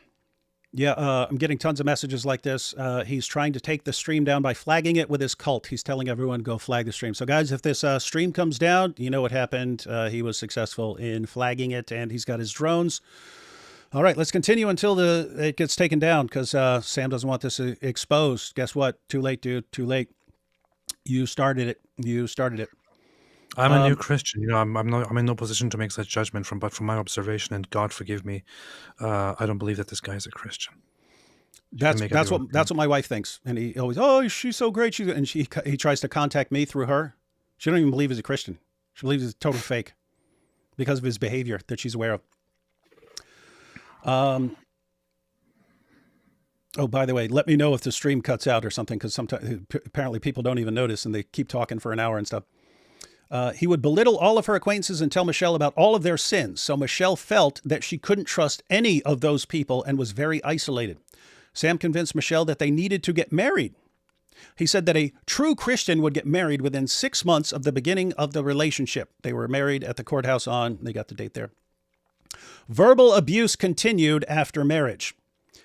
getting tons of messages like this. He's trying to take the stream down by flagging it with his cult. He's telling everyone, go flag the stream. So guys, if this stream comes down, you know what happened. He was successful in flagging it, and he's got his drones. All right, let's continue until it gets taken down, because Sam doesn't want this exposed. Guess what? Too late, dude. Too late. You started it. I'm a new Christian. I'm in no position to make such judgment but from my observation, and God forgive me, I don't believe that this guy is a Christian. That's what my wife thinks, and he always, she's so great. He tries to contact me through her. She don't even believe he's a Christian. She believes he's a total fake because of his behavior that she's aware of. Oh, by the way, let me know if the stream cuts out or something, because sometimes apparently people don't even notice and they keep talking for an hour and stuff. He would belittle all of her acquaintances and tell Michelle about all of their sins. So Michelle felt that she couldn't trust any of those people and was very isolated. Sam convinced Michelle that they needed to get married. He said that a true Christian would get married within 6 months of the beginning of the relationship. They were married at the courthouse they got the date there. Verbal abuse continued after marriage.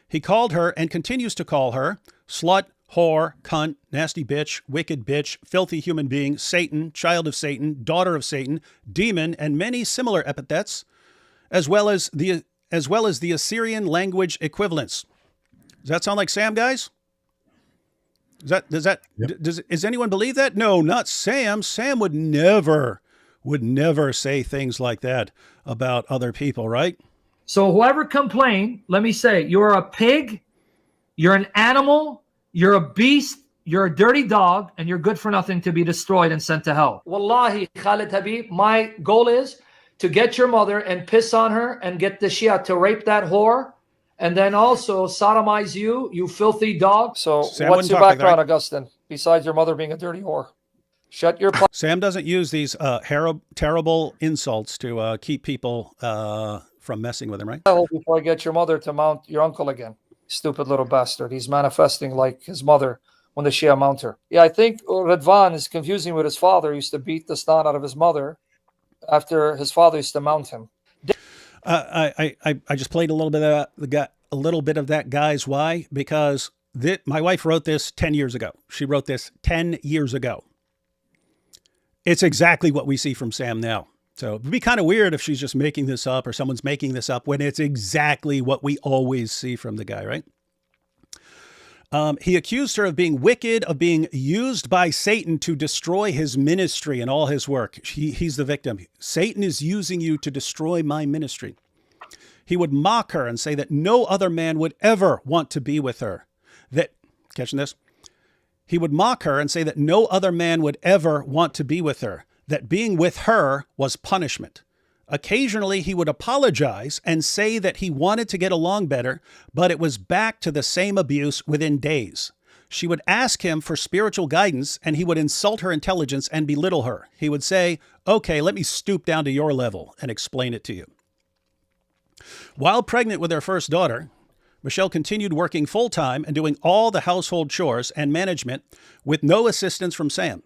He called her and continues to call her slut, whore, cunt, nasty bitch, wicked bitch, filthy human being, Satan, child of Satan, daughter of Satan, demon, and many similar epithets, as well as the Assyrian language equivalents. Does that sound like Sam, guys? Does anyone believe that? No, not Sam. Sam would never say things like that about other people, right? So whoever complained, let me say, you're a pig, you're an animal, you're a beast, you're a dirty dog, and you're good for nothing to be destroyed and sent to hell. Wallahi, Khalid Habib, my goal is to get your mother and piss on her and get the Shia to rape that whore, and then also sodomize you, you filthy dog. So Sam what's your wouldn't talk background, like that. Augustine, besides your mother being a dirty whore? Shut your Sam doesn't use these terrible insults to keep people from messing with him, right? hole before I get your mother to mount your uncle again. Stupid little bastard. He's manifesting like his mother when the Shia mount her. Yeah, I think Redvan is confusing with his father. He used to beat the snot out of his mother after his father used to mount him. I just played a little bit of that, guys. Why? Because my wife wrote this 10 years ago. She wrote this 10 years ago. It's exactly what we see from Sam now. So it'd be kind of weird if she's just making this up or someone's making this up when it's exactly what we always see from the guy, right? He accused her of being wicked, of being used by Satan to destroy his ministry and all his work. He's the victim. Satan is using you to destroy my ministry. He would mock her and say that no other man would ever want to be with her. Catching this? He would mock her and say that no other man would ever want to be with her, that being with her was punishment. Occasionally, he would apologize and say that he wanted to get along better, but it was back to the same abuse within days. She would ask him for spiritual guidance, and he would insult her intelligence and belittle her. He would say, "Okay, let me stoop down to your level and explain it to you." While pregnant with her first daughter, Michelle continued working full-time and doing all the household chores and management with no assistance from Sam.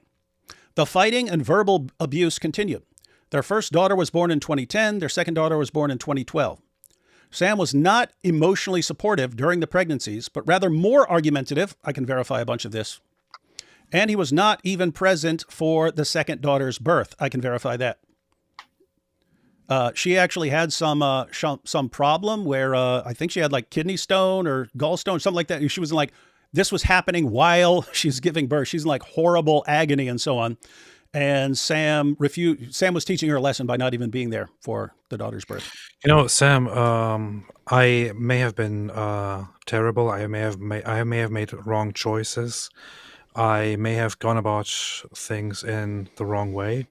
The fighting and verbal abuse continued. Their first daughter was born in 2010. Their second daughter was born in 2012. Sam was not emotionally supportive during the pregnancies, but rather more argumentative. I can verify a bunch of this. And he was not even present for the second daughter's birth. I can verify that. She actually had some problem where I think she had like kidney stone or gallstone, something like that. She was like, this was happening while she's giving birth. She's in like horrible agony and so on. And Sam was teaching her a lesson by not even being there for the daughter's birth. You know, Sam, I may have been terrible. I may have made wrong choices. I may have gone about things in the wrong way.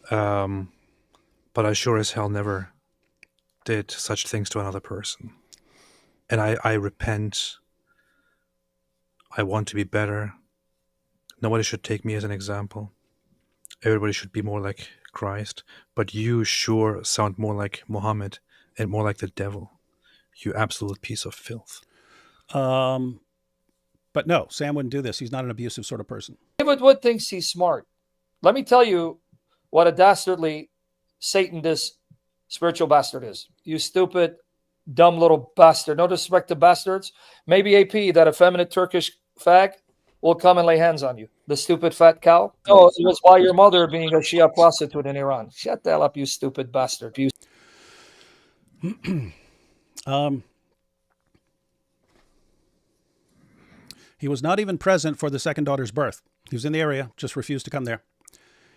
But I sure as hell never did such things to another person. And I repent. I want to be better. Nobody should take me as an example. Everybody should be more like Christ. But you sure sound more like Muhammad and more like the devil. You absolute piece of filth. But no, Sam wouldn't do this. He's not an abusive sort of person. David Wood thinks he's smart. Let me tell you what a dastardly Satan this spiritual bastard is. You stupid, dumb little bastard. No disrespect to bastards. Maybe AP, that effeminate Turkish fag, will come and lay hands on you. The stupid fat cow. No, it was by your mother being a Shia prostitute in Iran. Shut the hell up, you stupid bastard. He was not even present for the second daughter's birth. He was in the area, just refused to come there.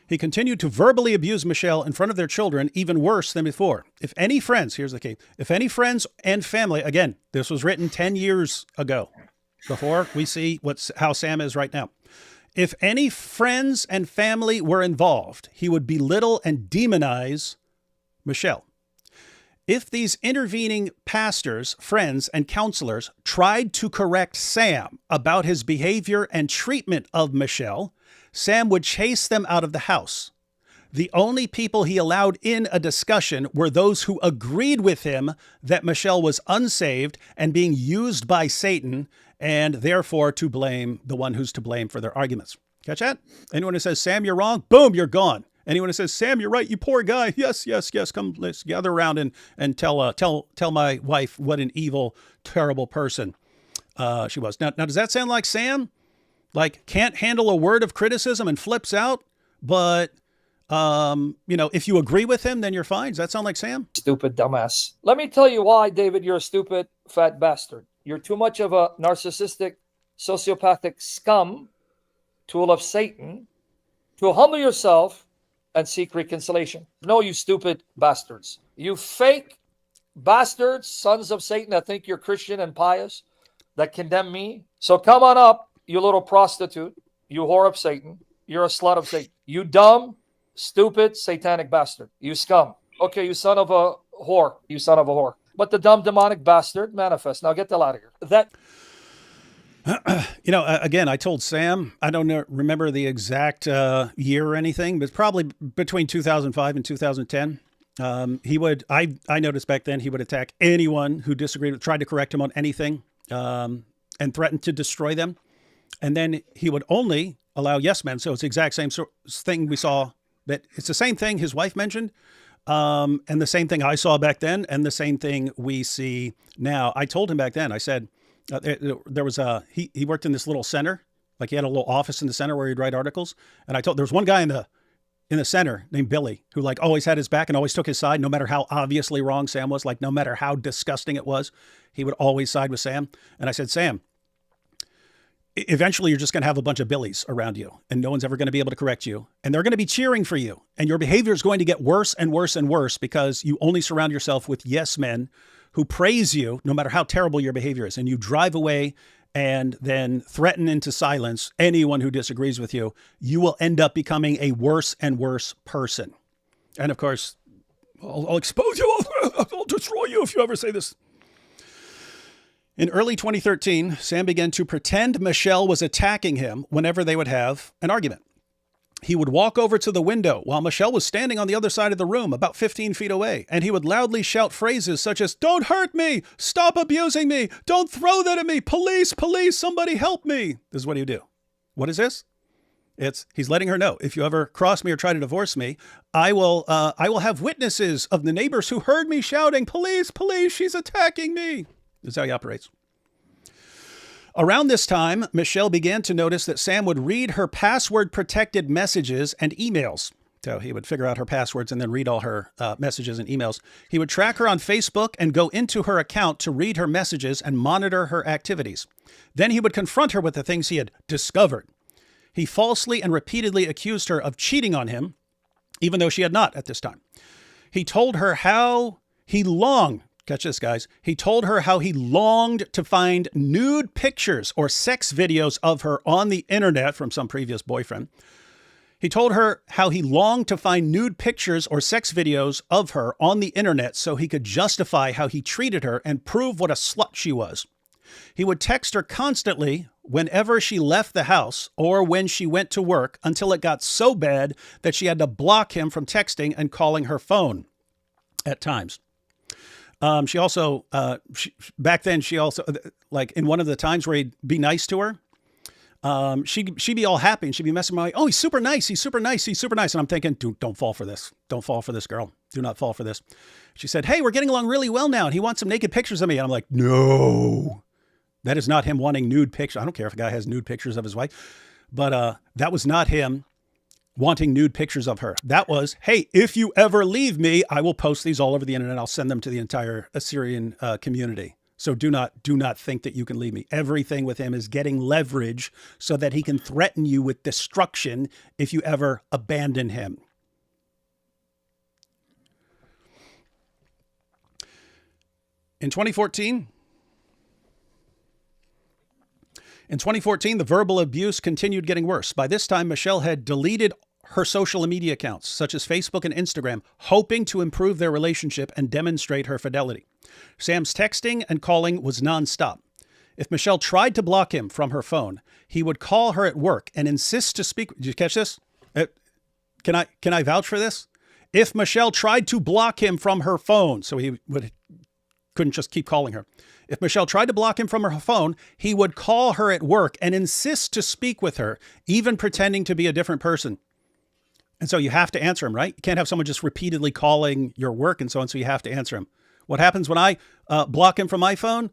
He continued to verbally abuse Michelle in front of their children, even worse than before. If any friends, here's the key, if any friends and family, again, this was written 10 years ago, before we see how Sam is right now. If any friends and family were involved, he would belittle and demonize Michelle. If these intervening pastors, friends, and counselors tried to correct Sam about his behavior and treatment of Michelle, Sam would chase them out of the house. The only people he allowed in a discussion were those who agreed with him that Michelle was unsaved and being used by Satan, and therefore to blame the one who's to blame for their arguments. Catch that? Anyone who says, Sam, you're wrong, boom, you're gone. Anyone who says, Sam, you're right, you poor guy. Yes, yes, yes. Come, let's gather around and tell my wife what an evil, terrible person she was. Now, does that sound like Sam? Like, can't handle a word of criticism and flips out, but if you agree with him, then you're fine. Does that sound like Sam? Stupid dumbass. Let me tell you why, David, you're a stupid fat bastard. You're too much of a narcissistic, sociopathic scum, tool of Satan, to humble yourself and seek reconciliation. No, you stupid bastards. You fake bastards, sons of Satan that think you're Christian and pious, that condemn me. So come on up, you little prostitute, you whore of Satan. You're a slut of Satan. You dumb, stupid, satanic bastard. You scum. Okay, you son of a whore. You son of a whore. But the dumb, demonic bastard manifest. Now get the hell out of here. That... Again, I told Sam, I don't remember the exact year or anything, but probably between 2005 and 2010. I noticed back then he would attack anyone who disagreed, tried to correct him on anything, and threatened to destroy them. And then he would only allow yes men. So it's the exact same thing we saw. That it's the same thing his wife mentioned, and the same thing I saw back then, and the same thing we see now. I told him back then, I said, there was he worked in this little center, like he had a little office in the center where he'd write articles. And I told, there was one guy in the center named Billy who like always had his back and always took his side, no matter how obviously wrong Sam was, like no matter how disgusting it was, he would always side with Sam. And I said, Sam, eventually you're just going to have a bunch of Billies around you and no one's ever going to be able to correct you. And they're going to be cheering for you. And your behavior is going to get worse and worse and worse because you only surround yourself with yes men who praise you no matter how terrible your behavior is. And you drive away and then threaten into silence anyone who disagrees with you. You will end up becoming a worse and worse person. And of course, I'll expose you. I'll destroy you if you ever say this. In early 2013, Sam began to pretend Michelle was attacking him whenever they would have an argument. He would walk over to the window while Michelle was standing on the other side of the room, about 15 feet away, and he would loudly shout phrases such as, "Don't hurt me! Stop abusing me! Don't throw that at me! Police, police, somebody help me!" This is what he would do. What is this? He's letting her know, if you ever cross me or try to divorce me, I will have witnesses of the neighbors who heard me shouting, "Police, police, she's attacking me." This is how he operates. Around this time, Michelle began to notice that Sam would read her password-protected messages and emails. So he would figure out her passwords and then read all her messages and emails. He would track her on Facebook and go into her account to read her messages and monitor her activities. Then he would confront her with the things he had discovered. He falsely and repeatedly accused her of cheating on him, even though she had not at this time. He told her how he longed. Catch this, guys. He told her how he longed to find nude pictures or sex videos of her on the internet from some previous boyfriend. He told her how he longed to find nude pictures or sex videos of her on the internet so he could justify how he treated her and prove what a slut she was. He would text her constantly whenever she left the house or when she went to work until it got so bad that she had to block him from texting and calling her phone at times. She also, back then, like in one of the times where he'd be nice to her, she'd be all happy and she'd be messing with me. Oh, he's super nice. He's super nice. He's super nice. And I'm thinking, dude, don't fall for this. Don't fall for this, girl. Do not fall for this. She said, hey, we're getting along really well now. And he wants some naked pictures of me. And I'm like, no, that is not him wanting nude pictures. I don't care if a guy has nude pictures of his wife, but that was not him wanting nude pictures of her. That was, hey, if you ever leave me, I will post these all over the internet. I'll send them to the entire Assyrian community. So do not think that you can leave me. Everything with him is getting leverage so that he can threaten you with destruction if you ever abandon him. In 2014, the verbal abuse continued getting worse. By this time, Michelle had deleted her social media accounts, such as Facebook and Instagram, hoping to improve their relationship and demonstrate her fidelity. Sam's texting and calling was nonstop. If Michelle tried to block him from her phone, he would call her at work and insist to speak. Did you catch this? Can I vouch for this? If Michelle tried to block him from her phone, so he would couldn't just keep calling her. If Michelle tried to block him from her phone, he would call her at work and insist to speak with her, even pretending to be a different person. And so you have to answer him, right? You can't have someone just repeatedly calling your work and so on, so you have to answer him. What happens when I block him from my phone?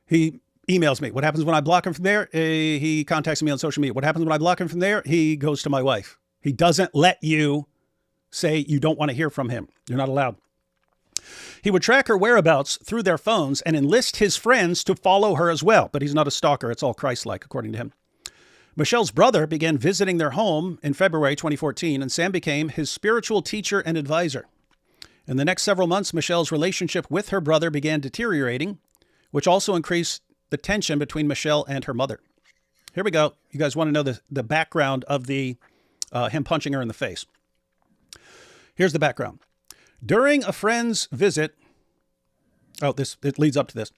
He emails me. What happens when I block him from there? He contacts me on social media. What happens when I block him from there? He goes to my wife. He doesn't let you say you don't want to hear from him. You're not allowed. He would track her whereabouts through their phones and enlist his friends to follow her as well. But he's not a stalker. It's all Christ-like, according to him. Michelle's brother began visiting their home in February 2014, and Sam became his spiritual teacher and advisor. In the next several months, Michelle's relationship with her brother began deteriorating, which also increased the tension between Michelle and her mother. Here we go. You guys want to know the background of the him punching her in the face. Here's the background. During a friend's visit, it leads up to this.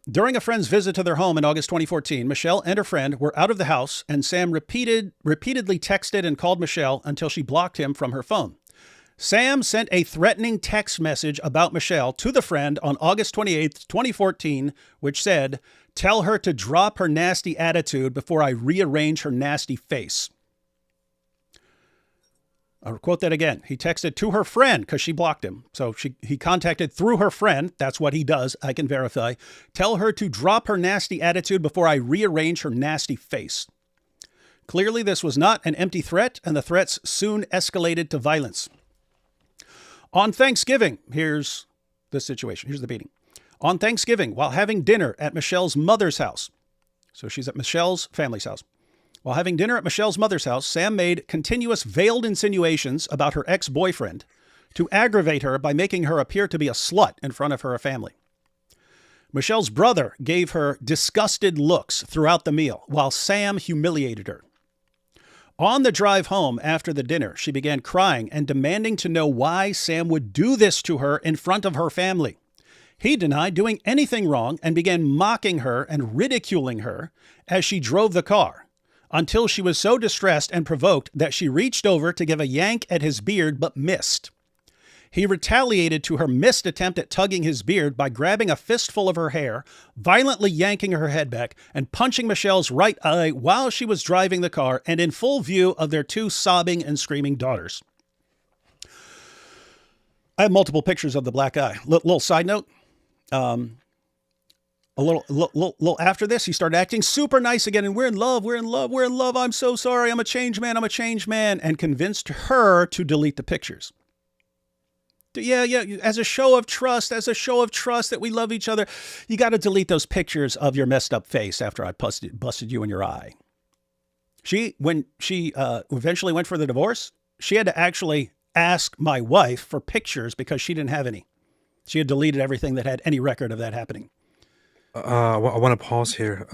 During a friend's visit to their home in August 2014, Michelle and her friend were out of the house, and Sam repeatedly texted and called Michelle until she blocked him from her phone. Sam sent a threatening text message about Michelle to the friend on August 28th, 2014, which said, "Tell her to drop her nasty attitude before I rearrange her nasty face." I'll quote that again. He texted to her friend because she blocked him. So he contacted through her friend. That's what he does. I can verify. "Tell her to drop her nasty attitude before I rearrange her nasty face." Clearly, this was not an empty threat, and the threats soon escalated to violence. On Thanksgiving, here's the situation. Here's the beating. On Thanksgiving, while having dinner at Michelle's mother's house. So she's at Michelle's family's house. While having dinner at Michelle's mother's house, Sam made continuous veiled insinuations about her ex-boyfriend to aggravate her by making her appear to be a slut in front of her family. Michelle's brother gave her disgusted looks throughout the meal, while Sam humiliated her. On the drive home after the dinner, she began crying and demanding to know why Sam would do this to her in front of her family. He denied doing anything wrong and began mocking her and ridiculing her as she drove the car, until she was so distressed and provoked that she reached over to give a yank at his beard but missed. He retaliated to her missed attempt at tugging his beard by grabbing a fistful of her hair, violently yanking her head back, and punching Michelle's right eye while she was driving the car and in full view of their two sobbing and screaming daughters. I have multiple pictures of the black eye. Little side note. A little after this, he started acting super nice again, and we're in love, I'm so sorry, I'm a changed man, and convinced her to delete the pictures. Yeah, as a show of trust that we love each other, you got to delete those pictures of your messed up face after I busted you in your eye. When she eventually went for the divorce, she had to actually ask my wife for pictures because she didn't have any. She had deleted everything that had any record of that happening. I want to pause here.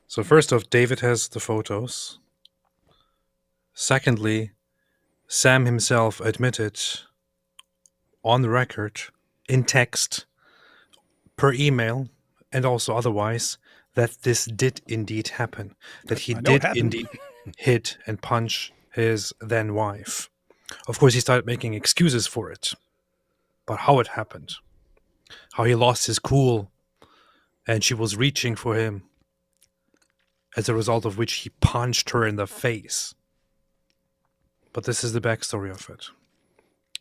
So first off, David has the photos. Secondly, Sam himself admitted on the record, in text, per email, and also otherwise, that this did indeed happen. That he did indeed hit and punch his then wife. Of course, he started making excuses for it. But how it happened, how he lost his cool, and she was reaching for him, as a result of which he punched her in the face. But this is the backstory of it.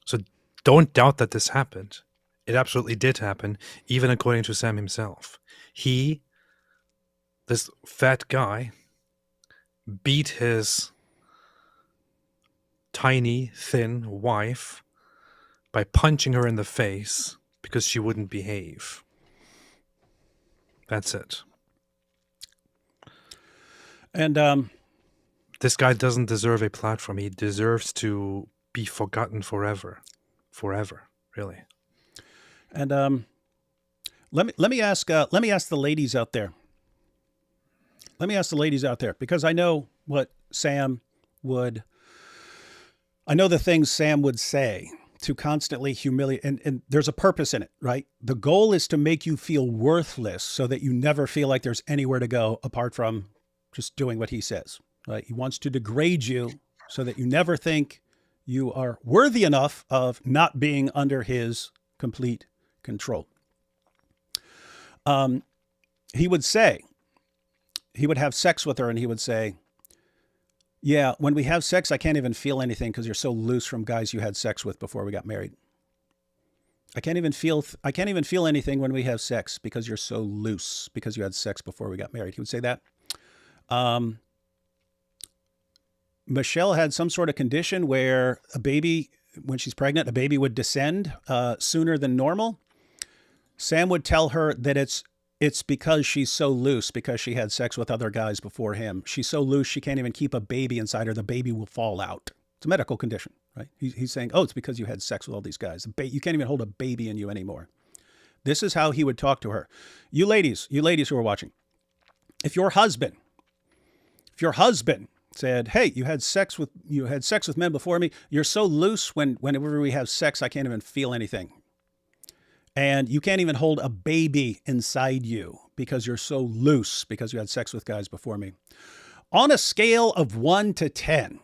So don't doubt that this happened. It absolutely did happen, even according to Sam himself. He, this fat guy, beat his tiny, thin wife by punching her in the face because she wouldn't behave. That's it. And this guy doesn't deserve a platform. He deserves to be forgotten forever. Forever, really. And let me ask the ladies out there. Let me ask the ladies out there, because I know what Sam would. I know the things Sam would say to constantly humiliate, and there's a purpose in it, right? The goal is to make you feel worthless so that you never feel like there's anywhere to go apart from just doing what he says, right? He wants to degrade you so that you never think you are worthy enough of not being under his complete control. He would have sex with her and he would say, yeah, when we have sex, I can't even feel anything because you're so loose from guys you had sex with before we got married. I can't even feel anything when we have sex because you're so loose because you had sex before we got married. He would say that. Michelle had some sort of condition where a baby, when she's pregnant, a baby would descend sooner than normal. Sam would tell her that it's because she's so loose because she had sex with other guys before him. She's so loose she can't even keep a baby inside her. The baby will fall out. It's a medical condition, right? He's saying, oh, it's because you had sex with all these guys. You can't even hold a baby in you anymore. This is how he would talk to her. You ladies who are watching, if your husband said, hey, you had sex with men before me. You're so loose whenever we have sex, I can't even feel anything. And you can't even hold a baby inside you because you're so loose because you had sex with guys before me. On a scale of 1 to 10,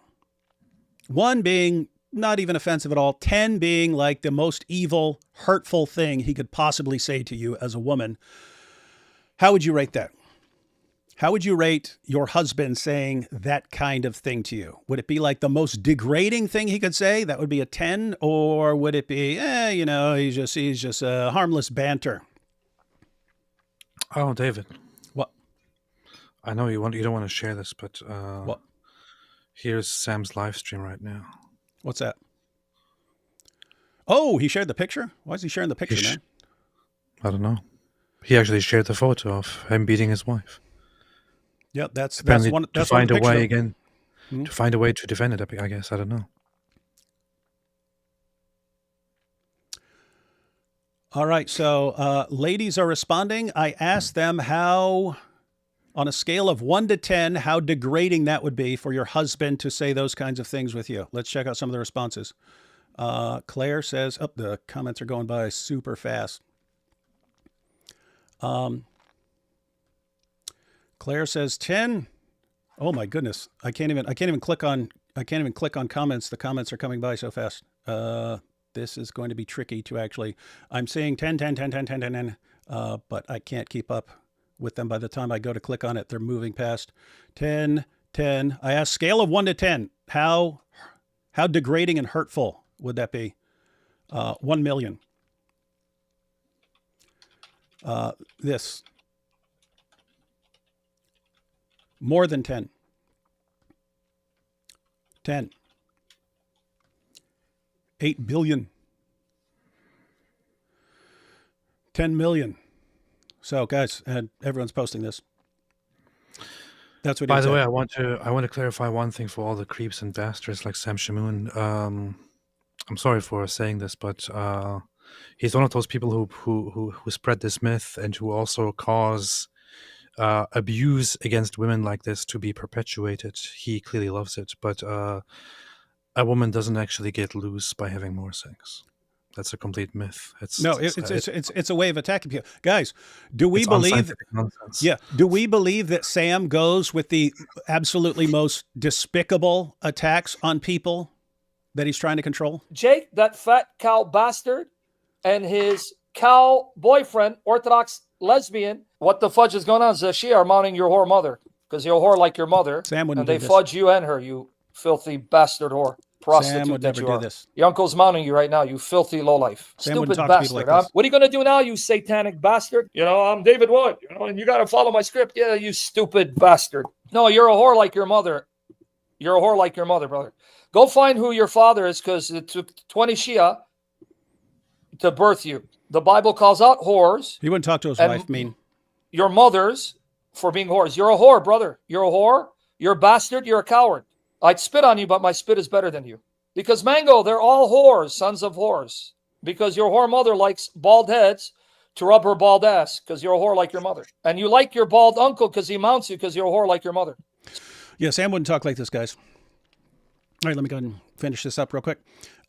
1 being not even offensive at all, 10 being like the most evil, hurtful thing he could possibly say to you as a woman, how would you rate that? How would you rate your husband saying that kind of thing to you? Would it be like the most degrading thing he could say? That would be a 10, or would it be, he's just a harmless banter? Oh, David. What? I know you don't want to share this, but what? Here's Sam's live stream right now. What's that? Oh, he shared the picture? Why is he sharing the picture, man? I don't know. He actually shared the photo of him beating his wife. Yep, that's one. That's to find one a way picture. again, Hmm? to find a way to defend it. I guess I don't know. All right, so ladies are responding. I asked them how, on a scale of 1 to 10, how degrading that would be for your husband to say those kinds of things with you. Let's check out some of the responses. Claire says, the comments are going by super fast. Claire says 10. Oh my goodness. I can't even click on comments. The comments are coming by so fast. This is going to be tricky to actually, I'm seeing 10, but I can't keep up with them. By the time I go to click on it, they're moving past 10. I asked scale of 1 to 10. How degrading and hurtful would that be? 1 million. This. More than 10. 10. 8 billion. 10 million. So guys, and everyone's posting this. That's what. By the way, I want to clarify one thing for all the creeps and bastards like Sam Shamoun. I'm sorry for saying this, but he's one of those people who spread this myth and who also cause abuse against women like this to be perpetuated. He clearly loves it, but a woman doesn't actually get loose by having more sex. That's a complete myth. It's a way of attacking people. Guys, do we believe? Yeah, do we believe that Sam goes with the absolutely most despicable attacks on people that he's trying to control? Jake, that fat cow bastard, and his cow boyfriend, Orthodox lesbian. What the fudge is going on? She are mounting your whore mother because you're a whore like your mother. Sam wouldn't. And they fudge you and her, you filthy bastard whore. Prostitute Sam would that never you do are. this. Your uncle's mounting you right now, you filthy lowlife. Sam Stupid talk to people bastard. like this. What are you going to do now, you satanic bastard? I'm David Wood, and you got to follow my script. Yeah, you stupid bastard. No, you're a whore like your mother. You're a whore like your mother, brother. Go find who your father is, because it took 20 Shia to birth you. The Bible calls out whores. He wouldn't talk to his wife, mean. Your mothers for being whores. You're a whore, brother. You're a whore. You're a bastard. You're a coward. I'd spit on you, but my spit is better than you. Because, Mango, they're all whores, sons of whores. Because your whore mother likes bald heads to rub her bald ass, because you're a whore like your mother. And you like your bald uncle because he mounts you because you're a whore like your mother. Yeah, Sam wouldn't talk like this, guys. All right, let me go ahead and finish this up real quick.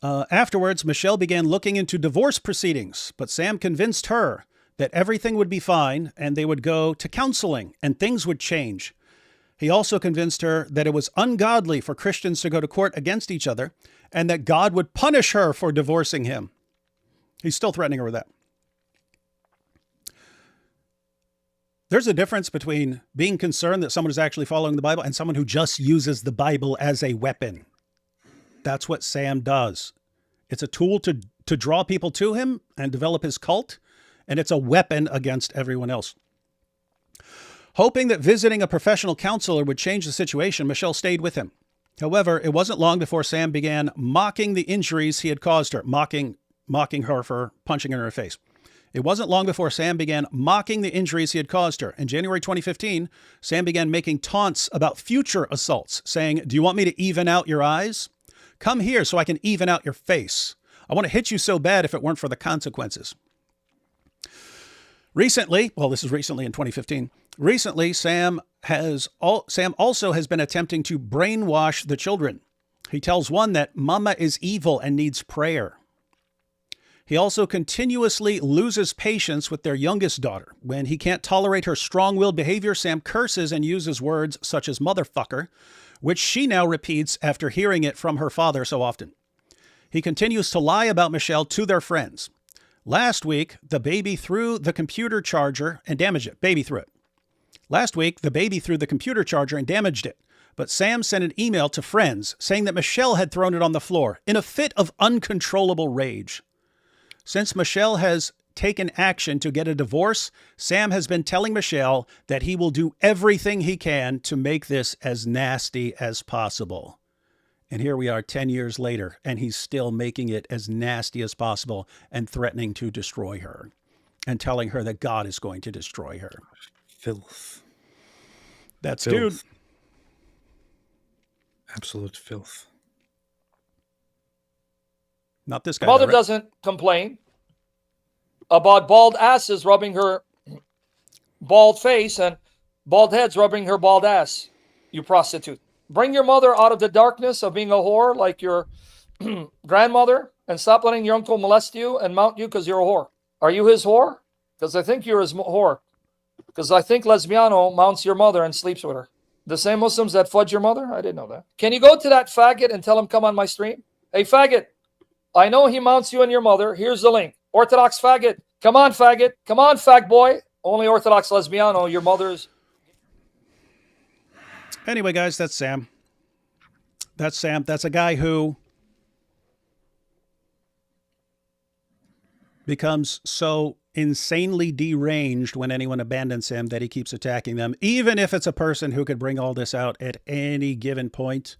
Afterwards, Michelle began looking into divorce proceedings, but Sam convinced her that everything would be fine and they would go to counseling and things would change. He also convinced her that it was ungodly for Christians to go to court against each other and that God would punish her for divorcing him. He's still threatening her with that. There's a difference between being concerned that someone is actually following the Bible and someone who just uses the Bible as a weapon. That's what Sam does. It's a tool to draw people to him and develop his cult, and it's a weapon against everyone else. Hoping that visiting a professional counselor would change the situation, Michelle stayed with him. However, it wasn't long before Sam began mocking the injuries he had caused her, mocking her for punching her in her face. It wasn't long before Sam began mocking the injuries he had caused her. In January 2015, Sam began making taunts about future assaults, saying, "Do you want me to even out your eyes? Come here so I can even out your face. I want to hit you so bad if it weren't for the consequences." Recently, well, this is recently in 2015, Sam also has been attempting to brainwash the children. He tells one that mama is evil and needs prayer. He also continuously loses patience with their youngest daughter. When he can't tolerate her strong-willed behavior, Sam curses and uses words such as motherfucker, which she now repeats after hearing it from her father so often. He continues to lie about Michelle to their friends. Last week, the baby threw the computer charger and damaged it. Last week, the baby threw the computer charger and damaged it. But Sam sent an email to friends saying that Michelle had thrown it on the floor in a fit of uncontrollable rage. Since Michelle has taken action to get a divorce, Sam has been telling Michelle that he will do everything he can to make this as nasty as possible. And here we are 10 years later, and he's still making it as nasty as possible and threatening to destroy her and telling her that God is going to destroy her. Filth. That's Filth. dude. Absolute filth. Not this guy. Mother right? doesn't complain about bald asses rubbing her bald face and bald heads rubbing her bald ass. You prostitute. Bring your mother out of the darkness of being a whore like your grandmother and stop letting your uncle molest you and mount you because you're a whore. Are you his whore? Because I think you're his whore. Because I think Lesbiano mounts your mother and sleeps with her. The same Muslims that fudge your mother? I didn't know that. Can you go to that faggot and tell him come on my stream? Hey, faggot. I know he mounts you and your mother. Here's the link. Orthodox faggot. Come on, faggot. Come on, fag boy. Only Orthodox Lesbiano. Your mother's. Anyway, guys, that's Sam. That's Sam. That's a guy who becomes so insanely deranged when anyone abandons him that he keeps attacking them, even if it's a person who could bring all this out at any given point.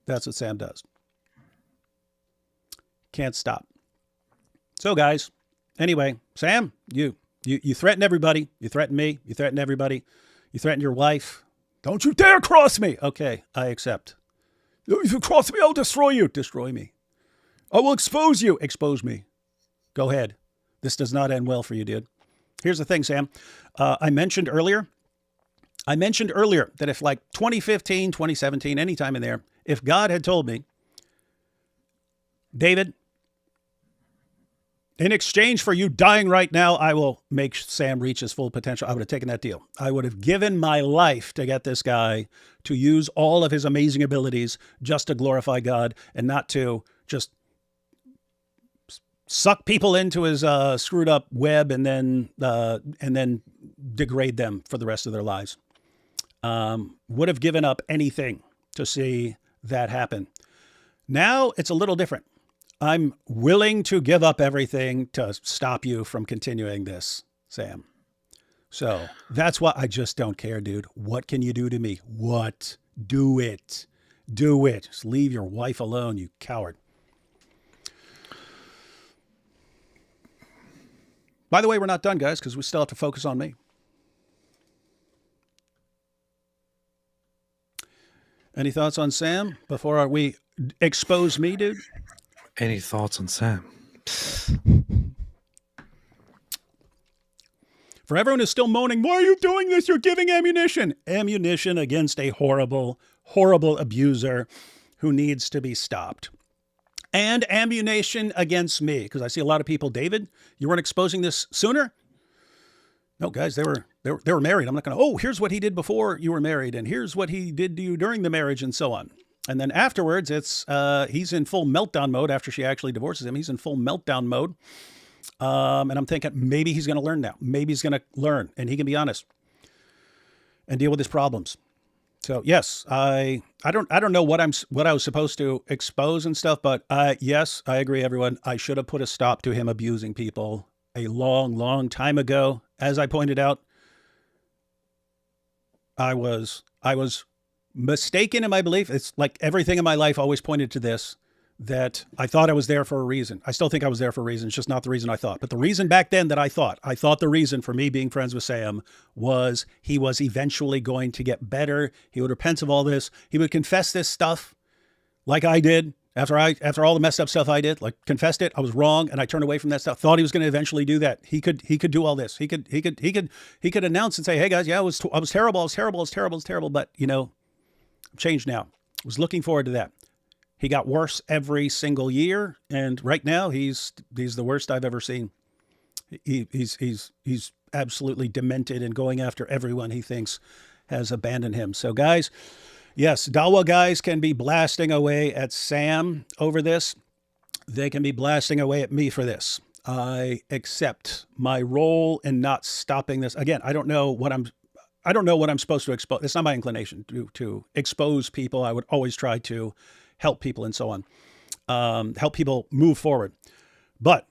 That's what Sam does. Can't stop. So, guys, anyway, Sam, you threaten everybody. You threaten me. You threaten everybody. You threaten your wife. Don't you dare cross me. Okay, I accept. If you cross me, I'll destroy you. Destroy me. I will expose you. Expose me. Go ahead. This does not end well for you, dude. Here's the thing, Sam. I mentioned earlier that if like 2015, 2017, anytime in there, if God had told me, David, in exchange for you dying right now, I will make Sam reach his full potential, I would have taken that deal. I would have given my life to get this guy to use all of his amazing abilities just to glorify God and not to just suck people into his screwed up web and then degrade them for the rest of their lives. Would have given up anything to see that happen. Now it's a little different. I'm willing to give up everything to stop you from continuing this, Sam. So that's why I just don't care, dude. What can you do to me? What? Do it. Do it. Just leave your wife alone, you coward. By the way, we're not done, guys, because we still have to focus on me. Any thoughts on Sam before we expose me, dude? Any thoughts on Sam? For everyone who's still moaning, why are you doing this? You're giving ammunition. Ammunition against a horrible, horrible abuser who needs to be stopped. And ammunition against me, because I see a lot of people, David, you weren't exposing this sooner? No, guys, they were married. I'm not going to, oh, here's what he did before you were married, and here's what he did to you during the marriage, and so on. And then afterwards, it's he's in full meltdown mode after she actually divorces him. He's in full meltdown mode. And I'm thinking maybe he's going to learn now. Maybe he's going to learn and he can be honest and deal with his problems. So yes, I don't know what I was supposed to expose and stuff, but yes, I agree, everyone. I should have put a stop to him abusing people a long time ago. As I pointed out, I was mistaken in my belief. It's like everything in my life always pointed to this, that I thought I was there for a reason. I still think I was there for a reason. It's just not the reason I thought. But the reason back then that I thought the reason for me being friends with Sam was he was eventually going to get better. He would repent of all this. He would confess this stuff like I did after all the messed up stuff I did, like confessed it. I was wrong and I turned away from that stuff. Thought he was going to eventually do that. He could do all this. He could announce and say, "Hey guys, yeah, I was terrible. I was terrible. But, you know, I'm changed now." I was looking forward to that. He got worse every single year, and right now he's the worst I've ever seen. He's absolutely demented and going after everyone he thinks has abandoned him. So guys, yes, Dawa guys can be blasting away at Sam over this. They can be blasting away at me for this. I accept my role in not stopping this. Again, I don't know what I'm supposed to expose. It's not my inclination to expose people. I would always try to help people and so on, help people move forward. But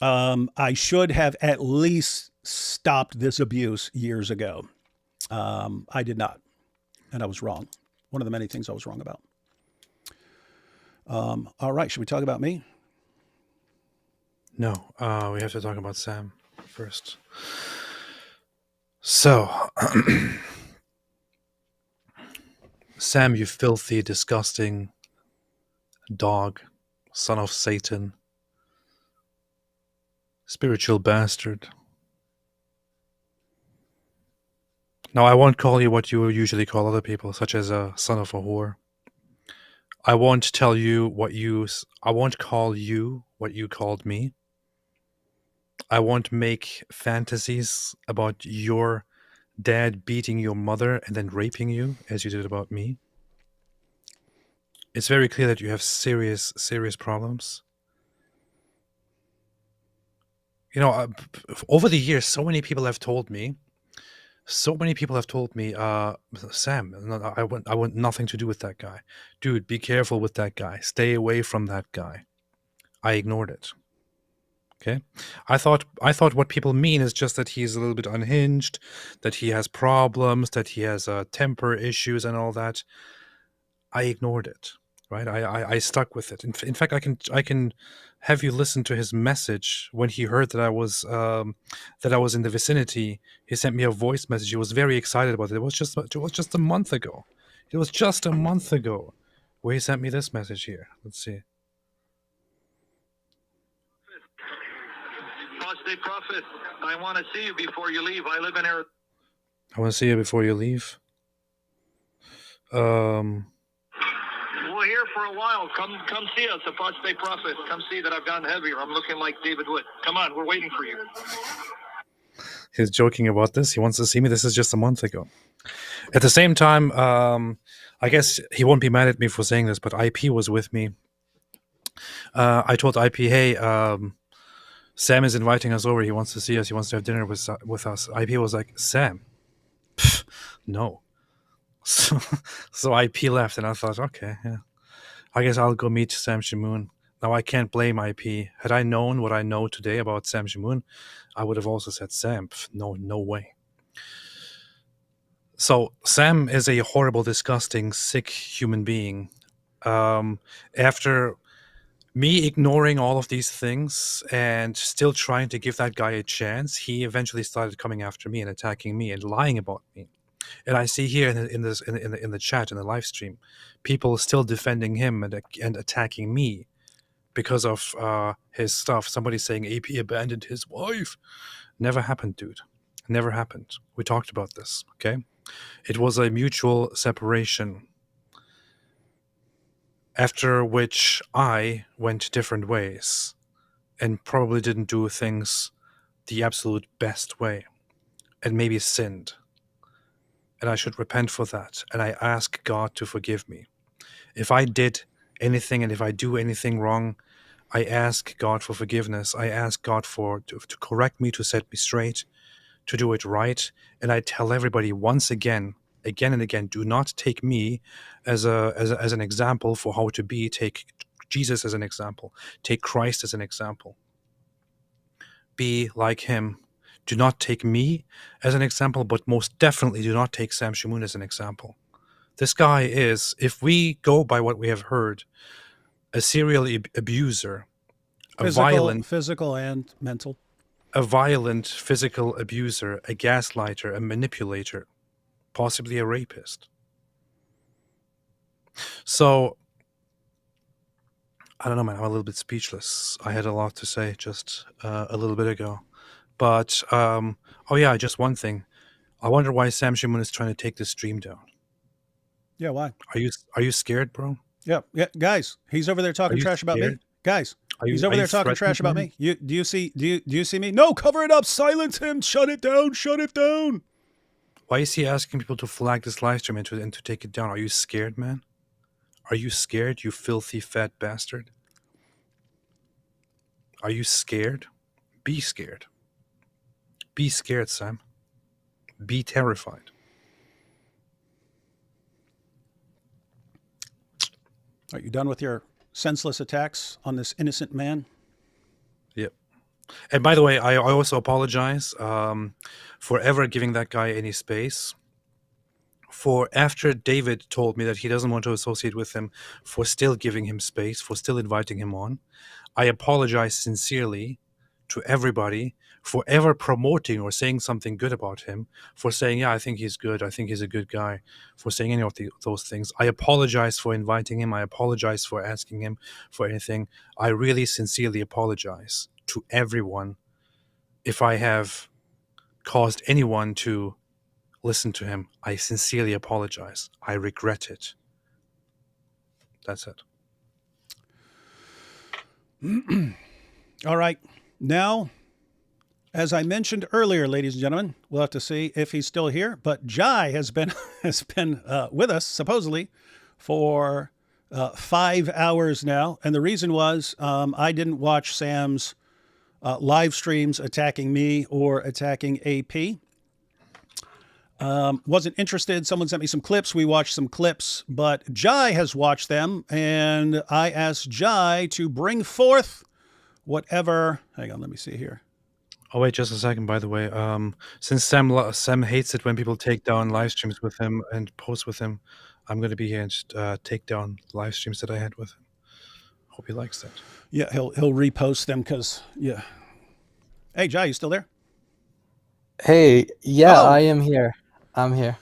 I should have at least stopped this abuse years ago. I did not, and I was wrong. One of the many things I was wrong about. All right, should we talk about me? No, we have to talk about Sam first. So, Sam, you filthy, disgusting dog, son of Satan, spiritual bastard. Now, I won't call you what you usually call other people, such as a son of a whore. I won't call you what you called me. I won't make fantasies about your dad beating your mother and then raping you, as you did about me. It's very clear that you have serious problems. You know, over the years, so many people have told me, Sam, I want nothing to do with that guy. Dude, be careful with that guy. Stay away from that guy. I ignored it. Okay? I thought what people mean is just that he's a little bit unhinged, that he has problems, that he has temper issues and all that. I ignored it. Right, I stuck with it. In fact, I can have you listen to his message when he heard that I was in the vicinity. He sent me a voice message. He was very excited about it. It was just a month ago. It was just a month ago where he sent me this message here. Let's see. Apostate prophet, I want to see you before you leave. I live in Arizona. I want to see you before you leave. We're here for a while. Come see us, Apostate prophet. Come see that I've gotten heavier. I'm looking like David Wood. Come on, we're waiting for you. He's joking about this. He wants to see me. This is just a month ago. At the same time, I guess he won't be mad at me for saying this, but IP was with me. I told IP, hey, Sam is inviting us over. He wants to see us. He wants to have dinner with us. IP was like, Sam? Pff, no. So IP left, and I thought, okay, yeah, I guess I'll go meet Sam Shamoun. Now, I can't blame IP. Had I known what I know today about Sam Shamoun, I would have also said, Sam, no way. So Sam is a horrible, disgusting, sick human being. After me ignoring all of these things and still trying to give that guy a chance, he eventually started coming after me and attacking me and lying about me. And I see here in the chat, in the live stream, people still defending him and attacking me because of his stuff. Somebody saying AP abandoned his wife. Never happened, dude. Never happened. We talked about this, okay? It was a mutual separation, after which I went different ways and probably didn't do things the absolute best way and maybe sinned. And I should repent for that. And I ask God to forgive me. If I did anything and if I do anything wrong, I ask God for forgiveness. I ask God to correct me, to set me straight, to do it right. And I tell everybody once again and again, do not take me as an example for how to be. Take Jesus as an example. Take Christ as an example. Be like him. Do not take me as an example, but most definitely do not take Sam Shamoun as an example. This guy is, if we go by what we have heard, a serial abuser, Physical and mental. a violent physical abuser, a gaslighter, a manipulator, possibly a rapist. So, I don't know, man. I'm a little bit speechless. I had a lot to say just a little bit ago. But, oh yeah, just one thing. I wonder why Sam Shamoun is trying to take this stream down. Yeah, why? Are you scared, bro? Yeah, guys, he's over there talking trash about me. Guys, he's over there talking trash about me. Do you see me? No, cover it up, silence him, shut it down. Why is he asking people to flag this live stream and to take it down? Are you scared, man? Are you scared, you filthy fat bastard? Are you scared? Be scared. Be scared, Sam. Be terrified. Are you done with your senseless attacks on this innocent man? Yep. And by the way, I also apologize for ever giving that guy any space. For after David told me that he doesn't want to associate with him, for still giving him space, for still inviting him on, I apologize sincerely to everybody for ever promoting or saying something good about him, for saying, yeah, I think he's good, I think he's a good guy, for saying any of those things. I apologize for inviting him. I apologize for asking him for anything. I really sincerely apologize to everyone if I have caused anyone to listen to him. I sincerely apologize. I regret it. That's it. All right. Now, as I mentioned earlier, ladies and gentlemen, we'll have to see if he's still here. But Jai has been with us supposedly for 5 hours now, and the reason was I didn't watch Sam's live streams attacking me or attacking AP. Wasn't interested. Someone sent me some clips. We watched some clips, but Jai has watched them, and I asked Jai to bring forth whatever. Hang on, let me see here. Oh wait, just a second. By the way, since Sam hates it when people take down live streams with him and post with him, I'm going to be here and just, take down live streams that I had with him. Hope he likes that. Yeah, he'll repost them because yeah. Hey, Jai, you still there? Hey, yeah, Oh. I am here. I'm here.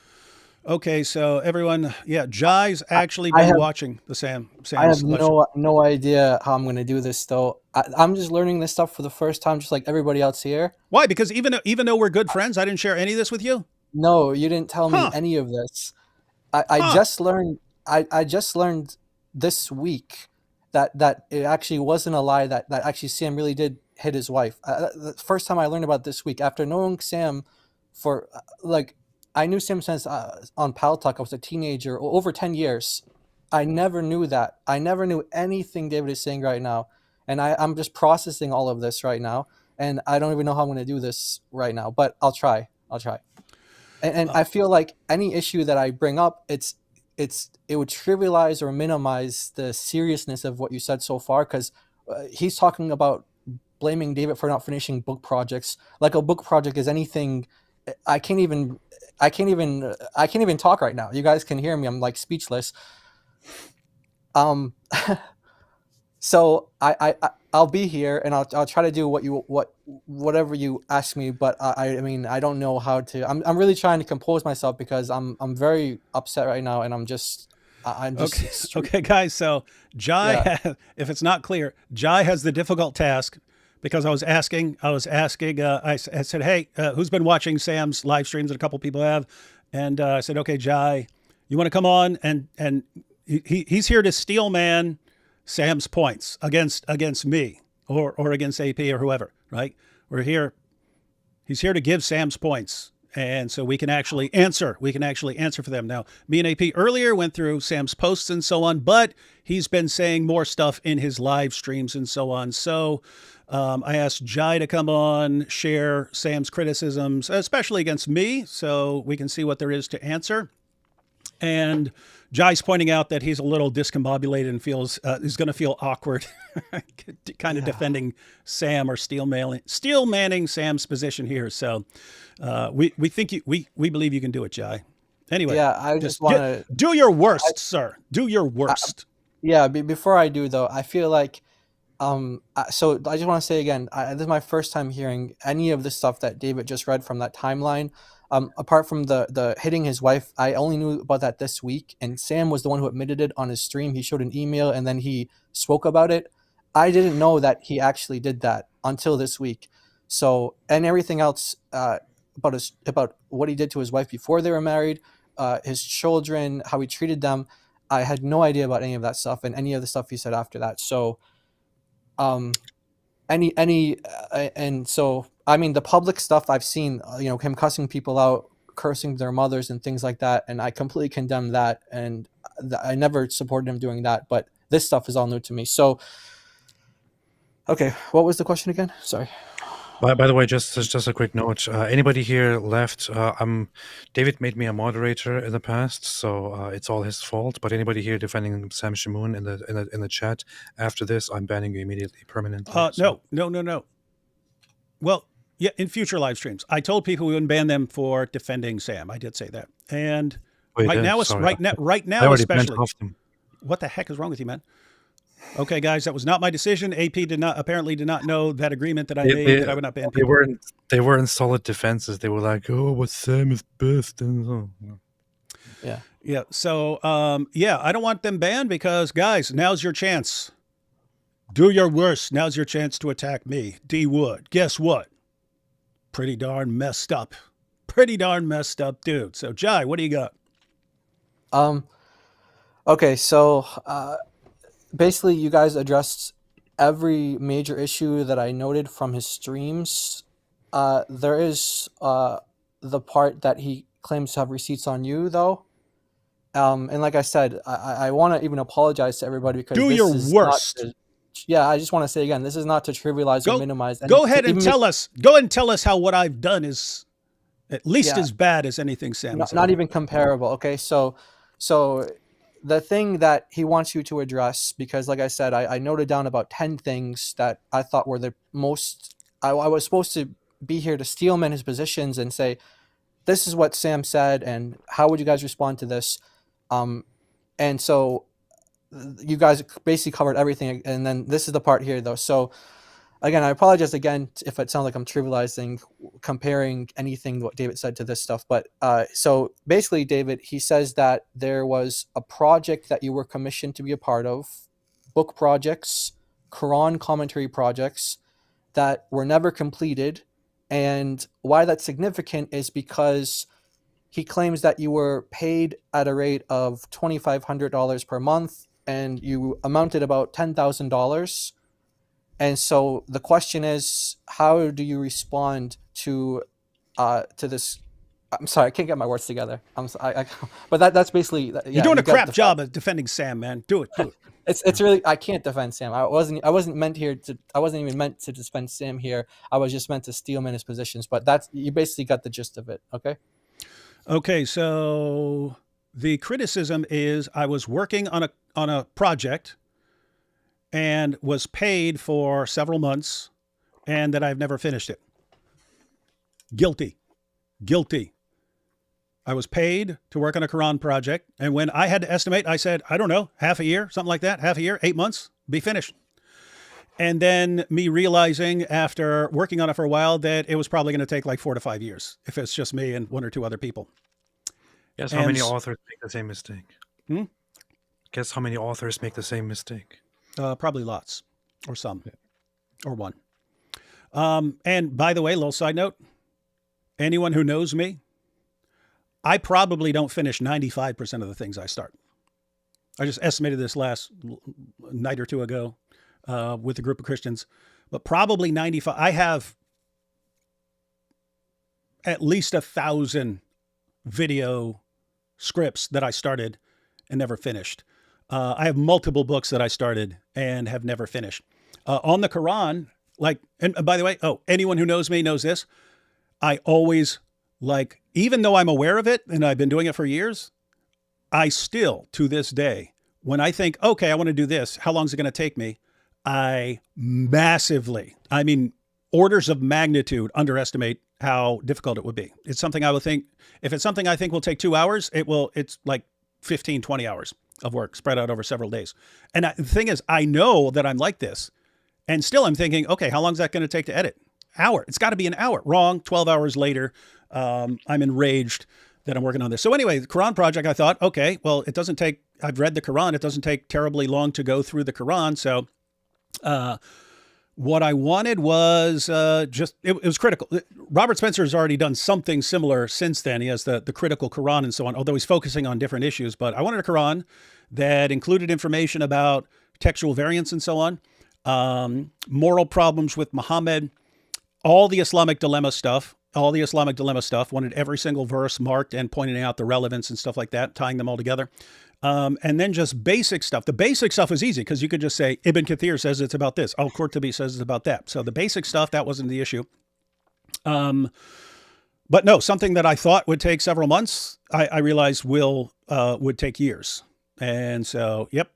Okay, so everyone, yeah, Jai's actually I been have- watching the Sam's I have live stream. no idea how I'm going to do this, though. I'm just learning this stuff for the first time, just like everybody else here. Why? Because even though we're good friends, I didn't share any of this with you. No, you didn't tell me Huh. any of this. I just learned. I just learned this week that it actually wasn't a lie. That actually Sam really did hit his wife. The first time I learned about it this week, after knowing Sam for I knew Sam since on Pal Talk. I was a teenager, over 10 years. I never knew that. I never knew anything David is saying right now, and I'm just processing all of this right now, and I don't even know how I'm going to do this right now. But I'll try. And I feel like any issue that I bring up, it would trivialize or minimize the seriousness of what you said so far, because he's talking about blaming David for not finishing book projects. Like a book project is anything. I can't even talk right now. You guys can hear me. I'm like speechless. So I'll be here and I'll try to do whatever you ask me. But I mean, I don't know how to. I'm really trying to compose myself because I'm very upset right now, and I'm just Okay, guys. So Jai, if it's not clear, Jai has the difficult task. Because I was asking, I said, hey, who's been watching Sam's live streams? And a couple people have. And I said, okay, Jai, you want to come on? And he's here to steel man Sam's points against me or against AP or whoever, right? We're here. He's here to give Sam's points And so we can actually answer. We can actually answer for them. Now, me and AP earlier went through Sam's posts and so on, but he's been saying more stuff in his live streams and so on. So I asked Jai to come on, share Sam's criticisms, especially against me, so we can see what there is to answer. And Jai's pointing out that he's a little discombobulated and feels is going to feel awkward, kind of defending Sam or steel manning Sam's position here. So we think we believe you can do it, Jai. Anyway, Yeah, I just want to. do your worst, sir. Do your worst. Yeah, before I do though, I feel like, so I just want to say again, this is my first time hearing any of the stuff that David just read from that timeline. Apart from the hitting his wife, I only knew about that this week, and Sam was the one who admitted it on his stream. He showed an email and then he spoke about it. I didn't know that he actually did that until this week. So, and everything else about what he did to his wife before they were married, his children, how he treated them, I had no idea about any of that stuff and any of the stuff he said after that. So, and so I mean the public stuff I've seen, him cussing people out, cursing their mothers and things like that, and I completely condemn that, and I never supported him doing that, but this stuff is all new to me. So okay, what was the question again? Sorry. By the way, just a quick note. Anybody here left? David made me a moderator in the past, so it's all his fault. But anybody here defending Sam Shamoun in the chat after this, I'm banning you immediately, permanently. No. Well, yeah, in future live streams, I told people we wouldn't ban them for defending Sam. I did say that, and right now, especially. What the heck is wrong with you, man? Okay, guys, that was not my decision. AP apparently did not know that agreement that I made that I would not ban people. They weren't solid defenses. They were like, "Oh, what Sam is best," and yeah. So I don't want them banned because, guys, now's your chance. Do your worst. Now's your chance to attack me, D Wood. Guess what? Pretty darn messed up. Dude. So, Jai, what do you got? Okay, so basically you guys addressed every major issue that I noted from his streams. There is the part that he claims to have receipts on you, though. And like I said, I want to even apologize to everybody because do your worst. I just want to say again, this is not to trivialize or minimize. Go ahead and tell us. Go ahead and tell us how what I've done is at least as bad as anything Sam has. Not even comparable. Okay, so the thing that he wants you to address, because like I said, I noted down about 10 things that I thought were the most. I was supposed to be here to steelman his positions and say, this is what Sam said, and how would you guys respond to this? And so you guys basically covered everything, and then this is the part here, though. So again, I apologize again if it sounds like I'm trivializing, comparing anything what David said to this stuff. But so basically, David, he says that there was a project that you were commissioned to be a part of, book projects, Quran commentary projects that were never completed. And why that's significant is because he claims that you were paid at a rate of $2,500 per month, and you amounted about $10,000. And so the question is, how do you respond to this? I'm sorry, I can't get my words together. But that's basically. Yeah, you're doing a crap job at defending Sam, man. Do it. It's really, I can't defend Sam. I wasn't even meant to defend Sam here. I was just meant to steelman his positions. But you basically got the gist of it. Okay. Okay, so the criticism is I was working on a project and was paid for several months, and that I've never finished it. Guilty. I was paid to work on a Quran project, and when I had to estimate, I said, I don't know, half a year, something like that, 8 months, be finished. And then me realizing after working on it for a while that it was probably going to take like 4 to 5 years if it's just me and 1 or 2 other people. Guess how many authors make the same mistake? Guess how many authors make the same mistake? Probably lots, or some, or one. And by the way, little side note, anyone who knows me, I probably don't finish 95% of the things I start. I just estimated this last night or 2 ago with a group of Christians, but probably 95. I have at least 1,000 video scripts that I started and never finished. I have multiple books that I started and have never finished. On the Quran, like, and by the way, anyone who knows me knows this. I always, like, even though I'm aware of it and I've been doing it for years, I still, to this day, when I think, okay, I want to do this, how long is it going to take me? I massively, I mean, orders of magnitude underestimate how difficult it would be. It's something I would think, if it's something I think will take 2 hours, it's like 15, 20 hours of work spread out over several days. And the thing is, I know that I'm like this. And still I'm thinking, okay, how long is that going to take to edit? Hour. It's got to be an hour. Wrong. 12 hours later, I'm enraged that I'm working on this. So anyway, the Quran project, I thought, okay, well, it doesn't take, I've read the Quran. It doesn't take terribly long to go through the Quran. So what I wanted was it was critical. Robert Spencer has already done something similar since then. He has the critical Quran and so on, although he's focusing on different issues. But I wanted a Quran that included information about textual variants and so on, moral problems with Muhammad, all the Islamic dilemma stuff, wanted every single verse marked and pointing out the relevance and stuff like that, tying them all together. And then just basic stuff. The basic stuff was easy because you could just say, Ibn Kathir says it's about this. Qurtubi says it's about that. So the basic stuff, that wasn't the issue. But no, something that I thought would take several months, I realized would take years. And so, yep,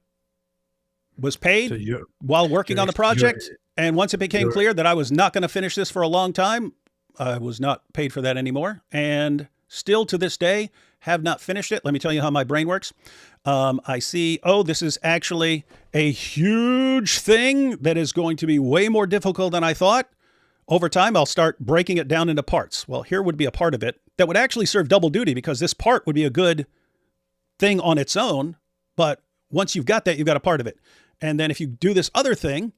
was paid while working on the project. And once it became clear that I was not going to finish this for a long time, I was not paid for that anymore. And still to this day, have not finished it. Let me tell you how my brain works. I see, this is actually a huge thing that is going to be way more difficult than I thought. Over time, I'll start breaking it down into parts. Well, here would be a part of it that would actually serve double duty because this part would be a good thing on its own. But once you've got that, you've got a part of it. And then if you do this other thing,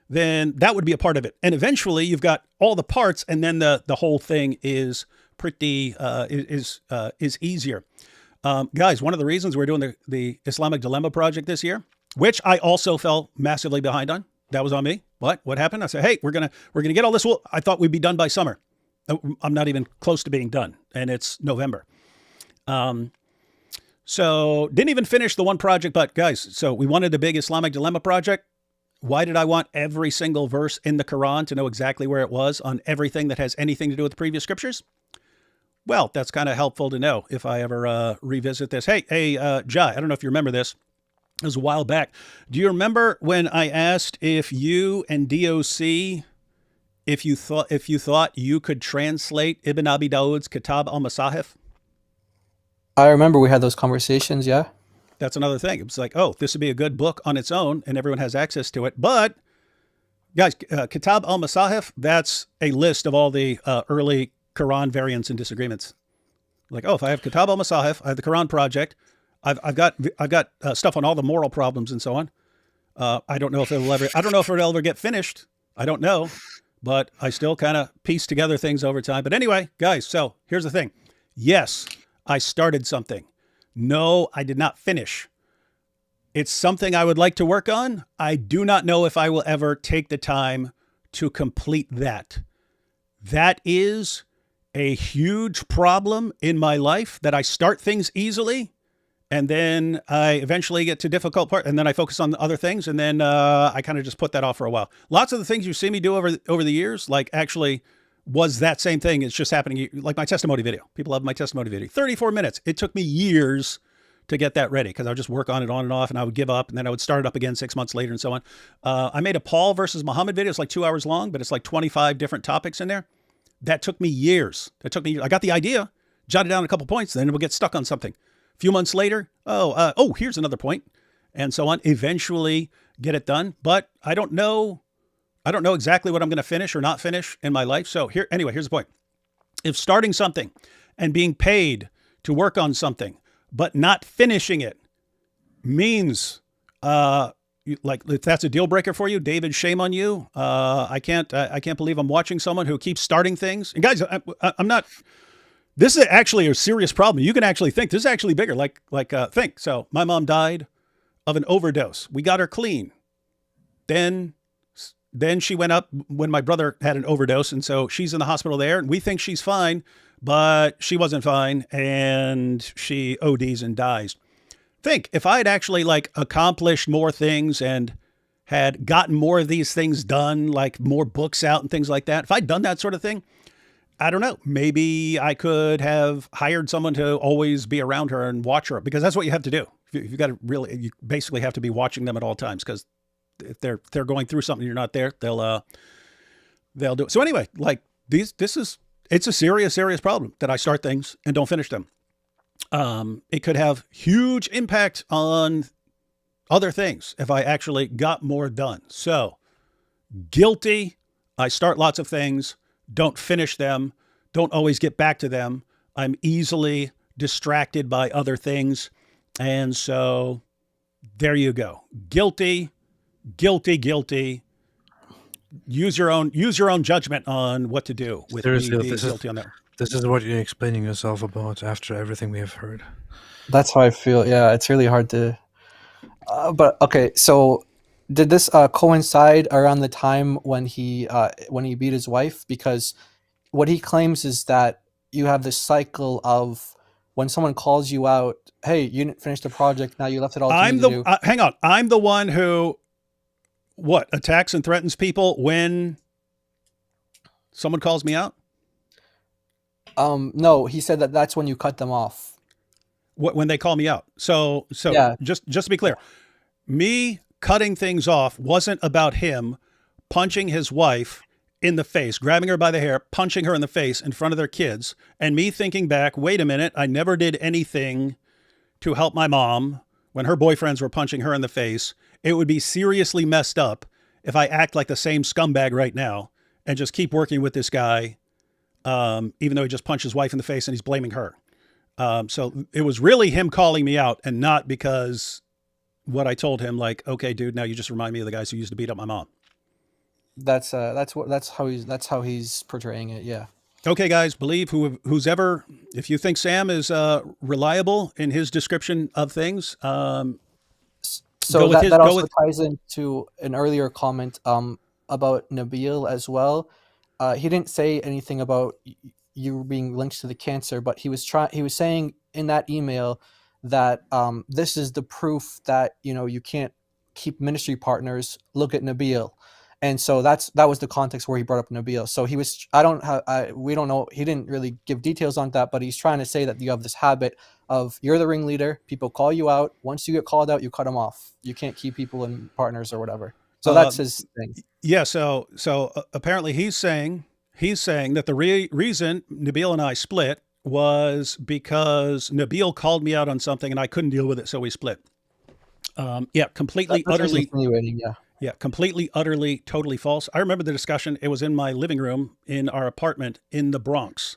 then that would be a part of it. And eventually you've got all the parts and then the whole thing is pretty, is easier. Guys, one of the reasons we're doing the Islamic Dilemma project this year, which I also fell massively behind on. That was on me. What happened? I said, hey, we're going to get all this. I thought we'd be done by summer. I'm not even close to being done. And it's November. So didn't even finish the one project, but guys, so we wanted a big Islamic Dilemma project. Why did I want every single verse in the Quran to know exactly where it was on everything that has anything to do with the previous scriptures? Well, that's kind of helpful to know if I ever revisit this. Hey, Jai, I don't know if you remember this. It was a while back. Do you remember when I asked if you and DOC, if you thought you could translate Ibn Abi Dawud's Kitab al-Masahif? I remember we had those conversations, yeah. That's another thing. It's like, this would be a good book on its own and everyone has access to it. But guys, Kitab al-Masahif, that's a list of all the early Quran variants and disagreements. Like, if I have Kitab al-Masahif, I have the Quran project. I've got stuff on all the moral problems and so on. I don't know if it'll ever get finished. I don't know, but I still kind of piece together things over time. But anyway, guys, so here's the thing. Yes, I started something. No, I did not finish. It's something I would like to work on. I do not know if I will ever take the time to complete that. That is a huge problem in my life, that I start things easily and then I eventually get to difficult part and then I focus on the other things. And then I kind of just put that off for a while. Lots of the things you see me do over the years, like actually was that same thing. It's just happening, like my testimony video. People love my testimony video. 34 minutes. It took me years to get that ready because I would just work on it on and off and I would give up and then I would start it up again 6 months later and so on. I made a Paul versus Muhammad video. It's like 2 hours long, but it's like 25 different topics in there. That took me years. I got the idea, jotted down a couple points, then it would get stuck on something. A few months later, here's another point, and so on. Eventually get it done, but I don't know exactly what I'm going to finish or not finish in my life. So here's the point. If starting something and being paid to work on something, but not finishing it means, like if that's a deal breaker for you, David, shame on you. I can't believe I'm watching someone who keeps starting things. And guys, I'm not, this is actually a serious problem. You can actually think this is actually bigger, think. So my mom died of an overdose. We got her clean. Then she went up when my brother had an overdose. And so she's in the hospital there and we think she's fine, but she wasn't fine, and she ODs and dies. Think if I had actually like accomplished more things and had gotten more of these things done, like more books out and things like that. If I'd done that sort of thing, I don't know. Maybe I could have hired someone to always be around her and watch her, because that's what you have to do. You got to really, you basically have to be watching them at all times, because if they're going through something, you're not there, they'll do it. So anyway, like it's a serious problem that I start things and don't finish them. It could have huge impact on other things if I actually got more done. So guilty. I start lots of things, don't finish them, don't always get back to them. I'm easily distracted by other things. And so there you go. Guilty. Use your own judgment on what to do with me being guilty on that. This is what you're explaining yourself about after everything we have heard. That's how I feel. Yeah, it's really hard to. But okay, so did this coincide around the time when he beat his wife? Because what he claims is that you have this cycle of when someone calls you out, hey, you didn't finish the project, now you left it all to me to do. Hang on, I'm the one who attacks and threatens people when someone calls me out? No, he said that's when you cut them off. When they call me out. So Yeah. just to be clear, me cutting things off wasn't about him punching his wife in the face, grabbing her by the hair, punching her in the face in front of their kids, and me thinking back, wait a minute, I never did anything to help my mom when her boyfriends were punching her in the face. It would be seriously messed up if I act like the same scumbag right now and just keep working with this guy, even though he just punched his wife in the face and he's blaming her. So it was really him calling me out, and not because what I told him, like, okay, dude, now you just remind me of the guys who used to beat up my mom. That's how he's portraying it. Yeah. Okay, guys, believe who's ever, if you think Sam is reliable in his description of things. So that also ties into an earlier comment about Nabil as well. He didn't say anything about you being linked to the cancer, but he was saying in that email that this is the proof that you can't keep ministry partners. Look at Nabil. And so that was the context where he brought up Nabil. So we don't know. He didn't really give details on that, but he's trying to say that you have this habit of you're the ringleader. People call you out. Once you get called out, you cut them off. You can't keep people in partners or whatever. So that's his thing. Yeah. So apparently he's saying that the reason Nabil and I split was because Nabil called me out on something and I couldn't deal with it, so we split. Completely, utterly. Yeah, completely, utterly, totally false. I remember the discussion. It was in my living room in our apartment in the Bronx.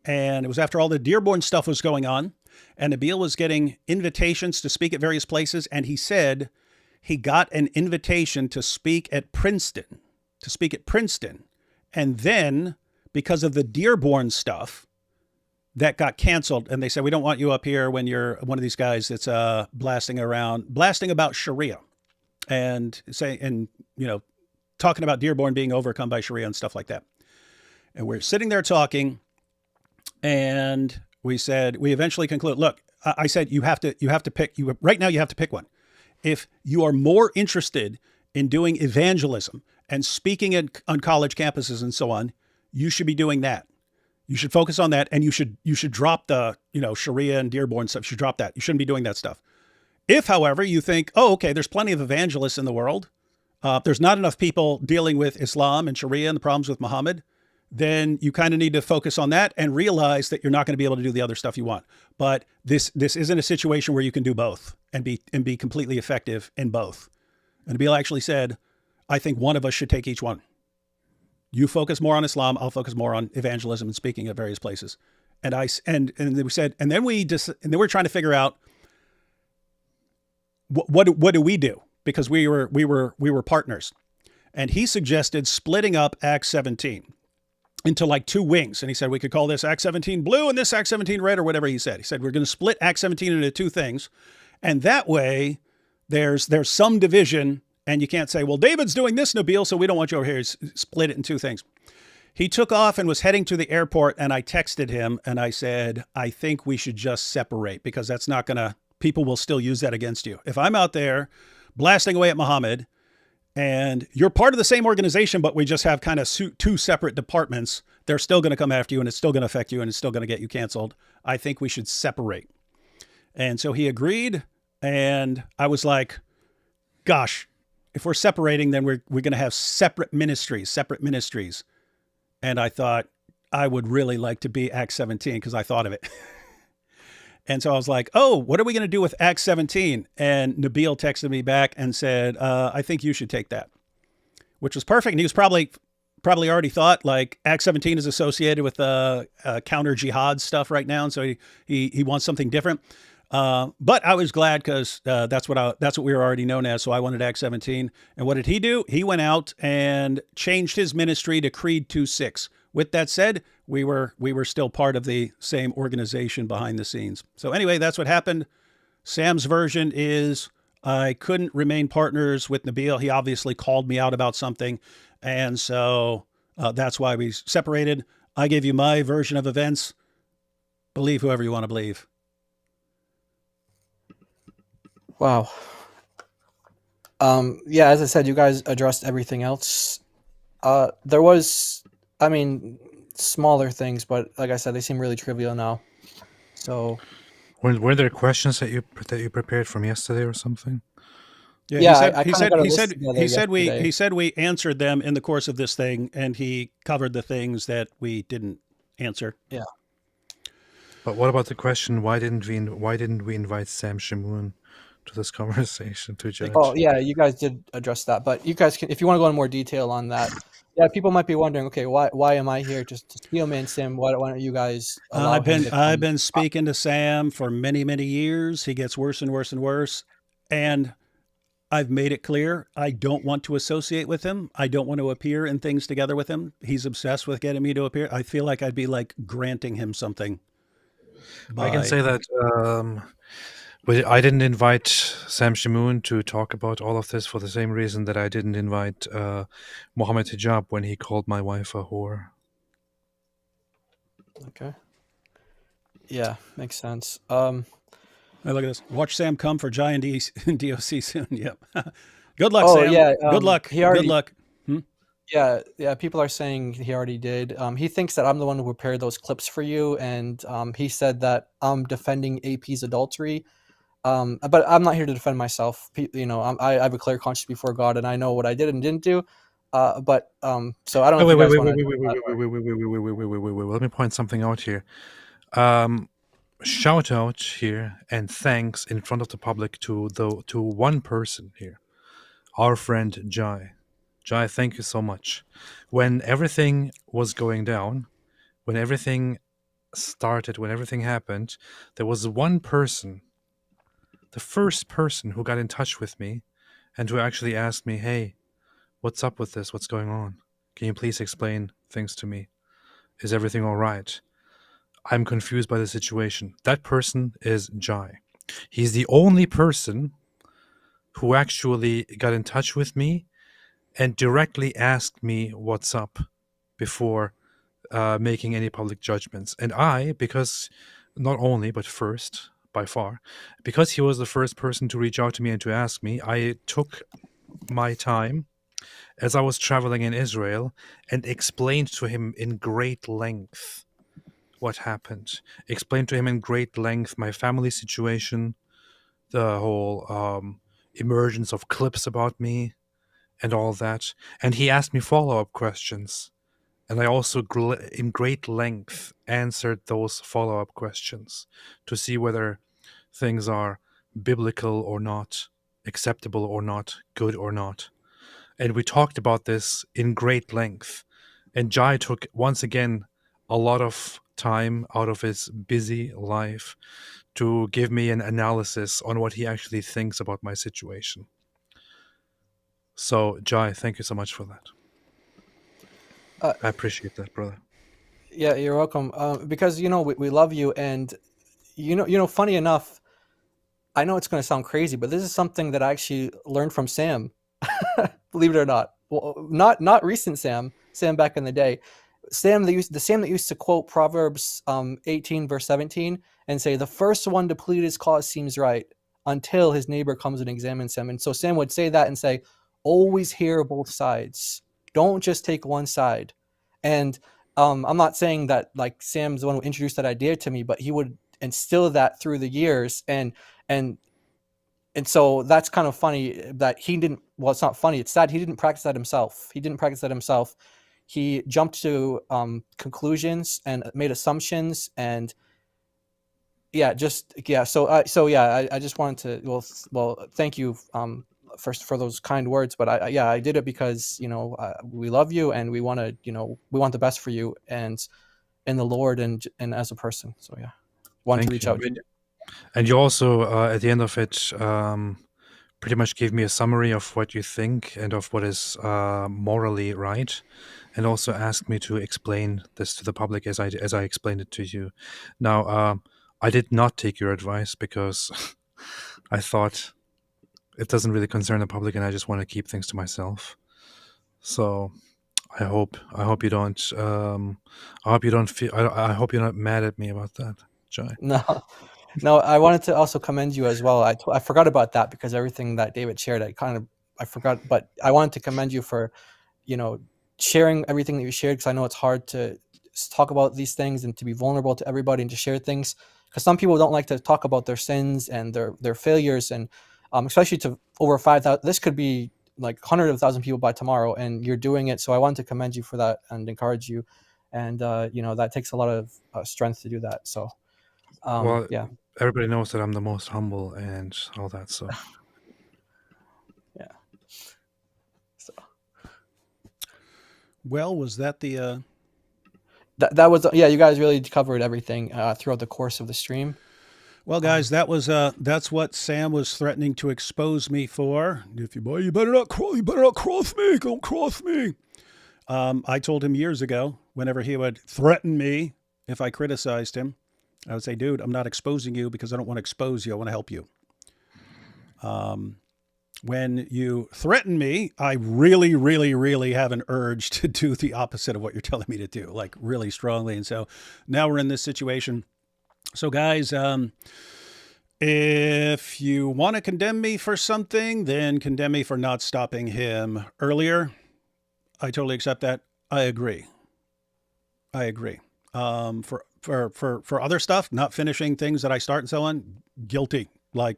And it was after all the Dearborn stuff was going on. And Nabil was getting invitations to speak at various places. And he said he got an invitation to speak at Princeton. And then, because of the Dearborn stuff, that got canceled. And they said, we don't want you up here when you're one of these guys that's blasting about Sharia. And talking about Dearborn being overcome by Sharia and stuff like that. And we're sitting there talking, and we eventually conclude, look, I said, you have to pick, right now you have to pick one. If you are more interested in doing evangelism and speaking on college campuses and so on, you should be doing that. You should focus on that. And you should drop the, Sharia and Dearborn stuff. You should drop that. You shouldn't be doing that stuff. If, however, you think, oh, okay, there's plenty of evangelists in the world, there's not enough people dealing with Islam and Sharia and the problems with Muhammad, then you kind of need to focus on that and realize that you're not going to be able to do the other stuff you want. But this isn't a situation where you can do both and be completely effective in both. And Nabil actually said, I think one of us should take each one. You focus more on Islam, I'll focus more on evangelism and speaking at various places. And we said, and then we're trying to figure out, what do we do? Because we were partners. And he suggested splitting up Acts 17 into like two wings. And he said, we could call this Acts 17 blue and this Acts 17 red, or whatever he said. He said, we're going to split Acts 17 into two things. And that way there's some division, and you can't say, well, David's doing this, Nabil, so we don't want you over here. Split it in two things. he took off and was heading to the airport, and I texted him and I said, I think we should just separate, because that's not going to, people will still use that against you. If I'm out there blasting away at Muhammad and you're part of the same organization, but we just have kind of two separate departments, they're still going to come after you, and it's still going to affect you, and it's still going to get you canceled. I think we should separate. And so he agreed. And I was like, gosh, if we're separating, then we're going to have separate ministries. And I thought I would really like to be Acts 17, because I thought of it. And so I was like, oh, what are we going to do with Acts 17? And Nabil texted me back and said, I think you should take that, which was perfect. And he was probably already thought like Acts 17 is associated with counter jihad stuff right now. And so he wants something different. But I was glad, because that's what we were already known as. So I wanted Acts 17. And what did he do? He went out and changed his ministry to Creed 2:6. With that said, we were still part of the same organization behind the scenes. So anyway, that's what happened. Sam's version is I couldn't remain partners with Nabil. He obviously called me out about something. And so that's why we separated. I gave you my version of events. Believe whoever you want to believe. Wow. Yeah, as I said, you guys addressed everything else. There was, I mean, smaller things, but like I said, they seem really trivial now. So, Were there questions that you prepared from yesterday or something? Yeah, he said we answered them in the course of this thing, and he covered the things that we didn't answer. Yeah. But what about the question? Why didn't we invite Sam Shamoun to this conversation to judge? Oh yeah, you guys did address that, but you guys can, if you want to go into more detail on that. Yeah, people might be wondering, okay, why am I here? Just Steel Man Sim, why don't you guys allow I've been speaking to Sam for many, many years. He gets worse and worse and worse. And I've made it clear I don't want to associate with him. I don't want to appear in things together with him. He's obsessed with getting me to appear. I feel like I'd be like granting him something. I can say that I didn't invite Sam Shamoun to talk about all of this for the same reason that I didn't invite Mohammed Hijab when he called my wife a whore. Okay. Yeah, makes sense. Hey, look at this. Watch Sam come for Jai and DOC soon. Yep. Good luck, Oh Sam. yeah, Good luck. Good luck. Yeah. People are saying he already did. He thinks that I'm the one who prepared those clips for you, and he said that I'm defending AP's adultery. But I'm not here to defend myself. You know, I have a clear conscience before God, and I know what I did and didn't do. But so I don't know. Wait. If you guys Let me point something out here. Shout out here and thanks in front of the public to one person here, our friend Jai. Jai, thank you so much. When everything was going down, when everything started, when everything happened, there was one person, the first person who got in touch with me and who actually asked me, hey, what's up with this? What's going on? Can you please explain things to me? Is everything all right? I'm confused by the situation. That person is Jai. He's the only person who actually got in touch with me and directly asked me what's up before making any public judgments. And I, because not only, but first, by far, because he was the first person to reach out to me and to ask me, I took my time as I was traveling in Israel and explained to him in great length what happened. Explained to him in great length my family situation, the whole emergence of clips about me, and all that. And he asked me follow-up questions. And I also, in great length, answered those follow-up questions to see whether things are biblical or not, acceptable or not, good or not. And we talked about this in great length. And Jai took, once again, a lot of time out of his busy life to give me an analysis on what he actually thinks about my situation. So, Jai, thank you so much for that. I appreciate that, brother. Yeah, you're welcome. Because we love you, and funny enough, I know it's going to sound crazy, but this is something that I actually learned from Sam. Believe it or not, well, not recent Sam back in the day. Sam that used to quote Proverbs 18 verse 17 and say the first one to plead his cause seems right until his neighbor comes and examines him. And so Sam would say that and say, always hear both sides. Don't just take one side. And I'm not saying that like Sam's the one who introduced that idea to me, but he would instill that through the years. And so that's kind of funny that he didn't. Well, it's not funny. It's sad he didn't practice that himself. He jumped to conclusions and made assumptions, and I just wanted to thank you first for those kind words, but I did it because we love you and we want the best for you and in the Lord and as a person. So wanted to reach out. And you also at the end of it pretty much gave me a summary of what you think and of what is morally right, and also asked me to explain this to the public as I explained it to you. Now, I did not take your advice because I thought it doesn't really concern the public, and I just want to keep things to myself. So I hope you don't. I hope you're not mad at me about that, Jai. No, I wanted to also commend you as well. I forgot about that because everything that David shared, I forgot. But I wanted to commend you for, sharing everything that you shared, because I know it's hard to talk about these things and to be vulnerable to everybody and to share things, because some people don't like to talk about their sins and their failures, and especially to over 5,000. This could be like hundreds of thousands of people by tomorrow, and you're doing it. So I wanted to commend you for that and encourage you. And that takes a lot of strength to do that. So. Everybody knows that I'm the most humble and all that. So, So, well, was that the? That was you guys really covered everything throughout the course of the stream. Well, guys, that's what Sam was threatening to expose me for. If you better not cross me. Don't cross me. I told him years ago, whenever he would threaten me if I criticized him, I would say, dude, I'm not exposing you because I don't want to expose you. I want to help you. When you threaten me, I really, really, really have an urge to do the opposite of what you're telling me to do, like really strongly. And so now we're in this situation. So guys, if you want to condemn me for something, then condemn me for not stopping him earlier. I totally accept that. I agree. For other stuff, not finishing things that I start and so on, guilty. Like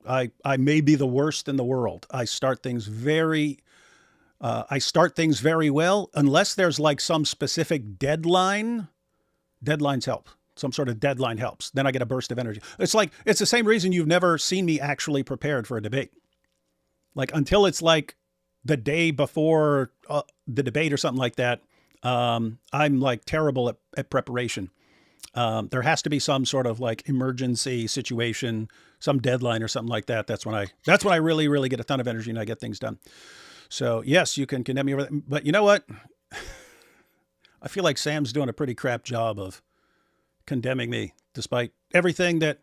I may be the worst in the world. I start things very well, unless there's like some specific deadline. Deadlines help. Some sort of deadline helps. Then I get a burst of energy. It's the same reason you've never seen me actually prepared for a debate. Like until it's like the day before the debate or something like that, I'm like terrible at preparation. There has to be some sort of like emergency situation, some deadline or something like that. That's when I really, really get a ton of energy and I get things done. So yes, you can condemn me over that. But you know what? I feel like Sam's doing a pretty crap job of condemning me, despite everything that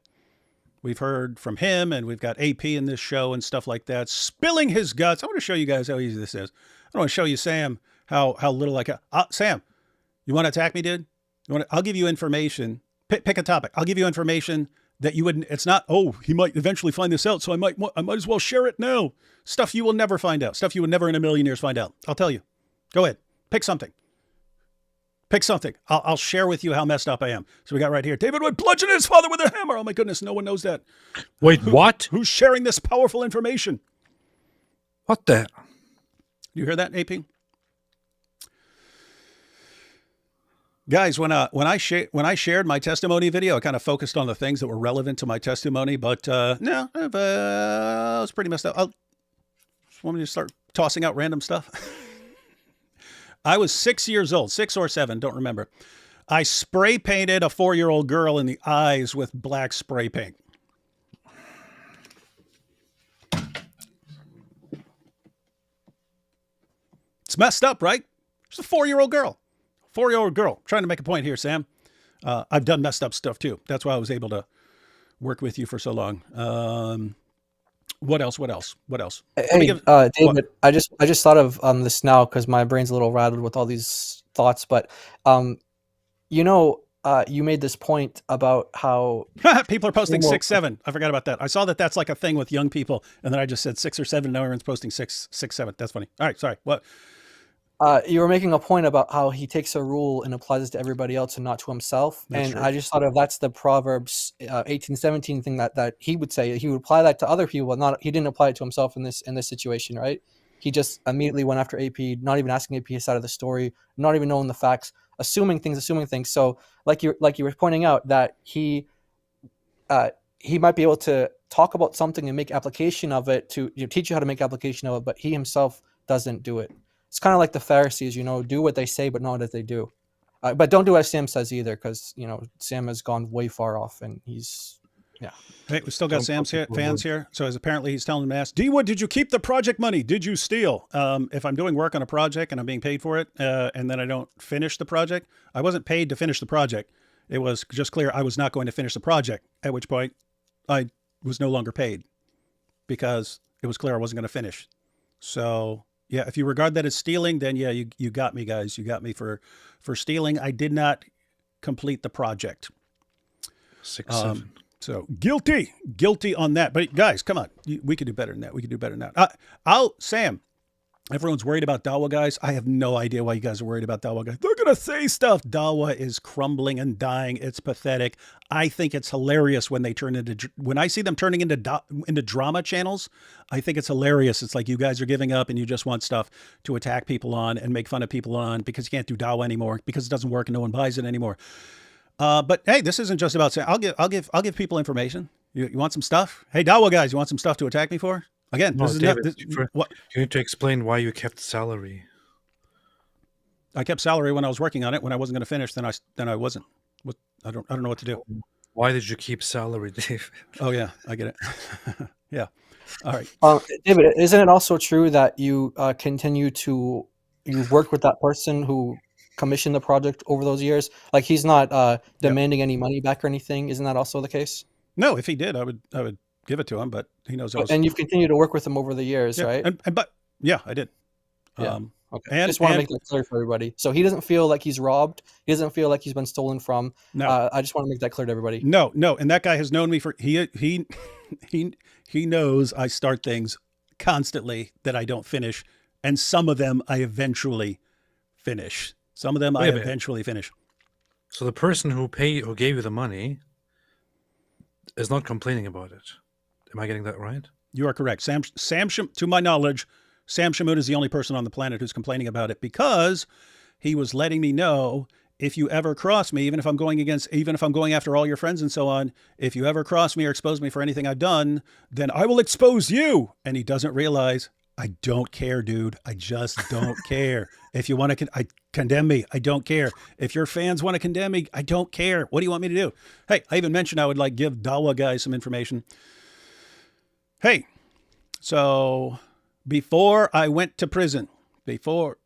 we've heard from him. And we've got AP in this show and stuff like that, spilling his guts. I want to show you guys how easy this is. I want to show you, Sam, how little Sam, you want to attack me, dude? I'll give you information. Pick a topic. I'll give you information that you wouldn't. It's not. Oh, he might eventually find this out, so I might as well share it now. Stuff you will never find out. Stuff you would never in a million years find out. I'll tell you. Go ahead. Pick something. I'll share with you how messed up I am. So we got right here. David would bludgeon his father with a hammer. Oh my goodness, no one knows that. Wait, what? Who's sharing this powerful information? What the? You hear that, AP? Guys, when I shared my testimony video, I kind of focused on the things that were relevant to my testimony, but no, I was pretty messed up. Just want me to start tossing out random stuff. I was 6 years old, 6 or 7, don't remember. I spray painted a 4-year-old girl in the eyes with black spray paint. It's messed up, right? It's a 4-year-old girl. 4-year-old girl. Trying to make a point here, Sam. I've done messed up stuff too. That's why I was able to work with you for so long. What else? Hey, David, what? I just thought of this now because my brain's a little rattled with all these thoughts, but you know, you made this point about how people are posting 6, 7. I forgot about that. I saw that that's like a thing with young people, and then I just said 6 or 7. Now everyone's posting 6, 7. That's funny. All right, sorry. What? You were making a point about how he takes a rule and applies it to everybody else and not to himself. That's and true. I just thought of that's the Proverbs 18:17 thing that he would say. He would apply that to other people, but not he didn't apply it to himself in this situation, right? He just immediately went after AP, not even asking AP his side of the story, not even knowing the facts, assuming things. So like you were pointing out that he might be able to talk about something and make application of it to teach you how to make application of it, but he himself doesn't do it. It's kind of like the Pharisees, do what they say, but not as they do. But don't do as Sam says either, because Sam has gone way far off, and he's Hey, we still got Sam's fans here. So apparently he's telling them to ask, D-Wood, did you keep the project money? Did you steal? If I'm doing work on a project and I'm being paid for it, and then I don't finish the project, I wasn't paid to finish the project. It was just clear I was not going to finish the project, at which point I was no longer paid because it was clear I wasn't going to finish. So yeah, if you regard that as stealing, then yeah, you got me, guys. You got me for stealing. I did not complete the project. 6, 7. So guilty on that. But guys, come on, we could do better than that. We could do better than that. Sam, everyone's worried about Dawa, guys. I have no idea why you guys are worried about Dawa, guys. They're going to say stuff. Dawa is crumbling and dying. It's pathetic. I think it's hilarious when I see them turning into drama channels. I think it's hilarious. It's like you guys are giving up and you just want stuff to attack people on and make fun of people on because you can't do Dawa anymore because it doesn't work and no one buys it anymore. But hey, this isn't just about saying, I'll give people information. You want some stuff? Hey, Dawa guys, you want some stuff to attack me for? Again, No, this is David, what you need to explain why you kept salary. I kept salary when I was working on it. When I wasn't going to finish, then I wasn't. I don't know what to do. Why did you keep salary, Dave? Oh yeah, I get it. Yeah. All right. David, isn't it also true that you worked with that person who commissioned the project over those years? Like he's not demanding any money back or anything. Isn't that also the case? No, if he did, I would give it to him, but he knows. And you've continued to work with him over the years, yeah, right? But yeah, I did. Yeah. Okay. I just want to make that clear for everybody. So he doesn't feel like he's robbed. He doesn't feel like he's been stolen from. No. I just want to make that clear to everybody. No. And that guy has known me for he knows I start things constantly that I don't finish, and some of them I eventually finish. Some of them I eventually finish. So the person who gave you the money is not complaining about it. Am I getting that right? You are correct. Sam, to my knowledge, Sam Shamoun is the only person on the planet who's complaining about it because he was letting me know, if you ever cross me, even if I'm going after all your friends and so on, if you ever cross me or expose me for anything I've done, then I will expose you. And he doesn't realize I don't care, dude. I just don't care. If you want to condemn me, I don't care. If your fans want to condemn me, I don't care. What do you want me to do? Hey, I even mentioned I would give Dawa guys some information. Hey, so before I went to prison, before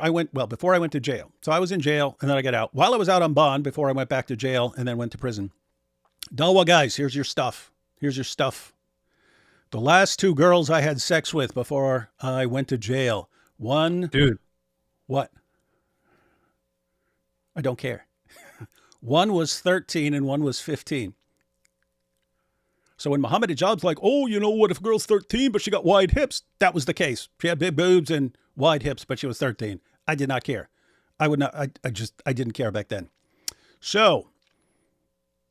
I went to jail. So I was in jail and then I got out. While I was out on bond, before I went back to jail and then went to prison. Dawa guys, here's your stuff. Here's your stuff. The last 2 girls I had sex with before I went to jail. One. Dude. What? I don't care. One was 13 and one was 15. So when Muhammad Hijab's like, oh, what if a girl's 13, but she got wide hips? That was the case. She had big boobs and wide hips, but she was 13. I did not care. I would not, I didn't care back then. So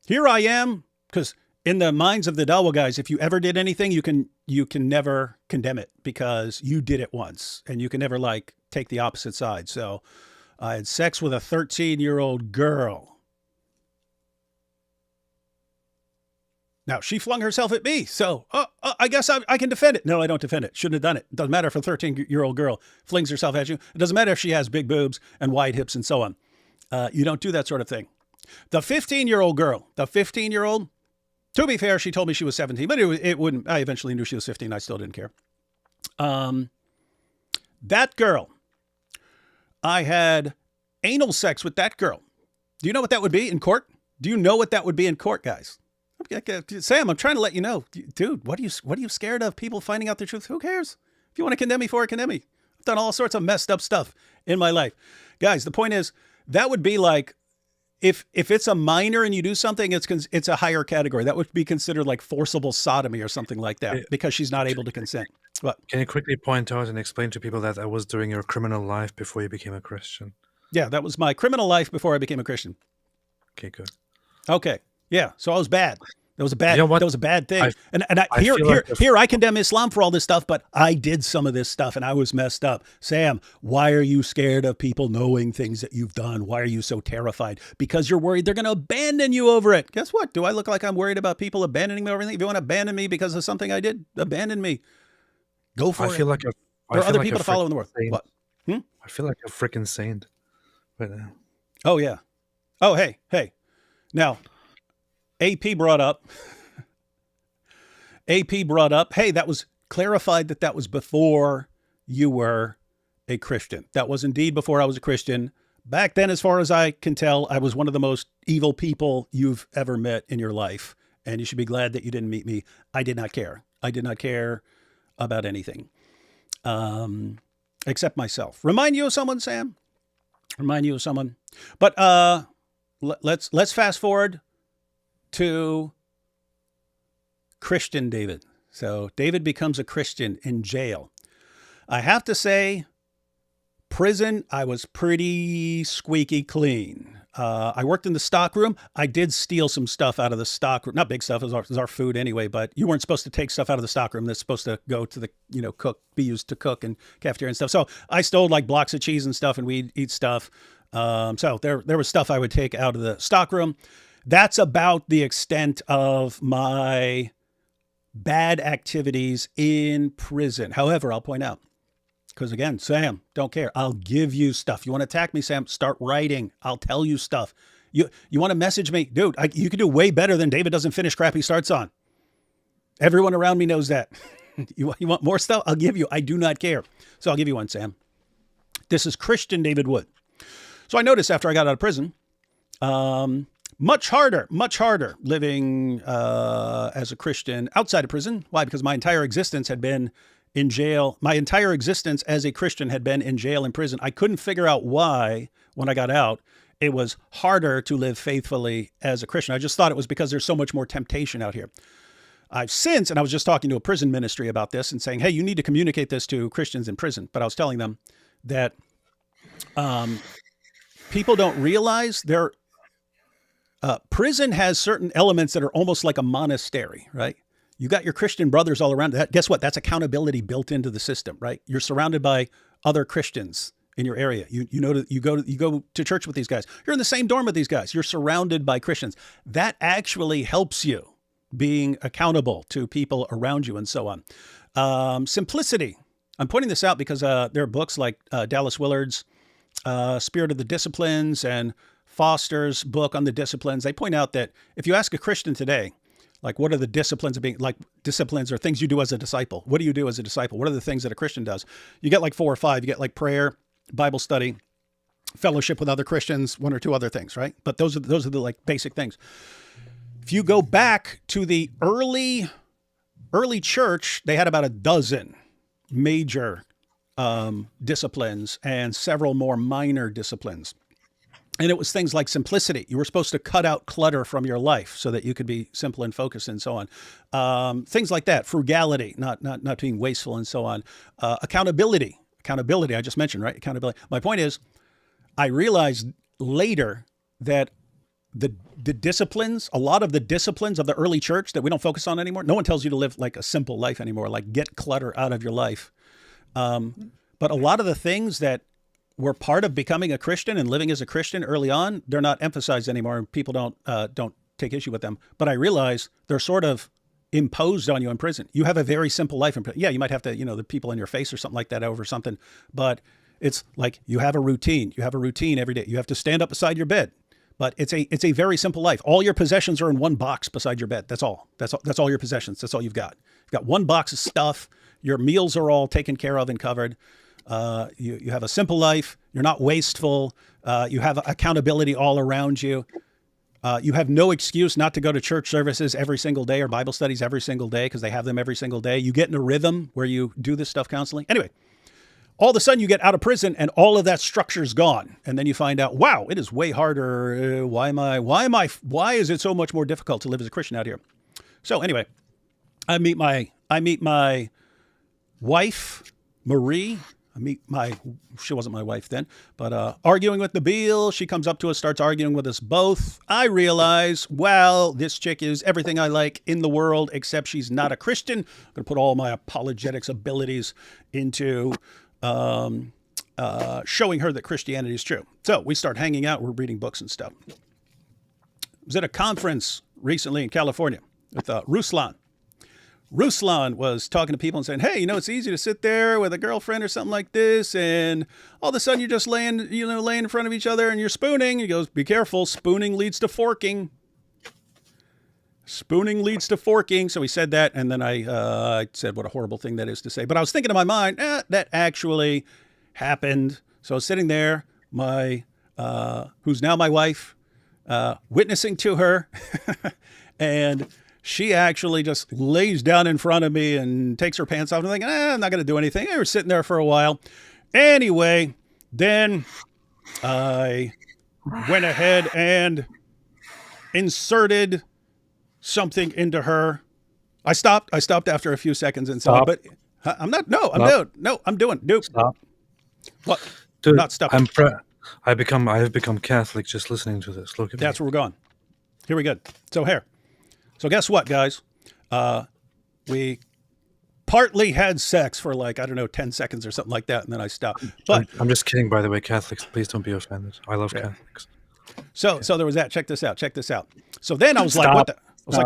here I am, because in the minds of the Dawa guys, if you ever did anything, you can never condemn it because you did it once and you can never take the opposite side. So I had sex with a 13-year-old girl. Now she flung herself at me. So I guess I can defend it. No, I don't defend it. Shouldn't have done it. Doesn't matter if a 13-year-old girl flings herself at you. It doesn't matter if she has big boobs and wide hips and so on. You don't do that sort of thing. The 15-year-old girl, to be fair, she told me she was 17, but it wouldn't. I eventually knew she was 15. I still didn't care. That girl, I had anal sex with that girl. Do you know what that would be in court? Do you know what that would be in court, guys? Sam, I'm trying to let you know, dude. What are you scared of? People finding out the truth? Who cares? If you want to condemn me for it, condemn me. I've done all sorts of messed up stuff in my life, Guys, the point is that would be like if it's a minor and you do something, it's a higher category. That would be considered like forcible sodomy or something like that because she's not able to consent. What? Can you quickly point out and explain to people that that was during your criminal life before you became a Christian? Yeah, that was my criminal life before I became a Christian. Okay, good. Okay. Yeah. So I was bad. That was a bad. You know what? That was a bad thing. I feel like Here, I condemn Islam for all this stuff, but I did some of this stuff and I was messed up. Sam, why are you scared of people knowing things that you've done? Why are you so terrified? Because you're worried they're going to abandon you over it. Guess what? Do I look like I'm worried about people abandoning me over anything? If you want to abandon me because of something I did, abandon me. Go for it. I feel like there are other people to follow in the world. What? I feel like a freaking saint right now. Oh yeah. Oh hey. Now, AP brought up. Hey, that was clarified that was before you were a Christian. That was indeed before I was a Christian. Back then, as far as I can tell, I was one of the most evil people you've ever met in your life. And you should be glad that you didn't meet me. I did not care. I did not care about anything except myself. Remind you of someone, Sam? Remind you of someone? But let's fast forward to Christian David. So David becomes a Christian in jail. I have to say, prison, I was pretty squeaky clean. I worked in the stockroom. I did steal some stuff out of the stockroom. Not big stuff, it was our food anyway, but you weren't supposed to take stuff out of the stockroom that's supposed to go to the, be used to cook and cafeteria and stuff. So I stole like blocks of cheese and stuff and we'd eat stuff. So there was stuff I would take out of the stockroom. That's about the extent of my bad activities in prison. However, I'll point out, because again, Sam, don't care. I'll give you stuff. You want to attack me, Sam? Start writing. I'll tell you stuff. You want to message me? Dude, you can do way better than David doesn't finish crap he starts on. Everyone around me knows that. You want more stuff? I'll give you. I do not care. So I'll give you one, Sam. This is Christian David Wood. So I noticed after I got out of prison, much harder living as a Christian outside of prison. Why? Because my entire existence had been in jail. My entire existence as a Christian had been in jail and prison. I couldn't figure out why, when I got out, it was harder to live faithfully as a Christian. I just thought it was because there's so much more temptation out here. I've since, and I was just talking to a prison ministry about this and saying, hey, you need to communicate this to Christians in prison. But I was telling them that people don't realize prison has certain elements that are almost like a monastery, right? You got your Christian brothers all around. Guess what? That's accountability built into the system, right? You're surrounded by other Christians in your area. You go to church with these guys. You're in the same dorm with these guys. You're surrounded by Christians. That actually helps you being accountable to people around you and so on. Simplicity. I'm pointing this out because there are books like Dallas Willard's Spirit of the Disciplines and Foster's book on the disciplines. They point out that if you ask a Christian today, like, what are the disciplines of being, like, disciplines or things you do as a disciple? What do you do as a disciple? What are the things that a Christian does? You get like 4 or 5. You get like prayer, Bible study, fellowship with other Christians, 1 or 2 other things, right? But those are the like basic things. If you go back to the early church, they had about a dozen major disciplines and several more minor disciplines. And it was things like simplicity. You were supposed to cut out clutter from your life so that you could be simple and focused and so on. Things like that. Frugality, not being wasteful and so on. Accountability, I just mentioned, right? Accountability. My point is, I realized later that the disciplines, a lot of the disciplines of the early church that we don't focus on anymore, no one tells you to live like a simple life anymore, like get clutter out of your life. But a lot of the things that were part of becoming a Christian and living as a Christian early on, they're not emphasized anymore, and people don't take issue with them. But I realize they're sort of imposed on you in prison. You have a very simple life in prison. Yeah, you might have to, the people in your face or something like that over something, but it's like you have a routine. You have a routine every day. You have to stand up beside your bed, but it's a very simple life. All your possessions are in one box beside your bed. That's all. That's all your possessions. That's all you've got. You've got one box of stuff. Your meals are all taken care of and covered. You have a simple life. You're not wasteful. You have accountability all around you. You have no excuse not to go to church services every single day or Bible studies every single day because they have them every single day. You get in a rhythm where you do this stuff constantly. Anyway, all of a sudden you get out of prison and all of that structure's gone. And then you find out, wow, it is way harder. Why is it so much more difficult to live as a Christian out here? So anyway, I meet my wife, Marie. She wasn't my wife then, but arguing with Nabil. She comes up to us, starts arguing with us both. I realize, well, this chick is everything I like in the world, except she's not a Christian. I'm going to put all my apologetics abilities into showing her that Christianity is true. So we start hanging out. We're reading books and stuff. I was at a conference recently in California with Ruslan. Ruslan was talking to people and saying, hey, it's easy to sit there with a girlfriend or something like this, and all of a sudden you're just laying in front of each other and you're spooning. He goes, be careful, spooning leads to forking. Spooning leads to forking. So he said that, and then I said what a horrible thing that is to say. But I was thinking in my mind, that actually happened. So I was sitting there, who's now my wife, witnessing to her, and she actually just lays down in front of me and takes her pants off. And I'm thinking, I'm not going to do anything. I was sitting there for a while. Anyway, then I went ahead and inserted something into her. I stopped after a few seconds and said, but I'm not. No, I'm doing. No, I'm doing. Nope. Stop. What? Dude, not stopping. I have become Catholic just listening to this. Look at me. That's where we're going. Here we go. So guess what, guys? We partly had sex for 10 seconds or something like that, and then I stopped. But I'm just kidding, by the way, Catholics. Please don't be offended. I love Catholics. So there was that. Check this out. So then I was like,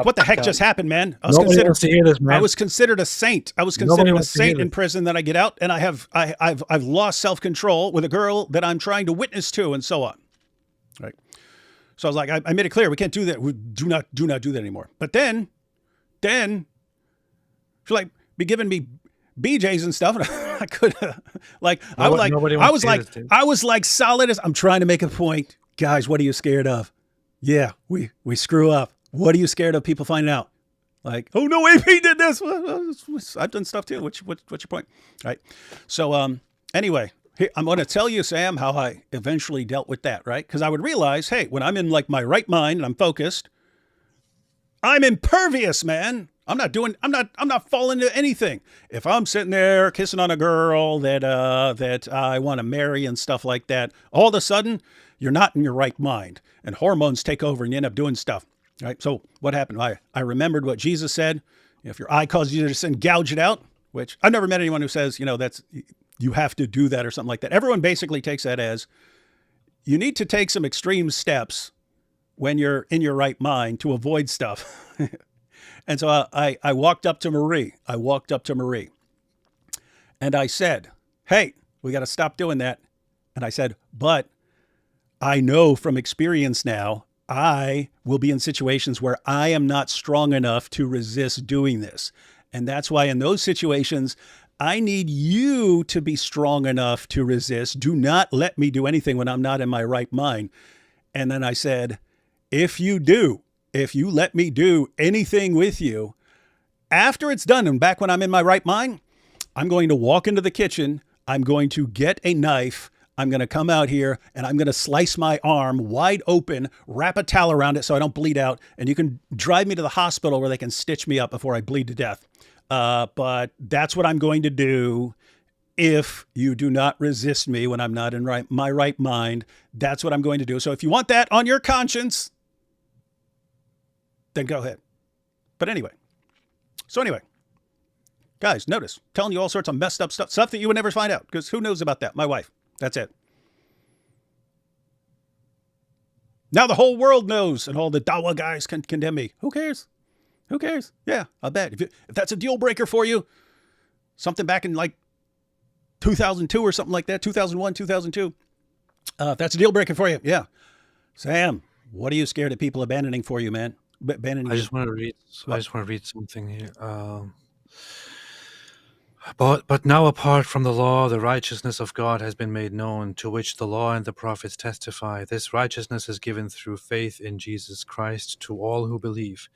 what the heck just happened, man? I was considered a saint. I was considered a saint in prison. Then I get out, and I've lost self-control with a girl that I'm trying to witness to, and so on. Right. So I was like, I made it clear we can't do that. We do not do that anymore. But then she'll be giving me BJs and stuff, and I could I was like solid as I'm trying to make a point, guys. What are you scared of? Yeah, we screw up. What are you scared of? People finding out? Oh no, AP did this. I've done stuff too. What's your point? All right. So anyway. Here, I'm going to tell you, Sam, how I eventually dealt with that, right? Because I would realize, hey, when I'm in my right mind and I'm focused, I'm impervious, man. I'm not falling into anything. If I'm sitting there kissing on a girl that I want to marry and stuff like that, all of a sudden you're not in your right mind and hormones take over and you end up doing stuff, right? So what happened? I remembered what Jesus said. If your eye causes you to sin, gouge it out, which I've never met anyone who says, you have to do that or something like that. Everyone basically takes that as you need to take some extreme steps when you're in your right mind to avoid stuff. And so I walked up to Marie. And I said, hey, we got to stop doing that. And I said, but I know from experience now, I will be in situations where I am not strong enough to resist doing this. And that's why in those situations, I need you to be strong enough to resist. Do not let me do anything when I'm not in my right mind. And then I said, if you let me do anything with you, after it's done and back when I'm in my right mind, I'm going to walk into the kitchen. I'm going to get a knife. I'm going to come out here and I'm going to slice my arm wide open, wrap a towel around it so I don't bleed out. And you can drive me to the hospital where they can stitch me up before I bleed to death. But that's what I'm going to do if you do not resist me when I'm not in my right mind. That's what I'm going to do. So if you want that on your conscience, then go ahead. But anyway, guys, notice, telling you all sorts of messed up stuff that you would never find out, because who knows about that? My wife. That's it. Now the whole world knows, and all the Dawa guys can condemn me. Who cares? Who cares? Yeah, I bet. If that's a deal breaker for you, something back in 2002 or something like that, 2001, 2002, if that's a deal breaker for you, yeah. Sam, what are you scared of people abandoning for you, man? I just want to read something here. But now, apart from the law, the righteousness of God has been made known, to which the law and the prophets testify. This righteousness is given through faith in Jesus Christ to all who believe.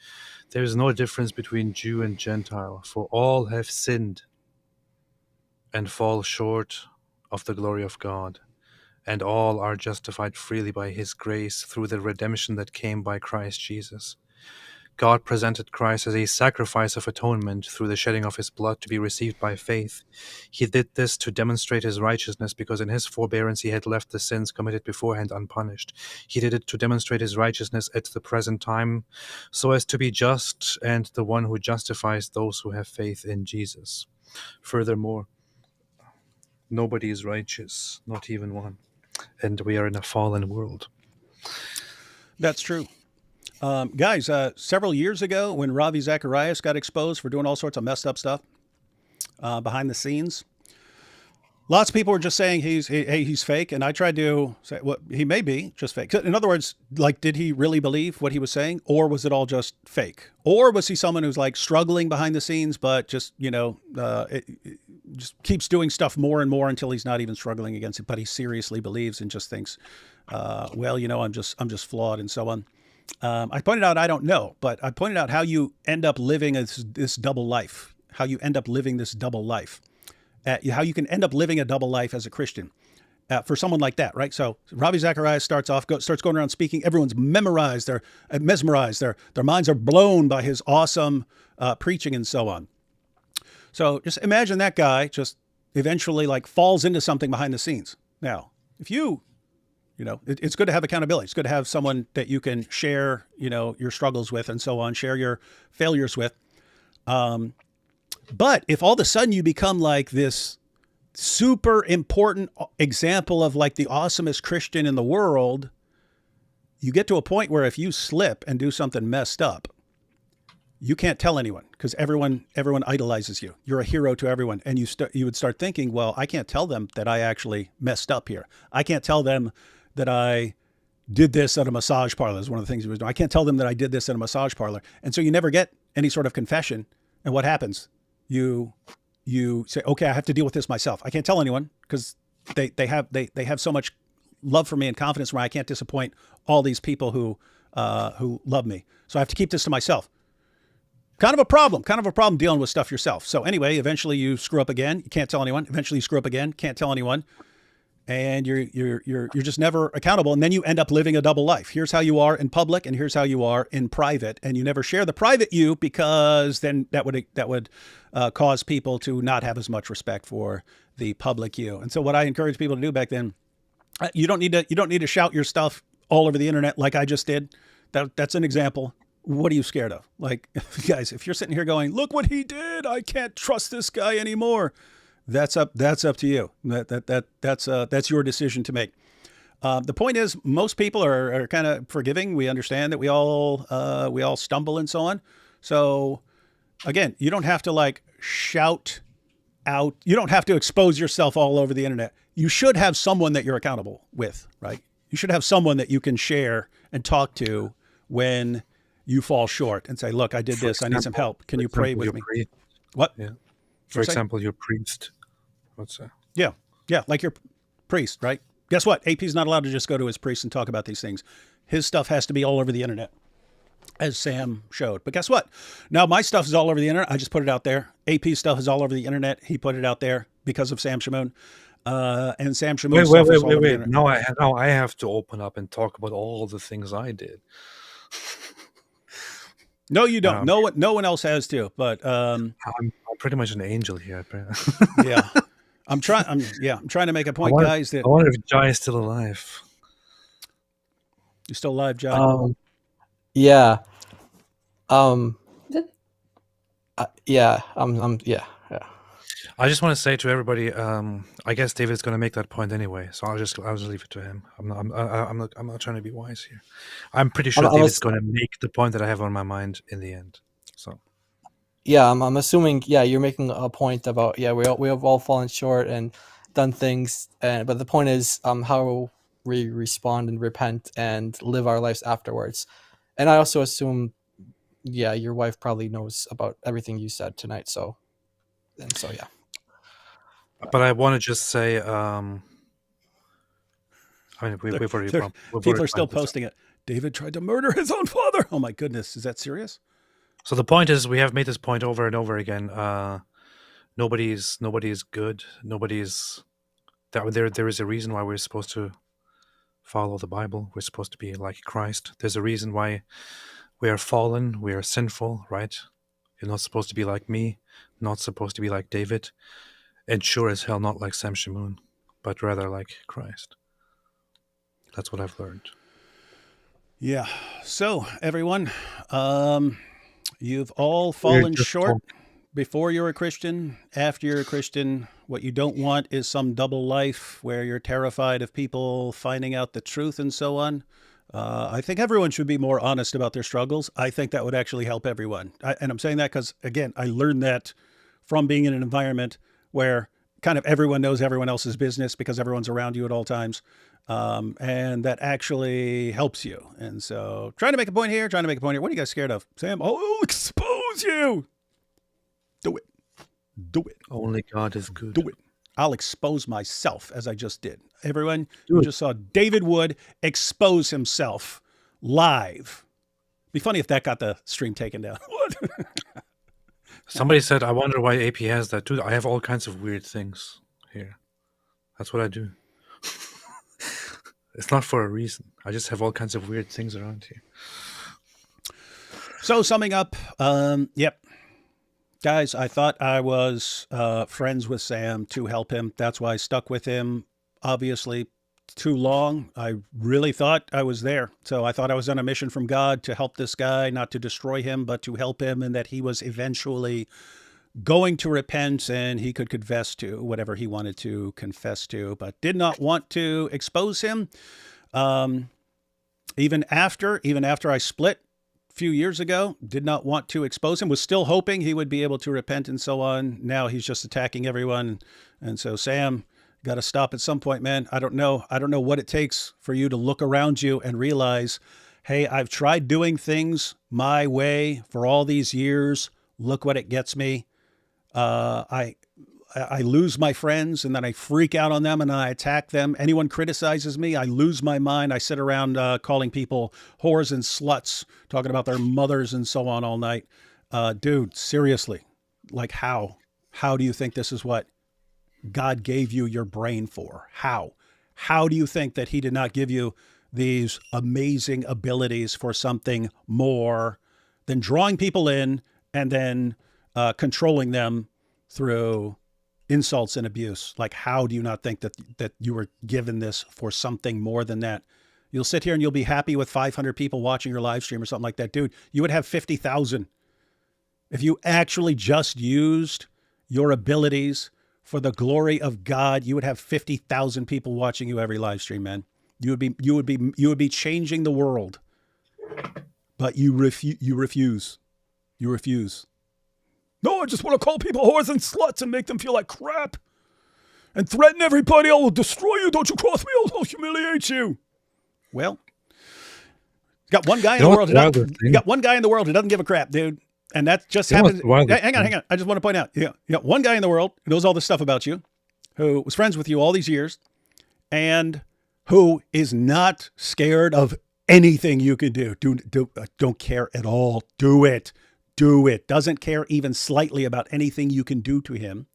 There is no difference between Jew and Gentile, for all have sinned and fall short of the glory of God, and all are justified freely by his grace through the redemption that came by Christ Jesus. God presented Christ as a sacrifice of atonement through the shedding of his blood to be received by faith. He did this to demonstrate his righteousness, because in his forbearance he had left the sins committed beforehand unpunished. He did it to demonstrate his righteousness at the present time, so as to be just and the one who justifies those who have faith in Jesus. Furthermore, nobody is righteous, not even one, and we are in a fallen world. That's true. Guys, several years ago when Ravi Zacharias got exposed for doing all sorts of messed up stuff behind the scenes, lots of people were just saying he's fake, and I tried to say, well, he may be just fake. In other words, like, did he really believe what he was saying, or was it all just fake? Or was he someone who's like struggling behind the scenes, but just, it just keeps doing stuff more and more until he's not even struggling against it, but he seriously believes and just thinks, I'm just flawed and so on. I pointed out, I don't know, but I pointed out how you end up living this double life, how you end up living this double life, how you can end up living a double life as a Christian for someone like that, right? So Ravi Zacharias starts going around speaking. Everyone's mesmerized. Their minds are blown by his awesome preaching and so on. So just imagine that guy just eventually like falls into something behind the scenes. Now, if it's good to have accountability. It's good to have someone that you can share, your struggles with and so on, share your failures with. But if all of a sudden you become like this super important example of like the awesomest Christian in the world, you get to a point where if you slip and do something messed up, you can't tell anyone because everyone idolizes you. You're a hero to everyone. And you would start thinking, well, I can't tell them that I actually messed up here. I can't tell them that I did this at a massage parlor. Is one of the things he was doing. I can't tell them that I did this at a massage parlor. And so you never get any sort of confession. And what happens? You say, okay, I have to deal with this myself. I can't tell anyone because they have so much love for me and confidence in me. I can't disappoint all these people who love me. So I have to keep this to myself. Kind of a problem dealing with stuff yourself. So anyway, eventually you screw up again. You can't tell anyone. Eventually you screw up again. Can't tell anyone. And you're just never accountable. And then you end up living a double life. Here's how you are in public, and here's how you are in private. And you never share the private you because then that would cause people to not have as much respect for the public you. And so what I encouraged people to do back then, you don't need to shout your stuff all over the internet like I just did. That's an example. What are you scared of? Like, guys, if you're sitting here going, look what he did, I can't trust this guy anymore. That's up to you. That's your decision to make. The point is, most people are kind of forgiving. We understand that we all stumble and so on. So again, you don't have to like shout out. You don't have to expose yourself all over the internet. You should have someone that you're accountable with, right? You should have someone that you can share and talk to when you fall short and say, look, I did this. I need some help. Can you pray with me? What? Yeah. For example, your priest. What's that? Yeah. Like your priest, right? Guess what? AP's not allowed to just go to his priest and talk about these things. His stuff has to be all over the internet, as Sam showed. But guess what? Now my stuff is all over the internet. I just put it out there. AP's stuff is all over the internet. He put it out there because of Sam Shamoun. And Sam Shamoun stuff is all over the internet. Now I have to open up and talk about all the things I did. No, you don't. No one else has to. But I'm pretty much an angel here. Yeah, I'm trying to make a point, guys. That I wonder if Jai is still alive. You still alive, Jai? Yeah. Yeah. Yeah. I just want to say to everybody, I guess David's going to make that point anyway, so I'll just leave it to him. I'm not trying to be wise here. I'm pretty sure David's going to make the point that I have on my mind in the end. So, yeah, I'm assuming. Yeah, you're making a point about we have all fallen short and done things, but the point is how we respond and repent and live our lives afterwards. And I also assume, your wife probably knows about everything you said tonight. So yeah. But I want to just say, I mean, we've already people are still posting it. David tried to murder his own father. Oh my goodness, is that serious? So the point is, we have made this point over and over again. Nobody's good. Nobody's that there is a reason why we're supposed to follow the Bible. We're supposed to be like Christ. There's a reason why we are fallen. We are sinful, right? You're not supposed to be like me, not supposed to be like David, and sure as hell not like Sam Shamoun, but rather like Christ. That's what I've learned. Yeah. So, everyone, you've all fallen short. Before you're a Christian, after you're a Christian. What you don't want is some double life where you're terrified of people finding out the truth and so on. I think everyone should be more honest about their struggles. I think that would actually help everyone. And I'm saying that because, again, I learned that from being in an environment where kind of everyone knows everyone else's business because everyone's around you at all times. And that actually helps you. And so trying to make a point here. What are you guys scared of? Sam, I'll expose you. Do it. Do it. Only God is good. Do it. I'll expose myself as I just did. Everyone, you just saw David Wood expose himself live. Be funny if that got the stream taken down. What? Somebody said, I wonder why AP has that too. I have all kinds of weird things here. That's what I do. It's not for a reason. I just have all kinds of weird things around here. So summing up, yep. Guys, I thought I was friends with Sam to help him. That's why I stuck with him, obviously, too long. I really thought I was there. So I thought I was on a mission from God to help this guy, not to destroy him, but to help him, and that he was eventually going to repent and he could confess to whatever he wanted to confess to, but did not want to expose him. Even after I split few years ago, did not want to expose him, was still hoping he would be able to repent and so on. Now he's just attacking everyone. And so Sam, got to stop at some point, man. I don't know what it takes for you to look around you and realize, hey, I've tried doing things my way for all these years. Look what it gets me. I lose my friends and then I freak out on them and I attack them. Anyone criticizes me, I lose my mind. I sit around calling people whores and sluts, talking about their mothers and so on all night. Dude, seriously, like how do you think this is what God gave you your brain for? How do you think that he did not give you these amazing abilities for something more than drawing people in and then controlling them through insults and abuse? Like, how do you not think that you were given this for something more than that? You'll sit here and you'll be happy with 500 people watching your live stream or something like that. Dude, you would have 50,000. If you actually just used your abilities for the glory of God, you would have 50,000 people watching you every live stream, man. You would be changing the world. But you refuse. No, I just want to call people whores and sluts and make them feel like crap and threaten everybody. I will destroy you. Don't you cross me. I'll humiliate you. Well, you got one guy in the world. You got one guy in the world who doesn't give a crap, dude. And that just happens. Hang on. I just want to point out. You got one guy in the world who knows all this stuff about you, who was friends with you all these years, and who is not scared of anything you can do. Don't care at all. Do it. Doesn't care even slightly about anything you can do to him.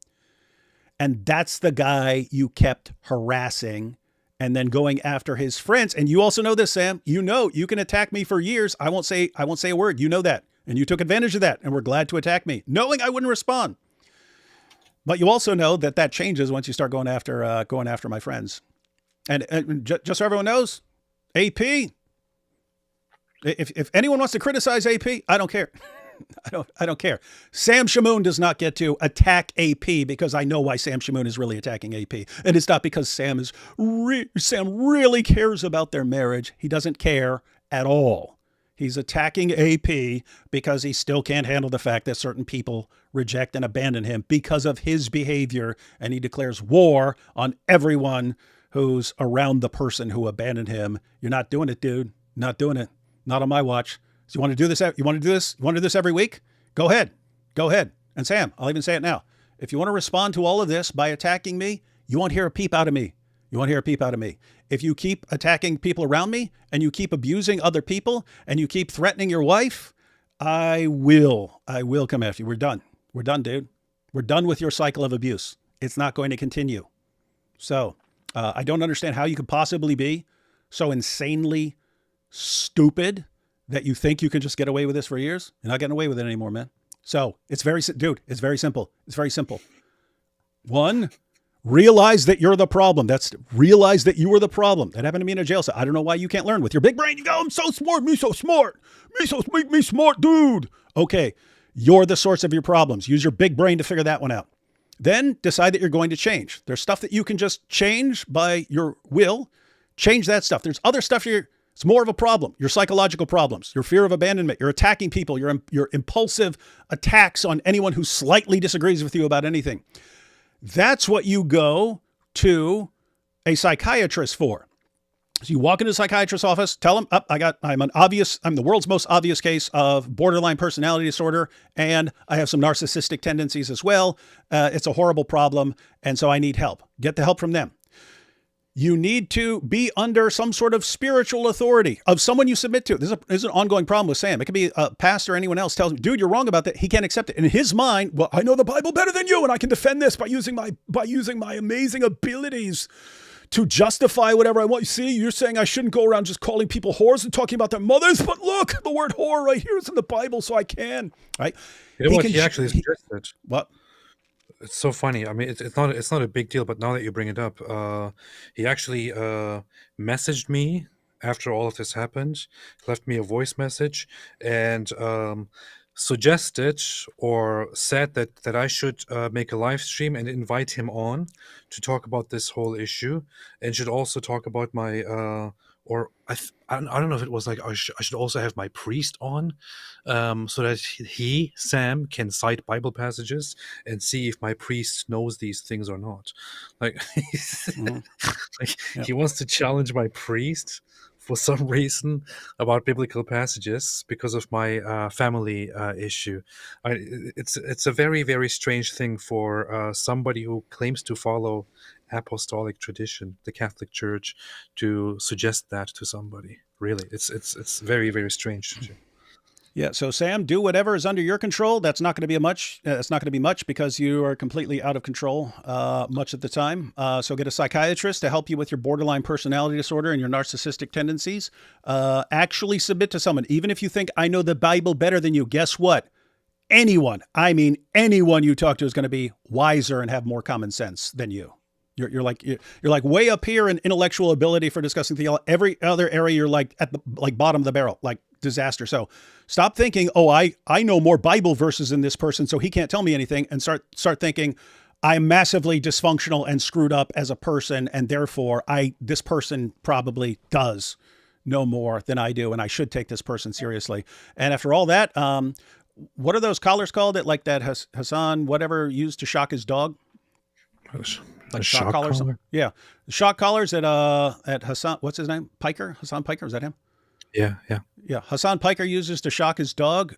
And that's the guy you kept harassing and then going after his friends. And you also know this, Sam. You know you can attack me for years. I won't say a word. You know that. And you took advantage of that and were glad to attack me, knowing I wouldn't respond. But you also know that changes once you start going after my friends. And just so everyone knows, AP, if anyone wants to criticize AP, I don't care. I don't care. Sam Shamoun does not get to attack AP because I know why Sam Shamoun is really attacking AP. And it's not because Sam really cares about their marriage. He doesn't care at all. He's attacking AP because he still can't handle the fact that certain people reject and abandon him because of his behavior. And he declares war on everyone who's around the person who abandoned him. You're not doing it, dude. Not doing it. Not on my watch. So you want to do this? You want to do this? You want to do this every week? Go ahead. And Sam, I'll even say it now. If you want to respond to all of this by attacking me, you won't hear a peep out of me. If you keep attacking people around me and you keep abusing other people and you keep threatening your wife, I will come after you. We're done, dude. We're done with your cycle of abuse. It's not going to continue. So I don't understand how you could possibly be so insanely stupid that you think you can just get away with this for years. You're not getting away with it anymore, man. So it's very simple. It's very simple. One, realize that you're the problem. Realize that you were the problem. That happened to me in a jail cell. I don't know why you can't learn with your big brain. You go, I'm so smart. Me so smart. Me smart, dude. Okay. You're the source of your problems. Use your big brain to figure that one out. Then decide that you're going to change. There's stuff that you can just change by your will. Change that stuff. There's other stuff it's more of a problem. Your psychological problems, your fear of abandonment, your attacking people, your impulsive attacks on anyone who slightly disagrees with you about anything. That's what you go to a psychiatrist for. So you walk into a psychiatrist's office, tell them, I'm the world's most obvious case of borderline personality disorder, and I have some narcissistic tendencies as well. It's a horrible problem, and so I need help. Get the help from them. You need to be under some sort of spiritual authority of someone you submit to. This is an ongoing problem with Sam. It could be a pastor or anyone else tells him, dude, you're wrong about that. He can't accept it. In his mind, well, I know the Bible better than you, and I can defend this by using my amazing abilities to justify whatever I want. You see, you're saying I shouldn't go around just calling people whores and talking about their mothers, but look, the word whore right here is in the Bible, so I can. Right? You know what he actually suggested? What? It's so funny. I mean, it's not a big deal, but now that you bring it up, he actually messaged me after all of this happened, left me a voice message, and suggested or said that I should make a live stream and invite him on to talk about this whole issue, and should also talk about my I don't know if it was like I should also have my priest on, so that Sam can cite Bible passages and see if my priest knows these things or not. Like, he wants to challenge my priest for some reason about biblical passages because of my family issue. It's a very, very strange thing for somebody who claims to follow apostolic tradition, the Catholic Church, to suggest that to somebody. Really, it's very, very strange. Yeah. So Sam, do whatever is under your control. That's not going to be much. That's not going to be much because you are completely out of control much of the time. So get a psychiatrist to help you with your borderline personality disorder and your narcissistic tendencies. Actually submit to someone, even if you think I know the Bible better than you. Guess what? Anyone you talk to is going to be wiser and have more common sense than you. You're like way up here in intellectual ability for discussing theology. Every other area you're like at the bottom of the barrel, like disaster. So stop thinking, oh, I know more Bible verses than this person, so he can't tell me anything, and start thinking I'm massively dysfunctional and screwed up as a person, and therefore this person probably does know more than I do, and I should take this person seriously. And after all that, what are those collars called that Hassan whatever used to shock his dog? Like shock collars. Yeah. Shock collars at Hassan, what's his name? Hassan Piker, is that him? Yeah. Hassan Piker uses to shock his dog.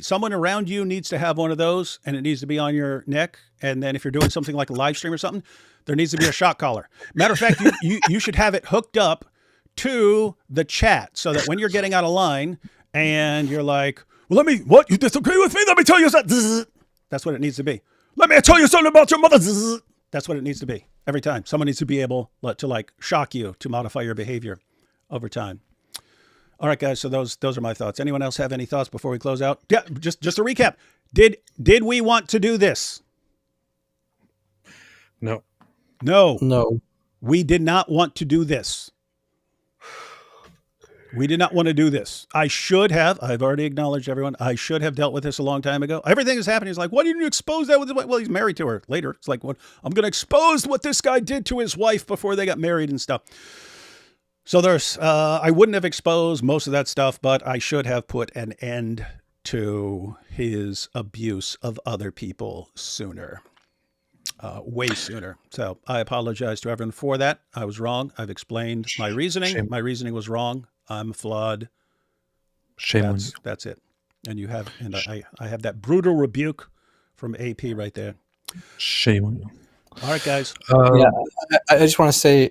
Someone around you needs to have one of those, and it needs to be on your neck. And then if you're doing something like a live stream or something, there needs to be a shock collar. Matter of fact, you should have it hooked up to the chat so that when you're getting out of line and you're like, well, you disagree with me? Let me tell you something. That's what it needs to be. Let me tell you something about your mother. That's what it needs to be every time. Someone needs to be able to shock you to modify your behavior over time. All right, guys. So those are my thoughts. Anyone else have any thoughts before we close out? Yeah, just a recap. Did we want to do this? No. We did not want to do this. We did not want to do this. I've already acknowledged everyone. I should have dealt with this a long time ago. Everything is happening. He's like, why didn't you expose that? Well, he's married to her later. It's like, what? I'm going to expose what this guy did to his wife before they got married and stuff. So I wouldn't have exposed most of that stuff, but I should have put an end to his abuse of other people sooner. Way sooner. So I apologize to everyone for that. I was wrong. I've explained my reasoning. Shame. My reasoning was wrong. I'm flawed. Shame on you. That's it. And you have, and I have that brutal rebuke from AP right there. Shame on you. All right, guys. I just want to say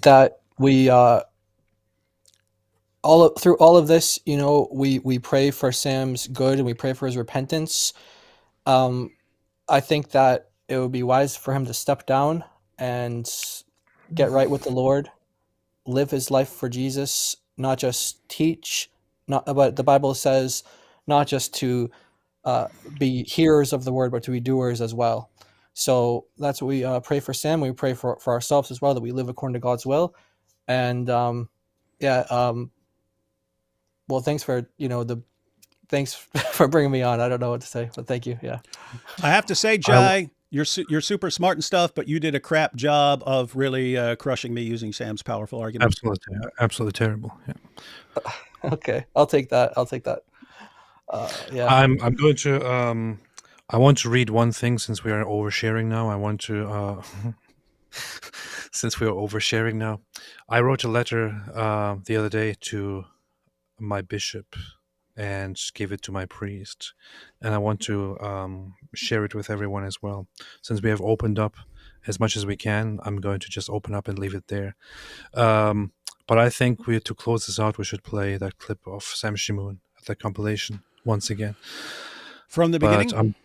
that we through all of this, we pray for Sam's good and we pray for his repentance. I think that it would be wise for him to step down and get right with the Lord, live his life for Jesus, not just teach, but the Bible says not just to be hearers of the word, but to be doers as well. So that's what we pray for Sam. We pray for ourselves as well, that we live according to God's will. And well, thanks for thanks for bringing me on. I don't know what to say, but thank you. Yeah. I have to say, Jai, you're super smart and stuff, but you did a crap job of really crushing me using Sam's powerful arguments. Absolutely terrible. Yeah. Okay, I'll take that. Yeah. I'm going to I want to read one thing since we are oversharing now. I want to since we are oversharing now. I wrote a letter the other day to my bishop and gave it to my priest, and I want to share it with everyone as well. Since we have opened up as much as we can, I'm going to just open up and leave it there. But I think to close this out, we should play that clip of Sam Shamoun, that compilation, once again. From the beginning?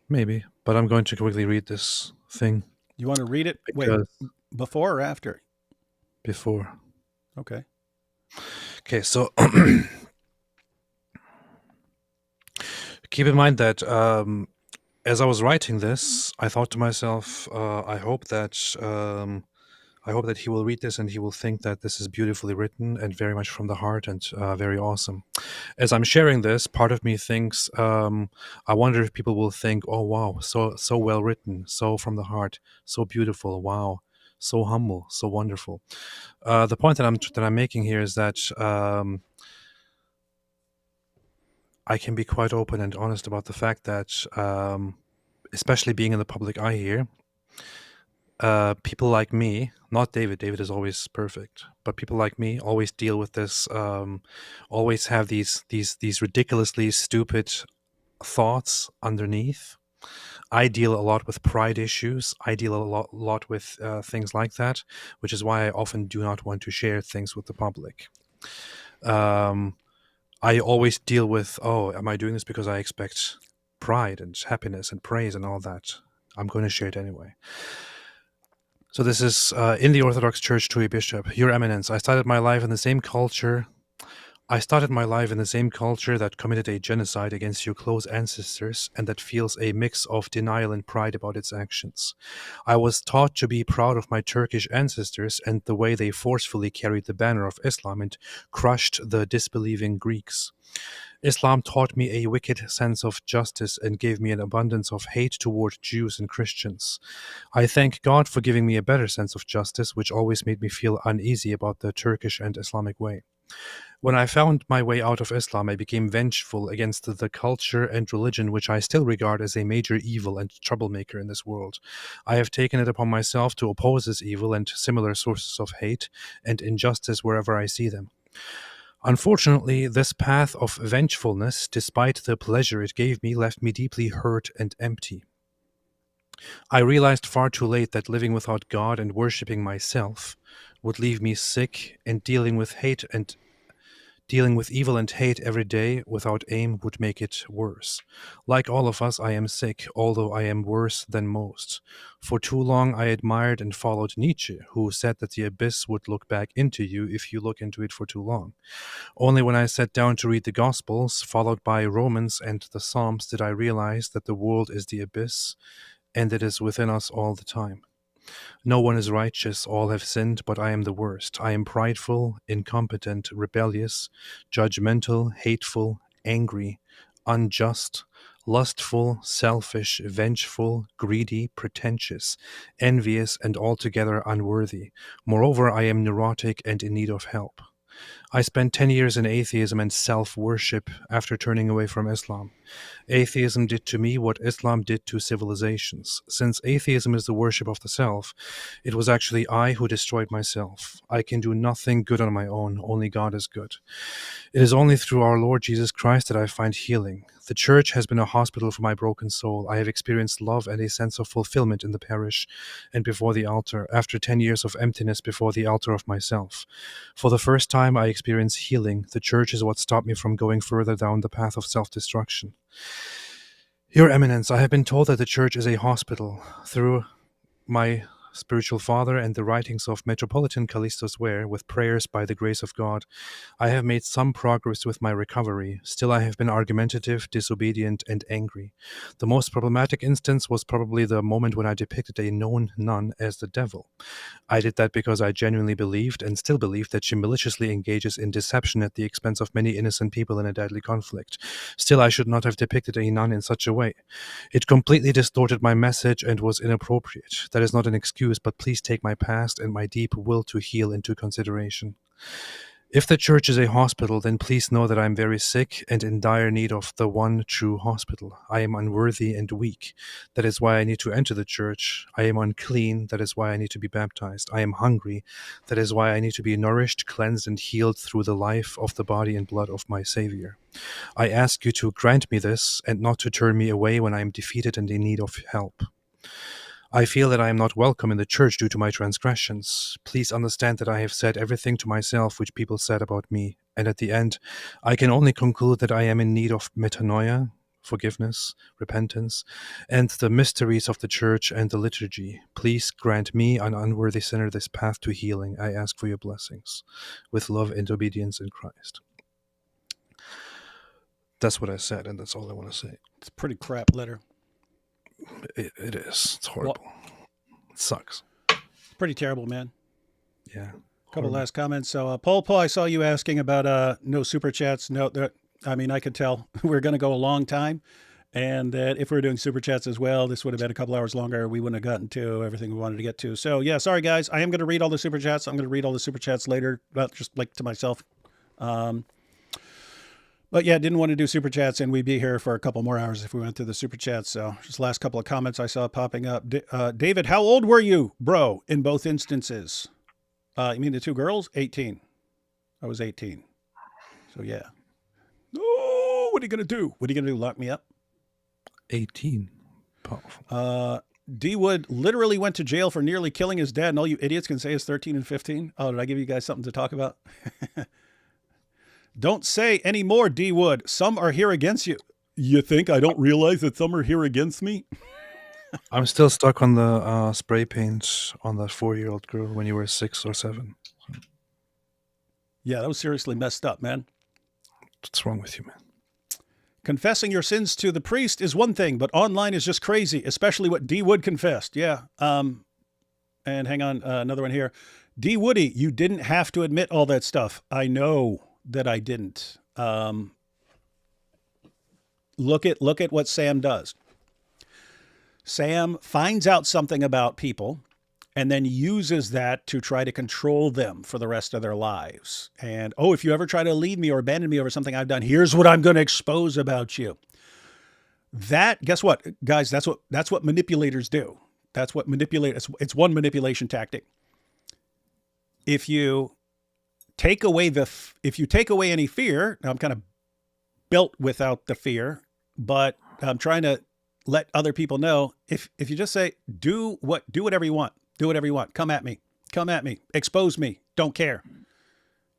Maybe, but I'm going to quickly read this thing. You want to read it? Wait, before or after? Before. Okay. Okay, so keep in mind that as I was writing this, I thought to myself, I hope that he will read this and he will think that this is beautifully written and very much from the heart and very awesome. As I'm sharing this, part of me thinks, I wonder if people will think, oh wow, so well written, so from the heart, so beautiful, wow, so humble, so wonderful. The point that I'm making here is that I can be quite open and honest about the fact that, especially being in the public eye here, people like me, not David is always perfect, but people like me always deal with this, always have these ridiculously stupid thoughts underneath. I deal a lot with pride issues. I deal a lot with things like that, which is why I often do not want to share things with the public. I always deal with, oh, am I doing this because I expect pride and happiness and praise and all that? I'm going to share it anyway. So this is in the Orthodox Church to a bishop. Your Eminence, I started my life in the same culture that committed a genocide against your close ancestors and that feels a mix of denial and pride about its actions. I was taught to be proud of my Turkish ancestors and the way they forcefully carried the banner of Islam and crushed the disbelieving Greeks. Islam taught me a wicked sense of justice and gave me an abundance of hate toward Jews and Christians. I thank God for giving me a better sense of justice, which always made me feel uneasy about the Turkish and Islamic way. When I found my way out of Islam, I became vengeful against the culture and religion which I still regard as a major evil and troublemaker in this world. I have taken it upon myself to oppose this evil and similar sources of hate and injustice wherever I see them. Unfortunately, this path of vengefulness, despite the pleasure it gave me, left me deeply hurt and empty. I realized far too late that living without God and worshipping myself would leave me sick, and dealing with evil and hate every day without aim would make it worse. Like all of us, I am sick, although I am worse than most. For too long, I admired and followed Nietzsche, who said that the abyss would look back into you if you look into it for too long. Only when I sat down to read the Gospels, followed by Romans and the Psalms, did I realize that the world is the abyss, and it is within us all the time. No one is righteous, all have sinned, but I am the worst. I am prideful, incompetent, rebellious, judgmental, hateful, angry, unjust, lustful, selfish, vengeful, greedy, pretentious, envious, and altogether unworthy. Moreover, I am neurotic and in need of help. I spent 10 years in atheism and self-worship after turning away from Islam. Atheism did to me what Islam did to civilizations. Since atheism is the worship of the self, it was actually I who destroyed myself. I can do nothing good on my own, only God is good. It is only through our Lord Jesus Christ that I find healing. The church has been a hospital for my broken soul. I have experienced love and a sense of fulfillment in the parish and before the altar, after 10 years of emptiness before the altar of myself. For the first time, I experienced healing. The church is what stopped me from going further down the path of self-destruction. Your Eminence, I have been told that the church is a hospital. Through my spiritual father and the writings of Metropolitan Callisto swear, with prayers by the grace of God, I have made some progress with my recovery. Still, I have been argumentative, disobedient, and angry. The most problematic instance was probably the moment when I depicted a known nun as the devil. I did that because I genuinely believed, and still believe, that she maliciously engages in deception at the expense of many innocent people in a deadly conflict. Still, I should not have depicted a nun in such a way. It completely distorted my message and was inappropriate. That is not an excuse, but please take my past and my deep will to heal into consideration. If the church is a hospital, then please know that I am very sick and in dire need of the one true hospital. I am unworthy and weak. That is why I need to enter the church. I am unclean. That is why I need to be baptized. I am hungry. That is why I need to be nourished, cleansed, and healed through the life of the body and blood of my Savior. I ask you to grant me this and not to turn me away when I am defeated and in need of help. I feel that I am not welcome in the church due to my transgressions. Please understand that I have said everything to myself which people said about me, and at the end, I can only conclude that I am in need of metanoia, forgiveness, repentance, and the mysteries of the church and the liturgy. Please grant me, an unworthy sinner, this path to healing. I ask for your blessings, with love and obedience in Christ. That's what I said, and that's all I want to say. It's a pretty crap letter. It is. It's horrible. It sucks. Pretty terrible, man. Yeah. Couple last comments. So, Paul, I saw you asking about no super chats. No, I could tell we're going to go a long time, and that if we were doing super chats as well, this would have been a couple hours longer. We wouldn't have gotten to everything we wanted to get to. So, yeah, sorry guys. I am going to read all the super chats. I'm going to read all the super chats later, but just like to myself. But yeah, didn't want to do super chats, and we'd be here for a couple more hours if we went through the super chats. So just last couple of comments I saw popping up. David, how old were you, bro, in both instances? You mean the two girls? 18. I was 18. So yeah. Oh, what are you going to do? What are you going to do? Lock me up? 18. Powerful. D. Wood literally went to jail for nearly killing his dad, and all you idiots can say is 13 and 15. Oh, did I give you guys something to talk about? Don't say any more, D. Wood. Some are here against you. You think I don't realize that some are here against me? I'm still stuck on the spray paint on that 4-year-old girl when you were 6 or 7. Yeah, that was seriously messed up, man. What's wrong with you, man? Confessing your sins to the priest is one thing, but online is just crazy, especially what D. Wood confessed. Yeah. And hang on, another one here. D. Woody, you didn't have to admit all that stuff. I know that I didn't. Look at what Sam does. Sam finds out something about people and then uses that to try to control them for the rest of their lives. And, oh, if you ever try to leave me or abandon me over something I've done, here's what I'm going to expose about you. That, guess what, guys, that's what manipulators do. That's what it's one manipulation tactic. If you take away any fear, now I'm kind of built without the fear, but I'm trying to let other people know, if you just say, do whatever you want, come at me, expose me, don't care.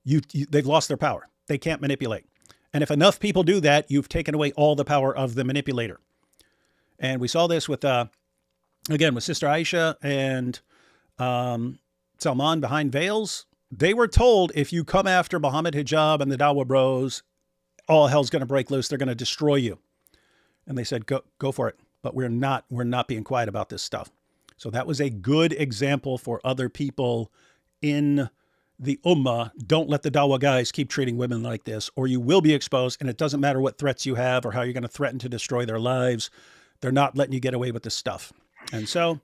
They've lost their power. They can't manipulate. And if enough people do that, you've taken away all the power of the manipulator. And we saw this with, again, with Sister Aisha and Salman behind veils. They were told, if you come after Muhammad Hijab and the Dawa Bros, all hell's going to break loose. They're going to destroy you. And they said, go for it. But we're not being quiet about this stuff. So that was a good example for other people in the Ummah. Don't let the Dawa guys keep treating women like this, or you will be exposed. And it doesn't matter what threats you have or how you're going to threaten to destroy their lives. They're not letting you get away with this stuff. And so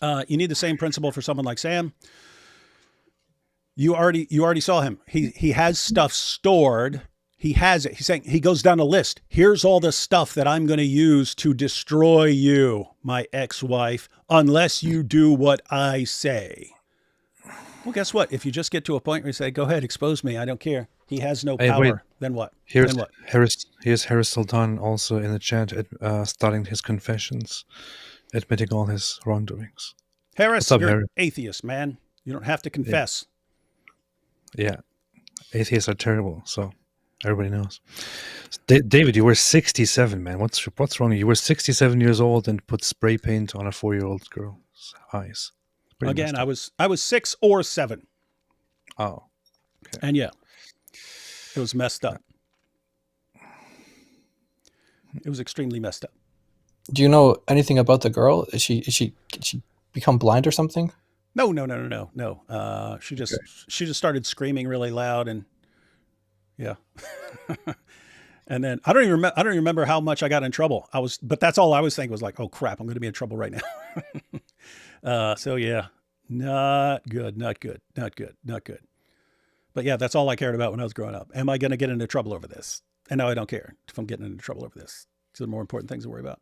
you need the same principle for someone like Sam. You already saw him. He has stuff stored. He has it. He's saying, he goes down a list. Here's all the stuff that I'm going to use to destroy you, my ex-wife, unless you do what I say. Well, guess what? If you just get to a point where you say, go ahead, expose me, I don't care. He has no power. Wait. Then what? Here's Harris Sultan also in the chat, starting his confessions, admitting all his wrongdoings. Harris, up, you're Harris? an atheist, man. You don't have to confess. Yeah. Atheists are terrible, so everybody knows. David, you were 67, man. What's wrong? You were 67 years old and put spray paint on a 4-year-old girl. eyes. Pretty Again, messed up. I was 6 or 7. Oh, And yeah, it was messed up. It was extremely messed up. Do you know anything about the girl? Did she become blind or something? No. She just started screaming really loud, and yeah. And then I don't even remember how much I got in trouble. But that's all I was thinking was like, oh crap, I'm going to be in trouble right now. So yeah, not good. But yeah, that's all I cared about when I was growing up. Am I going to get into trouble over this? And now I don't care if I'm getting into trouble over this. These are the more important things to worry about.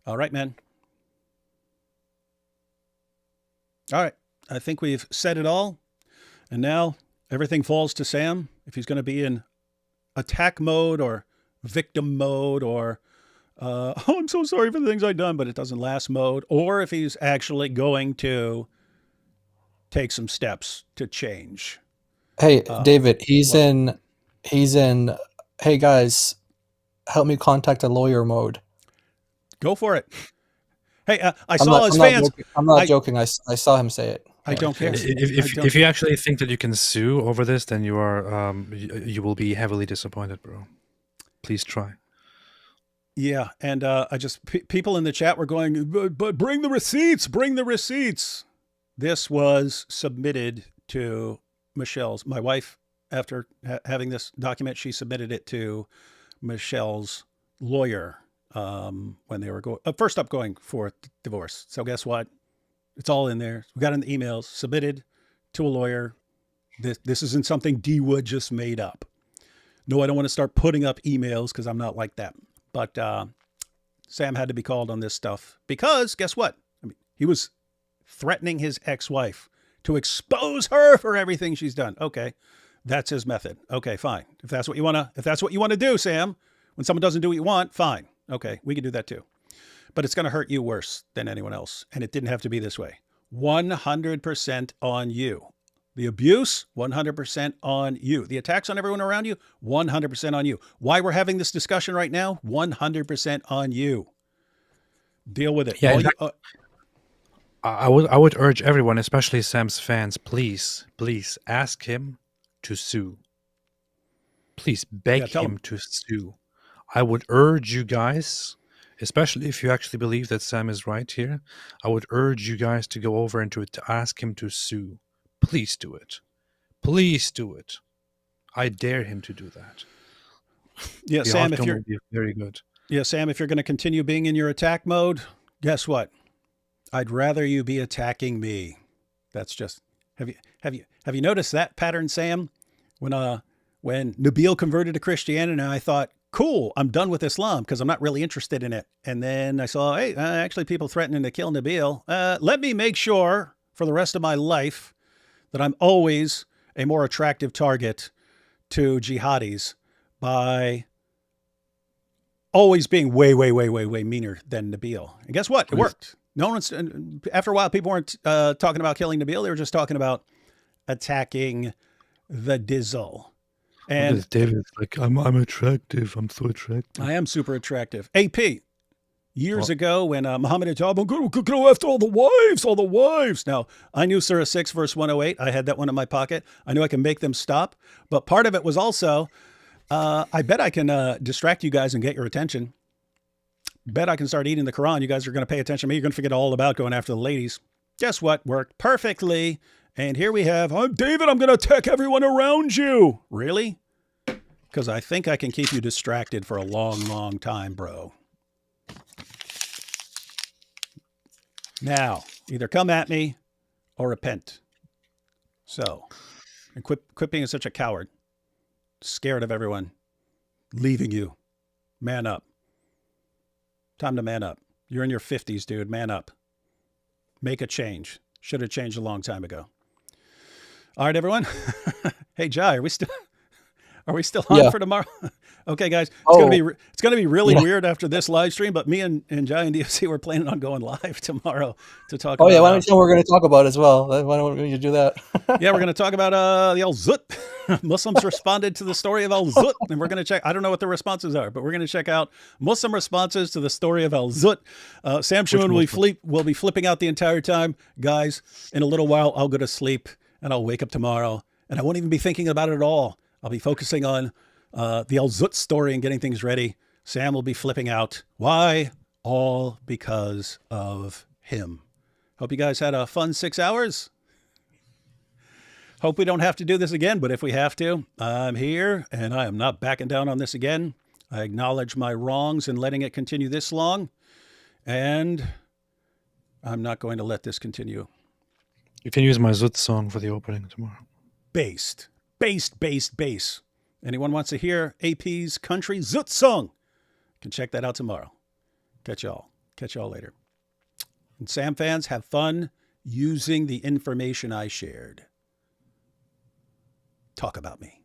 All right, man. All right. I think we've said it all. And now everything falls to Sam. If he's going to be in attack mode or victim mode or, oh, I'm so sorry for the things I've done, but it doesn't last mode. Or if he's actually going to take some steps to change. Hey, David, he's in, hey guys, help me contact a lawyer mode. Go for it. Hey, I saw his fans. I'm not joking. I saw him say it. I don't care. If you actually think that you can sue over this, then you are you will be heavily disappointed, bro. Please try. Yeah, and people in the chat were going, but bring the receipts, bring the receipts. This was submitted to my wife, after having this document, she submitted it to Michelle's lawyer when they were first up going for divorce. So guess what? It's all in there. We got in the emails, submitted to a lawyer. This isn't something D Wood just made up. No, I don't want to start putting up emails because I'm not like that. But Sam had to be called on this stuff because guess what? I mean, he was threatening his ex-wife to expose her for everything she's done. Okay, that's his method. Okay, fine. If that's what you want to do, Sam, when someone doesn't do what you want, fine. Okay, we can do that too. But it's going to hurt you worse than anyone else. And it didn't have to be this way. 100% on you. The abuse, 100% on you. The attacks on everyone around you, 100% on you. Why we're having this discussion right now, 100% on you. Deal with it. Yeah, I would urge everyone, especially Sam's fans, please ask him to sue. Please beg him to sue. I would urge you guys, especially if you actually believe that Sam is right here, I would urge you guys to go over and to ask him to sue. Please do it. Please do it. I dare him to do that. Yeah, the Sam, outcome will be very good. Yeah, Sam, if you're going to continue being in your attack mode, guess what? I'd rather you be attacking me. That's just have you noticed that pattern, Sam? When Nabil converted to Christianity, and I thought, cool, I'm done with Islam because I'm not really interested in it. And then I saw, hey, actually people threatening to kill Nabil. Let me make sure for the rest of my life that I'm always a more attractive target to jihadis by always being way meaner than Nabil. And guess what? It worked. No one's, after a while, people weren't talking about killing Nabil. They were just talking about attacking the Dizzle. And David's like, I'm attractive. I'm so attractive. I am super attractive. AP, years ago when Muhammad had told, I'm going to go after all the wives. Now, I knew Surah 6, verse 108. I had that one in my pocket. I knew I can make them stop. But part of it was also, I bet I can distract you guys and get your attention. Bet I can start eating the Quran. You guys are going to pay attention to me. You're going to forget all about going after the ladies. Guess what? Worked perfectly. And here we have, I'm David. I'm going to attack everyone around you. Really? Because I think I can keep you distracted for a long time, bro. Now, either come at me or repent. So, and quit being such a coward. Scared of everyone leaving you. Man up. Time to man up. You're in your 50s, dude. Man up. Make a change. Should have changed a long time ago. All right, everyone. Hey, Jai, Are we still on Yeah. for tomorrow? Okay, guys. It's Oh. gonna be really Yeah. weird after this live stream. But me and Giant DFC we're planning on going live tomorrow to talk. Oh about, yeah, why don't you tell what we're going to talk about as well? Why don't you do that? yeah, we're going to talk about the Al Zut. Muslims responded to the story of Al Zut, and we're going to check. I don't know what the responses are, but we're going to check out Muslim responses to the story of Al Zut. Sam Shamoun will be flipping out the entire time, guys. In a little while, I'll go to sleep and I'll wake up tomorrow, and I won't even be thinking about it at all. I'll be focusing on the Al Zut story and getting things ready. Sam will be flipping out. Why? All because of him. Hope you guys had a fun 6 hours. Hope we don't have to do this again, but if we have to, I'm here and I am not backing down on this again. I acknowledge my wrongs in letting it continue this long, and I'm not going to let this continue. You can use my Zut song for the opening tomorrow. Based. Anyone wants to hear AP's country Zut song? Can check that out tomorrow. Catch y'all later. And Sam fans, have fun using the information I shared. Talk about me.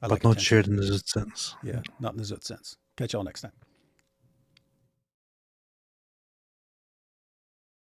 But not shared in the Zut sense. Yeah, not in the Zut sense. Catch y'all next time.